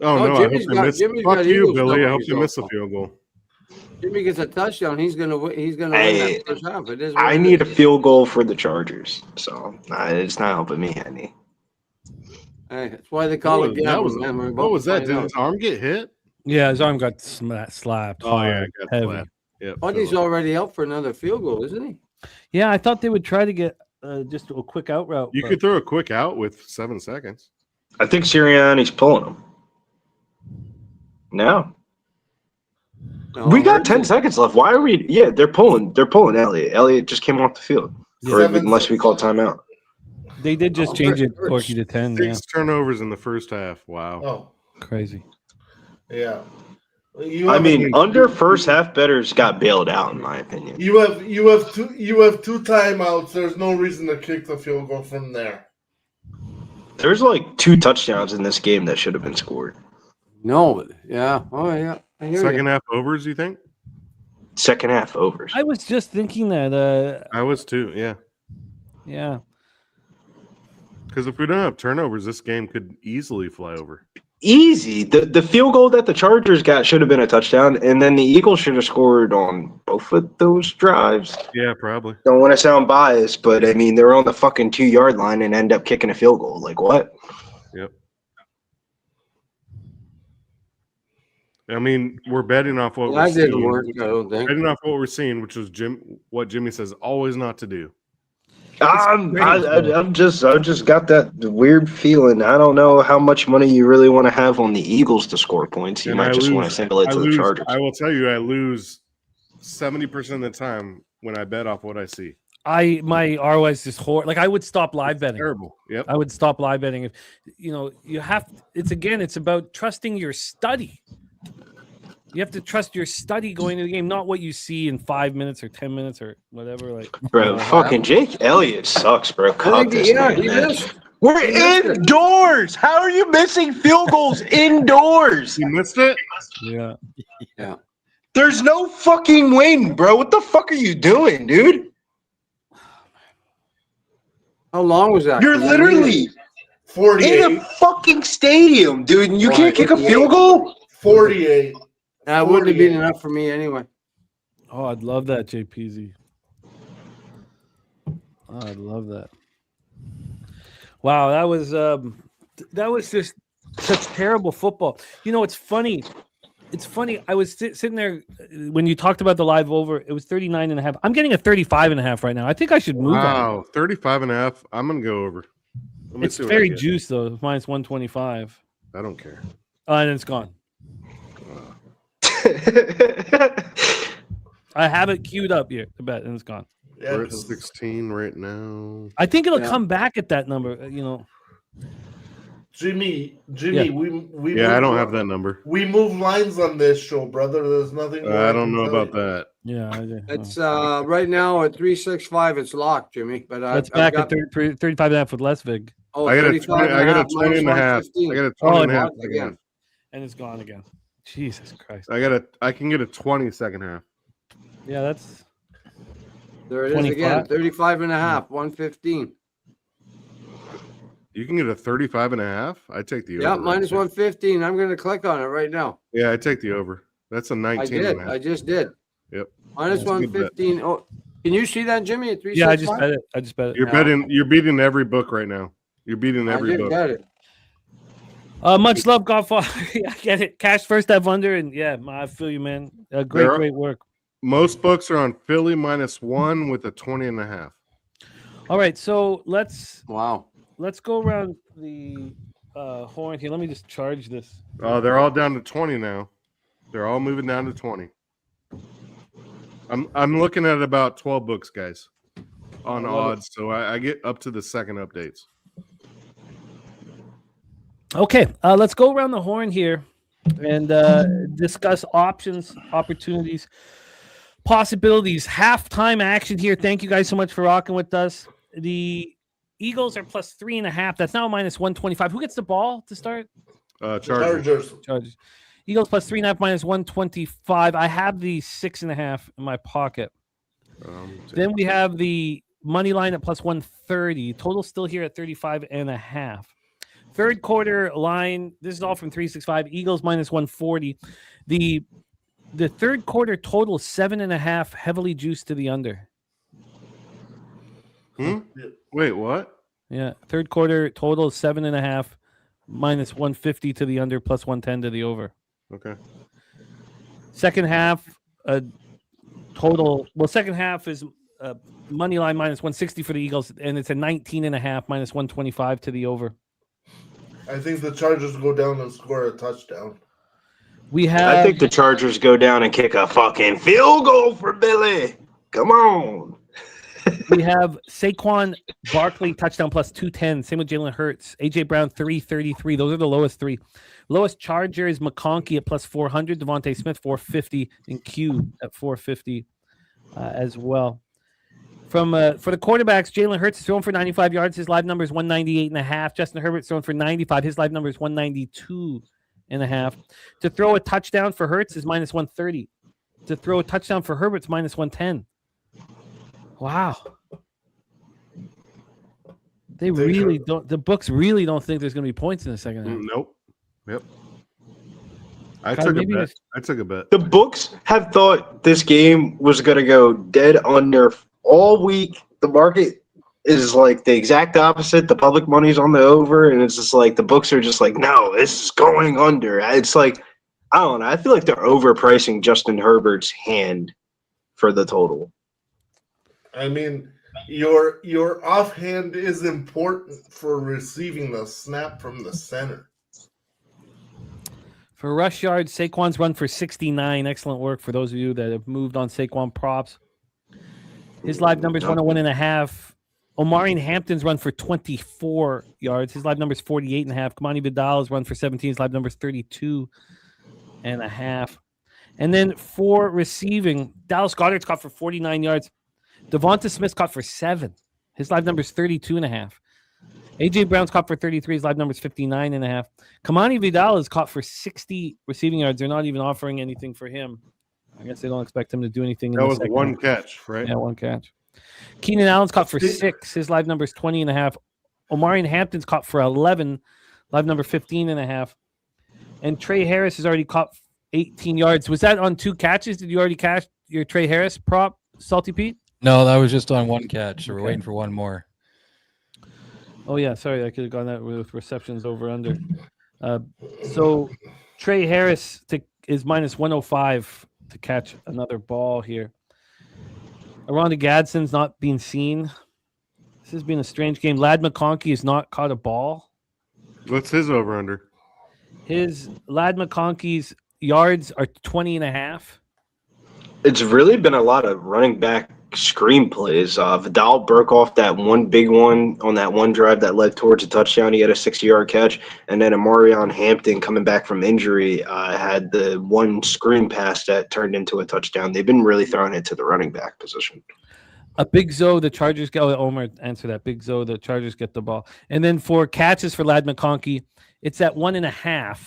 Oh No, no, I hope Jimmy's they got- miss. Jimmy's Fuck got you, Eagles Billy. I double hope they miss a result. field goal. Jimmy gets a touchdown. He's gonna win. He's gonna Hey, win that first half. It is. what I it need a is. field goal for the Chargers, so it's not helping me any. Hey, that's why they call What it was- that was- gambling, man. We're about What was to that? find Did out. his arm get hit? Yeah, his arm got slapped. Oh yeah, hard, it got heavy. slapped. Yeah. Buddy's already up for another field goal, isn't he? Yeah, I thought they would try to get just a quick out route. You but- could throw a quick out with 7 seconds. I think Sirianni's pulling him. No, No, we got Hurts 10 is- seconds left. Why are we? Yeah, they're pulling Elliott. Elliott just came off the field, or unless we call timeout. They did just Oh, change it, Hurts. Corky, to 10. Yeah, 6 turnovers in the first half. Wow. oh crazy. yeah. I mean, under first half betters got bailed out, in my opinion. you have two timeouts. There's no reason to kick the field goal from there. There's like 2 touchdowns in this game that should have been scored. No, yeah. Oh, yeah. I hear Second you. half overs, you think? Second half overs. I was just thinking that. I was too. Yeah. Yeah, Because if we don't have turnovers, this game could easily fly over. Easy. The field goal that the Chargers got should have been a touchdown, and then the Eagles should have scored on both of those drives. Yeah, probably. Don't want to sound biased, but I mean, they're on the fucking 2-yard line and end up kicking a field goal. Like, what? Yep. I mean, we're betting off what Well, we're that didn't seeing. work, I don't think. Betting off what we're seeing, which was what Jimmy says always not to do. I'm just got that weird feeling. I don't know how much money you really want to have on the Eagles to score points. You And might I just want to lose- single it I to the lose- Chargers. I will tell you, I lose 70% of the time when I bet off what I see. my ROI is just horrible. Like I would stop live betting. Terrible. Yep. I would stop live betting if you have. It's about trusting your study. You have to trust your study going into the game, not what you see in 5 minutes or 10 minutes or whatever. Like, Bro, fucking Jake Elliott sucks, bro. Cut this Yeah, man, he man. missed. We're indoors. How are you missing field goals indoors? You missed it? yeah. There's no fucking wind, bro. What the fuck are you doing, dude? How long was that? You're 'Cause I literally in 48. a fucking stadium, dude, and you can't kick a field goal? 48. That wouldn't have been 48. enough for me anyway. Oh, I'd love that, JPZ. Oh, I'd love that. Wow, that was just such terrible football. It's funny. It's funny. I was sitting there when you talked about the live over. It was 39.5. I'm getting a 35.5 right now. I think I should move on. Wow. 35.5. I'm going to go over. Let me It's see what I very get. juiced though. It's minus 125. I don't care. And it's gone. I have it queued up here to bet, and it's gone. Yeah, We're at 'cause 16 right now. I think it'll Yeah. come back at that number. Jimmy, Yeah. we Yeah, I move- don't have that number. We move lines on this show, brother. There's nothing. more I can don't know tell about you. that. Yeah. It's right now at 365. It's locked, Jimmy. But That's I've back got, at 35.5 with Lesvig, oh, I got a 35 20, I got a 20 and a half. 115. I got a 20 and a Oh, half. it's second again. half. and it's gone again. Jesus Christ. I can get a 20 second half. Yeah, that's There it is again. 25? 35 and a half, 115. You can get a 35 and a half. I take the Yeah, over. minus 115. I'm going to click on it right now. Yeah, I take the over. That's a 19. I did. and a half. I just did. Yep. Minus That's a good bet. 115. Oh, can you see that, Jimmy? At 365? Yeah, I just bet it. I just bet it. You're betting. You're beating every book right now. You're beating I every did book. bet it. Much love, Godfather. I get it. Cash first, have under, and yeah, I feel you, man. Great work. Most books are on Philly -1 with a 20 and a half. All right, so let's Wow. go around the horn here. Let me just charge this. Oh, they're all down to 20 now. They're all moving down to 20. I'm looking at about 12 books, guys, on I love it. odds. So I get up to the second updates. Okay, let's go around the horn here and discuss options, opportunities, possibilities, halftime action here. Thank you guys so much for rocking with us. The Eagles are plus 3.5. That's now minus 125. Who gets the ball to start? Chargers. Chargers. Eagles plus 3.5 minus 125. I have the 6.5 in my pocket. Then we have the money line at plus 130. Total still here at 35.5. Third quarter line. This is all from 365. Eagles minus 140. The third quarter total 7.5. Heavily juiced to the under. Wait, what? Yeah, third quarter total 7.5 minus 150 to the under, plus 110 to the over. Okay. Second half, total. Well, second half is money line minus 160 for the Eagles, and it's a 19.5 minus 125 to the over. I think the Chargers go down and score a touchdown. We have. I think the Chargers go down and kick a fucking field goal for Billy. Come on. We have Saquon Barkley touchdown plus 210. Same with Jalen Hurts. AJ Brown 333. Those are the lowest three. Lowest Charger is McConkey at plus 400. Devontae Smith 450 and Q at 450 as well. From for the quarterbacks, Jalen Hurts is thrown for 95 yards. His live number is 198.5. Justin Herbert's thrown for 95. His live number is 192.5. To throw a touchdown for Hurts is minus 130. To throw a touchdown for Herbert's minus 110. Wow. They really don't. The books really don't think there's going to be points in the second half. Nope. Yep. I God, took a maybe bet. this- I took a bet. The books have thought this game was going to go dead under all week. The market is like the exact opposite. The public money's on the over, and it's just like the books are just like, no, this is going under. It's like, I don't know. I feel like they're overpricing Justin Herbert's hand for the total. I mean, your offhand is important for receiving the snap from the center. For rush yards, Saquon's run for 69. Excellent work for those of you that have moved on Saquon props. His live number is 101.5. Omarion Hampton's run for 24 yards. His live number is 48.5. Kamani Vidal's run for 17. His live number is 32.5. And then for receiving, Dallas Goedert's caught for 49 yards. Devonta Smith's caught for 7. His live number is 32.5. AJ Brown's caught for 33. His live number is 59.5. Kamani Vidal is caught for 60 receiving yards. They're not even offering anything for him. I guess they don't expect him to do anything. That was one catch, right? Yeah, one catch. Keenan Allen's caught for 6. His live number is 20.5. Omarion Hampton's caught for 11. Live number 15.5. And Trey Harris has already caught 18 yards. Was that on 2 catches? Did you already cash your Trey Harris prop, Salty Pete? No, that was just on one catch. So we're waiting for one more. Oh, yeah. Sorry, I could have gone that with receptions over under. So Trey Harris is minus 105 to catch another ball here. Aronda Gadsden's not being seen. This has been a strange game. Lad McConkey has not caught a ball. What's his over under? His Lad McConkey's yards are 20.5. It's really been a lot of running back screenplays. Vidal broke off that one big one on that one drive that led towards a touchdown. He had a 60-yard catch. And then Omarion Hampton, coming back from injury, had the one screen pass that turned into a touchdown. They've been really throwing it to the running back position. A Big Zo, the Chargers get. Oh, Omar, answer that. Big Zo, the Chargers get the ball. And then for catches for Lad McConkey, it's at 1.5.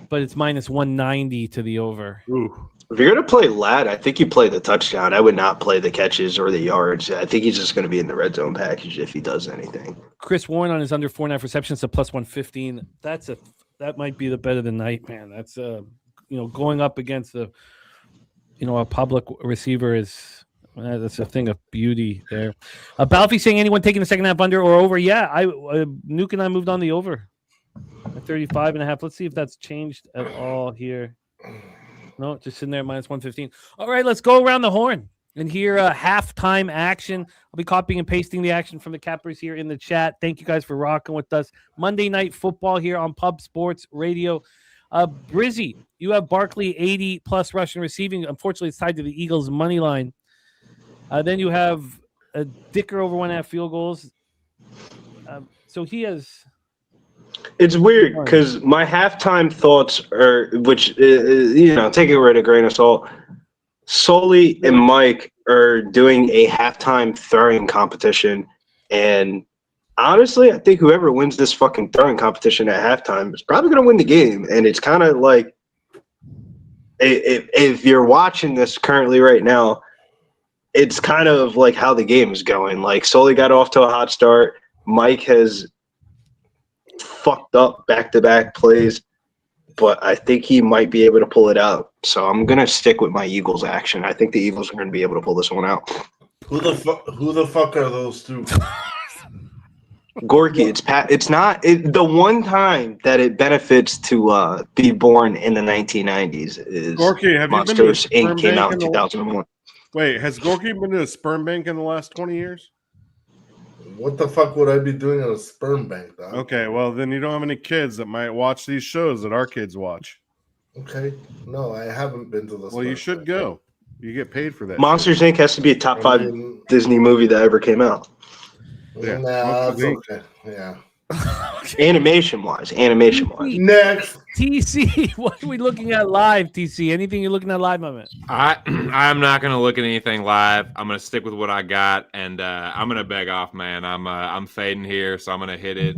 but it's minus 190 to the over. Ooh. If you're gonna play Ladd, I think you play the touchdown. I would not play the catches or the yards. I think he's just gonna be in the red zone package if he does anything. Chris Warren on his under 4.5 receptions to plus 115. That might be the bet of the night, man. That's going up against a public receiver is that's a thing of beauty there. Balfi saying anyone taking the second half under or over? Yeah, Nuke and I moved on the over at 35.5. Let's see if that's changed at all here. No, just sitting there minus 115. All right, let's go around the horn and hear halftime action. I'll be copying and pasting the action from the cappers here in the chat. Thank you guys for rocking with us. Monday Night Football here on Pub Sports Radio. Brizzy, you have Barkley 80+ rushing receiving. Unfortunately, it's tied to the Eagles' money line. Then you have Dicker over 1.5 field goals. So he has. It's weird because my halftime thoughts are, which take it with a grain of salt. Sully and Mike are doing a halftime throwing competition, and honestly, I think whoever wins this fucking throwing competition at halftime is probably going to win the game. And it's kind of like, if you're watching this currently right now, it's kind of like how the game is going. Like Sully got off to a hot start. Mike has fucked up back-to-back plays, but I think he might be able to pull it out. So I'm going to stick with my Eagles action. I think the Eagles are going to be able to pull this one out. Who the fuck are those two? Gorky, it's not the one time that it benefits to be born in the 1990s is Gorky, have you been to Monsters a sperm Inc. came bank out in in the- 2001. Wait, has Gorky been to a sperm bank in the last 20 years? What the fuck would I be doing at a sperm bank, dog? Okay, well, then you don't have any kids that might watch these shows that our kids watch. Okay. No, I haven't been to the Well, you sperm should bank. go. You get paid for that. Monsters Inc. has to be a top 5 mean, Disney movie that ever came out. Yeah. Nah, that's Monsters, okay. Yeah. Animation wise. Next. TC, what are we looking at live, TC? Anything you're looking at live, my man? I'm not gonna look at anything live. I'm gonna stick with what I got, and I'm gonna beg off, man. I'm fading here, so I'm gonna hit it.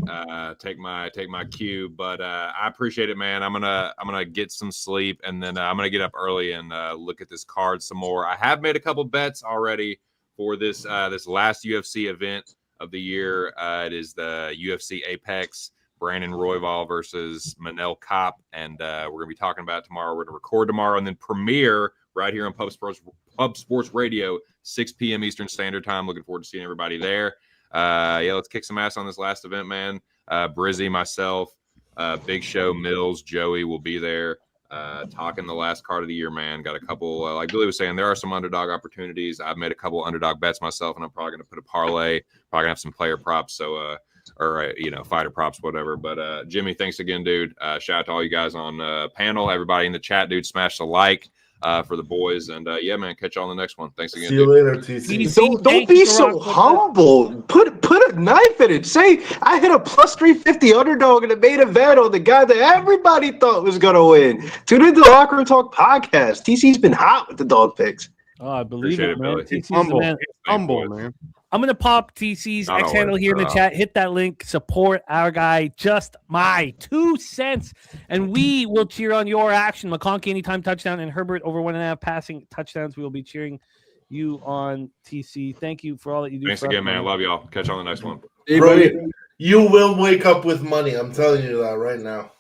Take my cue, but I appreciate it, man. I'm gonna get some sleep, and then I'm gonna get up early and look at this card some more. I have made a couple bets already for this last UFC event of the year. It is the UFC Apex. Brandon Royval versus Manel Kopp, and we're going to be talking about it tomorrow. We're going to record tomorrow and then premiere right here on Pub Sports Radio, 6 p.m. Eastern Standard Time. Looking forward to seeing everybody there. Let's kick some ass on this last event, man. Brizzy, myself, Big Show, Mills, Joey will be there talking the last card of the year, man. Got a couple, like Billy was saying, there are some underdog opportunities. I've made a couple underdog bets myself, and I'm probably going to put a parlay. Probably going to have some player props, so or fighter props, whatever. But Jimmy, thanks again, dude. Shout out to all you guys on panel, everybody in the chat, dude. Smash the like for the boys, and yeah, man, catch y'all on the next one. Thanks again. See you dude. later, TC. Don't be so humble. Put a knife in it. Say I hit a plus 350 underdog in the main event on the guy that everybody thought was gonna win. Tune into the Locker Room Talk podcast. TC's been hot with the dog picks. Oh, I believe Appreciate it, it, man. Billy. TC's the Humble. man. Humble, man. I'm gonna pop TC's Not X handle always, here in the but, chat. Hit that link. Support our guy. Just my 2 cents, and we will cheer on your action. McConkey anytime touchdown and Herbert over 1.5 passing touchdowns. We will be cheering you on, TC. Thank you for all that you do. Thanks for us, again, man. man. Love y'all. Catch you on the next one. Bro, you will wake up with money. I'm telling you that right now.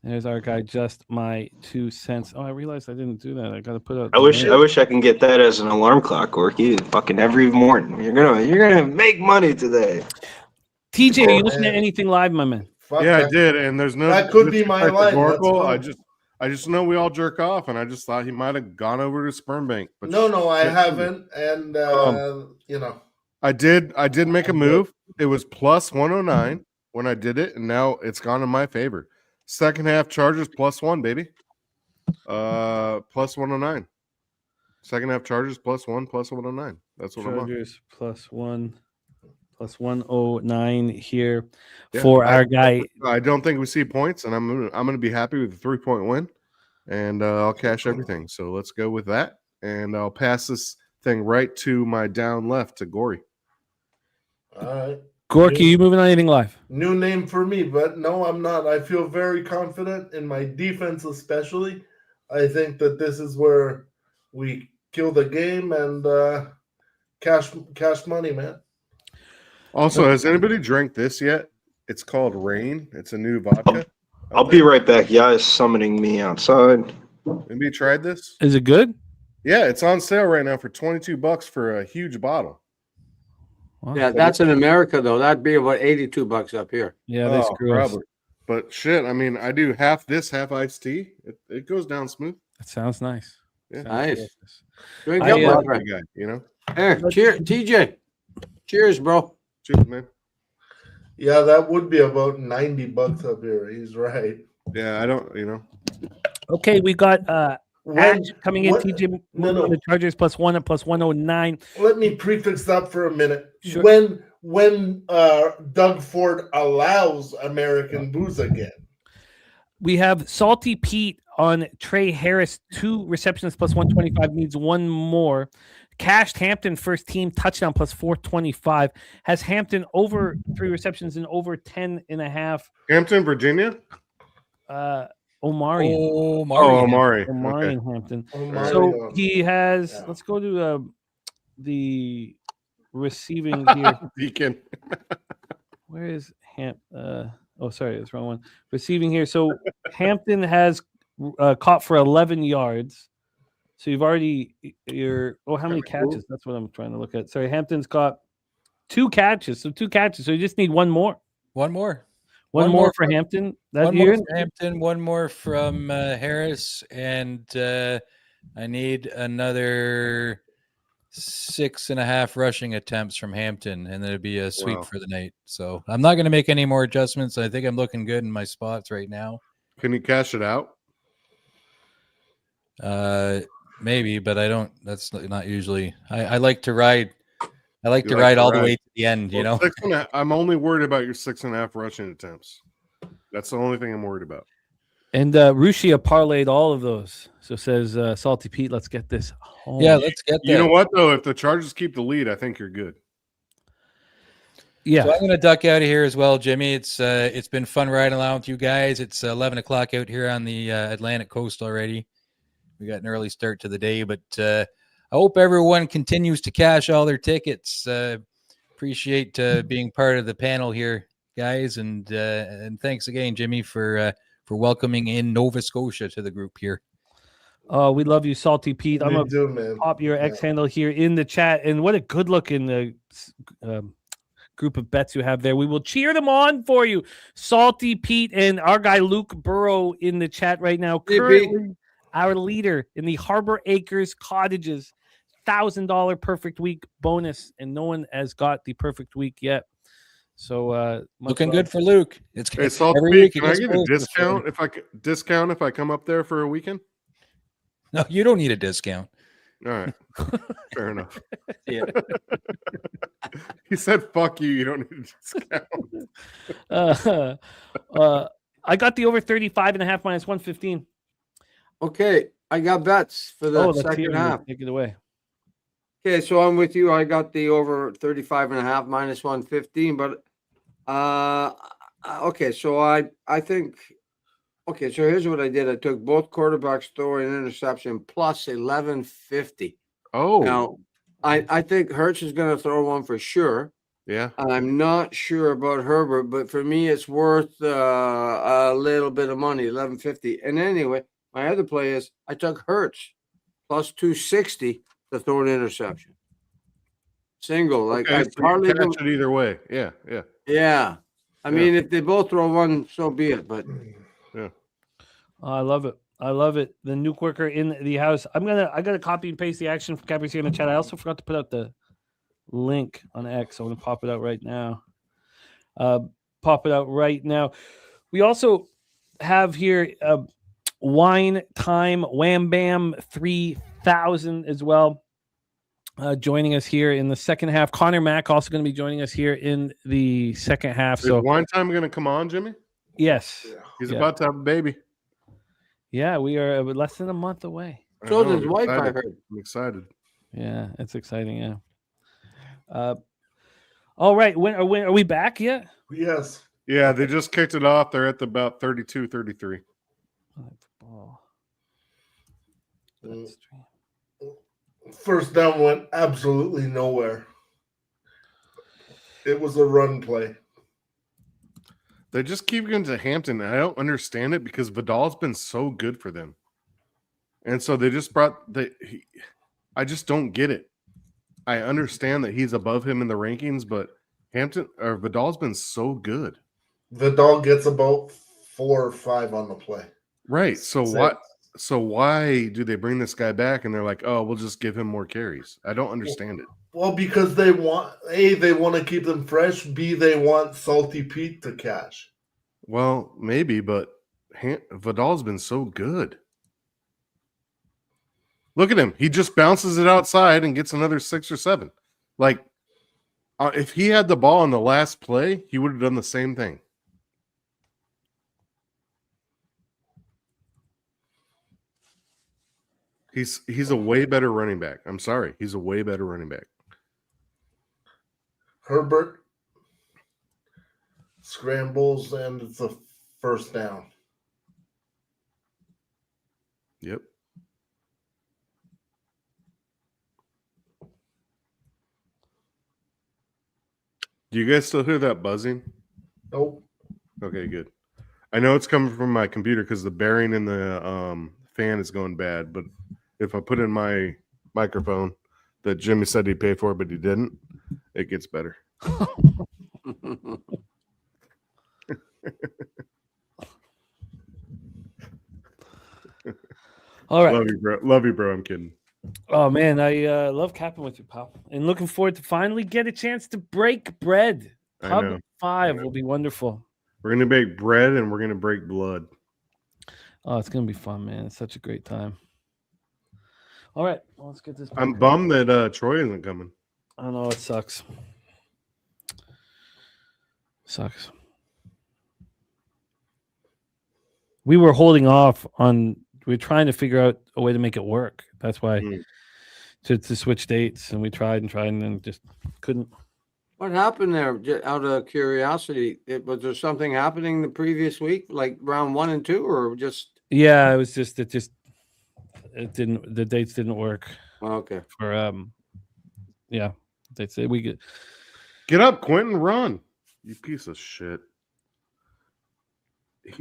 There's our guy. Just my 2 cents. Oh, I realized I didn't do that. I got to put up. I wish I can get that as an alarm clock, Gorky. Fucking every morning. You're gonna make money today. TJ, are you Oh, listening to man. anything live, my man? Fuck Yeah, I that. did, and there's no. That could be my disrespect to line. Let's Gorkle. go. I just know we all jerk off, and I just thought he might have gone over to sperm bank. But No, I shit. haven't. And I did make a move. It was plus 109 when I did it, and now it's gone in my favor. Second half Chargers +1, baby. Plus 109. Second half Chargers +1, plus 109. That's what I'm on. Chargers +1, plus 109 here Yeah, for our guy. I don't think we see points, and I'm gonna be happy with a 3-point win, and I'll cash everything. So let's go with that, and I'll pass this thing right to my down left to Gory. all right. Gorky, you moving on anything live? New name for me, but no, I'm not. I feel very confident in my defense, especially. I think that this is where we kill the game and cash money, man. Also, has anybody drank this yet? It's called Rain. It's a new vodka. I'll be right back. Yeah, is summoning me outside. Maybe you tried this? Is it good? Yeah, it's on sale right now for $22 for a huge bottle. Wow. Yeah, that's in America though. That'd be about $82 up here. Yeah, they screw us. probably. But shit, I mean, I do half this, half iced tea. It goes down smooth. That sounds nice. Yeah. Nice. Drink I, up, uh, brother. Guy, you know? Here, cheers, TJ. Cheers, bro. Cheers, man. Yeah, that would be about $90 up here. He's right. Yeah, I don't, you know. Okay, we got When- Ash coming in. what- TJ no, no. the Chargers +1 at +109. Let me prefix that for a minute. Sure. When Doug Ford allows American booze again. We have Salty Pete on Trey Harris, 2 receptions +125, needs 1 more. Cashed Hampton first team touchdown +425. Has Hampton over 3 receptions and over 10.5. Hampton, Virginia? Omari. Oh, Omari. Omari Okay. and Hampton. Omari, So he has, yeah. let's go to the receiving here. Beacon. Where is sorry, it's the wrong one. Receiving here. So Hampton has caught for 11 yards. So you've already how many catches? That's what I'm trying to look at. Sorry, Hampton's caught 2 catches. So 2 catches. So you just need 1 more. One more. One One more more for from- Hampton. That One year. more from Hampton, one more from Harris, and I need another 6.5 rushing attempts from Hampton, and then it'd be a sweep Wow. for the night. So I'm not going to make any more adjustments. I think I'm looking good in my spots right now. Can you cash it out? Maybe, but I don't. That's not usually. I like to ride. I like You to like ride to all the ride. way to the end. You Well, know. I'm only worried about your 6.5 rushing attempts. That's the only thing I'm worried about. And Rushia parlayed all of those. So says Salty Pete, let's get this home. Yeah, let's get that. You know what though? If the Chargers keep the lead, I think you're good. Yeah. So I'm going to duck out of here as well, Jimmy. It's been fun riding along with you guys. It's 11 o'clock out here on the Atlantic coast already. We got an early start to the day, but I hope everyone continues to cash all their tickets. Appreciate being part of the panel here, guys, and thanks again, Jimmy, for welcoming in Nova Scotia to the group here. Oh, we love you, Salty Pete. I'm You going do, man. to pop your X handle here in the chat. And what a good looking group of bets you have there. We will cheer them on for you. Salty Pete and our guy Luke Burrow in the chat right now. Hey, Pete. Currently our leader in the Harbor Acres Cottages $1,000 perfect week bonus. And no one has got the perfect week yet. So much Looking love. good for Luke. It's Hey, Salt every Pete, week. can it I gets get a closer. discount if I come up there for a weekend? No, you don't need a discount. All right. Fair enough. Yeah. He said, fuck you. You don't need a discount. I got the over 35.5 minus 115. Okay, I got bets for the Let's hear second you. half. Take it away. Okay, so I'm with you. I got the over 35.5 minus 115, but okay, so I think okay, so here's what I did. I took both quarterbacks throwing an interception plus 1150. Oh, Now, I think Hurts is going to throw one for sure. yeah. I'm not sure about Herbert, but for me, it's worth a little bit of money, 1150. And anyway, my other play is I took Hurts plus 260 to throw an interception. Single, like Okay, I so you partly catch it either way. Yeah, yeah. yeah. I Yeah. mean, if they both throw one, so be it. But I love it. I love it. The Nuke Worker in the house. I gotta copy and paste the action from Cappers here in the chat. I also forgot to put out the link on X. I'm gonna pop it out right now. We also have here Wine Time Wham Bam 3000 as well. Joining us here in the second half. Connor Mack also going to be joining us here in the second half. Is So Wine Time going to come on, Jimmy? yes, He's Yeah. about to have a baby. yeah, we are less than a month away. I so know, does I'm wife, I excited. heard. I'm excited. Yeah, it's exciting. Yeah. All right. When are we back yet? Yes. Yeah, they just kicked it off. They're at about 32, 33. Football. Mm. First down went absolutely nowhere. It was a run play. They just keep getting to Hampton. And I don't understand it because Vidal's been so good for them. And so they just I just don't get it. I understand that he's above him in the rankings, but Vidal's been so good. Vidal gets about 4 or 5 on the play. Right. So why do they bring this guy back and they're like, oh, we'll just give him more carries? I don't understand it. Well, because they want they want to keep them fresh. B, they want Salty Pete to catch. Well, maybe, but Vidal's been so good. Look at him. He just bounces it outside and gets another 6 or 7. Like, if he had the ball on the last play, he would have done the same thing. He's a way better running back. I'm sorry. He's a way better running back. Herbert scrambles and it's a first down. Yep. Do you guys still hear that buzzing? Nope. Okay, good. I know it's coming from my computer because the bearing in the fan is going bad, but if I put in my microphone that Jimmy said he'd pay for, but he didn't, it gets better. All right. Love you, bro. Love you, bro. I'm kidding. Oh man, I love capping with you, pal, and looking forward to finally get a chance to break bread. I Pub know. 5 will be wonderful. We're gonna bake bread and we're gonna break blood. Oh, it's gonna be fun, man. It's such a great time. All right, well, let's get this. I'm bummed that Troy isn't coming. I know it sucks. Sucks. We were holding off on. We were trying to figure out a way to make it work. That's why to switch dates, and we tried and then just couldn't. What happened there? Out of curiosity, was there something happening the previous week, like round 1 and 2, or just? Yeah, it was just it didn't. The dates didn't work. Okay. For yeah, they say we get up, Quentin, run, you piece of shit.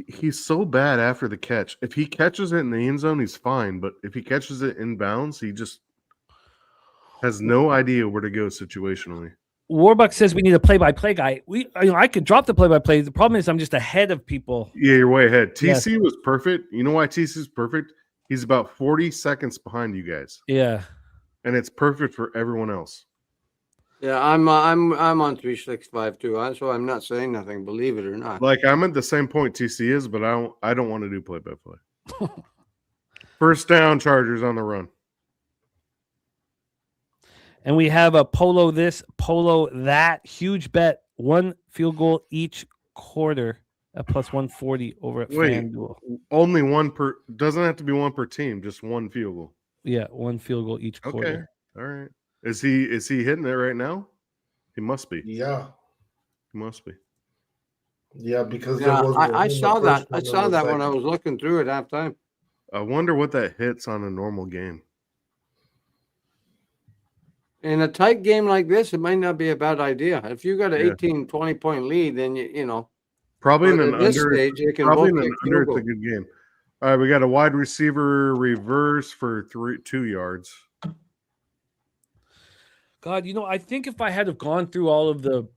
He's so bad after the catch. If he catches it in the end zone, he's fine. But if he catches it in bounds, he just has no idea where to go situationally. Warbuck says we need a play-by-play guy. I could drop the play-by-play. The problem is I'm just ahead of people. Yeah, you're way ahead. TC was perfect. You know why TC is perfect? He's about 40 seconds behind you guys. Yeah, and it's perfect for everyone else. Yeah, I'm on 365 too. So I'm not saying nothing. Believe it or not. Like I'm at the same point TC is, but I don't want to do play-by-play. First down, Chargers on the run. And we have a polo this, polo that. Huge bet. 1 field goal each quarter at plus 140 over at FanDuel. Only one per. Doesn't have to be one per team. Just 1 field goal. Yeah, 1 field goal each quarter. Okay. All right. Is he hitting it right now? He must be. Yeah. He must be. Yeah, because I saw that. I saw that when I was looking through at halftime. I wonder what that hits on a normal game. In a tight game like this, it might not be a bad idea. If you got an 18, 20 point lead, then you know. Probably in an this under. stage, you can Probably both in an kick under. field It's a good game. All right, we got a wide receiver reverse for 2 yards. God, I think if I had have gone through all of the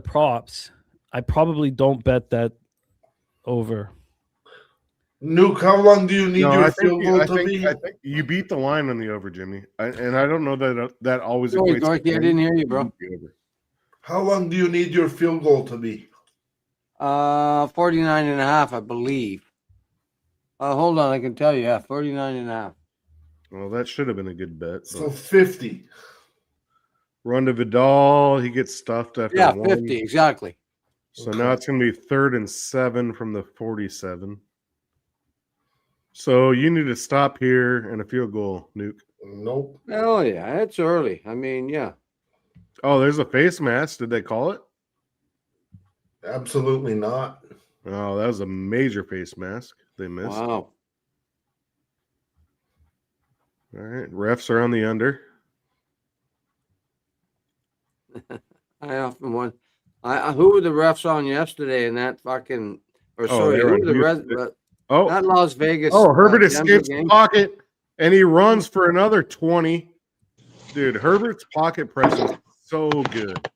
props, I probably don't bet that over. Nuke, how long do you need your field goal to be? I think you beat the line on the over, Jimmy. And I don't know that always Sorry, equates. Dorothy, I didn't hear you, bro. How long do you need your field goal to be? 49 and a half, I believe. Hold on, I can tell you. Yeah, 49 and a half. Well, that should have been a good bet. So 50. Run to Vidal. He gets stuffed after 50, exactly. So now it's going to be 3rd and 7 from the 47. So you need to stop here and a field goal, Nuke. Nope. Oh, yeah, it's early. I mean, yeah. Oh, there's a face mask. Did they call it? Absolutely not. Oh, that was a major face mask. They missed. Wow. All right. Refs are on the under. I often wonder, who were the refs on yesterday in that fucking, or Oh, sorry, they who were were the on refs, Oh, not Las Vegas. Herbert Denver escapes the game? pocket and he runs for another 20. Dude, Herbert's pocket presence is so good.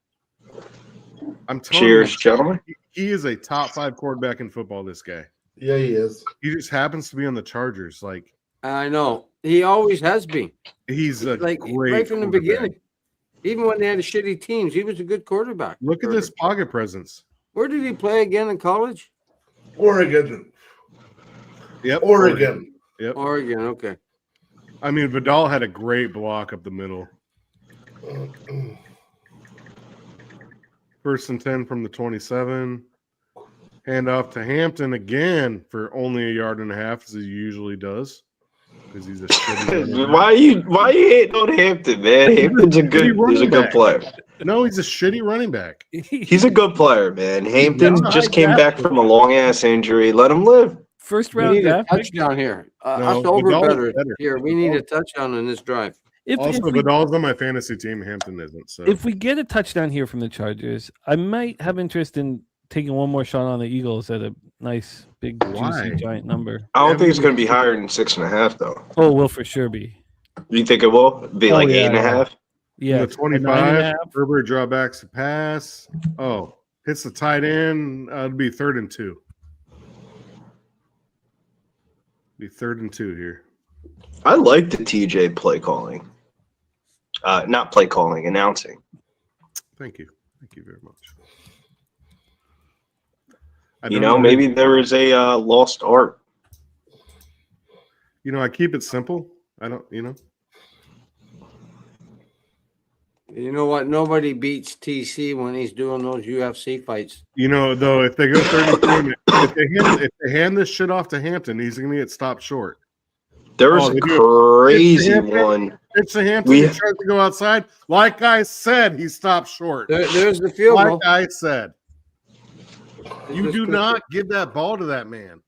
I'm telling Cheers, you, gentlemen. he is a top 5 quarterback in football. This guy. Yeah, he is. He just happens to be on the Chargers. Like I know. He always has been. he's a Like great right from the quarterback. beginning. Even when they had shitty teams, he was a good quarterback. Look at this pocket presence. Where did he play again in college? Oregon. Yep, Oregon. Yep. Oregon, okay. I mean, Vidal had a great block up the middle. 1st and 10 from the 27. Hand off to Hampton again for only 1.5 yards, as he usually does. Because he's a shitty Why you hating on Hampton, man? Hampton's he's a running good back. player. No, he's a shitty running back. He's a good player, man. Hampton No, just came back exactly. from a long ass injury. Let him live. First We round need a draft pick. touchdown here. No, Us over Vidal's better better. here. We need a touchdown in this drive. Also, Vidal's on my fantasy team. Hampton isn't. So If we get a touchdown here from the Chargers, I might have interest in taking one more shot on the Eagles at a nice, big, Why? juicy, giant number. I don't think it's going to be higher than 6.5, though. Oh, will for sure be. You think it will be Oh, like yeah, 8.5? Yeah, the a 25, 9.5. Herbert drawbacks a pass. Oh, hits the tight end. It'd be 3rd and 2. Be 3rd and 2 here. I like the TJ play calling. Not play calling, announcing. Thank you. Thank you very much. You know, maybe there is a lost art. You know, I keep it simple. I don't, you know. You know what? Nobody beats TC when he's doing those UFC fights. You know, though, if they go 33, if they hand this shit off to Hampton, he's going to get stopped short. There was Oh, a they do crazy Hampton. one. It's a Hampton. He tries to go outside. Like I said, he stopped short. There's the field Like goal. I said. They You just do took not give that ball to that man.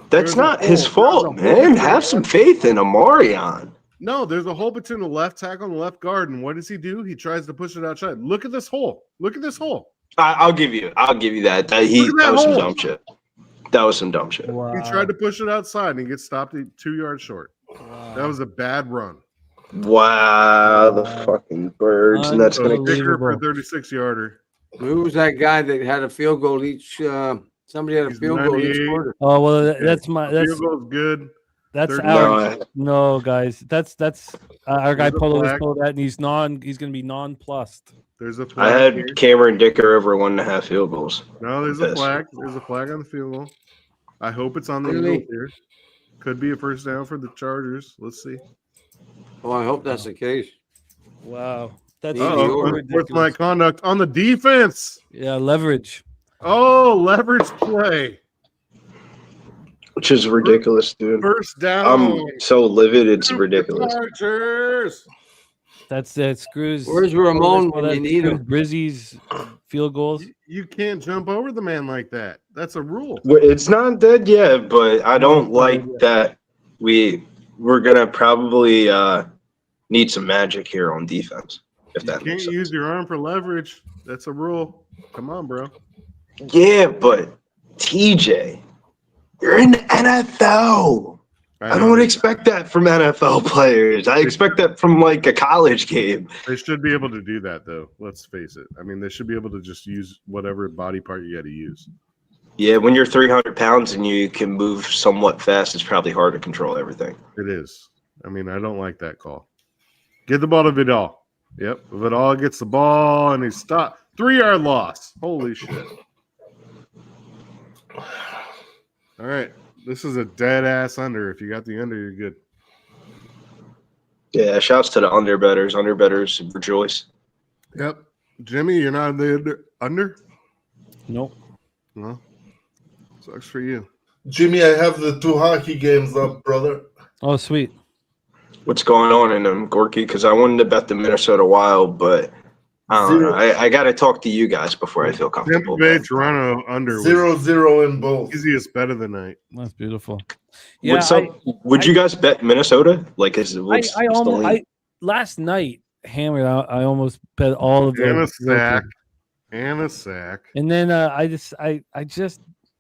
That's There's not a his hole. fault, There's a hole man. between Have the some left- faith in Amarion. No, there's a hole between the left tackle and the left guard. And what does he do? He tries to push it outside. Look at this hole. Look at this hole. I'll give you that. That Look at that was some hole. dumb shit. That was some dumb shit. Wow. He tried to push it outside and he gets stopped at 2 yards short. That was a bad run. Wow, the fucking birds. And that's So gonna kicker for a Unbelievable. 36 yarder. Who was that guy that had a field goal each? Somebody had a He's field goal each 98. quarter. Oh well, that's my Field goal's good. that's Third our down. no guys. That's our guy There's a Polo was flag. told that, and he's gonna be nonplussed. There's a I flag. here. had Cameron Dicker over 1.5 field goals. No, there's a Yes. flag. There's a flag on the field goal. I hope it's on the Really? Eagles here. Could be a first down for the Chargers. Let's see. Oh, I hope that's the case. Wow, that's Maybe Oh, over. unsportsmanlike conduct on the defense. yeah, leverage. Oh, leverage play. Which is ridiculous, dude. First down. I'm so livid, it's For the ridiculous. Chargers. That's that screws. Where's Ramon when that you need screws him? Brizzy's field goals. You can't jump over the man like that. That's a rule. Well, it's not dead yet, but I don't like that we're gonna probably need some magic here on defense. If You that can't makes sense. use your arm for leverage. That's a rule. Come on, bro. Yeah, but TJ, you're in the NFL. I don't expect that from NFL players. I expect that from like a college game. They should be able to do that, though. Let's face it. I mean, they should be able to just use whatever body part you got to use. Yeah, when you're 300 pounds and you can move somewhat fast, it's probably hard to control everything. It is. I mean, I don't like that call. Get the ball to Vidal. Yep. Vidal gets the ball and he stopped. 3-yard loss. Holy shit. All right. This is a dead ass under. If you got the under, you're good. Yeah, shouts to the underbetters. Underbetters rejoice. Yep. Jimmy, you're not the under? Nope. No. Sucks for you. Jimmy, I have the 2 hockey games up, brother. Oh, sweet. what's going on in them, Gorky, because I wanted to bet the Minnesota Wild, but I don't know. I got to talk to you guys before I feel comfortable. Tampa Bay, Toronto under was 0-0 in both. easiest bet of the night. That's beautiful. Yeah, What's up? Would you guys bet Minnesota? Like, what's the lean? Last night hammered out. I almost bet all of And a those. sack. And a sack. And then I just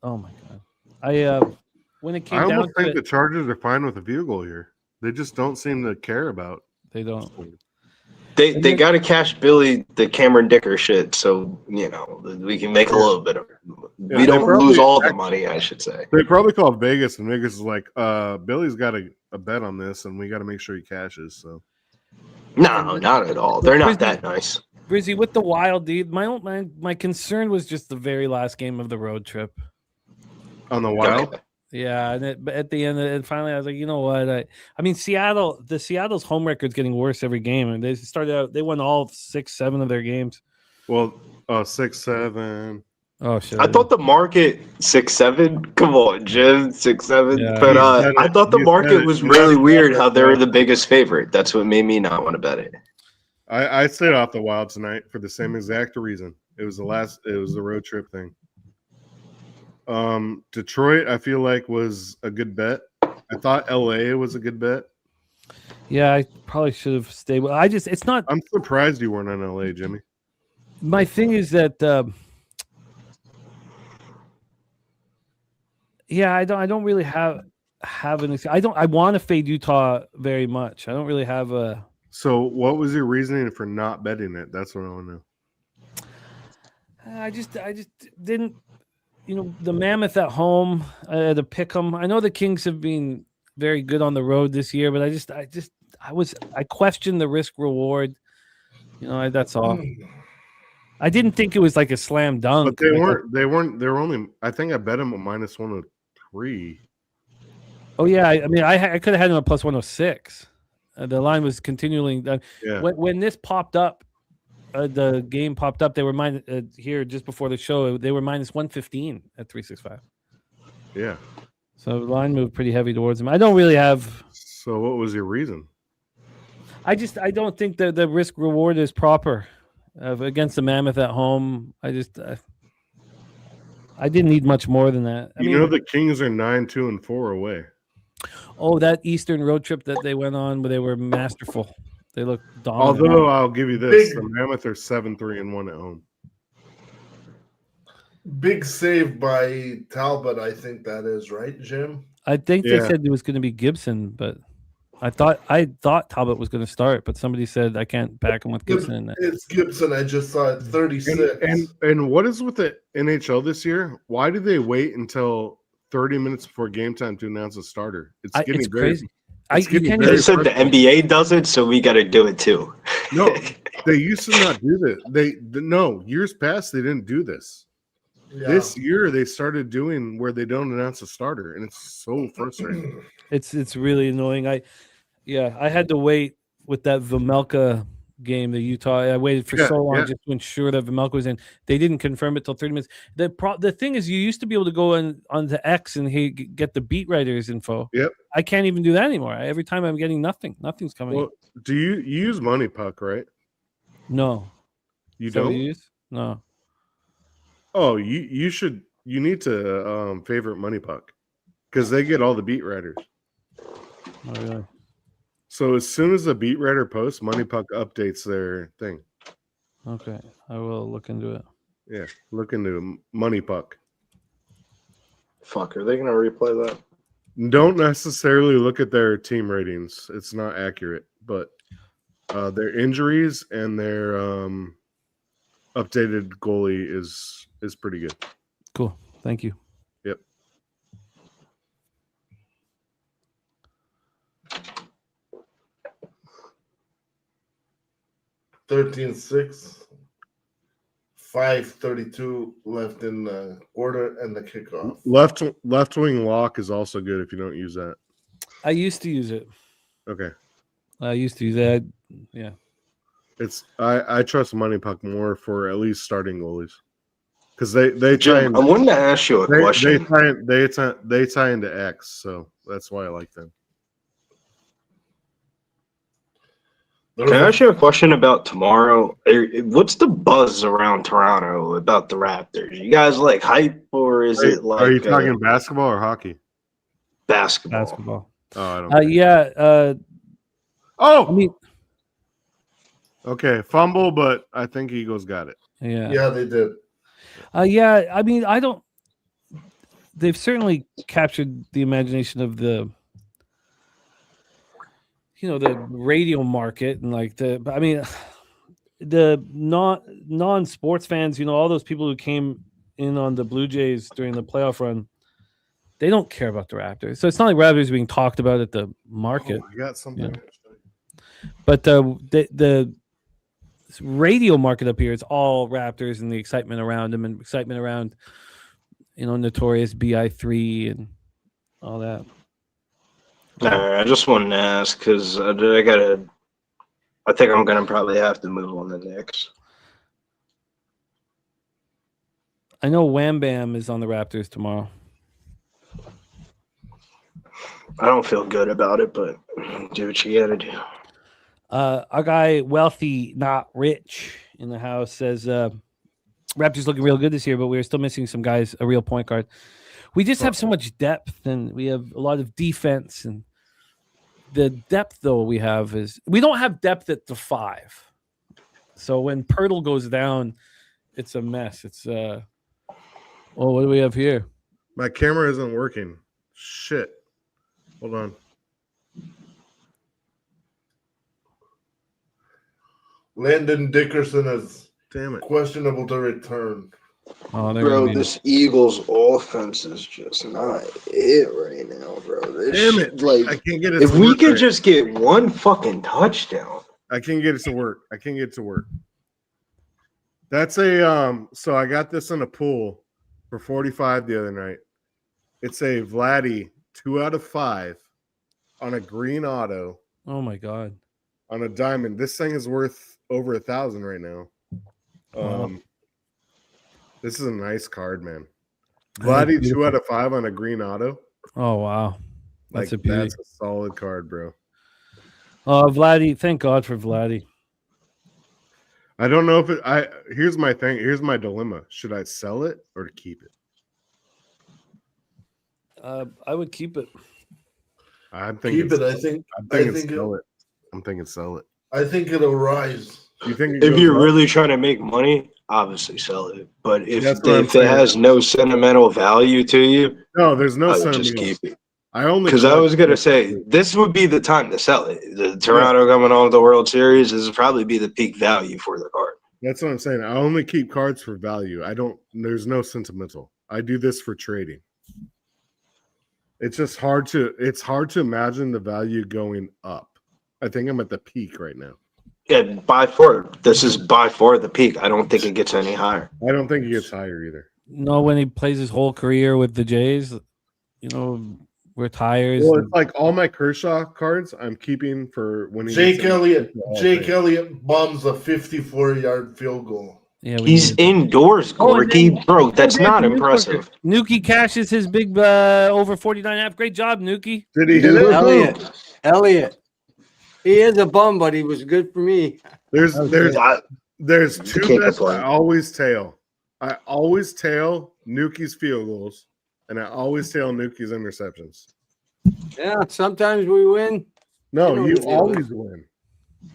oh my god. When it I came down almost to think the it, Chargers are fine with a field goal here. They just don't seem to care about. they don't. They got to cash Billy the Cameron Dicker shit, so we can make a little bit of. Yeah, We they don't probably- lose all the money, I should say. They probably call Vegas, and Vegas is like, Billy's got a bet on this, and we got to make sure he cashes. So No, not at all. They're not that nice. Brizzy, with the Wild, dude, my concern was just the very last game of the road trip. on the Wild, Okay. Yeah, and at the end, and finally, I was like, you know what? I mean, Seattle's home record's getting worse every game, and they started out, they won all 6-7 of their games. well, 6-7. Oh shit! I thought the market 6-7. Come on, Jim, 6-7. Yeah. But You said I it. thought the You said market it. was You really gotta weird bet how it, they were bro. the biggest favorite. That's what made me not want to bet it. I stayed off the Wild tonight for the same exact reason. It was the road trip thing. Detroit, I feel like was a good bet. I thought LA was a good bet. Yeah, I probably should have stayed. It's not. I'm surprised you weren't on LA, Jimmy. My thing is that. Yeah, I don't really have an. I want to fade Utah very much. I don't really have a. So, what was your reasoning for not betting it? That's what I want to know. I just didn't. The Mammoth at home, the Pick'em. I know the Kings have been very good on the road this year, but I questioned the risk reward. That's all. I didn't think it was like a slam dunk. But they were only. I think I bet them at -103. Oh yeah, I mean, I could have had him at +106. The line was continuing. Yeah. When this popped up, the game popped up. They were here just before the show. They were -115 at 365. Yeah. So the line moved pretty heavy towards them. I don't really have. So, what was your reason? I don't think that the risk reward is proper against the Mammoth at home. I didn't need much more than that. I mean, The Kings are 9-2-4 away. oh, that Eastern road trip that they went on, where they were masterful. They looked dominant. Although I'll give you this, Big- the Mammoth are 7-3-1 at home. Big save by Talbot, I think that is, right, Jim? I think they Yeah. said it was going to be Gibson, but I thought Talbot was going to start, but somebody said I can't back him with Gibson in it. It's Gibson. I just saw it 36. And what is with the NHL this year? Why do they wait until 30 minutes before game time to announce a starter? It's getting It's very, crazy. it's You getting can't very They said the frustrating. NBA does it, so we got to do it too. No, they used to not do that. No, years past they didn't do this. Yeah. This year they started doing where they don't announce a starter, and it's so frustrating. It's really annoying. I had to wait with that Vemelka game, the Utah. I waited for so long just to ensure that Vemelka was in. They didn't confirm it till 30 minutes. The thing is, you used to be able to go onto X and get the beat writers info. Yep. I can't even do that anymore. Every time I'm getting nothing. Nothing's coming. Well, do you use Money Puck, right? No. You Is that what don't? you use? No. Oh, you should. You need to favorite Money Puck because they get all the beat writers. Oh, really? So as soon as the beat writer posts, Money Puck updates their thing. Okay. I will look into it. Yeah, look into Money Puck. Fuck, are they going to replay that? Don't necessarily look at their team ratings. It's not accurate, but their injuries and their updated goalie is pretty good. Cool. Thank you. Yep. $13-6. 5:32 left in the quarter and the kickoff. Left wing lock is also good if you don't use that. I used to use it. Okay. I used to use that. Yeah. It's I trust Money Puck more for at least starting goalies because they try Jim, and I wanted to ask you a question. they tie into X, so that's why I like them. Can I ask you a question about tomorrow? What's the buzz around Toronto about the Raptors? You guys like hype, or is it like? Are you talking basketball or hockey? Basketball? Basketball. Oh, I don't. care. Yeah. Oh, I mean, okay, fumble, but I think Eagles got it. yeah. Yeah, they did. Yeah. I mean, I don't. They've certainly captured the imagination of the radio market and like the non-sports fans, all those people who came in on the Blue Jays during the playoff run, they don't care about the Raptors. So it's not like Raptors being talked about at the market. Oh, I got something. But the radio market up here is all Raptors and the excitement around them and excitement around Notorious BI3 and all that. I just wanted to ask because I think I'm gonna probably have to move on the Knicks. I know Wham Bam is on the Raptors tomorrow. I don't feel good about it, but do what you gotta do. Our guy Wealthy Not Rich in the house says Raptors looking real good this year, but we're still missing some guys, a real point guard. We just have so much depth, and we have a lot of defense. And the depth, though, we have is we don't have depth at the 5. So when Pirtle goes down, it's a mess. It's what do we have here? My camera isn't working. Shit. Hold on. Landon Dickerson is Damn it. questionable to return. Oh, Bro, this Eagles offense is just not it right now, bro. Damn it. Like, I can't get it. if to we work could right. just get one fucking touchdown. I can't get it to work. That's a so I got this in a pool for 45 the other night. It's a Vladdy 2 out of 5 on a green auto Oh my God. on a diamond. This thing is worth over 1,000 right now. Wow. This is a nice card, man. That's Vladdy beautiful. 2 out of 5 on a green auto. Oh wow. That's a beauty. That's a solid card, bro. Oh, Vladdy, thank God for Vladdy. I don't know if here's my thing. Here's my dilemma. Should I sell it or keep it? I would keep it. I'm thinking Keep it. I think sell it. I'm thinking sell it. I think it'll rise. You think If you're really trying to make money, obviously sell it. But if That's what I'm it saying. has no sentimental value to you, No, there's no I would sentiment. just keep it. I only Because I was gonna say this would be the time to sell it. The Toronto coming on the World Series, this would probably be the peak value for the card. That's what I'm saying. I only keep cards for value. I don't. There's no sentimental. I do this for trading. It's just hard to. It's hard to imagine the value going up. I think I'm at the peak right now. Yeah, this is by far the peak. I don't think it gets any higher. I don't think it gets higher either. No, when he plays his whole career with the Jays, retires. Well, it's like all my Kershaw cards I'm keeping for when he Jake gets in. Elliott. Jake Elliott bombs a 54-yard field goal. Yeah, He's indoors, Gorky. Bro, that's not impressive. Nuki cashes his big over 49.5. Great job, Nuki. Did he hit it? Elliott. He is a bum, but he was good for me. There's two can't bets complain. I always tail. I always tail Nuki's field goals, and I always tail Nuki's interceptions. Yeah, sometimes we win. No, you You know, always win.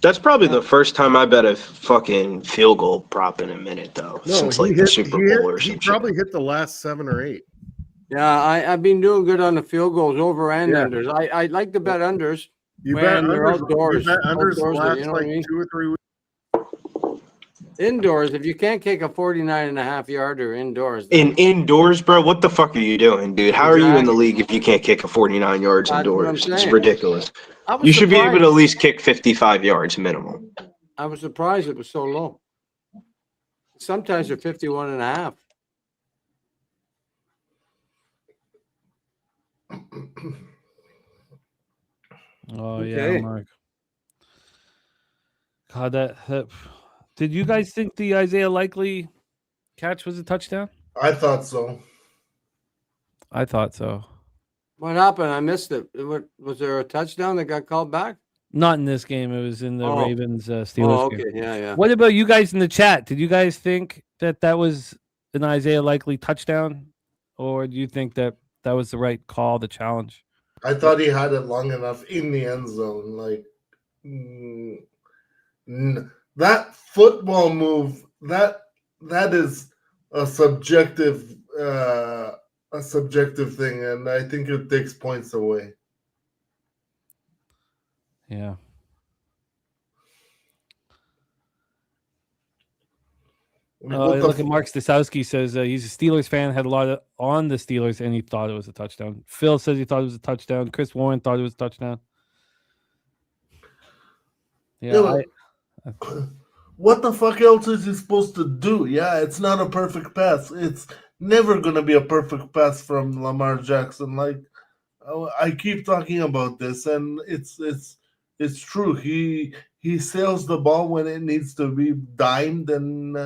That's probably the first time I bet a fucking field goal prop in a minute, though, No, since he like hit- the Super Bowl or he something. probably hit the last 7 or 8. Yeah, I've been doing good on the field goals, over and Yeah. unders. I like to bet unders. You When bet they're unders, outdoors. you bet unders the Outdoors, last you know what I like mean? 2 or 3 weeks. Indoors, if you can't kick a 49.5 yarder indoors, Indoors, bro, what the fuck are you doing, dude? How are you in the Exactly. league if you can't kick a 49 yards That's what I'm indoors? It's saying. ridiculous. I was You should be able to at surprised. least kick 55 yards minimum. I was surprised it was so low. Sometimes they're 51.5. Oh yeah, Okay. Mark. God, that. Did you guys think the Isaiah Likely catch was a touchdown? I thought so. I thought so. What happened? I missed it. What was there a touchdown that got called back? Not in this game. It was in the Oh. Ravens Steelers Oh, okay. game. Yeah. What about you guys in the chat? Did you guys think that was an Isaiah Likely touchdown, or do you think that was the right call, the challenge? I thought he had it long enough in the end zone. Like that football move, that is a subjective thing, and I think it takes points away. Yeah. Look at Mark Stosowski says he's a Steelers fan, had a lot on the Steelers, and he thought it was a touchdown. Phil says he thought it was a touchdown. Chris Warren thought it was a touchdown. Yeah. What the fuck else is he supposed to do? Yeah, it's not a perfect pass. It's never gonna be a perfect pass from Lamar Jackson. Like I keep talking about this, and it's true. He sails the ball when it needs to be dimed, and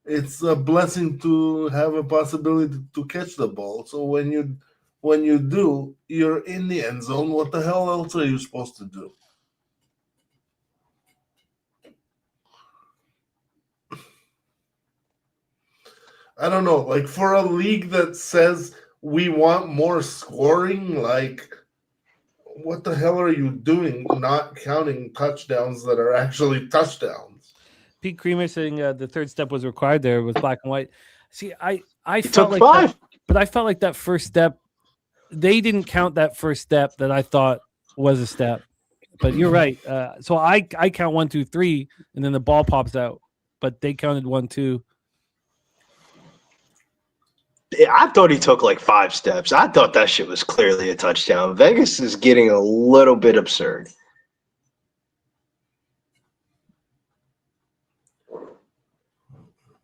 it's a blessing to have a possibility to catch the ball. So when you do, you're in the end zone. What the hell else are you supposed to do? I don't know. Like for a league that says we want more scoring, like what the hell are you doing? Not counting touchdowns that are actually touchdowns. Pete Creamer saying the third step was required there with black and white. See, I It felt took like 5. but I felt like that first step, they didn't count that first step that I thought was a step. But you're right. So I count 1, 2, 3, and then the ball pops out. But they counted 1, 2. I thought he took like 5 steps. I thought that shit was clearly a touchdown. Vegas is getting a little bit absurd.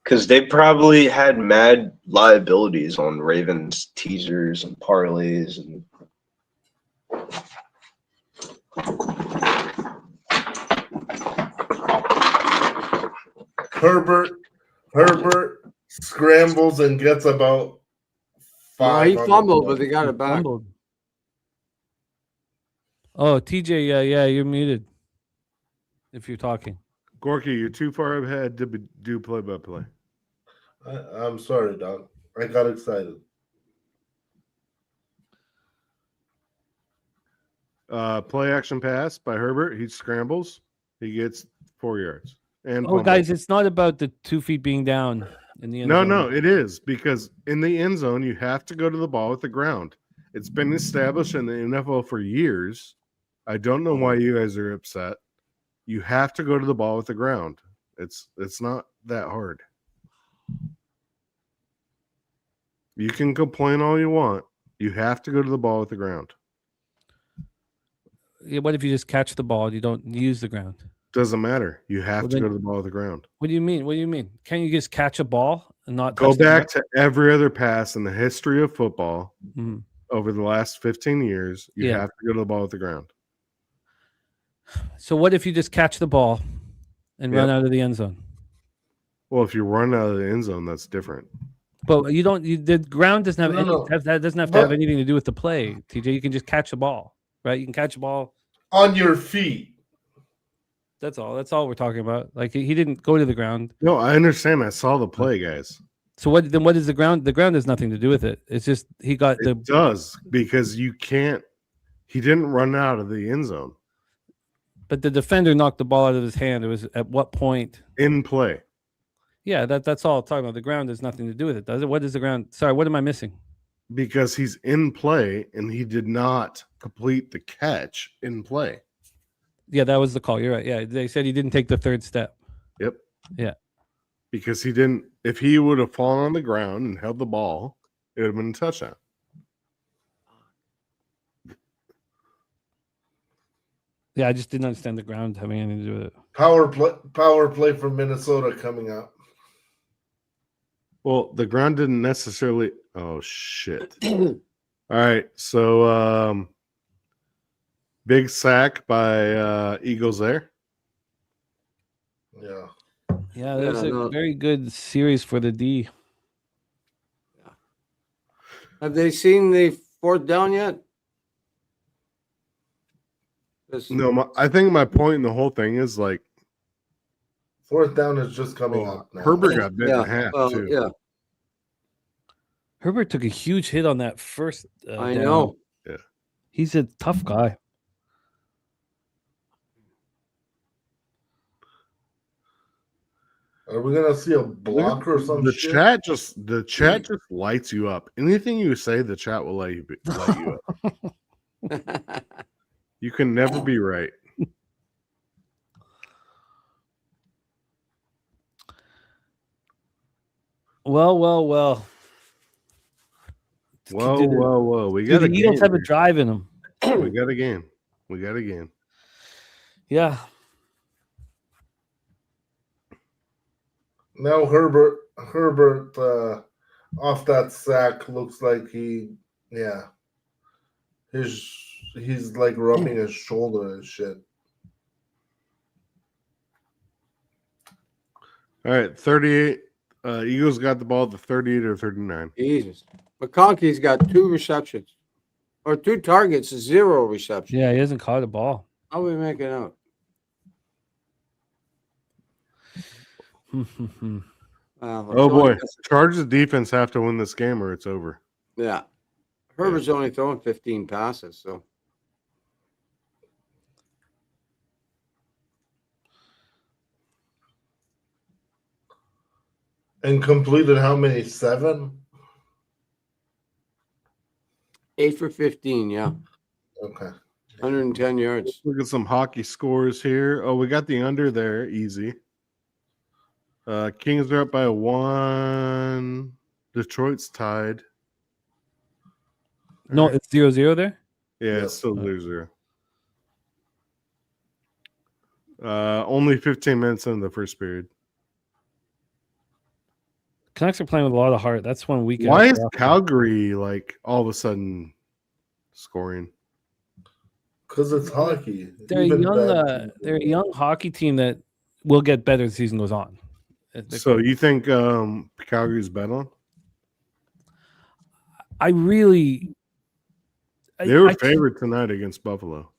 Because they probably had mad liabilities on Ravens teasers and parlays and Herbert scrambles and gets about No, 5. he fumbled, but they got it back. Fumbled. Oh, TJ, yeah, you're muted if you're talking. Gorky, you're too far ahead to do play-by-play. I'm sorry, dog. I got excited. Play action pass by Herbert. He scrambles. He gets 4 yards. And Oh, fumbles. guys, it's not about the 2 feet being down in the end zone. No, it is because in the end zone you have to go to the ball with the ground. It's been established in the NFL for years. I don't know why you guys are upset. You have to go to the ball with the ground. It's not that hard. You can complain all you want. You have to go to the ball with the ground. Yeah, what if you just catch the ball and you don't use the ground? Doesn't matter. You have Well, to then- go to the ball with the ground. What do you mean? What do you mean? Can't you just catch a ball and not Go touch the back ground? to every other pass in the history of football Mhm. over the last 15 years. You Yeah. have to go to the ball with the ground. So what if you just catch the ball and run Yep. out of the end zone? Well, if you run out of the end zone, that's different. But you don't. The ground doesn't have No, any. no. That doesn't have to have But- anything to do with the play. TJ, you can just catch the ball, right? You can catch the ball. On your feet. That's all. That's all we're talking about. Like he didn't go to the ground. No, I understand. I saw the play, guys. So what? Then what is the ground? The ground has nothing to do with it. It's just he got the. It does because you can't. He didn't run out of the end zone But the defender knocked the ball out of his hand. It was at what point? in play. Yeah, that's all I'm talking about. The ground has nothing to do with it, does it? What is the ground? Sorry, what am I missing? Because he's in play and he did not complete the catch in play. Yeah, that was the call. You're right. Yeah, they said he didn't take the third step. Yep. Yeah. Because he didn't. If he would have fallen on the ground and held the ball, it would have been a touchdown. Yeah, I just didn't understand the ground having anything to do with it. Power play from Minnesota coming up. Well, the ground didn't necessarily. Oh shit! All right, so big sack by Eagles there. Yeah. Yeah, there's Yeah, a no. very good series for the D. Have they seen the fourth down yet? This- No, I think my point in the whole thing is like Fourth down is just coming up now. Herbert got bit in yeah, half well, too. yeah, Herbert took a huge hit on that first. I down. know. He's a tough guy. Are we gonna see a block or some The shit? chat just lights you up. Anything you say, the chat will light you up. You can never be right. Well. Whoa. We Do got a the Eagles game. have a drive in them? We got a game. Yeah. Now Herbert off that sack looks like he's like rubbing his shoulder and shit. All right, 38. Eagles got the ball at the 38 or 39. Jesus. McConkey's got 2 receptions or 2 targets, 0 receptions. Yeah, he hasn't caught a ball. How are we making out? Oh boy, Chargers defense have to win this game or it's over. Yeah. Herbert's only throwing 15 passes, so And completed how many? 7? 8 for 15, yeah. Okay. 110 yards. Look at some hockey scores here. Oh, we got the under there, easy. Kings are up by 1. Detroit's tied. No, it's 0-0 there. Yeah, Yes. it's still 0-0. Only 15 minutes in the first period. Canucks are playing with a lot of heart. That's one weekend. Why is Calgary like all of a sudden scoring? Because it's hockey. They're Even young. bad They're a young hockey team that will get better as the season goes on. So you think Calgary's bet on? I really. They were I- favored tonight against Buffalo.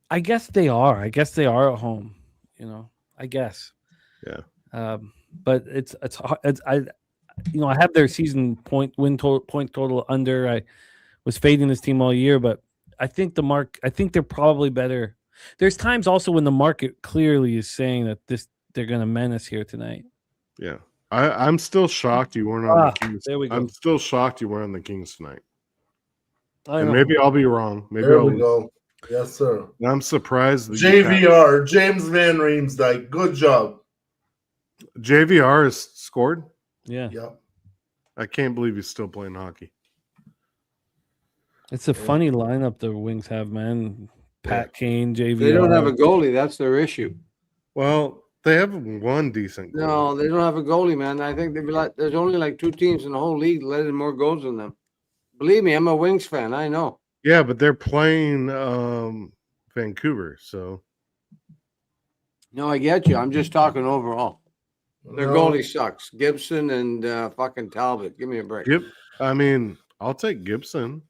I guess they are. I guess they are at home. You know. I guess. Yeah. But it's I have their season point total under. I was fading this team all year, but I think they're probably better. There's times also when the market clearly is saying that they're going to menace here tonight. Yeah. I'm still shocked you weren't on the Kings. There we go. I'm still shocked you weren't on the Kings tonight. I And know. maybe I'll be wrong. Maybe There I'll we go. Yes, sir. I'm surprised that you got- JVR, James Van Riemsdyk. Good job. JVR has scored. Yeah, Yep. I can't believe he's still playing hockey. it's a funny lineup the Wings have, man. Pat Kane, JV. They don't have a goalie. That's their issue. Well, they have one decent goal. No, they don't have a goalie, man. I think there's only like 2 teams in the whole league letting more goals than them. Believe me, I'm a Wings fan. I know. Yeah, but they're playing Vancouver, so No, I get you. I'm just talking overall. Their No, goalie sucks. Gibson and fucking Talbot. Give me a break. I mean, I'll take Gibson.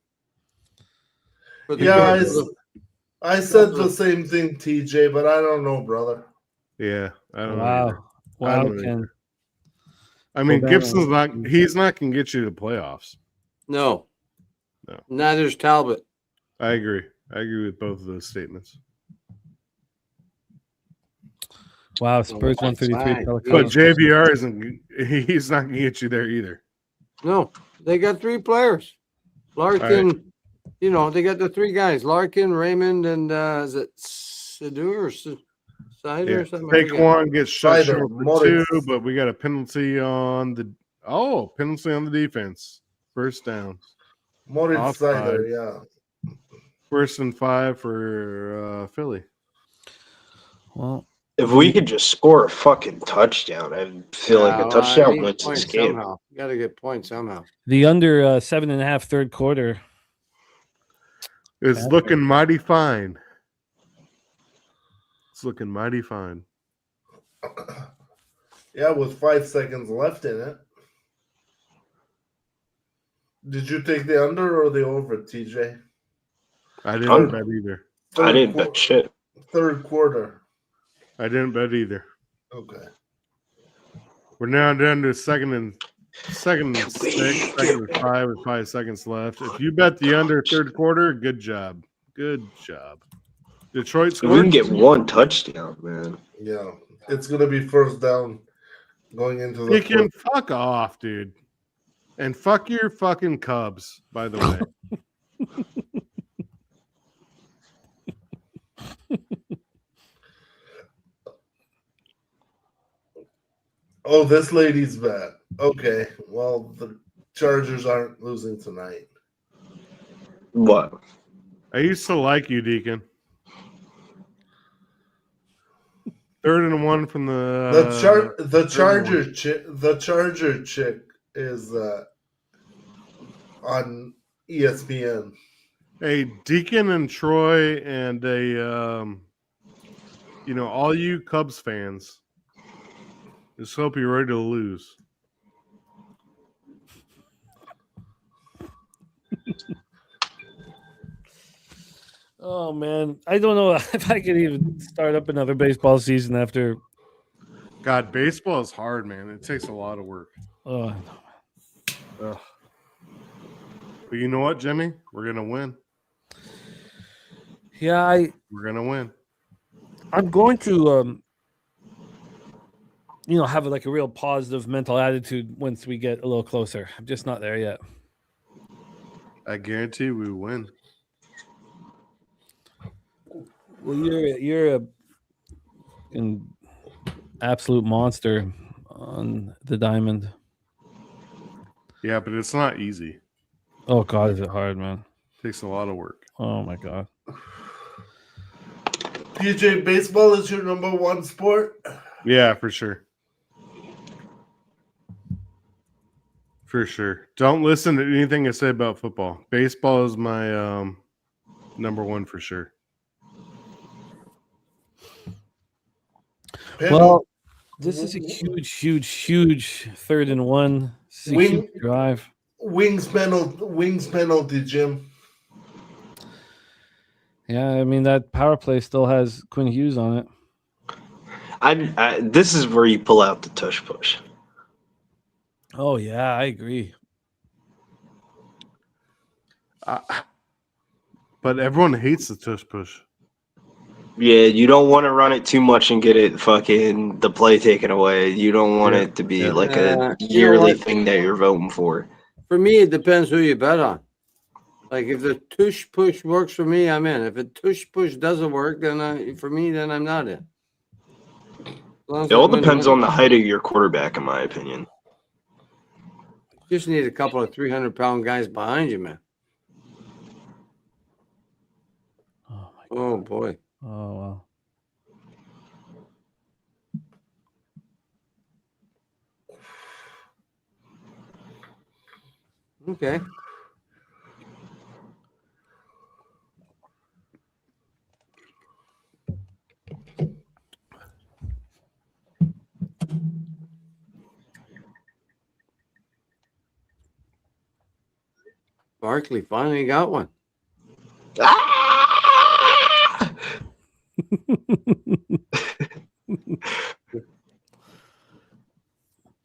For the Yeah, good- I said the same thing, TJ, but I don't know, brother. Yeah, I don't know. either. Wow, don't Ken. I mean, Well, Gibson's not. He's not going to get you to playoffs. No. No. Neither's Talbot. I agree. I agree with both of those statements. Wow, Spurs that's 133. fine. But Pelicans. JVR isn't. He's not going to get you there either. No, they got 3 players. Larkin, they got the 3 guys: Larkin, Raymond, and is it Sider or Sider Yeah. or something? I forget. Saquon gets shut Sider, short for Moritz. 2, but we got a penalty on the. Oh, penalty on the defense. First down. Moritz Offside. Seider, yeah. 1st and 5 for Philly. Well, If we could just score a fucking touchdown, I feel like Yeah, a touchdown need wins points this game. somehow. Got to get points somehow. the under 7.5 third quarter. It's Okay. looking mighty fine. It's looking mighty fine. Yeah, with 5 seconds left in it. Did you take the under or the over, TJ? I didn't Under. bet either. I didn't bet shit. Third quarter. I didn't bet either. Okay. We're now down to second and 6, second and 5 with 5 seconds left. If you bet the under third quarter, good job. Good job. Detroit We scored. can get one touchdown, man. Yeah. It's gonna be first down going into the You can fuck off, dude. And fuck your fucking Cubs, by the way. Oh, this lady's bad. Okay. Well, the Chargers aren't losing tonight. What? I used to like you, Deacon. 3rd and 1 from The Charger chick is on ESPN. Hey, Deacon and Troy and all you Cubs fans. Just hope you're ready to lose. Oh man, I don't know if I could even start up another baseball season after. God, baseball is hard, man. It takes a lot of work. Oh, Ugh. But you know what, Jimmy? We're gonna win. yeah, We're gonna win. I'm going to have like a real positive mental attitude once we get a little closer. I'm just not there yet. I guarantee we win. Well, you're an absolute monster on the diamond. Yeah, but it's not easy. Oh God, is it hard, man? It takes a lot of work. Oh my God. PJ, baseball is your number one sport? Yeah, for sure. For sure. Don't listen to anything I say about football. Baseball is my number one for sure. Well, this is a huge 3rd and 1. This is a huge drive. Wings penalty, Jim. Yeah, I mean that power play still has Quinn Hughes on it. This is where you pull out the tush push. Oh yeah, I agree. But everyone hates the tush push. Yeah, you don't want to run it too much and get it fucking the play taken away. You don't want it to be like a yearly thing that you're voting for. For me, it depends who you bet on. Like if the tush push works for me, I'm in. If the tush push doesn't work, then I'm not in. It all depends on the height of your quarterback, in my opinion. Just need a couple of 300-pound guys behind you, man. Oh my God. Oh boy. Oh wow. Okay. Barkley finally got one.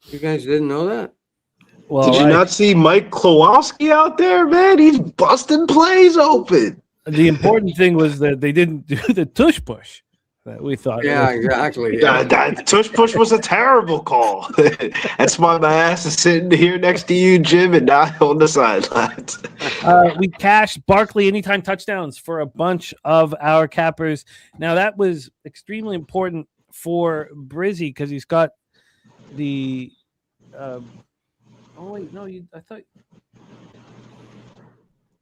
You guys didn't know that? Well, Did you not see Mike Klowowski out there, man? He's busting plays open. The important thing was that they didn't do the tush push that we thought. Yeah, exactly. That tush push was a terrible call. That's why my ass is sitting here next to you, Jim, and not on the sidelines. We cashed Barkley anytime touchdowns for a bunch of our cappers. Now that was extremely important for Brizzy because he's got the. Oh wait, no, I thought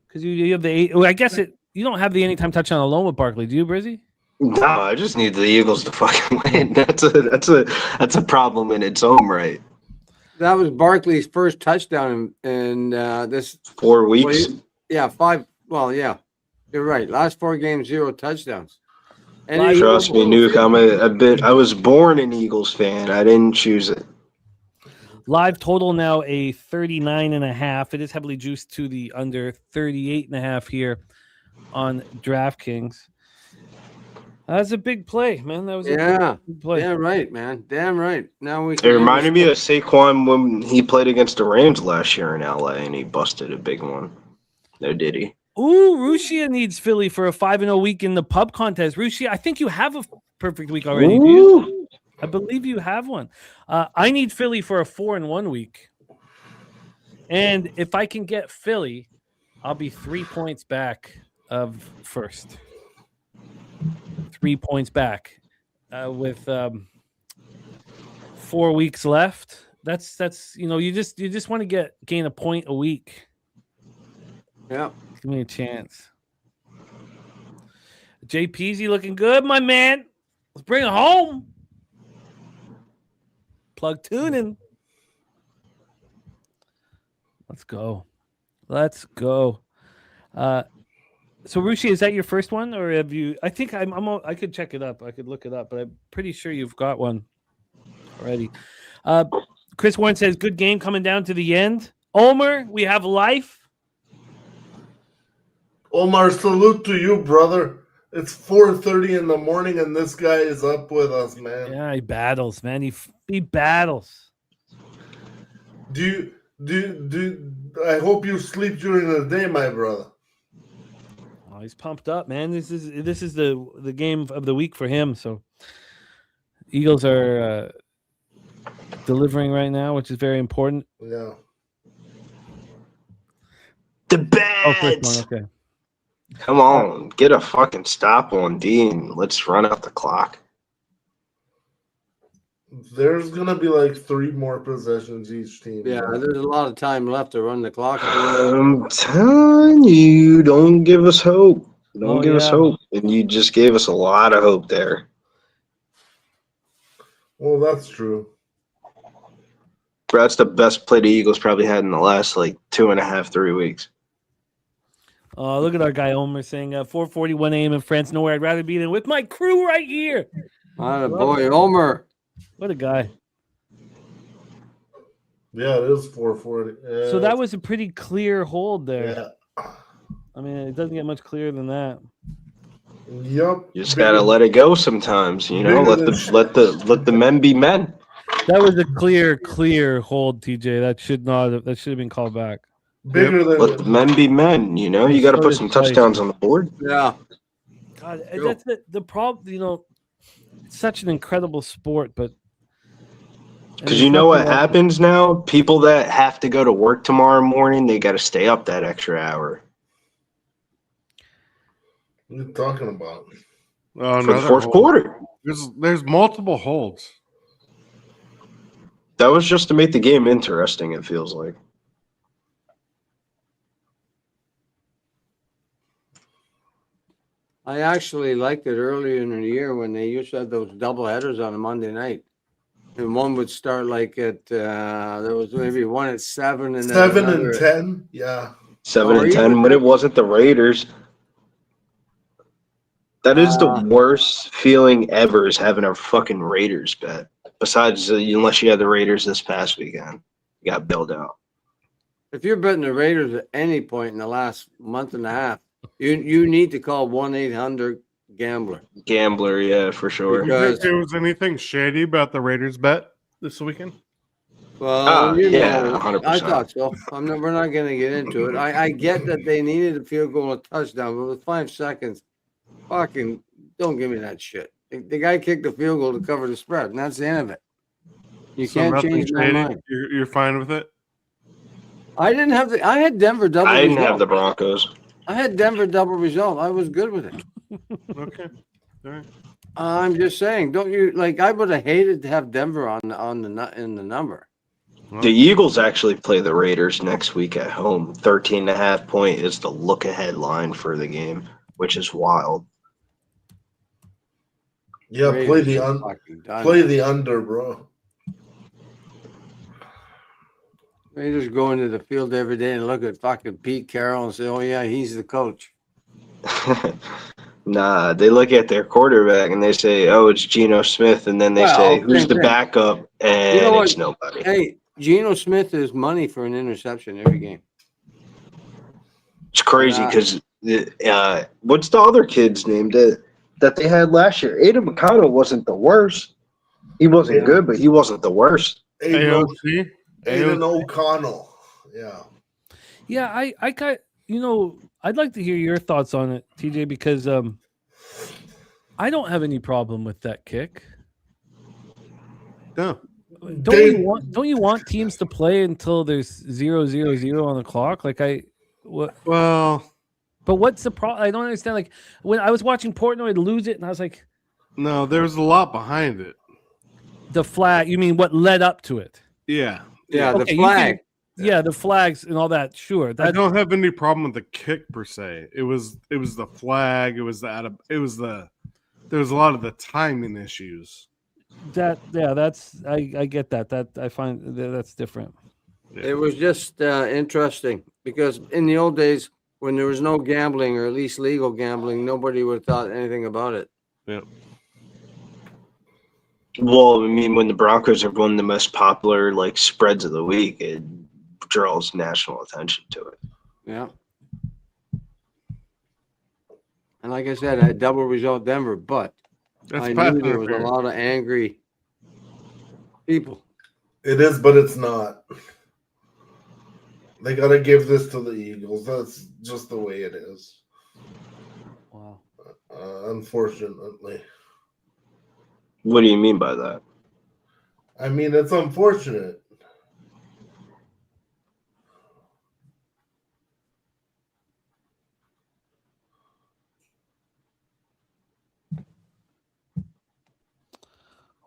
because you have the 8. Well, I guess you don't have the anytime touchdown alone with Barkley, do you, Brizzy? No, I just need the Eagles to fucking win. That's a problem in its own right. That was Barkley's first touchdown in this 4 weeks. Yeah, 5. Well, yeah, you're right. Last 4 games, 0 touchdowns. And Trust me, Nuke. I was born an Eagles fan. I didn't choose it. Live total now a 39.5. It is heavily juiced to the under 38.5 here on DraftKings. That's a big play, man. That was a Yeah. big play. Damn right, man. Damn right. Now we It can reminded me of Saquon when he played against the Rams last year in LA and he busted a big one. No, did he? Ooh, Rushia needs Philly for a 5-0 week in the pub contest. Rushia, I think you have a perfect week already. Do you? I believe you have one. I need Philly for a 4-1 week. And if I can get Philly, I'll be 3 points back of first. 3 points back with 4 weeks left. That's you just want to gain a point a week. Yeah. Give me a chance. JPZ looking good, my man. Let's bring it home. Plug tuning. Let's go. Let's go. So Rushi, is that your first one, or have you? I think I could check it up. I could look it up, but I'm pretty sure you've got one already. Chris Warren says, "Good game coming down to the end." Omer, we have life. Omar, salute to you, brother. It's 4:30 in the morning, and this guy is up with us, man. Yeah, he battles, man. He battles. Do I hope you sleep during the day, my brother. Oh, he's pumped up, man. This is the game of the week for him. So Eagles are delivering right now, which is very important. Yeah. The Oh, first bets. one, okay. Come on, get a fucking stop on Dean. Let's run out the clock. There's gonna be like 3 more possessions each team. Yeah, bro. there's a lot of time left to run the clock. I'm telling you, don't give us hope. Don't Oh, give us yeah. hope. And you just gave us a lot of hope there. Well, that's true. Bro, that's the best play the Eagles probably had in the last like 2.5, 3 weeks. Oh, look at our guy Omer saying 4:41 a.m. in France. Nowhere I'd rather be than with my crew right here. Boy, Homer. What a guy. Yeah, it is 4:40. So that was a pretty clear hold there. Yeah. I mean, it doesn't get much clearer than that. Yup. You just gotta let it go sometimes, you know. Bigger Let the men be men. That was a clear hold, TJ. That should have been called back. Bigger Let the men be men. You know, you got to So put did some Tyson. touchdowns on the board. Yeah. God, Yo. that's the problem. It's such an incredible sport, but Because you know what happens now? People that have to go to work tomorrow morning, they got to stay up that extra hour What are you talking about? Oh, for the another fourth hold. quarter. There's multiple holds. That was just to make the game interesting. It feels like. I actually liked it earlier in the year when they used to have those double headers on a Monday night. And one would start like at there was maybe one at 7 and then 7 another and at- 10. Yeah. 7 Oh, and even 10, but that- it wasn't the Raiders. That is the worst feeling ever, is having a fucking Raiders bet. Besides, unless you had the Raiders this past weekend, you got bailed out. If you're betting the Raiders at any point in the last month and a half, you need to call 1-800-GAMBLER. Gambler, yeah, for sure. You think Because- there was anything shady about the Raiders bet this weekend? Well, yeah, I 100%. thought so. We're not going to get into it. I get that they needed a field goal and a touchdown, but with 5 seconds, fucking don't give me that shit. The guy kicked the field goal to cover the spread, and that's the end of it. You So can't nothing change my shady? mind. You're fine with it? I had Denver double I didn't result. have the Broncos. I had Denver double result. I was good with it. Okay. All right. I'm just saying, don't you like? I would have hated to have Denver in the number. The Eagles actually play the Raiders next week at home. 13.5 point is the look ahead line for the game, which is wild. Yeah, Raiders play the are un- fucking done. play the under, bro. They just go into the field every day and look at fucking Pete Carroll and say, "Oh yeah, he's the coach." Nah, they look at their quarterback and they say, "Oh, it's Geno Smith," and then they Well, say, "Who's same the thing. backup?" And You know it's what? nobody. Hey, Geno Smith is money for an interception every game. It's crazy Yeah. because what's the other kid's name? that they had last year. Aiden McConnell wasn't the worst. He wasn't good, but he wasn't the worst. Aiden O'Connell. Yeah. Yeah, I got, I'd like to hear your thoughts on it, TJ, because I don't have any problem with that kick. No. Don't you want teams to play until there's 0-0-0 on the clock? Well, but what's the problem? I don't understand. Like when I was watching Portnoy lose it, and I was like, no, there was a lot behind it. the flag. You mean what led up to it? Yeah. Yeah, Okay, the you flag. Yeah, the flags and all that. Sure, I that don't have any problem with the kick per se. It was the flag. There was a lot of the timing issues. that's I get that. That I find that's different. It was just interesting because in the old days, when there was no gambling or at least legal gambling, nobody would have thought anything about it. Yeah. Well, I mean, when the Broncos are one of the most popular spreads of the week, it draws national attention to it. Yeah. And like I said, I had double result Denver, but That's I pass knew there was a interference. lot of angry people. It is, but it's not. They got to give this to the Eagles. That's just the way it is. Wow. Unfortunately. What do you mean by that? I mean, it's unfortunate.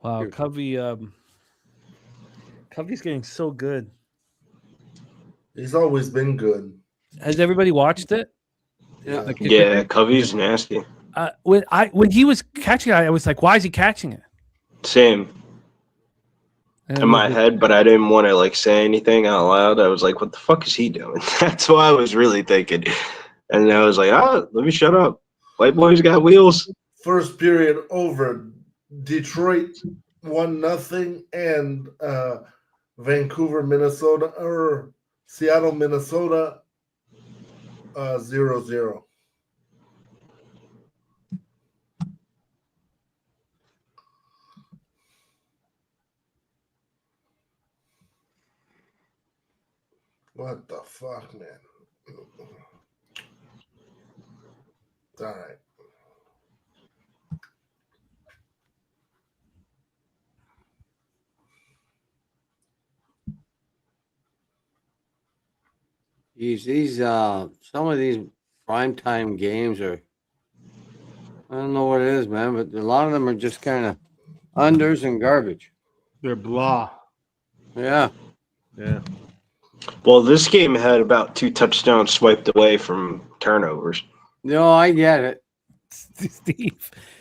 Wow, Covey. Covey's getting so good. He's always been good. Has everybody watched it? Yeah. Yeah, Covey's nasty. When he was catching it, I was like, why is he catching it? Same And in my head, but I didn't want to say anything out loud. I was like, what the fuck is he doing? That's what I was really thinking. And I was like, let me shut up. White boy's got wheels. First period over. Detroit 1-0 and Vancouver, Minnesota, or Seattle, Minnesota 0-0. What the fuck, man? All right. These some of these primetime games are, I don't know what it is, man, but a lot of them are just kind of unders and garbage. They're blah. Yeah. Yeah. Well, this game had about 2 touchdowns swiped away from turnovers. No, I get it.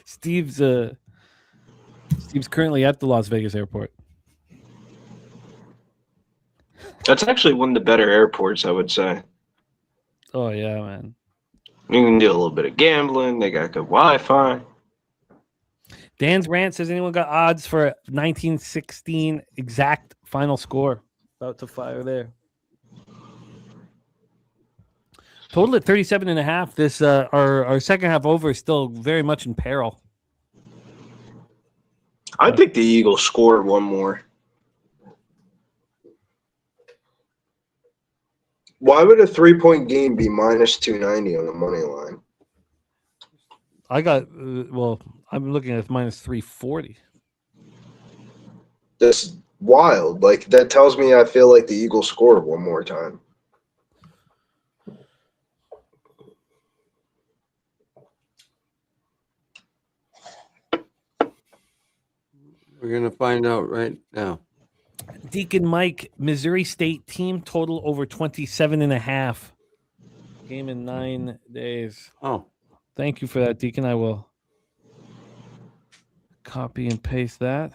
Steve's currently at the Las Vegas airport. That's actually one of the better airports, I would say. Oh yeah, man. You can do a little bit of gambling. They got good Wi-Fi. Dan's rant says, anyone got odds for 1916 exact final score? About to fire there. Total at 37.5. This our second half over is still very much in peril. I think the Eagles score one more. Why would a 3-point game be minus 290 on the money line? I got I'm looking at minus 340. That's wild. That tells me I feel like the Eagles score one more time. We're going to find out right now. Deacon Mike, Missouri State team total over 27.5. Game in 9 days. Oh, Thank you for that, Deacon. I will copy and paste that.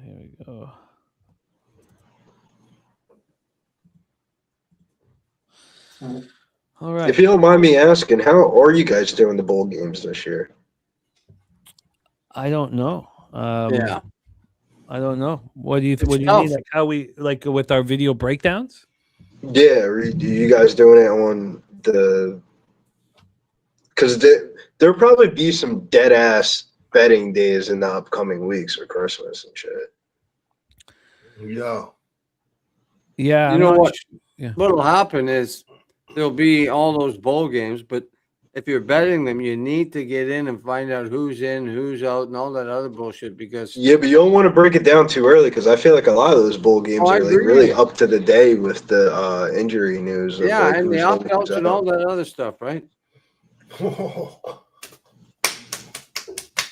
Here we go. All right. If you don't mind me asking, how are you guys doing the bowl games this year? I don't know. yeah. I don't know. What do you It's what do you tough. mean? Like how we with our video breakdowns? Yeah, are you guys doing it on the because there'll probably be some dead ass betting days in the upcoming weeks for Christmas and shit. Yeah. Yeah, You I'm know not what? yeah. What'll happen is there'll be all those bowl games, but if you're betting them, you need to get in and find out who's in, who's out, and all that other bullshit because Yeah, but you don't want to break it down too early because I feel like a lot of those bowl games Oh, I are like agree. really up to the day with the injury news. Of, yeah, like, and the who's in, who's opt-outs and out. all that other stuff, right?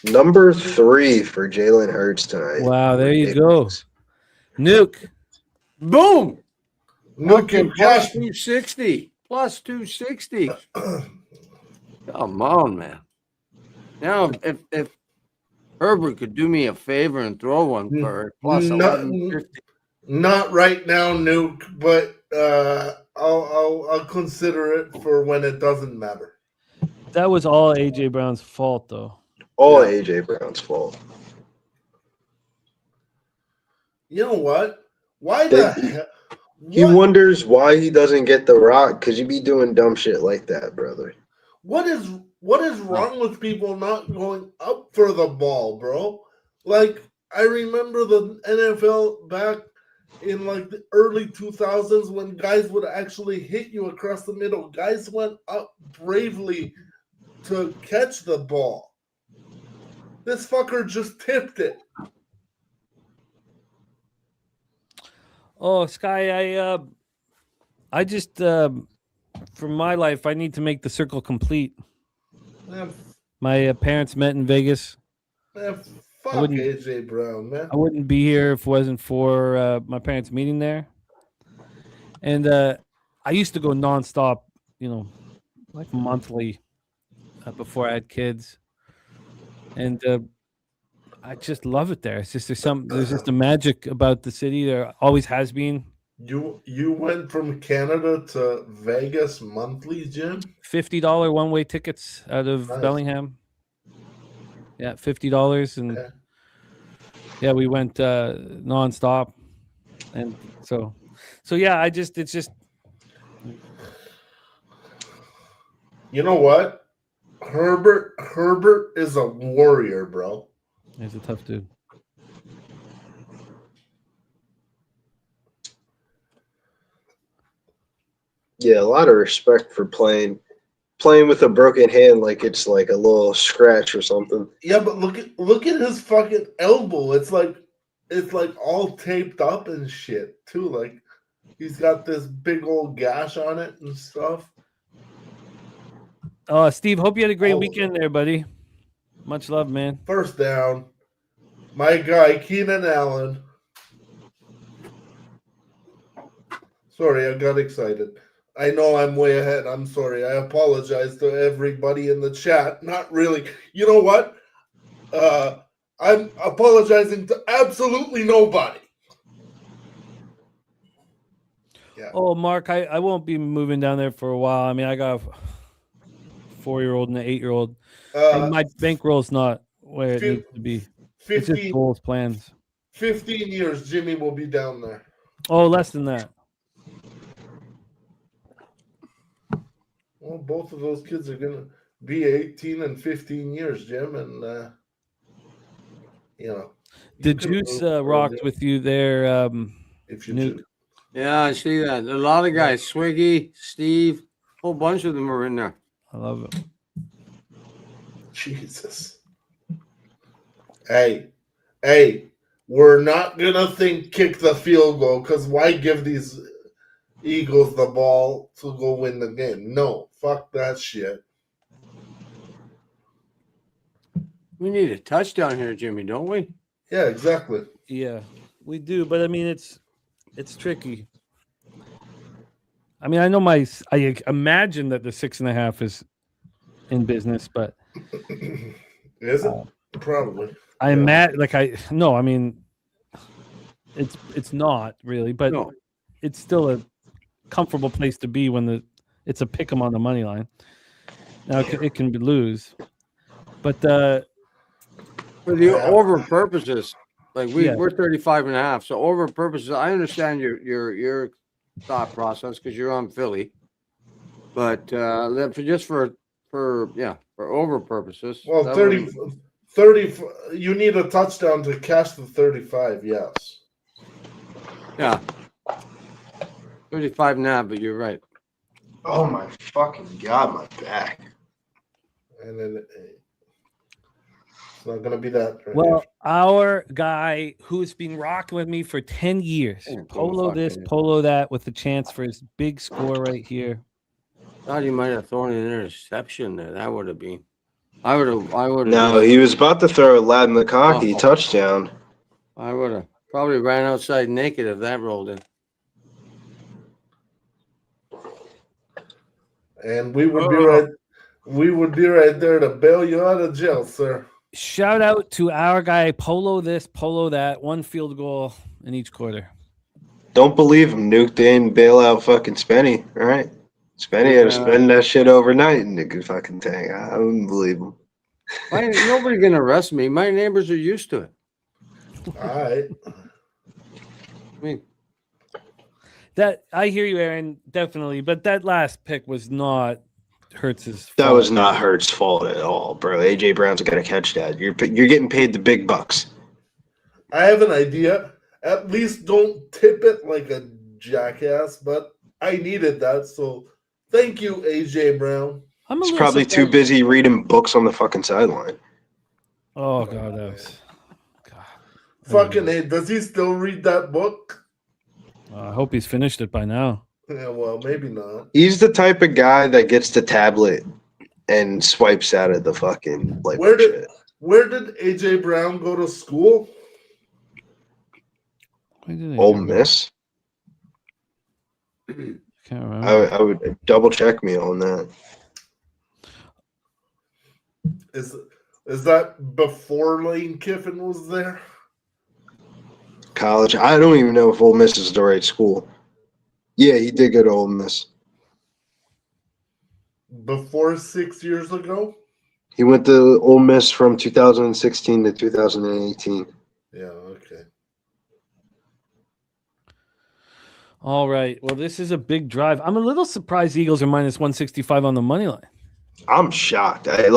Number 3 for Jalen Hurts tonight. Wow, there you go. Nuke. Boom! Look Fucking at plus Josh. 260. Plus 260. Come on, man. Now, if Herbert could do me a favor and throw one for plus No- 1150. Not right now, Nuke, but I'll consider it for when it doesn't matter. That was all AJ Brown's fault, though. All Yeah. AJ Brown's fault. You know what? Why They- the hell? He wonders why he doesn't get the rock because you be doing dumb shit like that, brother. What is wrong with people not going up for the ball, bro? Like I remember the NFL back in like the early 2000s when guys would actually hit you across the middle. Guys went up bravely to catch the ball. This fucker just tipped it. Oh, Sky, I just for my life, I need to make the circle complete. My parents met in Vegas. Fuck wouldn't- AJ Brown, man. I wouldn't be here if it wasn't for my parents meeting there. And I used to go nonstop, like monthly before I had kids. And I just love it there. It's just there's just a magic about the city. There always has been. You went from Canada to Vegas monthly, Jim? $50 one-way tickets out of Nice. Bellingham. Yeah, $50, and Okay. yeah, we went nonstop, and so yeah, it's just You know what? Herbert is a warrior, bro. it's a tough dude. Yeah, a lot of respect for playing with a broken hand like it's like a little scratch or something. Yeah, but look at his fucking elbow. It's like all taped up and shit too. Like he's got this big old gash on it and stuff. Steve, hope you had a great Oh. weekend there, buddy. Much love, man. First down. My guy, Keenan Allen. Sorry, I got excited. I know I'm way ahead. I'm sorry. I apologize to everybody in the chat. Not really. You know what? I'm apologizing to absolutely nobody. Yeah. Oh, Mark, I won't be moving down there for a while. I mean, I got a 4-year-old and an 8-year-old. And my bankroll's not where it needs to be. It's just 15, goals, plans. 15 years, Jimmy will be down there. Oh, less than that. Well, both of those kids are going to be 18 and 15 years, Jim. And, The could've Juice moved for rocked them with you there. if you Nuke. did. Yeah, I see that. A lot of guys, Swiggy, Steve, a whole bunch of them are in there. I love it. Jesus. Hey, we're not going to kick the field goal because why give these Eagles the ball to go win the game? No, fuck that shit. We need a touchdown here, Jimmy, don't we? Yeah, exactly. Yeah, we do, but I mean, it's tricky. I mean, I know I imagine that the 6.5 is in business, but Is it? Probably. I imagine, I mean, it's not really, but No. it's still a comfortable place to be when it's a pick 'em on the money line. Now it can be lose, but For the over purposes, like Yeah. we're 35.5. So over purposes, I understand your thought process because you're on Philly. But for over purposes. Well, That 30, wouldn't- 30. You need a touchdown to cash the 35. Yes. Yeah. 35 now, but you're right. Oh my fucking god, my back. And then it's not gonna be that. Right? Well, our guy who's been rocking with me for 10 years, Oh, polo this, motherfucker. polo that, with the chance for his big score right here. Thought he might have thrown an interception there. That would have been. I would have. No, he was about to throw a Latin Lukaku touchdown. I would have probably ran outside naked if that rolled in. And we would be right. We would be right there to bail you out of jail, sir. Shout out to our guy, polo this, polo that, 1 field goal in each quarter. Don't believe him. Nuke didn't bail out fucking Spenny. All right. Spenny had to spend that shit overnight in the good fucking tank. I wouldn't believe him. Nobody can arrest me. My neighbors are used to it. All right. I mean, That I hear you, Aaron, definitely. But that last pick was not Hurts's fault. That was not Hurts' fault at all, bro. AJ Brown's got to catch that. You're getting paid the big bucks. I have an idea. At least don't tip it like a jackass, but I needed that. So thank you, AJ Brown. I'm a He's little probably too surprised- busy reading books on the fucking sideline. Oh god, that was. God. Fucking A. Does he still read that book? I hope he's finished it by now. Yeah, well, maybe not. He's the type of guy that gets the tablet and swipes out of the fucking like Where did shit. Where did AJ Brown go to school? Why did I Ole do that? Miss. Can't remember. I would double check me on that. Is that before Lane Kiffin was there? College. I don't even know if Ole Miss is the right school. Yeah, he did go to Ole Miss. Before 6 years ago? He went to Ole Miss from 2016 to 2018. Yeah, okay. All right. Well, this is a big drive. I'm a little surprised the Eagles are minus 165 on the money line. I'm shocked. I don't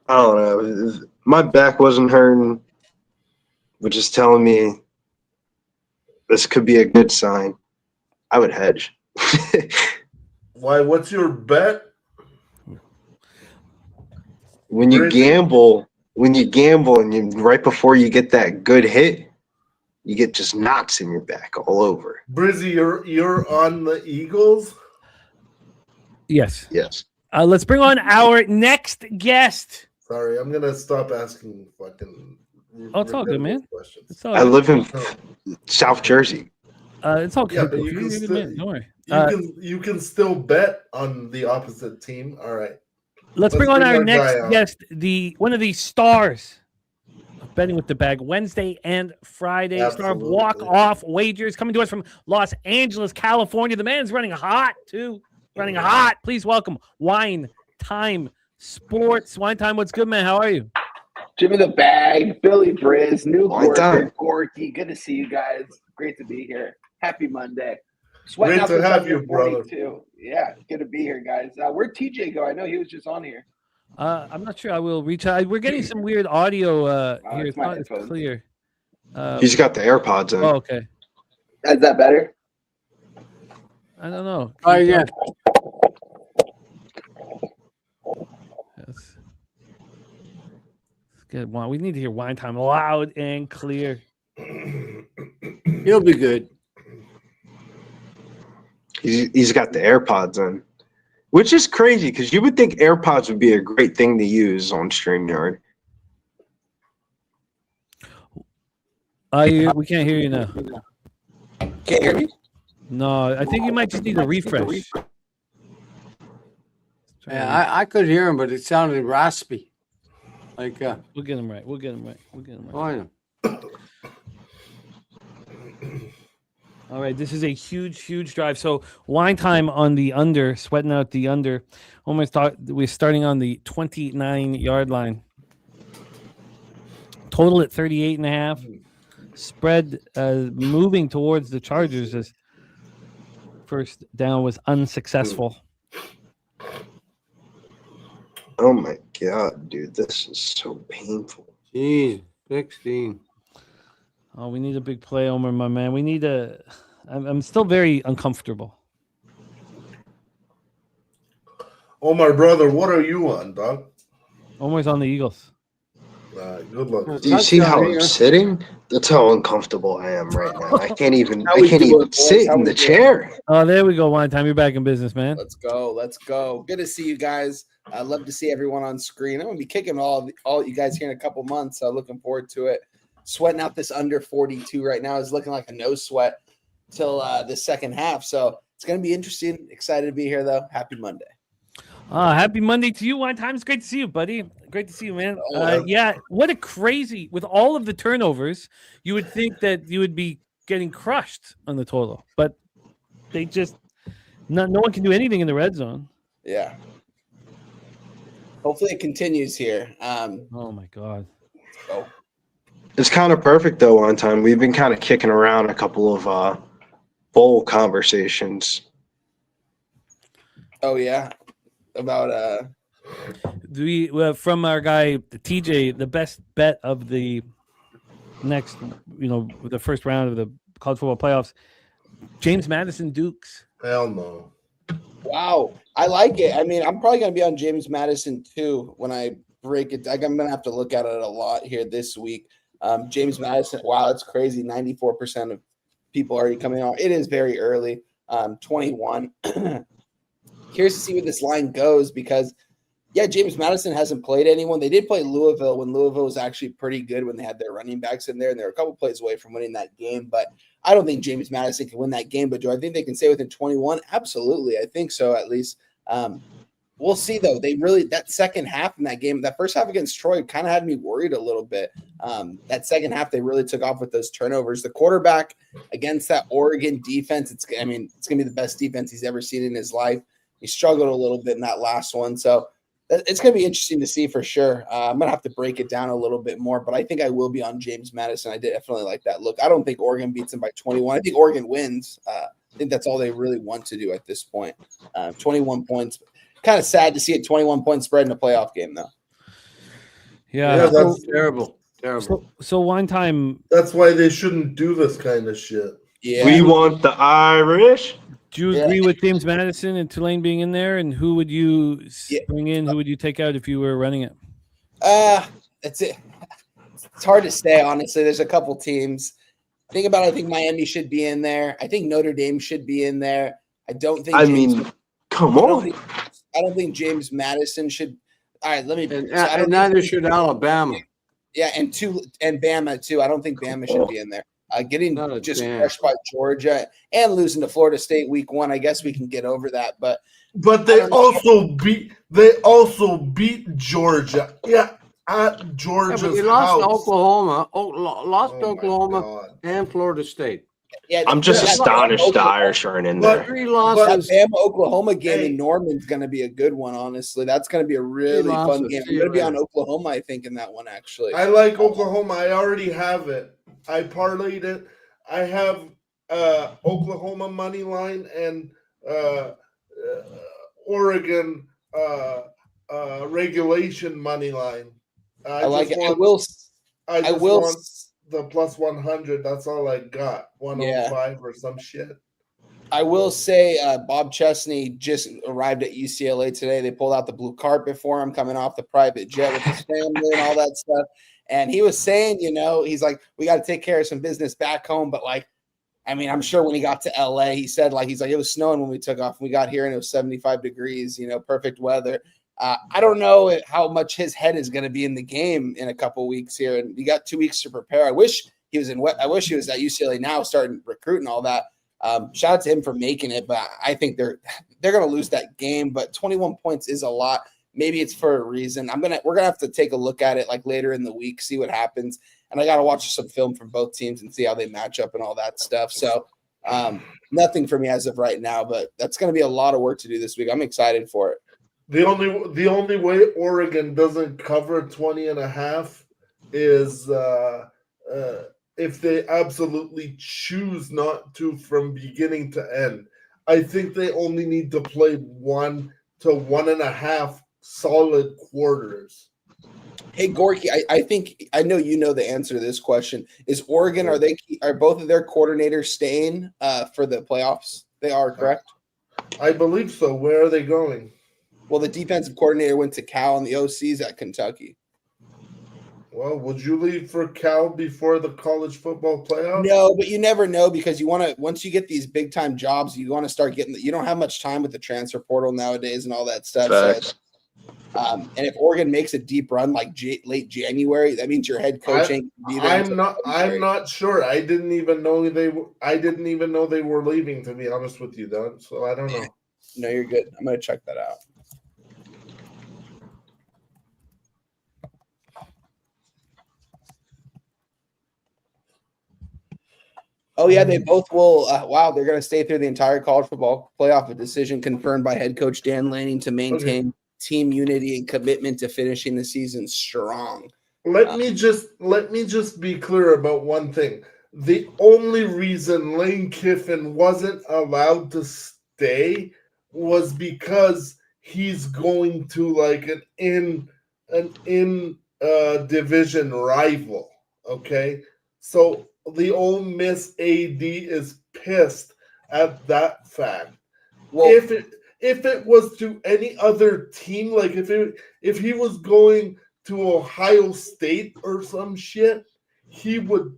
know. If my back wasn't hurting, which is telling me this could be a good sign. I would hedge. Why? What's your bet? When you gamble and you right before you get that good hit, you get just knots in your back all over. Brizzy, you're on the Eagles? Yes. Yes. Let's bring on our next guest. Sorry, I'm gonna stop asking fucking. Oh, it's all good, man. Questions. It's all I good. live in South Jersey. It's all good. Yeah, but you You're can a good still man. Don't worry. you can still bet on the opposite team. All right. Let's bring on our guy next out. guest, one of the stars of Betting with the Bag, Wednesday and Friday. Star of Absolutely. walk-off wagers, coming to us from Los Angeles, California. The man's running hot, too. Running hot. Please welcome Wine Time Sports. Wine Time, what's good, man? How are you? Jimmy the Bag, Billy Briz, New Wine Time. Gorky. Good to see you guys. Great to be here. Happy Monday. Sweating Great out to this have under you, brother. 42. Yeah, good to be here, guys. Where'd TJ go? I know he was just on here. I'm not sure. I will reach out. We're getting some weird audio here. it's It's my not as headphones. clear. He's got the AirPods in. Oh, okay. Is that better? I don't know. Oh, yeah. Let's get wine. We need to hear Wine Time loud and clear. He'll be good. He's got the AirPods in, which is crazy because you would think AirPods would be a great thing to use on StreamYard. We can't hear you now. Can't hear me? No, I think you might just need a refresh. Yeah, I could hear him, but it sounded raspy. Like, We'll get him right. We'll get him right. oh, I know. All right, this is a huge drive. So Wine Time on the under, sweating out the under. We're starting on the 29-yard line. Total at 38.5. Spread moving towards the Chargers as first down was unsuccessful. Oh my god, dude, this is so painful. Jeez, 16. Oh, we need a big play, Omer, my man. We need a. I'm still very uncomfortable. Oh, my brother, what are you on, dog? Omer's on the Eagles. Good luck. Do you see how Touchdown I'm here. sitting? That's how uncomfortable I am right now. I can't even How we doing, boys? sit How in we the doing? chair. Oh, there we go. One time, you're back in business, man. Let's go. Let's go. Good to see you guys. I love to see everyone on screen. I'm gonna be kicking all you guys here in a couple months. So looking forward to it. Sweating out this under 42 right now is looking like a no sweat till the second half. So it's gonna be interesting. Excited to be here though. Happy Monday. Happy Monday to you. One time, it's great to see you, buddy. Great to see you, man. Yeah, what a crazy with all of the turnovers. You would think that you would be getting crushed on the total, but they just no one can do anything in the red zone. Yeah. Hopefully it continues here. Oh my god. Oh, It's kind of perfect though. One time we've been kind of kicking around a couple of bowl conversations. oh yeah. About From our guy TJ, the best bet of the next, the first round of the college football playoffs, James Madison Dukes. Hell no. wow. I like it. I mean, I'm probably gonna be on James Madison too when I break it. I'm gonna have to look at it a lot here this week. James Madison, wow, that's crazy. 94% of people already coming on. It is very early. 21. Curious to see where this line goes because, yeah, James Madison hasn't played anyone. They did play Louisville when Louisville was actually pretty good when they had their running backs in there, and they were a couple plays away from winning that game. But I don't think James Madison can win that game. But do I think they can stay within 21? Absolutely. I think so, at least. We'll see, though. That second half in that game, that first half against Troy kind of had me worried a little bit. That second half, they really took off with those turnovers. The quarterback against that Oregon defense, it's going to be the best defense he's ever seen in his life. He struggled a little bit in that last one. So it's going to be interesting to see for sure. I'm going to have to break it down a little bit more, but I think I will be on James Madison. I definitely like that look. I don't think Oregon beats him by 21. I think Oregon wins. I think that's all they really want to do at this point. 21 points. Kind of sad to see a 21-point spread in a playoff game, though. Yeah, that's Terrible. Terrible. So one time, That's why they shouldn't do this kind of shit. Yeah. We want the Irish. do you agree with James Madison and Tulane being in there? And who would you bring in? Who would you take out if you were running it? It's hard to say, honestly. There's a couple teams. I think Miami should be in there. I think Notre Dame should be in there. I don't think Come on. I don't think James Madison should. All right, let me. And neither should Alabama. Yeah, and Bama too. I don't think Bama should be in there. Getting Not a just chance. crushed by Georgia and losing to Florida State week 1. I guess we can get over that, but But they also beat Georgia. Yeah, at Yeah, Georgia's but they lost to house. Oklahoma. Lost to Oh, my Oklahoma God. and Florida State. yeah, I'm just that astonished the Bama- Irish aren't in But- there. 3 That losses. Bama Oklahoma game Hey. in Norman's going to be a good one. Honestly, that's going to be a really fun losses. game. See I'm you going to be on later. Oklahoma, I think, in that one actually. I like Oklahoma. I already have it. I parlayed it. I have Oklahoma money line and Oregon regulation money line. I like just it. want- I just will. want the plus 100. That's all I got. 105 or some shit. I will say Bob Chesney just arrived at UCLA today. They pulled out the blue carpet for him coming off the private jet with his family and all that stuff. And he was saying, he's like, we got to take care of some business back home. But I'm sure when he got to LA, he said it was snowing when we took off. We got here and it was 75 degrees, perfect weather. I don't know how much his head is going to be in the game in a couple weeks here. And he got 2 weeks to prepare. I wish he was at UCLA now starting recruiting all that. Shout out to him for making it, but I think they're going to lose that game. But 21 points is a lot. Maybe it's for a reason. We're gonna have to take a look at it later in the week, see what happens. And I got to watch some film from both teams and see how they match up and all that stuff. So nothing for me as of right now, but that's going to be a lot of work to do this week. I'm excited for it. The only way Oregon doesn't cover 20.5 is if they absolutely choose not to from beginning to end. I think they only need to play 1 to 1.5 solid quarters. Hey Gorky, I think I know you know the answer to this question. Is Oregon are both of their coordinators staying for the playoffs? They are, correct? I believe so. Where are they going? Well, the defensive coordinator went to Cal and the OC's at Kentucky. Well, would you leave for Cal before the college football playoff? No, but you never know because you want to once you get these big time jobs, you want to start getting. You don't have much time with the transfer portal nowadays and all that stuff. Facts. So, and if Oregon makes a deep run like late January, that means your head coach ain't gonna be there. I'm not sure. I didn't even know they were leaving. To be honest with you, Don. So I don't know. No, you're good. I'm gonna check that out. Oh yeah, they both will. Wow, they're going to stay through the entire college football playoff. A decision confirmed by head coach Dan Lanning to maintain team unity and commitment to finishing the season strong. Let me just be clear about one thing. The only reason Lane Kiffin wasn't allowed to stay was because he's going to like an in division rival. Okay, so the Ole Miss AD is pissed at that fact. Well, if it was to any other team, like if he was going to Ohio State or some shit, he would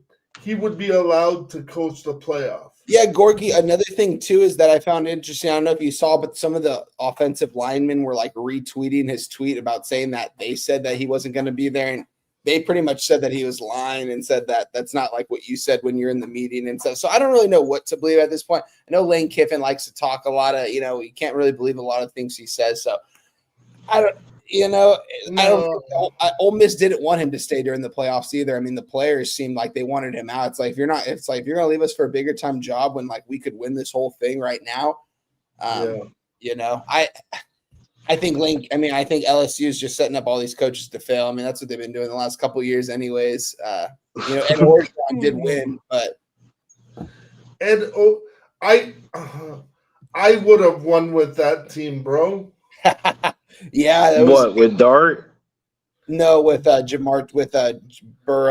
be allowed to coach the playoff. Yeah, Gorky, another thing too is that I found interesting. I don't know if you saw, but some of the offensive linemen were like retweeting his tweet about saying that they said that he wasn't going to be there, and they pretty much said that he was lying and said that that's not like what you said when you're in the meeting and stuff. So I don't really know what to believe at this point. I know Lane Kiffin likes to talk a lot of, you can't really believe a lot of things he says. So I don't. Ole Miss didn't want him to stay during the playoffs either. I mean, the players seemed like they wanted him out. It's like, if you're going to leave us for a bigger time job when like we could win this whole thing right now. I think I think LSU is just setting up all these coaches to fail. I mean, that's what they've been doing the last couple of years anyways. And Oregon did win, but. And I would have won with that team, bro. Yeah. With Dart? No, with Burrow.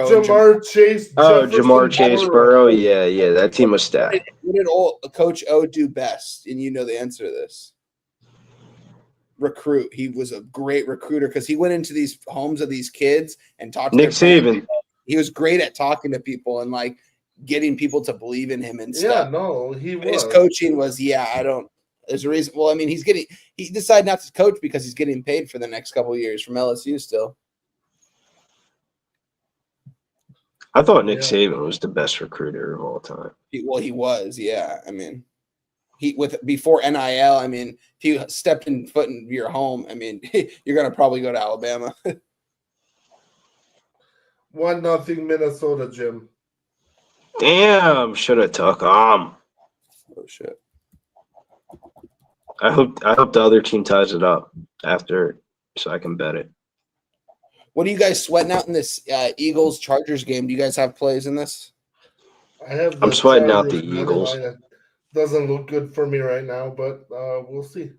Jamar Chase. Jamar Chase, Burrow. Yeah, that team was stacked. What did Coach O do best? And you know the answer to this. Recruit. He was a great recruiter because he went into these homes of these kids and talked to Nick Saban. He was great at talking to people and like getting people to believe in him and stuff. Yeah, no, he was. His coaching was, there's a reason. Well, I mean, he decided not to coach because he's getting paid for the next couple of years from LSU still. I thought Nick Saban was the best recruiter of all time. He was, yeah. I mean, before NIL, I mean, if you stepped in foot in your home, I mean, you're gonna probably go to Alabama. 1-0 Minnesota, Jim. Damn, should have took Oh shit. I hope the other team ties it up after so I can bet it. What are you guys sweating out in this Eagles Chargers game? Do you guys have plays in this? I'm sweating out the Eagles. Doesn't look good for me right now, but we'll see.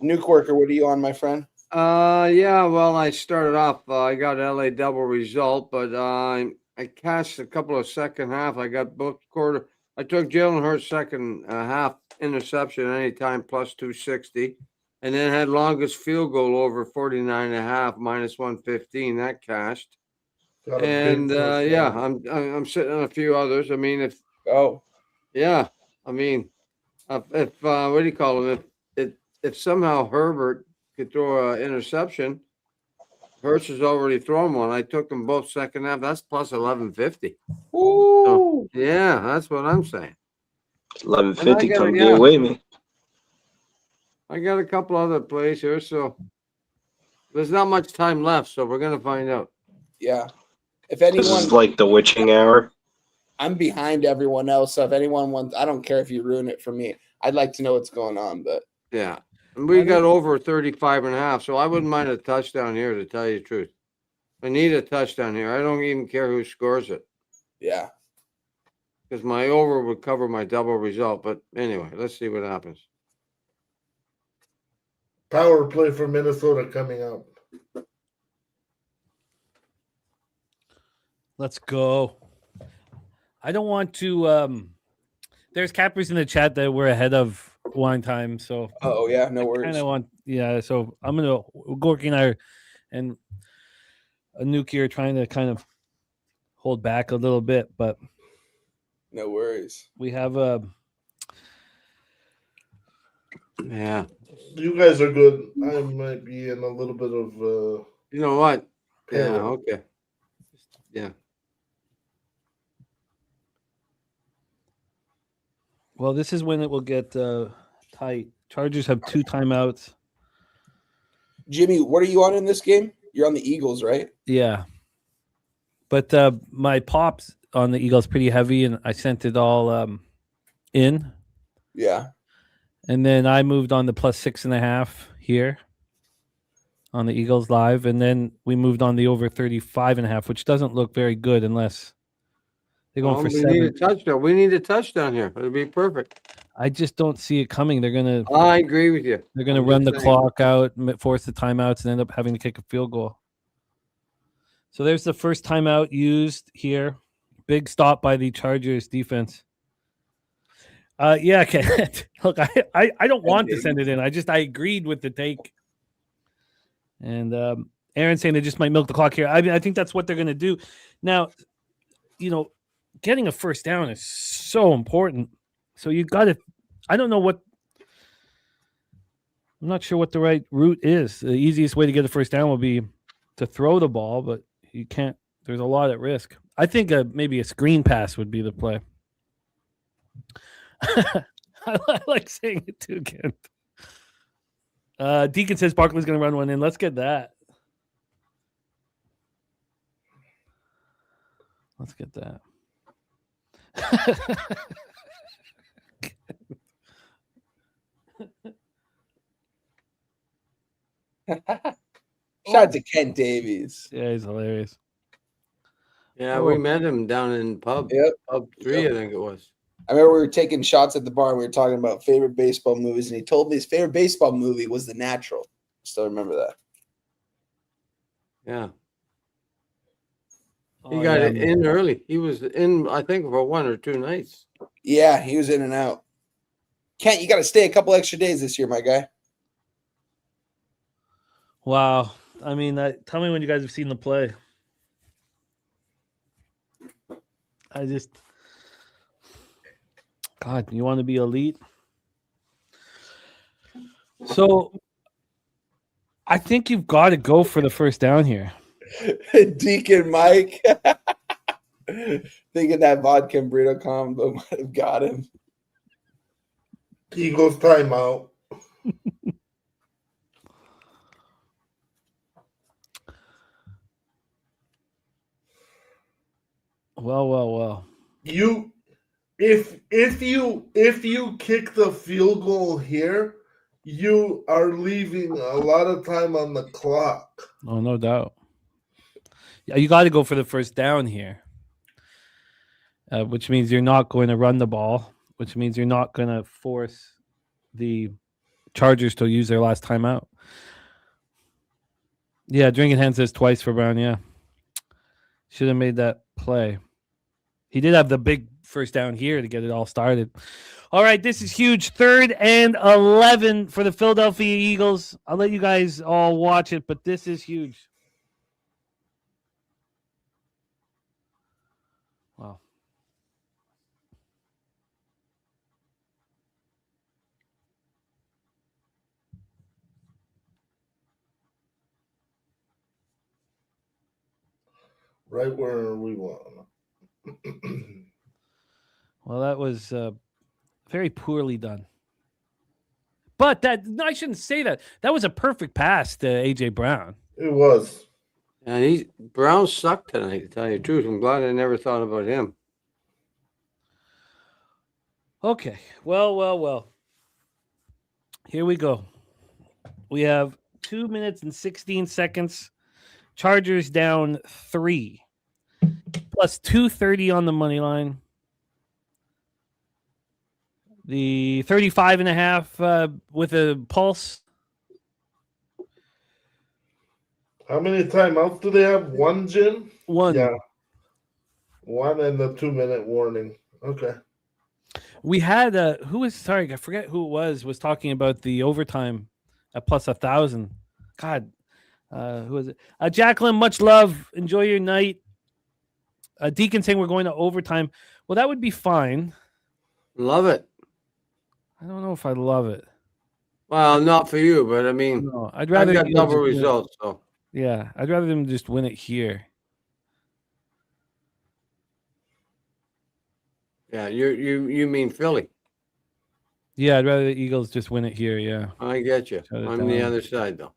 Nuke Worker, what are you on, my friend? Well, I started off, I got LA double result, but I cashed a couple of second half. I got both quarter. I took Jalen Hurts second half interception anytime plus 260, and then had longest field goal over 49.5 minus 115. That cashed. And I'm sitting on a few others. I mean, if what do you call them? If somehow Herbert could throw an interception, Hurts has already thrown one. I took them both second half. That's plus 1150. So, yeah, that's what I'm saying. 1150 come get away me. I got a couple other plays here, so there's not much time left, so we're gonna find out. Yeah. If anyone, this is like the witching hour. I'm behind everyone else, so if anyone wants, I don't care if you ruin it for me. I'd like to know what's going on, but yeah. And we got over 35.5, so I wouldn't mind a touchdown here, to tell you the truth. I need a touchdown here. I don't even care who scores it. Yeah. Because my over would cover my double result. But anyway, let's see what happens. Power play for Minnesota coming up. Let's go. I don't want to. There's cappers in the chat that we're ahead of wine time, so Oh yeah, no I worries. kind of want. Yeah, so I'm gonna Gorky and a nuke here trying to kind of hold back a little bit, but No worries. we have a. Yeah. You guys are good. I might be in a little bit of You know what? Yeah. panic. Okay. Yeah. Well, this is when it will get tight. Chargers have 2 timeouts. Jimmy, what are you on in this game? You're on the Eagles, right? Yeah. But my pops on the Eagles pretty heavy, and I sent it all in. Yeah. And then I moved on to plus 6.5 here on the Eagles live. And then we moved on the over 35.5, which doesn't look very good unless they're going for We need a 7. touchdown. We need a touchdown here. It'll be perfect. I just don't see it coming. They're gonna I agree with you. they're gonna I'm run the just saying. clock out, force the timeouts, and end up having to kick a field goal. So there's the first timeout used here. Big stop by the Chargers defense. Yeah, okay. Look, I don't want to send it in. I agreed with the take. And Aaron's saying they just might milk the clock here. I mean, I think that's what they're going to do. Now, getting a first down is so important. So you got to. I don't know what. I'm not sure what the right route is. The easiest way to get a first down will be to throw the ball, but you can't. There's a lot at risk. I think maybe a screen pass would be the play. I like saying it too, Kent. Deacon says Barkley's going to run one in. Let's get that. Let's get that. Shout out to Kent Davies. Yeah, he's hilarious. Yeah, we met him down in pub. Yep. Pub 3, I think it was. I remember we were taking shots at the bar and we were talking about favorite baseball movies, and he told me his favorite baseball movie was The Natural. Still remember that. Yeah. Oh, He got yeah, it in early. He was in, I think, for 1 or 2 nights. Yeah, he was in and out. Kent, you got to stay a couple extra days this year, my guy. Wow. I mean, tell me when you guys have seen the play. God, you want to be elite? So I think you've got to go for the first down here. Deacon Mike. Thinking that vodka and burrito combo might have got him. Eagles timeout. Well. If you kick the field goal here, you are leaving a lot of time on the clock. Oh, no doubt. Yeah, you got to go for the first down here, which means you're not going to run the ball, which means you're not going to force the Chargers to use their last timeout. Yeah, Drinking Hand says twice for Brown. Yeah, should have made that play. He did have the big first down here to get it all started. All right, this is huge. 3rd and 11 for the Philadelphia Eagles. I'll let you guys all watch it, but this is huge. Wow. Right where we want. Well, that was very poorly done. But I shouldn't say that. That was a perfect pass to A.J. Brown. It was. And Brown sucked tonight, to tell you the truth. I'm glad I never thought about him. Okay. Well. Here we go. We have 2 minutes and 16 seconds. Chargers down 3. Plus 230 on the money line. The 35.5 with a pulse. How many timeouts do they have? One, Jim? One. Yeah. 1 and the 2-minute warning. Okay. We had who was sorry, I forget who it was talking about the overtime at plus 1,000. God, who was it? Jacqueline, much love. Enjoy your night. Deacon saying we're going to overtime. Well, that would be fine. Love it. I don't know if I love it. Well, not for you, but I mean, No, I'd I've rather got you double just win it. results. So Yeah, I'd rather them just win it here. yeah, you mean Philly? Yeah, I'd rather the Eagles just win it here. Yeah. I get you. Shut it I'm the down. other side though.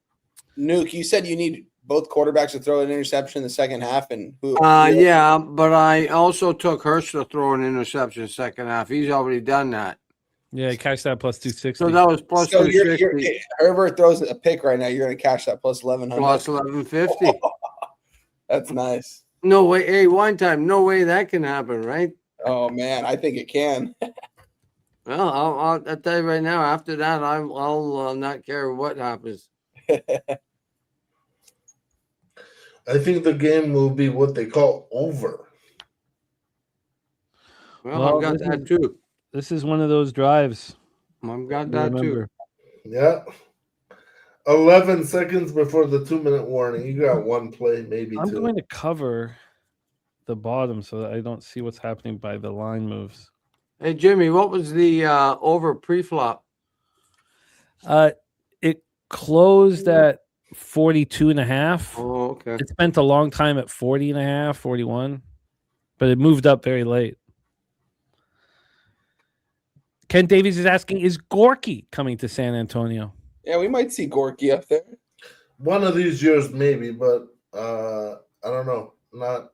Nuke, you said you need both quarterbacks to throw an interception in the second half, and who? Yeah, but I also took Hurst to throw an interception second half. He's already done that. Yeah, catch that plus 260. So that was plus So 260 Herbert throws a pick right now. You're going to cash that plus 1,100. plus 1150. That's nice. No way. Hey, one time, no way that can happen, right? Oh man, I think it can. Well, I'll tell you right now. After that, I'll not care what happens. I think the game will be what they call over. Well, I've got this that is- too. This is one of those drives. I've got to that too. remember. Yeah. 11 seconds before the 2-minute warning. You got one play, maybe I'm two. going to cover the bottom so that I don't see what's happening by the line moves. Hey, Jimmy, what was the over pre-flop? It closed at 42.5. Oh, okay. It spent a long time at 40.5, 41, but it moved up very late. Ken Davies is asking, is Gorky coming to San Antonio? Yeah, we might see Gorky up there. One of these years, maybe, but I don't know. Not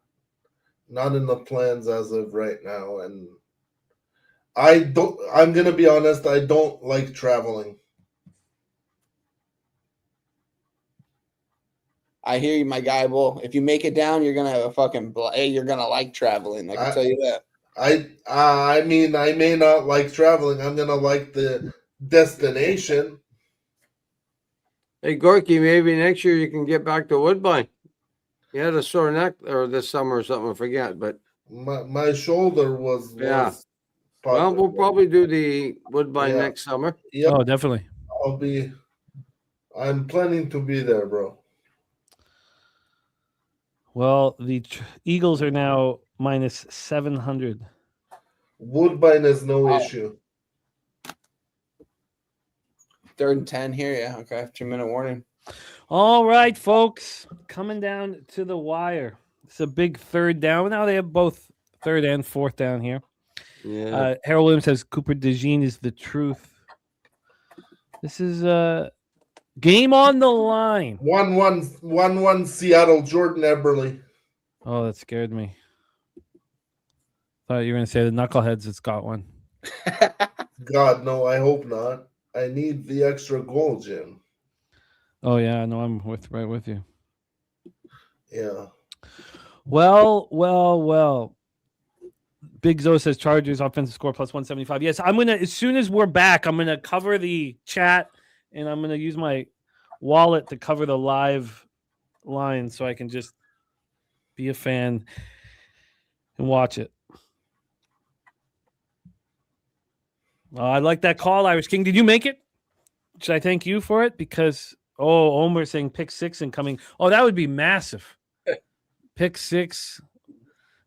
in the plans as of right now. And I'm gonna be honest, I don't like traveling. I hear you, my guy. Well, if you make it down, you're gonna have a fucking. You're gonna like traveling. I can tell you that. I mean, I may not like traveling. I'm gonna like the destination. Hey, Gorky, maybe next year you can get back to Woodbine. You had a sore neck or this summer or something, I forget, but My shoulder was Yeah. was well, we'll probably do the Woodbine Yeah. next summer. Yep, Oh, definitely. I'm planning to be there, bro. Well, the Eagles are now minus 700. Woodbine is no issue. 3rd and 10 here. Yeah. Okay. 2-minute warning. All right, folks, coming down to the wire. It's a big third down. Now they have both third and fourth down here. Yeah. Harold Williams says Cooper DeJean is the truth. This is a game on the line. 1-1 Seattle, Jordan Eberle. Oh, that scared me. Thought you were going to say the knuckleheads has got one. God, no, I hope not. I need the extra goal, Jim. Oh, yeah, no, I'm right with you. Yeah. Well. Big Zo says Chargers offensive score plus 175. Yes, I'm going to, as soon as we're back, I'm going to cover the chat and I'm going to use my wallet to cover the live line so I can just be a fan and watch it. I like that call, Irish King. Did you make it? Should I thank you for it? Because, Omer saying pick 6 incoming. Oh, that would be massive. Pick 6.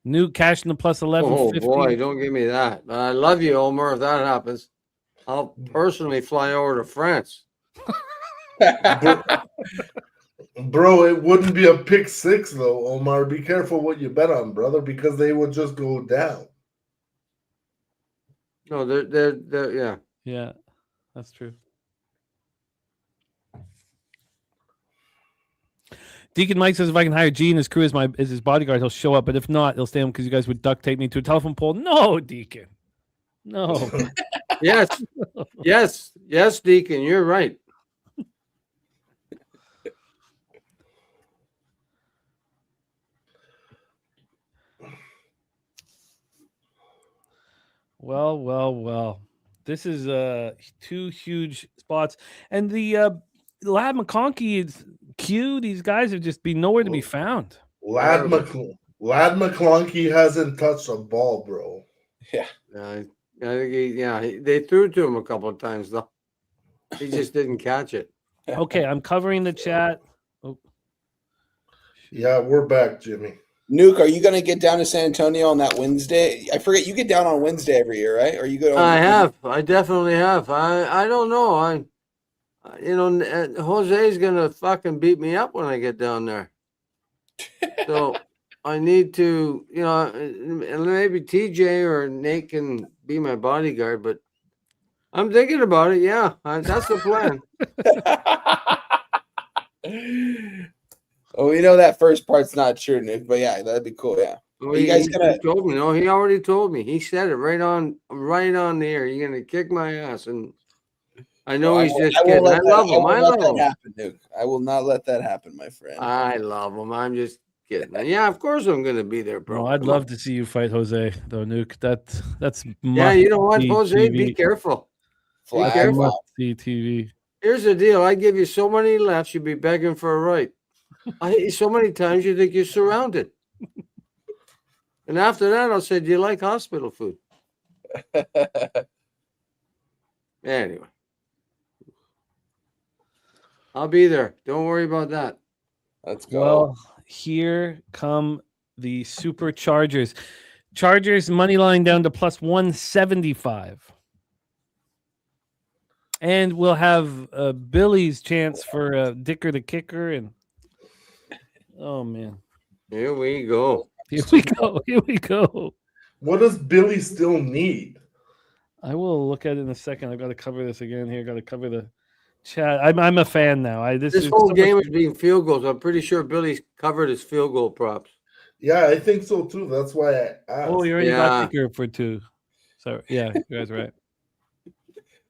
New cash in the plus 1150. Oh boy, don't give me that. But I love you, Omar. If that happens, I'll personally fly over to France. Bro, it wouldn't be a pick 6 though, Omar. Be careful what you bet on, brother, because they would just go down. No, they're yeah. Yeah, that's true. Deacon Mike says if I can hire G and his crew as his bodyguard, he'll show up. But if not, he'll stay home because you guys would duct tape me to a telephone pole. No, Deacon. No. Yes, Deacon, you're right. Well. This is 2 huge spots. And the Lad McConkey is Q. These guys have just been nowhere to be found. Lad McClunky hasn't touched a ball, bro. Yeah. I think they threw it to him a couple of times though. He just didn't catch it. Okay, I'm covering the chat. Oh, Yeah, we're back, Jimmy. Nuke, are you going to get down to San Antonio on that Wednesday? I forget you get down on Wednesday every year, right? Or you go? I definitely have. I don't know. Jose's gonna fucking beat me up when I get down there. So I need to, maybe TJ or Nate can be my bodyguard, but I'm thinking about it. Yeah, that's the plan. Oh, we know that first part's not true, Nuke, but yeah, that'd be cool. Yeah. Well, Are you guys gonna? He told me. No, he already told me. He said it right on the air. You're gonna kick my ass, and I know he's just kidding. I love him. I love him. Happen, Nuke. I will not let that happen, my friend. I love him. I'm just kidding. Yeah, of course I'm gonna be there, bro. no, I'd love to see you fight Jose, though, Nuke. That's Yeah, you know what, must-see Jose? Be TV. careful. Be Flag careful. off. See TV. Here's the deal. I give you so many lefts, you'd be begging for a right. I hit you so many times, you think you're surrounded. And after that, I'll say, do you like hospital food? Anyway. I'll be there. Don't worry about that. Let's go. Well, here come the Superchargers. Chargers money line down to plus 175. And we'll have Billy's chance for Dicker the kicker. And oh, man. Here we go. Here we go. Here we go. What does Billy still need? I will look at it in a second. I've got to cover this again here. Got to cover the chat. I'm a fan now. This is whole so game much- is being field goals. I'm pretty sure Billy's covered his field goal props. Yeah, I think so too. That's why I asked. Oh, you already got Yeah. Dicker for 2. So yeah, you guys are right.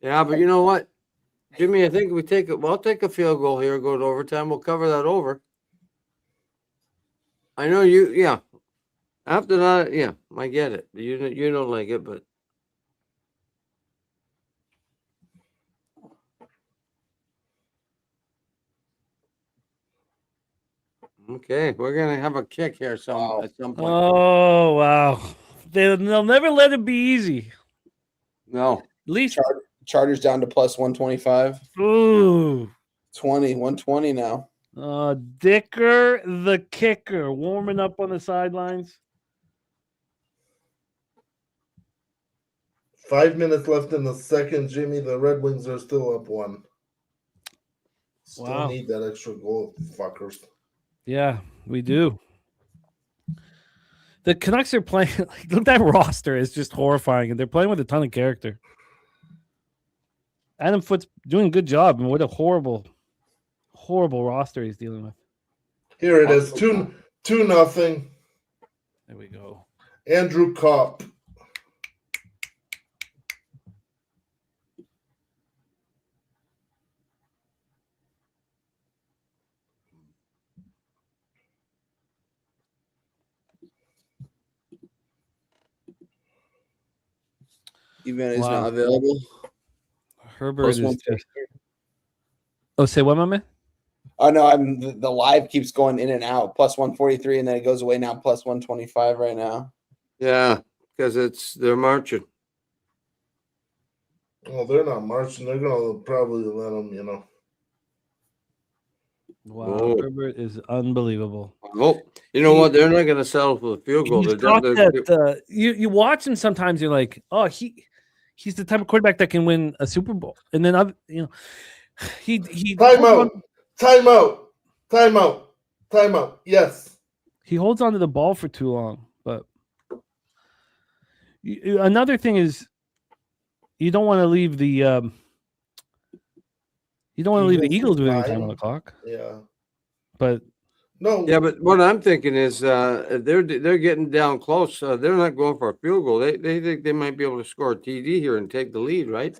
Yeah, but you know what, Jimmy? I think I'll take a field goal here, go to overtime. We'll cover that over. I know you. Yeah. After that, yeah, I get it. You don't like it, but okay, we're gonna have a kick here at some point. Oh wow, they'll never let it be easy. No, At least Chargers down to plus 125. ooh, 120 now. Dicker the kicker warming up on the sidelines. 5 minutes left in the second, Jimmy. The Red Wings are still up 1. Still Wow. need that extra goal, fuckers. Yeah, we do. The Canucks are playing. Like, look, that roster is just horrifying, and they're playing with a ton of character. Adam Foote's doing a good job, and what a horrible roster he's dealing with. Here it is, 2-0. There we go. Andrew Kopp. Even is Wow. not available. Herbert Plus is 150. just. Oh, say what, my man? Oh no, the live keeps going in and out. Plus 143, and then it goes away now. Plus 125 right now. yeah, because they're marching. Well, they're not marching. They're gonna probably let them, Wow, Whoa. Herbert is unbelievable. Oh, you know what? They're not going to settle for the field goal. He's They're got they're- that, you watch him sometimes. You're like, oh, he's the type of quarterback that can win a Super Bowl. And then he Timeout. Yes. He holds onto the ball for too long. But another thing is, you don't want to leave the Eagles with any time on the clock. Yeah. But No. Yeah, but what I'm thinking is they're getting down close. They're not going for a field goal. They think they might be able to score a TD here and take the lead, right?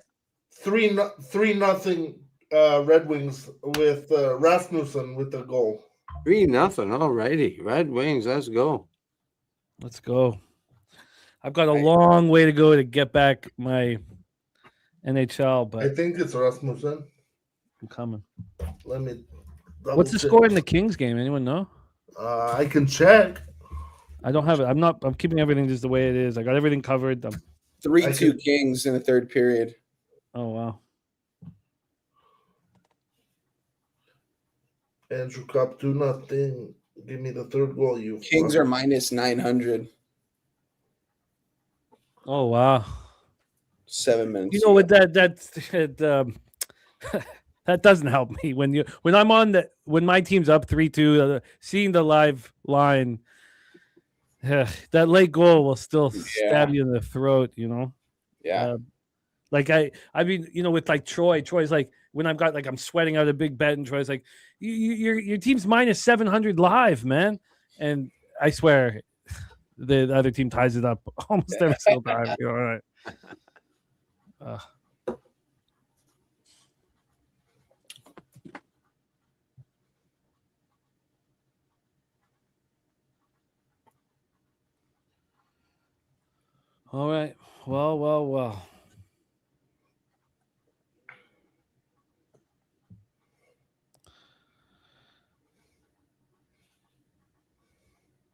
3-0 Red Wings with Rasmussen with the goal. 3-0. All righty. Red Wings, let's go. let's go. I've got a long way to go to get back my NHL, I but think it's Rasmussen. I'm coming. Let me. What's the Double score in the check. Kings game? Anyone know? I can check. I don't have it. I'm keeping everything just the way it is. I got everything covered. 3-2 Kings in the third period. Oh wow. Andrew Cup, 2-0. Give me the third goal. You Kings fuck. are minus 900. Oh wow. 7 minutes. You know what that that doesn't help me when I'm on when my team's up 3-2, seeing the live line, that late goal will still stab you in the throat, you know. Yeah. Like I mean, you know, with like Troy's like when I've got like I'm sweating out a big bet and Troy's like your team's minus 700 live, man, and I swear the other team ties it up almost every single time. You know, all right. All right. Well.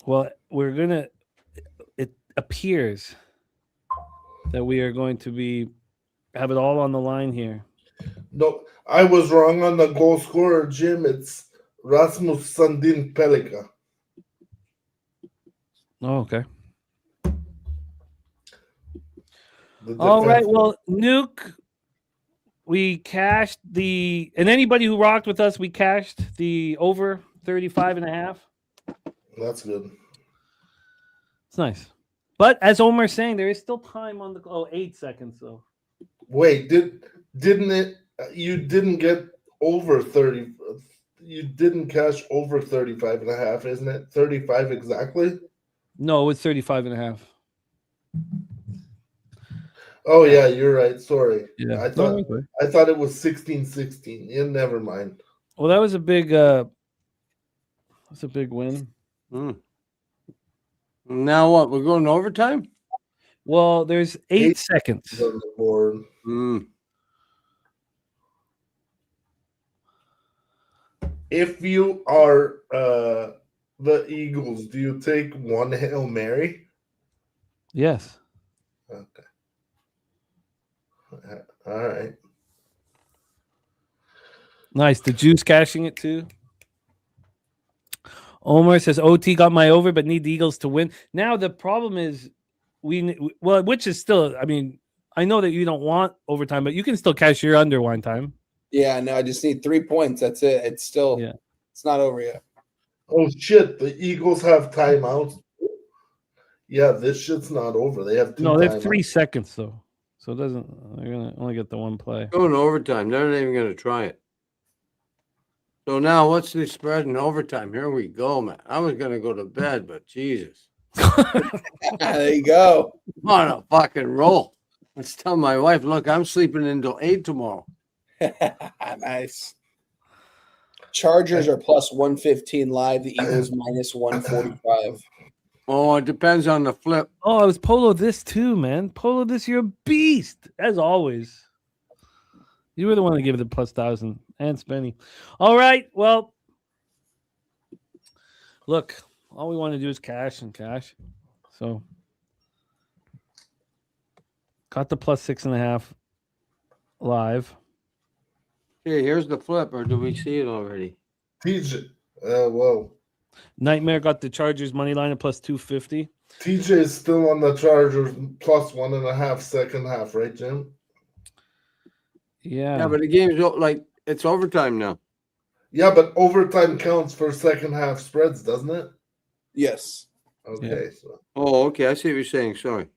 Well, it appears that we are going to have it all on the line here. No, I was wrong on the goal scorer, Jim. It's Rasmus Sandin Pelika. Oh, okay. The All right. defenseman. Well, Nuke, we cashed and anybody who rocked with us, we cashed the over 35.5. That's good. It's nice. But as Omar's saying, there is still time on the 8 seconds though. Wait, didn't it? You didn't get over 30. You didn't cash over 35.5, isn't it? 35 exactly. No, it's 35.5. Oh yeah, you're right. Sorry. Yeah. I thought it was 16-16. Yeah, never mind. Well, that was a big that's a big win. Now what? We're going to overtime? Well, there's 8 seconds. On the board. If you are the Eagles, do you take one Hail Mary? Yes. Okay. All right. Nice. The Juice cashing it too. Omar says OT got my over, but need the Eagles to win. Now the problem is which is still. I mean, I know that you don't want overtime, but you can still cash your under one time. Yeah, no, I just need 3 points. That's it. It's still, it's not over yet. Oh shit! The Eagles have timeouts. Yeah, this shit's not over. They have 2 No, they have timeouts. 3 seconds though, so it doesn't. They're gonna only get the one play. Going to overtime. They're not even going to try it. So now what's the spread in overtime? Here we go, man. I was going to go to bed, but Jesus. There you go. On a fucking roll. Let's tell my wife, look, I'm sleeping until 8 tomorrow. Nice. Chargers are plus 115 live. The Eagles minus 145. Oh, it depends on the flip. Oh, I was Polo this too, man. Polo this, you're a beast as always. You were the one that gave it the plus 1,000 and Spenny. All right, well, look, all we want to do is cash and cash. So, got the plus 6.5 live. Hey, here's the flip, or do we see it already? TJ. Whoa. Nightmare got the Chargers money line at plus 250. TJ is still on the Chargers plus 1.5 second half, right, Jim? Yeah. Yeah, but the game's like it's overtime now. Yeah, but overtime counts for second half spreads, doesn't it? Yes. Okay. Oh, okay. I see what you're saying. Sorry.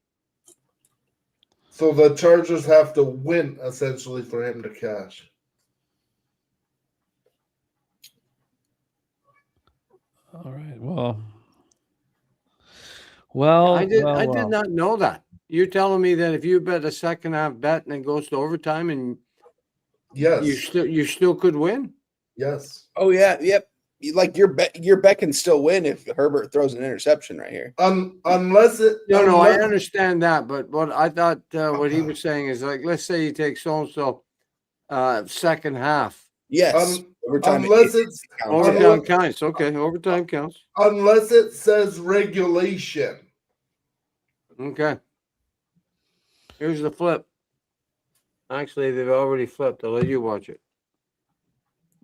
So the Chargers have to win essentially for him to cash. All right. Well, I did not know that. You're telling me that if you bet a second half bet and it goes to overtime and yes, you still could win? Yes. Oh yeah, yep. Like your bet can still win if Herbert throws an interception right here. Unless it. No, I understand that, but what I thought what he was saying is like, let's say you take so and so second half Yes. Overtime unless it's counts. Overtime counts. Okay, overtime counts. unless it says regulation. Okay. Here's the flip. Actually, they've already flipped. I'll let you watch it.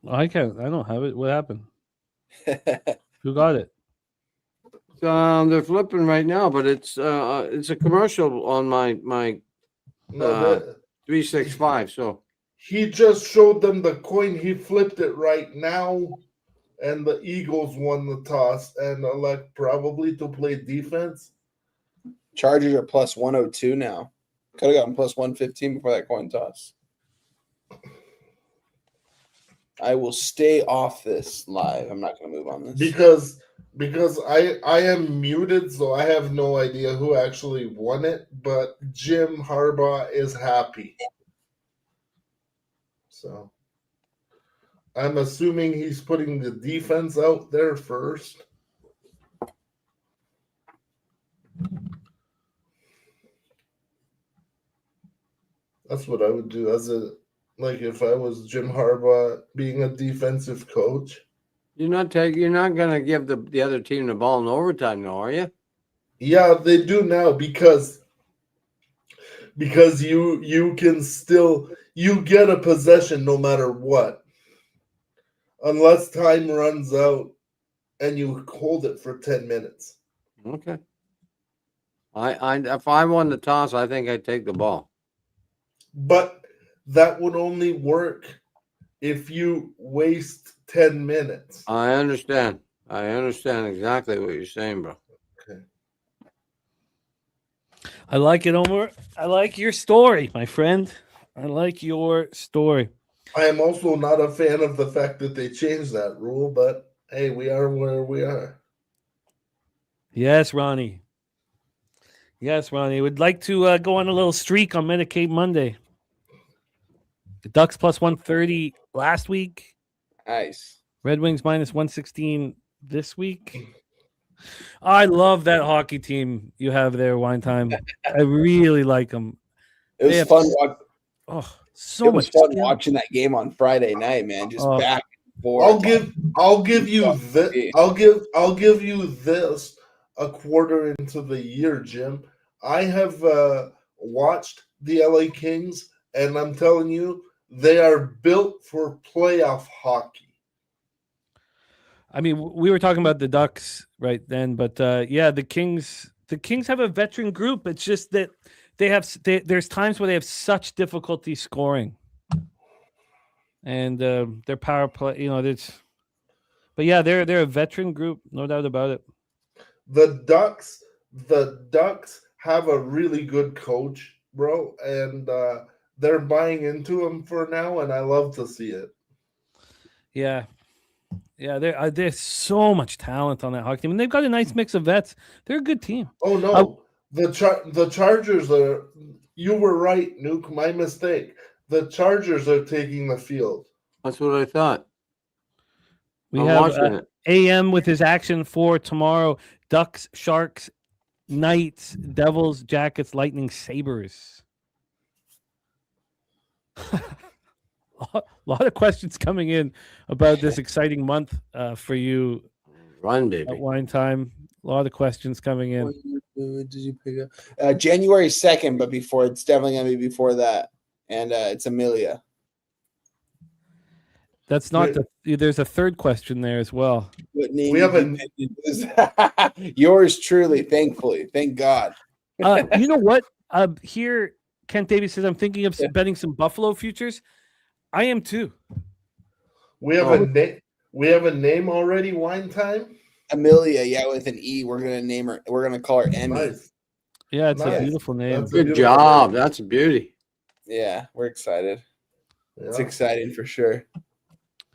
I can't. I don't have it. What happened? Who got it? They're flipping right now, but it's a commercial on my No, 365. So he just showed them the coin. He flipped it right now, and the Eagles won the toss and elect probably to play defense. Chargers are plus 102 now. Could have gotten plus 115 before that coin toss. I will stay off this live. I'm not going to move on this. Because I am muted, so I have no idea who actually won it, but Jim Harbaugh is happy. So I'm assuming he's putting the defense out there first. That's what I would do if I was Jim Harbaugh being a defensive coach. you're not gonna give the other team the ball in overtime, now, are you? Yeah, they do now because you can still get a possession no matter what. Unless time runs out and you hold it for 10 minutes. Okay. If I won the toss, I think I'd take the ball. But that would only work if you waste 10 minutes. I understand. I understand exactly what you're saying, bro. Okay. I like it, Omar. I like your story, my friend. I like your story. I am also not a fan of the fact that they changed that rule, but hey, we are where we are. Yes, Ronnie. Yes, Ronnie. Would like to go on a little streak on Medicaid Monday. The Ducks plus 130 last week. Nice. Red Wings minus 116 this week. I love that hockey team you have there, Wine Time. I really like them. It was fun. So it was much fun skill. watching that game on Friday night, man. Just back and forth. I'll give you this a quarter into the year, Jim. I have watched the LA Kings, and I'm telling you, they are built for playoff hockey. I mean, we were talking about the Ducks right then, but yeah, the Kings have a veteran group. It's just that there's times where they have such difficulty scoring, and their power play, but yeah, they're a veteran group, no doubt about it. The Ducks have a really good coach, bro, and they're buying into him for now, and I love to see it. Yeah. Yeah, there's so much talent on that hockey team, and they've got a nice mix of vets. They're a good team. Oh no, the Chargers are. You were right, Nuke. My mistake. The Chargers are taking the field. That's what I thought. I'm watching it. AM with his action for tomorrow: Ducks, Sharks, Knights, Devils, Jackets, Lightning, Sabres. A lot of questions coming in about this exciting month for you. Run, baby. At Wine Time. A lot of questions coming in. Did you pick up January 2nd? But it's definitely gonna be before that, and it's Amelia. That's not there's a third question there as well. We have yours truly, thankfully. Thank God. You know what? Here, Kent Davies says, I'm thinking of betting some Buffalo futures. I am too. We have a name already. Wine Time. Amelia, yeah, with an E. We're gonna name her. We're gonna call her Emmy. Nice. Yeah, it's a beautiful name. Good job. That's a beauty. Yeah, we're excited. Yeah. It's exciting for sure.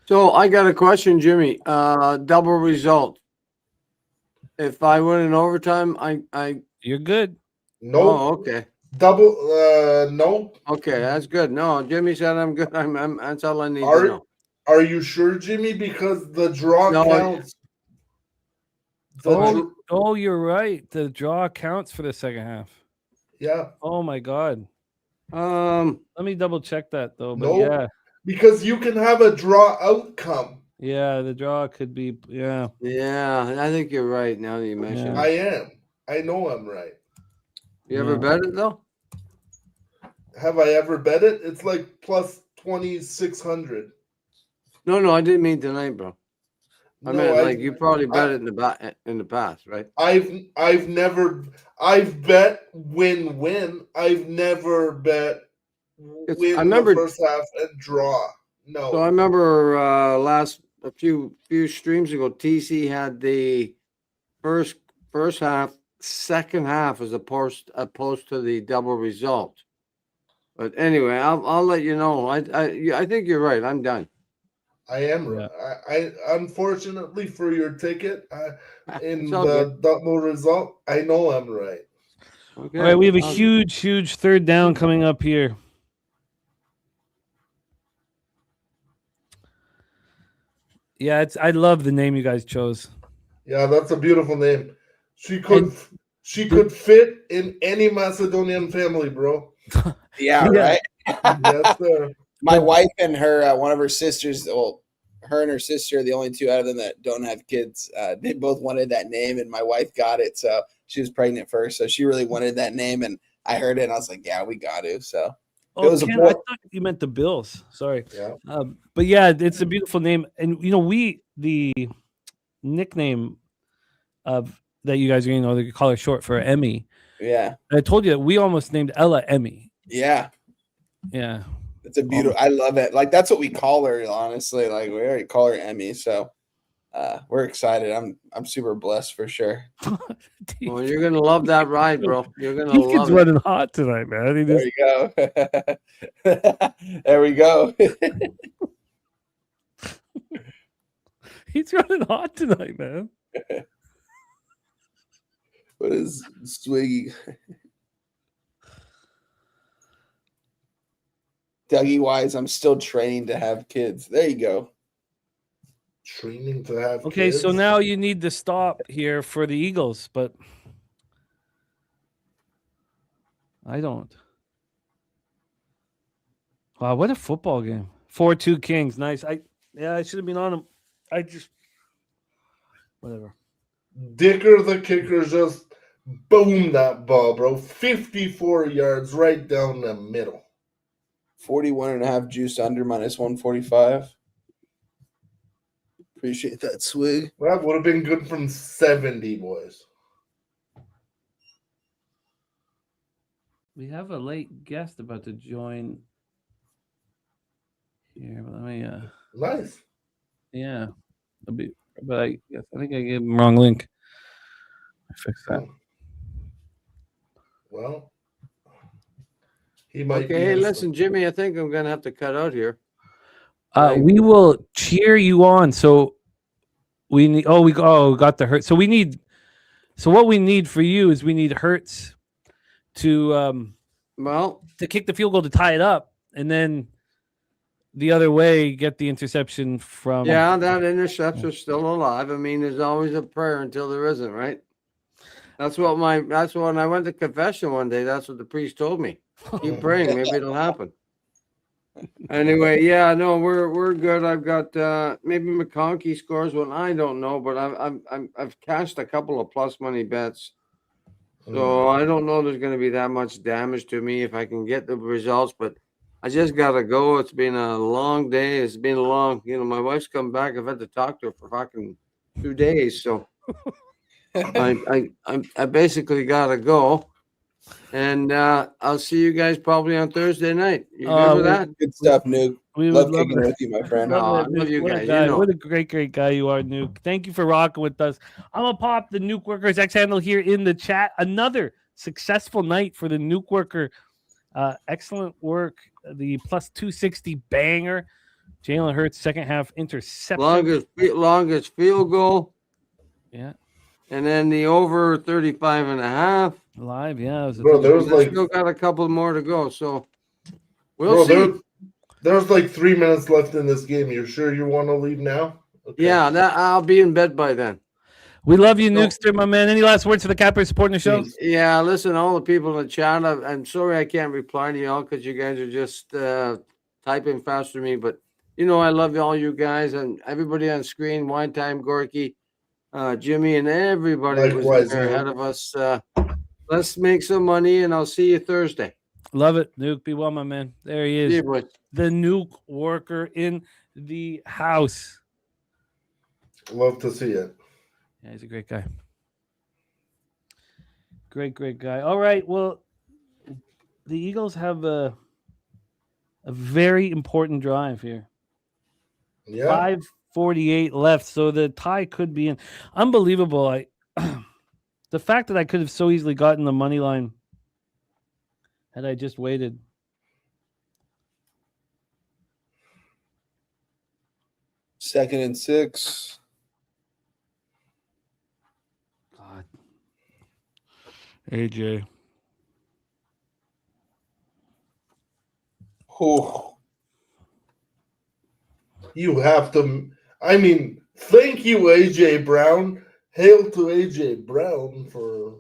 So I got a question, Jimmy. Double result. If I win in overtime, you're good. No. Oh, okay. Double. No. Okay, that's good. No, Jimmy said I'm good. That's all I need to know. Are you sure, Jimmy? Because the draw counts. Oh, you're right. The draw counts for the second half. Yeah. Oh my God. Let me double check that though. But no. yeah. because you can have a draw outcome. Yeah, the draw could be. Yeah. Yeah, I think you're right. Now that you mention Yeah. I it, am. I know I'm right. you ever Yeah. bet it though? Have I ever bet it? It's like plus 2,600. No, I didn't mean tonight, bro. I No, meant I- like you probably bet I- it in the past, right? I've bet win. I've never bet win I remember- the first half and draw. No. So I remember a few streams ago, TC had the first half, second half as opposed to the double result. But anyway, I'll let you know. I think you're right. I'm done. I am right. I unfortunately for your ticket in It's all the double result, I know I'm right. Okay. All right, we have a I'll- huge third down coming up here. Yeah, I love the name you guys chose. Yeah, that's a beautiful name. She could fit in any Macedonian family, bro. Yeah, Yeah. right. Yes, sir. My wife and her, one of her sisters, well, her and her sister are the only two out of them that don't have kids. They both wanted that name, and my wife got it. So she was pregnant first, so she really wanted that name, and I heard it, and I was like, "Yeah, we got to." So Oh, was a Ken, boy- I thought you meant the Bills. Sorry. Yeah. But yeah, it's a beautiful name, and the nickname of that you guys are going to know, they call her short for Emmy. yeah, I told you that we almost named Ella Emmy. yeah, Yeah. it's a beautiful. I love it. Like that's what we call her. Honestly, like we already call her Emmy. So we're excited. I'm super blessed for sure. Well, you're gonna love that ride, bro. You're gonna This kid's love it. running hot tonight, man. He There just, you go. There we go. he's running hot tonight, man. What is Swiggy? Dougie Wise, I'm still training to have kids. There you go. Training to have Okay, so kids. now you need to stop here for the Eagles, but I don't. Wow, what a football game. 4-2 Kings. Nice. I should have been on him. I just whatever. Dicker the kicker just boomed that ball, bro. 54 yards right down the middle. 41.5 juice under -145. Appreciate that swig. That would have been good from 70, boys. We have a late guest about to join here. But let me Nice. yeah. But I think I gave him the wrong link. I fixed that. Well, he might Okay, be hey, in listen, Jimmy. I think I'm gonna have to cut out here. We will cheer you on. So we need. We got the Hurts. So we need. So what we need for you is we need Hurts to Well, to kick the field goal to tie it up, and then the other way get the interception from. yeah, that interception's still alive. I mean, there's always a prayer until there isn't, right? That's when I went to confession one day. That's what the priest told me. Keep praying, maybe it'll happen. Anyway, yeah, no, we're good. I've got maybe McConkey scores one. I don't know, but I've cashed a couple of plus money bets, so I don't know there's going to be that much damage to me if I can get the results. But I just gotta go. It's been a long day. It's been a long. My wife's come back. I've had to talk to her for fucking 2 days, so I basically gotta go. And I'll see you guys probably on Thursday night. You good with that? Good stuff, Nuke. We Love would love kicking it. with you, my friend. No, I Love love it, you Nuke. What a guys. guy. You know. What a great guy you are, Nuke. Thank you for rocking with us. I'm gonna pop the Nuke Workers X handle here in the chat. Another successful night for the Nuke Worker. Excellent work. The plus 260 banger. Jalen Hurts second half interception. Longest field goal. Yeah. And then the over 35.5. Live, yeah. It was Bro, there was We've like still got a couple more to go, so bro, we'll see. there's like 3 minutes left in this game. You sure you want to leave now? Okay. Yeah, I'll be in bed by then. We love you, Nukester, my man. Any last words for the Cappers supporting the show? Yeah, listen, all the people in the chat, I'm sorry I can't reply to y'all because you guys are just typing faster than me, but you know, I love all you guys and everybody on screen. Wine Time, Gorky, Jimmy, and everybody that was in Likewise, there man. ahead of us. Let's make some money, and I'll see you Thursday. Love it, Nuke. Be well, my man. There he See is, you, boys. the Nuke worker in the house. Love to see it. Yeah, he's a great guy. Great guy. All right. Well, the Eagles have a very important drive here. Yeah. 5:48 left, so the tie could be in. Unbelievable. The fact that I could have so easily gotten the money line had I just waited. Second and 6. God. AJ. Oh, You have to. I mean, thank you, AJ Brown. Hail to AJ Brown for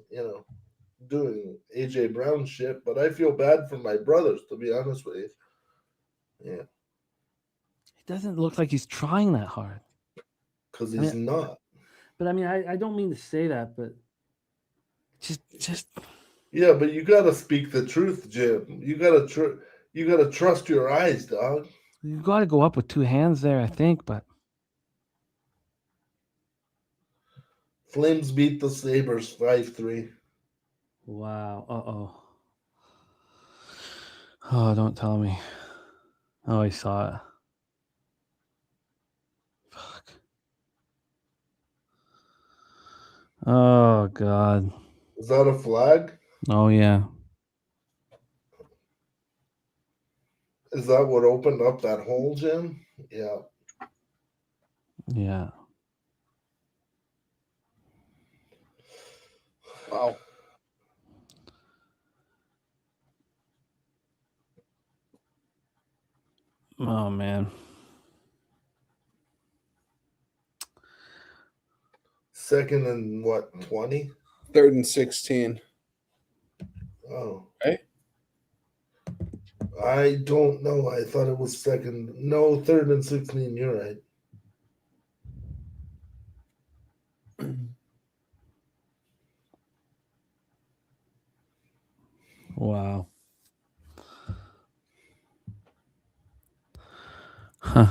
doing AJ Brown shit. But I feel bad for my brothers, to be honest with you. Yeah, It doesn't look like he's trying that hard. because I he's mean- not. But I mean, I don't mean to say that, but just Yeah, but you gotta speak the truth, Jim. You gotta trust your eyes, dog. you got to go up with two hands there, I think. But Flames beat the Sabres 5-3. wow. Oh, don't tell me. Oh, I saw it. Fuck. Oh God. Is that a flag? Oh yeah. Is that what opened up that hole, Jim? Yeah. Yeah. wow. Oh man. Second and what, 20? Third and 16. Oh. Right? I don't know. I thought it was second. No, third and 16. You're right. Wow. Huh.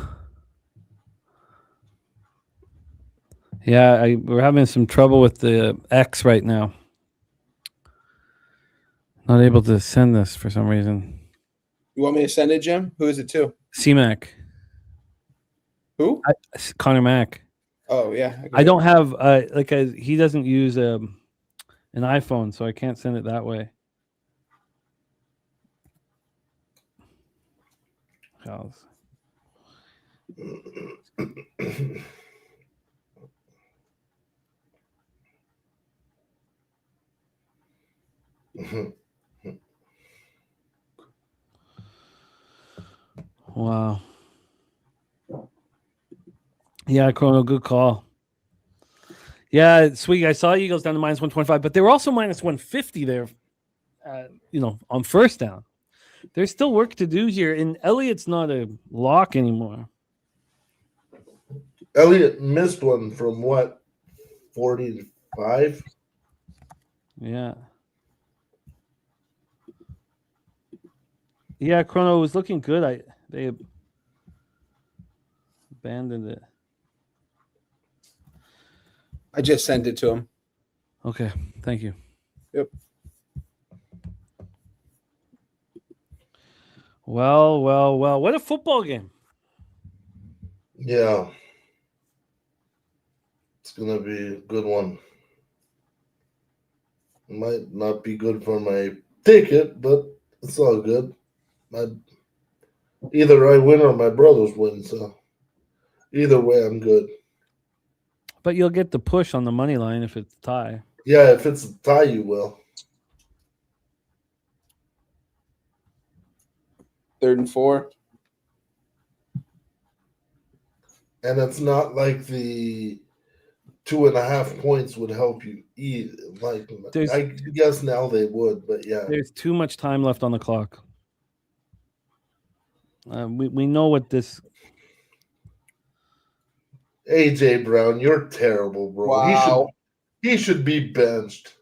Yeah, we're having some trouble with the X right now. Not able to send this for some reason. You want me to send it, Jim? Who is it to? C-Mac. Who? Connor Mack. Oh, yeah. I don't have he doesn't use an iPhone, so I can't send it that way. Oh. Wow. Yeah, Chrono, good call. Yeah, sweet. I saw Eagles down to minus 125, but they were also minus 150 there, on first down. There's still work to do here, and Elliott's not a lock anymore. Elliott missed one from what, 45? Yeah. Yeah, Chrono was looking good. They abandoned it. I just sent it to him. Okay, thank you. Yep. Well. What a football game. Yeah. It's going to be a good one. Might not be good for my ticket, but it's all good. Either I win or my brothers win, so either way, I'm good. But you'll get the push on the money line if it's a tie. Yeah, if it's a tie, you will. Third and 4. And it's not like the 2.5 points would help you either. Like, I guess now they would, but yeah. There's too much time left on the clock. We know what this. AJ Brown, you're terrible, bro. Wow. He should be benched.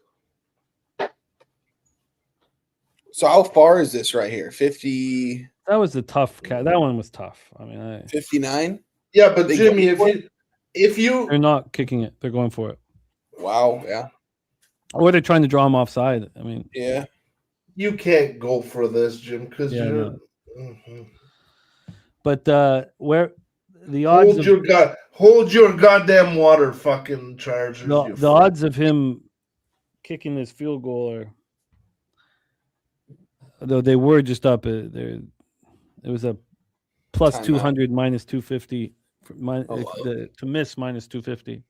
So how far is this right here? 50, That was a tough cat. That one was tough. I mean, 59? Yeah, but They Jimmy, go for if you they're not kicking it. They're going for it. Wow. Yeah. Or they're trying to draw him offside. I mean, Yeah. you can't go for this, Jim, because Yeah, you're. no. Mhm. but where the odds Hold your goddamn water, fucking Chargers. the odds of him kicking this field goal are, though they were just up. It was a plus Timeout. 200 minus 250 wow. to miss minus 250.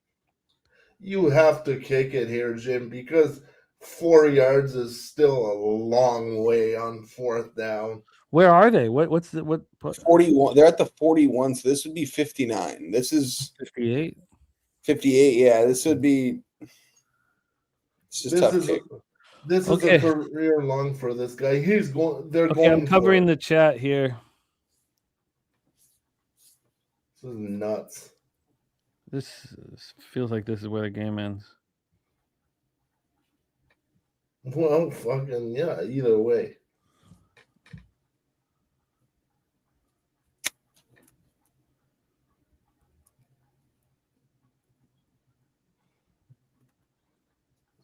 You have to kick it here, Jim, because 4 yards is still a long way on fourth down. Where are they? What's the what 41. They're at the 41, so this would be 59. This is 58? 58. Yeah, this would be. It's just tough kick. This is Okay. a career long for this guy. He's going. They're Okay, going. I'm covering for it. the chat here. This is nuts. This feels like this is where the game ends. Well, fucking yeah. Either way.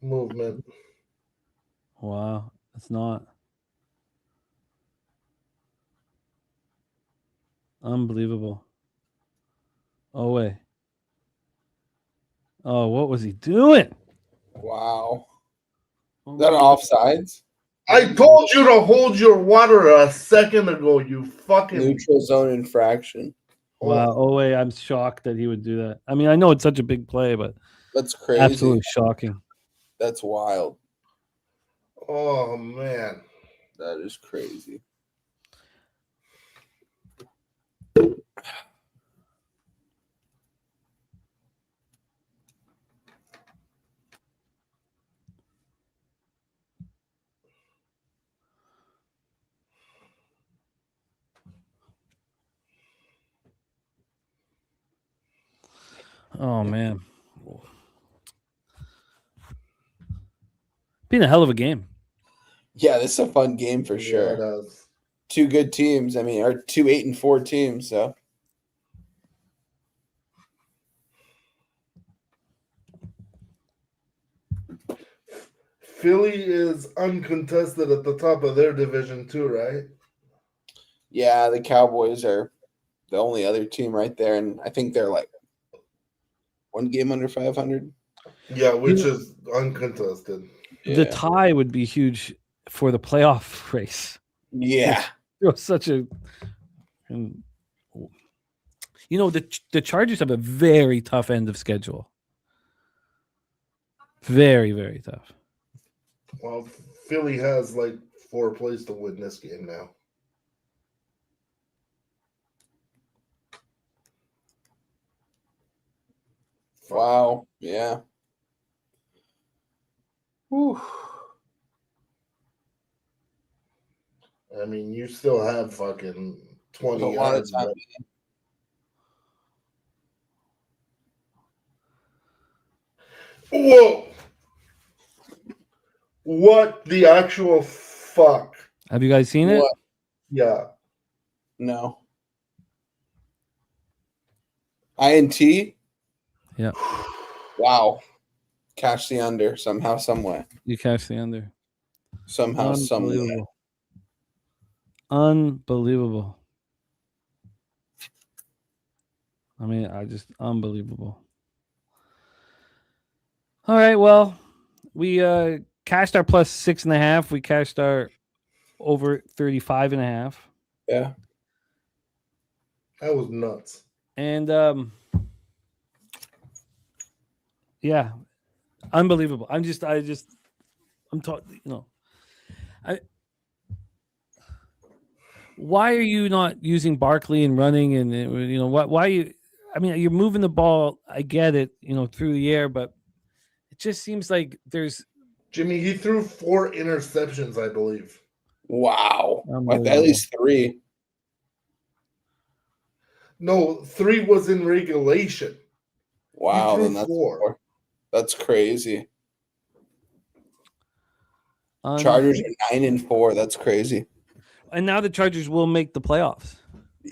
Movement. Wow, it's not. Unbelievable. Oh wait. Oh, what was he doing? Wow. Is that offsides? I told you to hold your water a second ago. You fucking. Neutral zone infraction. Wow. Oh wait, I'm shocked that he would do that. I mean, I know it's such a big play, but That's crazy. absolutely shocking. That's wild. Oh man. That is crazy. Oh man. Been a hell of a game. Yeah, this is a fun game for Yeah, sure. it does. Two good teams. I mean, are 2 8-4 teams. So Philly is uncontested at the top of their division too, right? yeah, the Cowboys are the only other team right there, and I think they're like one game under 500. Yeah, which is uncontested. The Yeah. tie would be huge for the playoff race. Yeah. It was such a, and you know, the Chargers have a very tough end of schedule. Very, very tough. Well, Philly has like 4 plays to win this game now. Wow. Yeah. Whew. I mean, you still have fucking 20 There's a lot of yards. time. but- Whoa! What the actual fuck? Have you guys seen it? What? Yeah. No. INT? Yeah. Wow. Cash the under somehow, some way. You catch the under. Somehow, some way. Unbelievable. Unbelievable. I mean, unbelievable. All right, well, we cashed our plus 6.5. We cashed our over 35.5. Yeah. That was nuts. And yeah, unbelievable. I'm talking, why are you not using Barkley and running and why you, I mean, you're moving the ball, I get it, through the air, but it just seems like there's Jimmy, he threw 4 interceptions, I believe. Wow. At Unbelievable. least 3. No, 3 was in regulation. Wow, threw then that's 4. 4. That's crazy. Um, Chargers are 9-4. That's crazy. and now the Chargers will make the playoffs.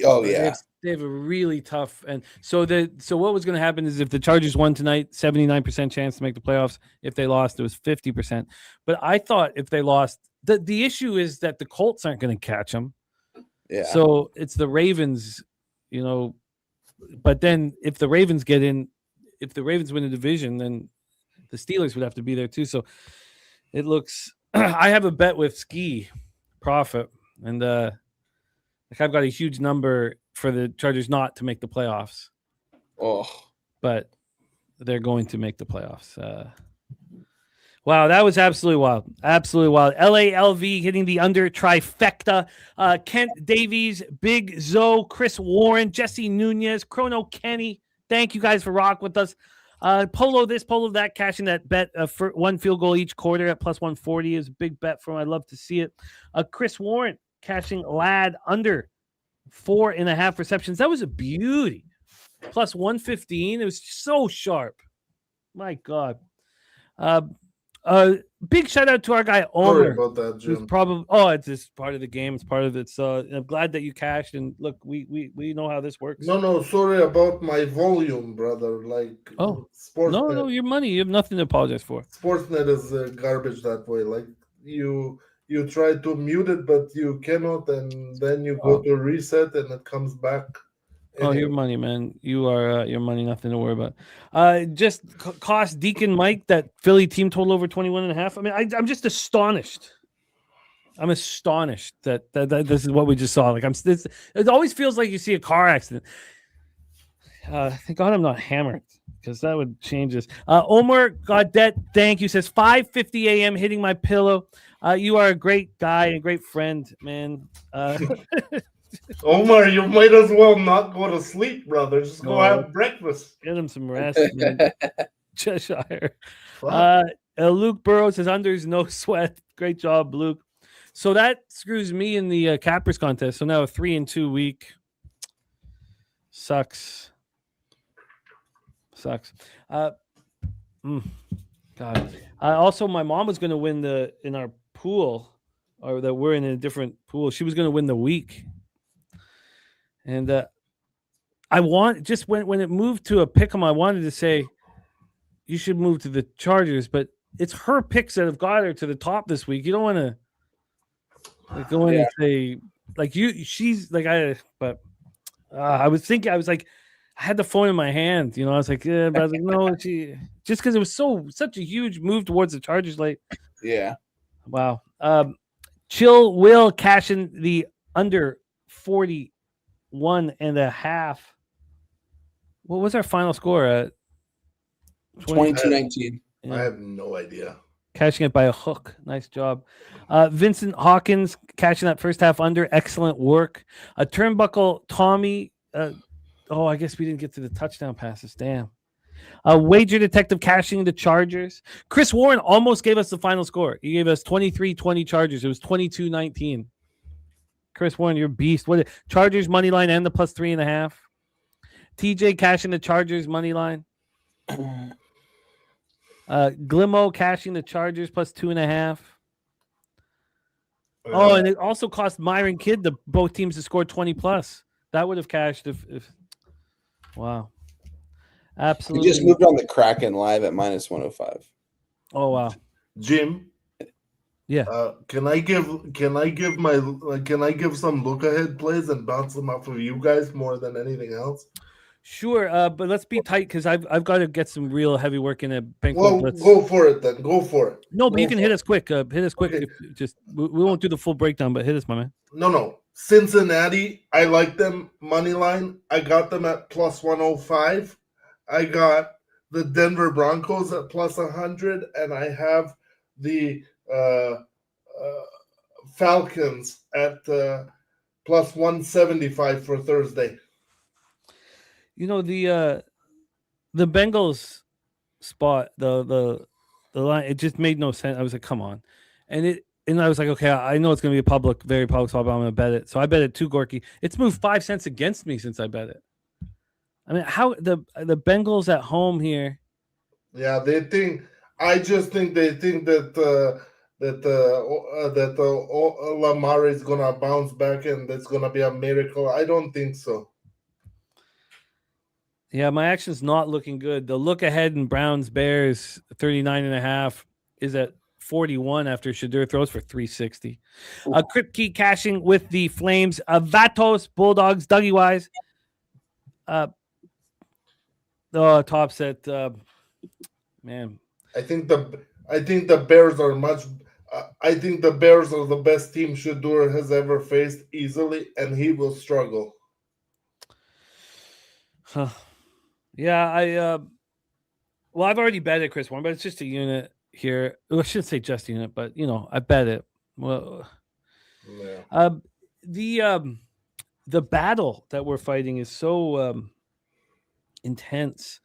Oh They yeah. have a really tough, and so what was going to happen is if the Chargers won tonight, 79% chance to make the playoffs. If they lost, it was 50%. But I thought if they lost, the issue is that the Colts aren't going to catch them. Yeah. So it's the Ravens, But then if the Ravens get in, if the Ravens win the division, then the Steelers would have to be there too. So it looks. I have a bet with Ski Profit, and I've got a huge number for the Chargers not to make the playoffs. Oh, but they're going to make the playoffs. Wow, that was absolutely wild. Absolutely wild. LALV hitting the under trifecta. Kent Davies, Big Zoe, Chris Warren, Jesse Nunez, Chrono Kenny. Thank you guys for rock with us. Polo this, Polo that, cashing that bet for 1 field goal each quarter at plus 140 is a big bet for him. I'd love to see it. Chris Warren cashing Lad under 4.5 receptions. That was a beauty. Plus 115. It was so sharp. My God. Big shout out to our guy Sorry Omer. about that, Who's Jim. probably it's just part of the game. It's part of it. So I'm glad that you cashed. And look, we know how this works. No, sorry about my volume, brother. Like, Sportsnet. No, your money. You have nothing to apologize for. Sportsnet is garbage that way. Like you try to mute it, but you cannot, and then you go to reset, and it comes back. Oh, your money, man. You are your money. Nothing to worry about. Just cost Deacon Mike that Philly team total over 21.5. I mean, I'm just astonished. I'm astonished that this is what we just saw. Like it always feels like you see a car accident. Thank God I'm not hammered because that would change this. Omar Godet, thank you. Says 5:50 a.m. hitting my pillow. You are a great guy and a great friend, man. Omar, you might as well not go to sleep, brother. Just go have breakfast. Get him some rest, man. Cheshire. Luke Burrows says unders, no sweat. Great job, Luke. So that screws me in the Cappers contest. So now a 3-2 week. Sucks. God. Also, my mom was going to win in our pool, or that we're in a different pool. She was going to win the week. And I want just when it moved to a pick 'em, I wanted to say you should move to the Chargers, but it's her picks that have got her to the top this week. You don't want to go in and say like she's like but I was thinking, I was like, I had the phone in my hand, I was like, yeah, but I was like, no, just because it was such a huge move towards the Chargers late. Yeah. Wow. Chill Will cashing the under 41.5. What was our final score at? 22-19. I have no idea. Cashing it by a hook. Nice job. Vincent Hawkins catching that first half under. Excellent work. Turnbuckle Tommy. I guess we didn't get to the touchdown passes. Damn. Wager Detective cashing the Chargers. Chris Warren almost gave us the final score. He gave us 23-20 Chargers. It was 22-19. Chris Warren, you're a beast. What Chargers money line and the plus 3.5. TJ cashing the Chargers money line. Glimmo cashing the Chargers plus 2.5. And it also cost Myron Kidd both teams to score 20 plus. That would have cashed if wow. Absolutely. We just moved on the Kraken live at minus 105. Oh wow. Jim. Yeah. Can I give some look ahead plays and bounce them off of you guys more than anything else? Sure, but let's be tight because I've got to get some real heavy work in a banquet. Well, go for it then. Go for it. No, but you can hit us quick. Hit us quick. Okay. Just we won't do the full breakdown, but hit us, my man. No. Cincinnati, I like them money line. I got them at plus 105. I got the Denver Broncos at plus 100, and I have the Falcons at plus 175 for Thursday. The Bengals spot, the line, it just made no sense. I was like, come on. And I was like, okay, I know it's going to be very public spot, but I'm going to bet it. So I bet it 2 Gorky. It's moved 5 cents against me since I bet it. I mean, how the Bengals at home here? Yeah, they think. I just think they think that Lamar is gonna bounce back and it's gonna be a miracle. I don't think so. Yeah, my action's not looking good. The look ahead in Browns Bears 39.5 is at 41 after Shadur throws for 360. Crip Key cashing with the Flames. Vatos Bulldogs Dougie Wise. Top set. Man, I think the Bears are much. I think the Bears are the best team Shadur has ever faced easily, and he will struggle. Huh. Yeah, well, I've already bet it, Chris Warren, but it's just a unit here. Well, I shouldn't say just a unit, but I bet it. Well, Yeah. The battle that we're fighting is so intense.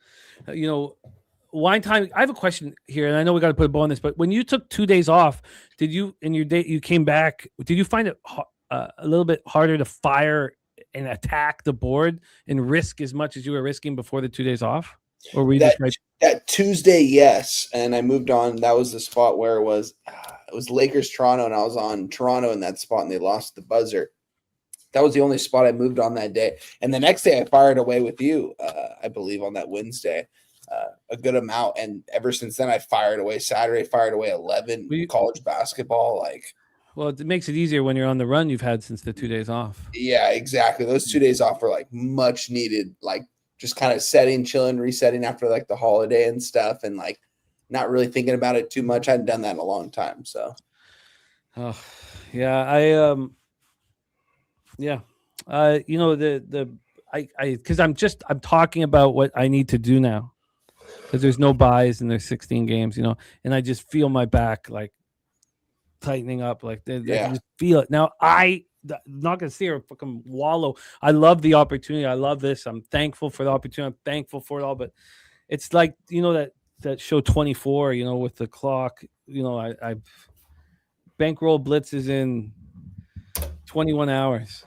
Wine time. I have a question here, and I know we got to put a bow on this, but when you took 2 days off, did you in your day you came back? Did you find it a little bit harder to fire and attack the board and risk as much as you were risking before the 2 days off? Or were you just right? That Tuesday, yes, and I moved on. That was the spot where it was Lakers Toronto, and I was on Toronto in that spot, and they lost the buzzer. That was the only spot I moved on that day. And the next day, I fired away with you, I believe, on that Wednesday, a good amount. And ever since then, I fired away. Saturday, fired away 11. College basketball, Well, it makes it easier when you're on the run you've had since the 2 days off. Yeah, exactly. Those 2 days off were much needed, just kind of chilling, resetting after the holiday and stuff, and not really thinking about it too much. I hadn't done that in a long time. So, oh yeah, because I'm talking about what I need to do now, because there's no buys and there's 16 games, and I just feel my back tightening up, I just feel it now. I'm not gonna sit here and fucking wallow. I love the opportunity. I love this. I'm thankful for the opportunity. I'm thankful for it all. But it's that show 24, with the clock. I bankroll blitzes in 21 hours.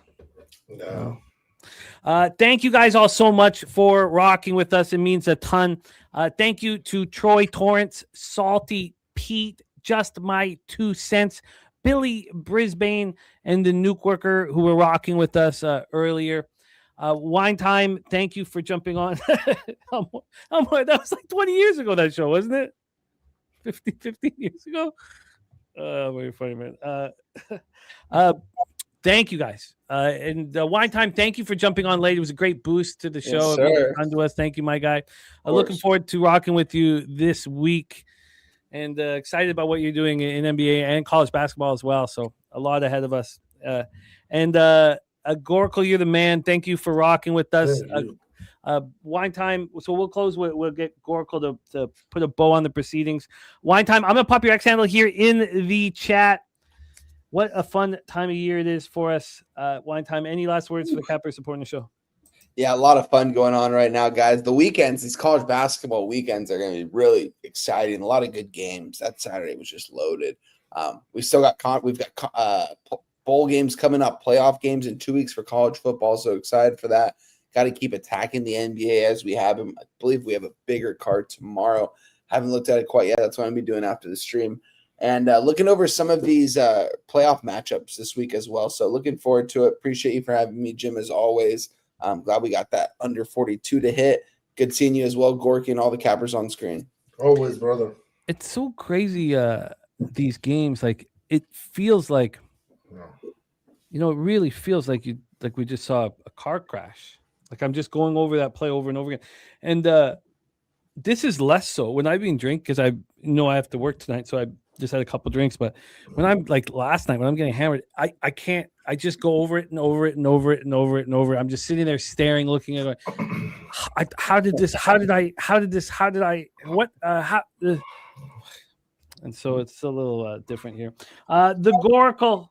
No. Thank you guys all so much for rocking with us. It means a ton. Thank you to Troy Torrance, Salty Pete, Just My 2 Cents, Billy Brisbane, and the Nuke Worker who were rocking with us earlier. Wine Time, thank you for jumping on. That was 20 years ago, that show, wasn't it? 15 years ago? Very funny, man. Thank you guys. And Wine Time, thank you for jumping on late. It was a great boost to the show. Yes, sir. To us. Thank you, my guy. Looking forward to rocking with you this week, and excited about what you're doing in NBA and college basketball as well. So a lot ahead of us. Gorkle, you're the man. Thank you for rocking with us. Wine Time. So we'll close. We'll get Gorkle to put a bow on the proceedings. Wine Time. I'm going to pop your X handle here in the chat. What a fun time of year it is for us. Wine Time. Any last words for the Cappers supporting the show? Yeah, a lot of fun going on right now, guys. The weekends, these college basketball weekends, are going to be really exciting. A lot of good games. That Saturday was just loaded. We still got we've got bowl games coming up, playoff games in 2 weeks for college football. So excited for that. Got to keep attacking the NBA as we have them. I believe we have a bigger card tomorrow. Haven't looked at it quite yet. That's what I'm going to be doing after the stream. And looking over some of these playoff matchups this week as well. So looking forward to it. Appreciate you for having me, Jim, as always. I'm glad we got that under 42 to hit. Good seeing you as well, Gorky, and all the Cappers on screen. Always, brother. It's so crazy, these games. It feels like, it really feels like we just saw a car crash. I'm just going over that play over and over again. And this is less so when I've been drinking, because I have to work tonight. So I just had a couple drinks. But when I'm last night, when I'm getting hammered, I can't. I just go over it and over it and over it and over it and over it. I'm just sitting there staring, looking at it. How did this? What? And so it's a little different here. The Goracle,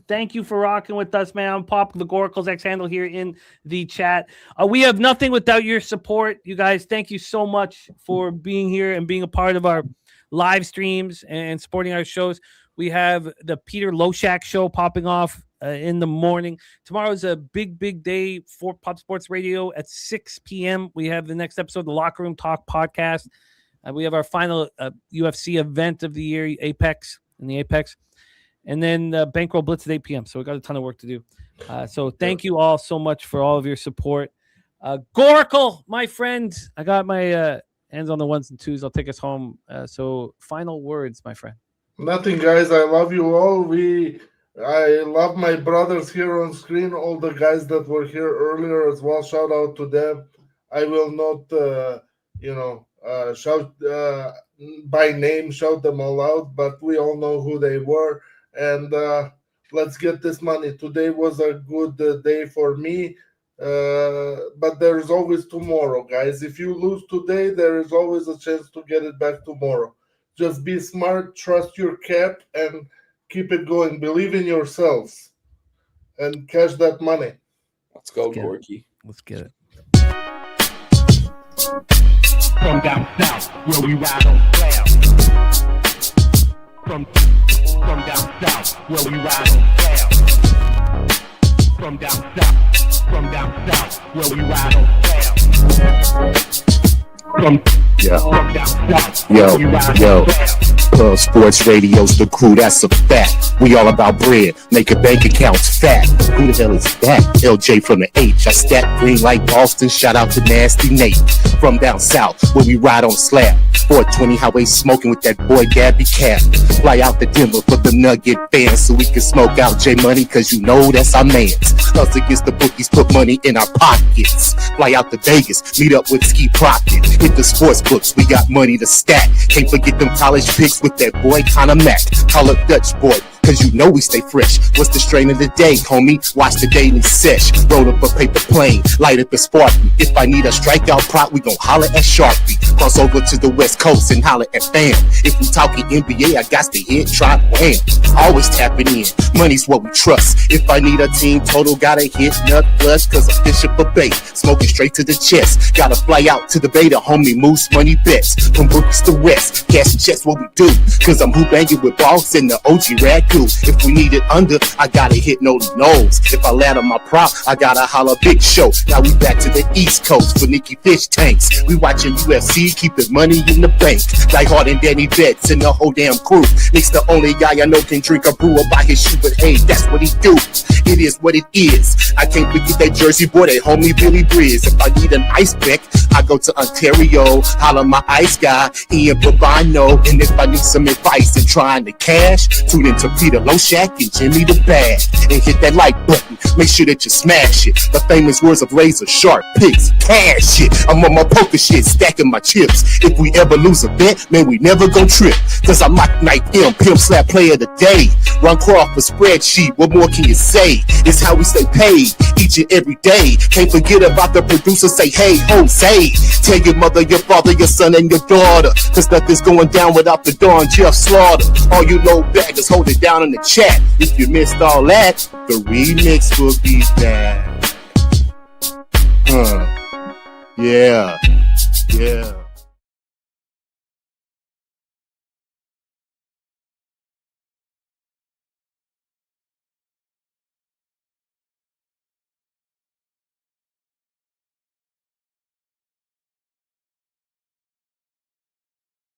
thank you for rocking with us, man. I'm popping the Goracle's X handle here in the chat. We have nothing without your support, you guys. Thank you so much for being here and being a part of our live streams and supporting our shows. We have the Peter Loshak show popping off in the morning. Tomorrow is a big day for Pop Sports Radio at 6 p.m. We have the next episode of the Locker Room Talk podcast. We have our final UFC event of the year, Apex, in the Apex. And then Bankroll Blitz at 8 p.m. So we got a ton of work to do. So thank you all so much for all of your support. Goracle, my friend, I got my hands on the ones and twos. I'll take us home. So final words, my friend. Nothing, guys. I love you all. I love my brothers here on screen, all the guys that were here earlier as well. Shout out to them. I will not, shout by name, shout them all out, but we all know who they were. And let's get this money. Today was a good day for me, but there's always tomorrow, guys. If you lose today, there is always a chance to get it back tomorrow. Just be smart, trust your cap, and keep it going. Believe in yourselves and cash that money. Let's go, Gorky. Let's get it. From down south, where we ride on clouds. From down south, where we ride on clouds. From down south, where we ride on clouds. From down south, where we ride on clouds. Pub Sports Radio's the crew, that's a fact. We all about bread, making bank accounts fat. Who the hell is that? LJ from the H. I stack green like Boston, shout out to Nasty Nate. From down south, where we ride on slab. 420 highway smoking with that boy Gabby Cap. Fly out to Denver for the Nugget fans so we can smoke out J Money, cause you know that's our mans. Us against the bookies, put money in our pockets. Fly out to Vegas, meet up with Ski Profit. Hit the sports books, we got money to stack. Can't forget them college picks with that boy Conor Mack. Call up Dutch boy, cause you know we stay fresh. What's the strain of the day, homie? Watch the daily sesh. Roll up a paper plane, light up a Sparky. If I need a strikeout prop, we gon' holler at Sharpie. Cross over to the West Coast and holler at Fam. If we talking NBA, I got to hit Trot Wham. Always tapping in, money's what we trust. If I need a team total, gotta hit Nut Flush, cause I'm fishing for bait, smoking straight to the chest. Gotta fly out to the Beta, homie, Moose Money Bets. From Brooks to West, cash checks what we do, cause I'm hoop banging with Boss and the OG Ragu. If we need it under, I gotta hit Noli Knowles. If I land on my prop, I gotta holler Big Show. Now we back to the East Coast for Nicky Fish Tanks. We watching UFC, keeping money in the bank. Die Hard and Danny Betts and the whole damn crew. Nick's the only guy I know can drink a brew or buy his shoe, but hey, that's what he do. It is what it is. I can't forget that Jersey boy, that homie Billy Briz. If I need an ice pick, I go to Ontario, holler my ice guy, Ian Bobano. And if I need some advice in trying to cash, tune into Peter Loshak and Jimmy the Bad. And hit that like button, make sure that you smash it. The famous words of Razor Sharp Picks, cash it. I'm on my poker shit, stacking my chips. If we ever lose a bet, man, we never gon' trip. Cause I'm Mike Knight M, Pimp Slap Player of the Day. Ron Crawford spreadsheet, what more can you say? It's how we stay paid each and every day. Can't forget about the producer, say, hey, Jose. Tell your mother, your father, your son, and your daughter, cause nothing's going down without the Don Jeff Slaughter. All you low baggers, hold it down in the chat. If you missed all that, the remix will be back. Yeah.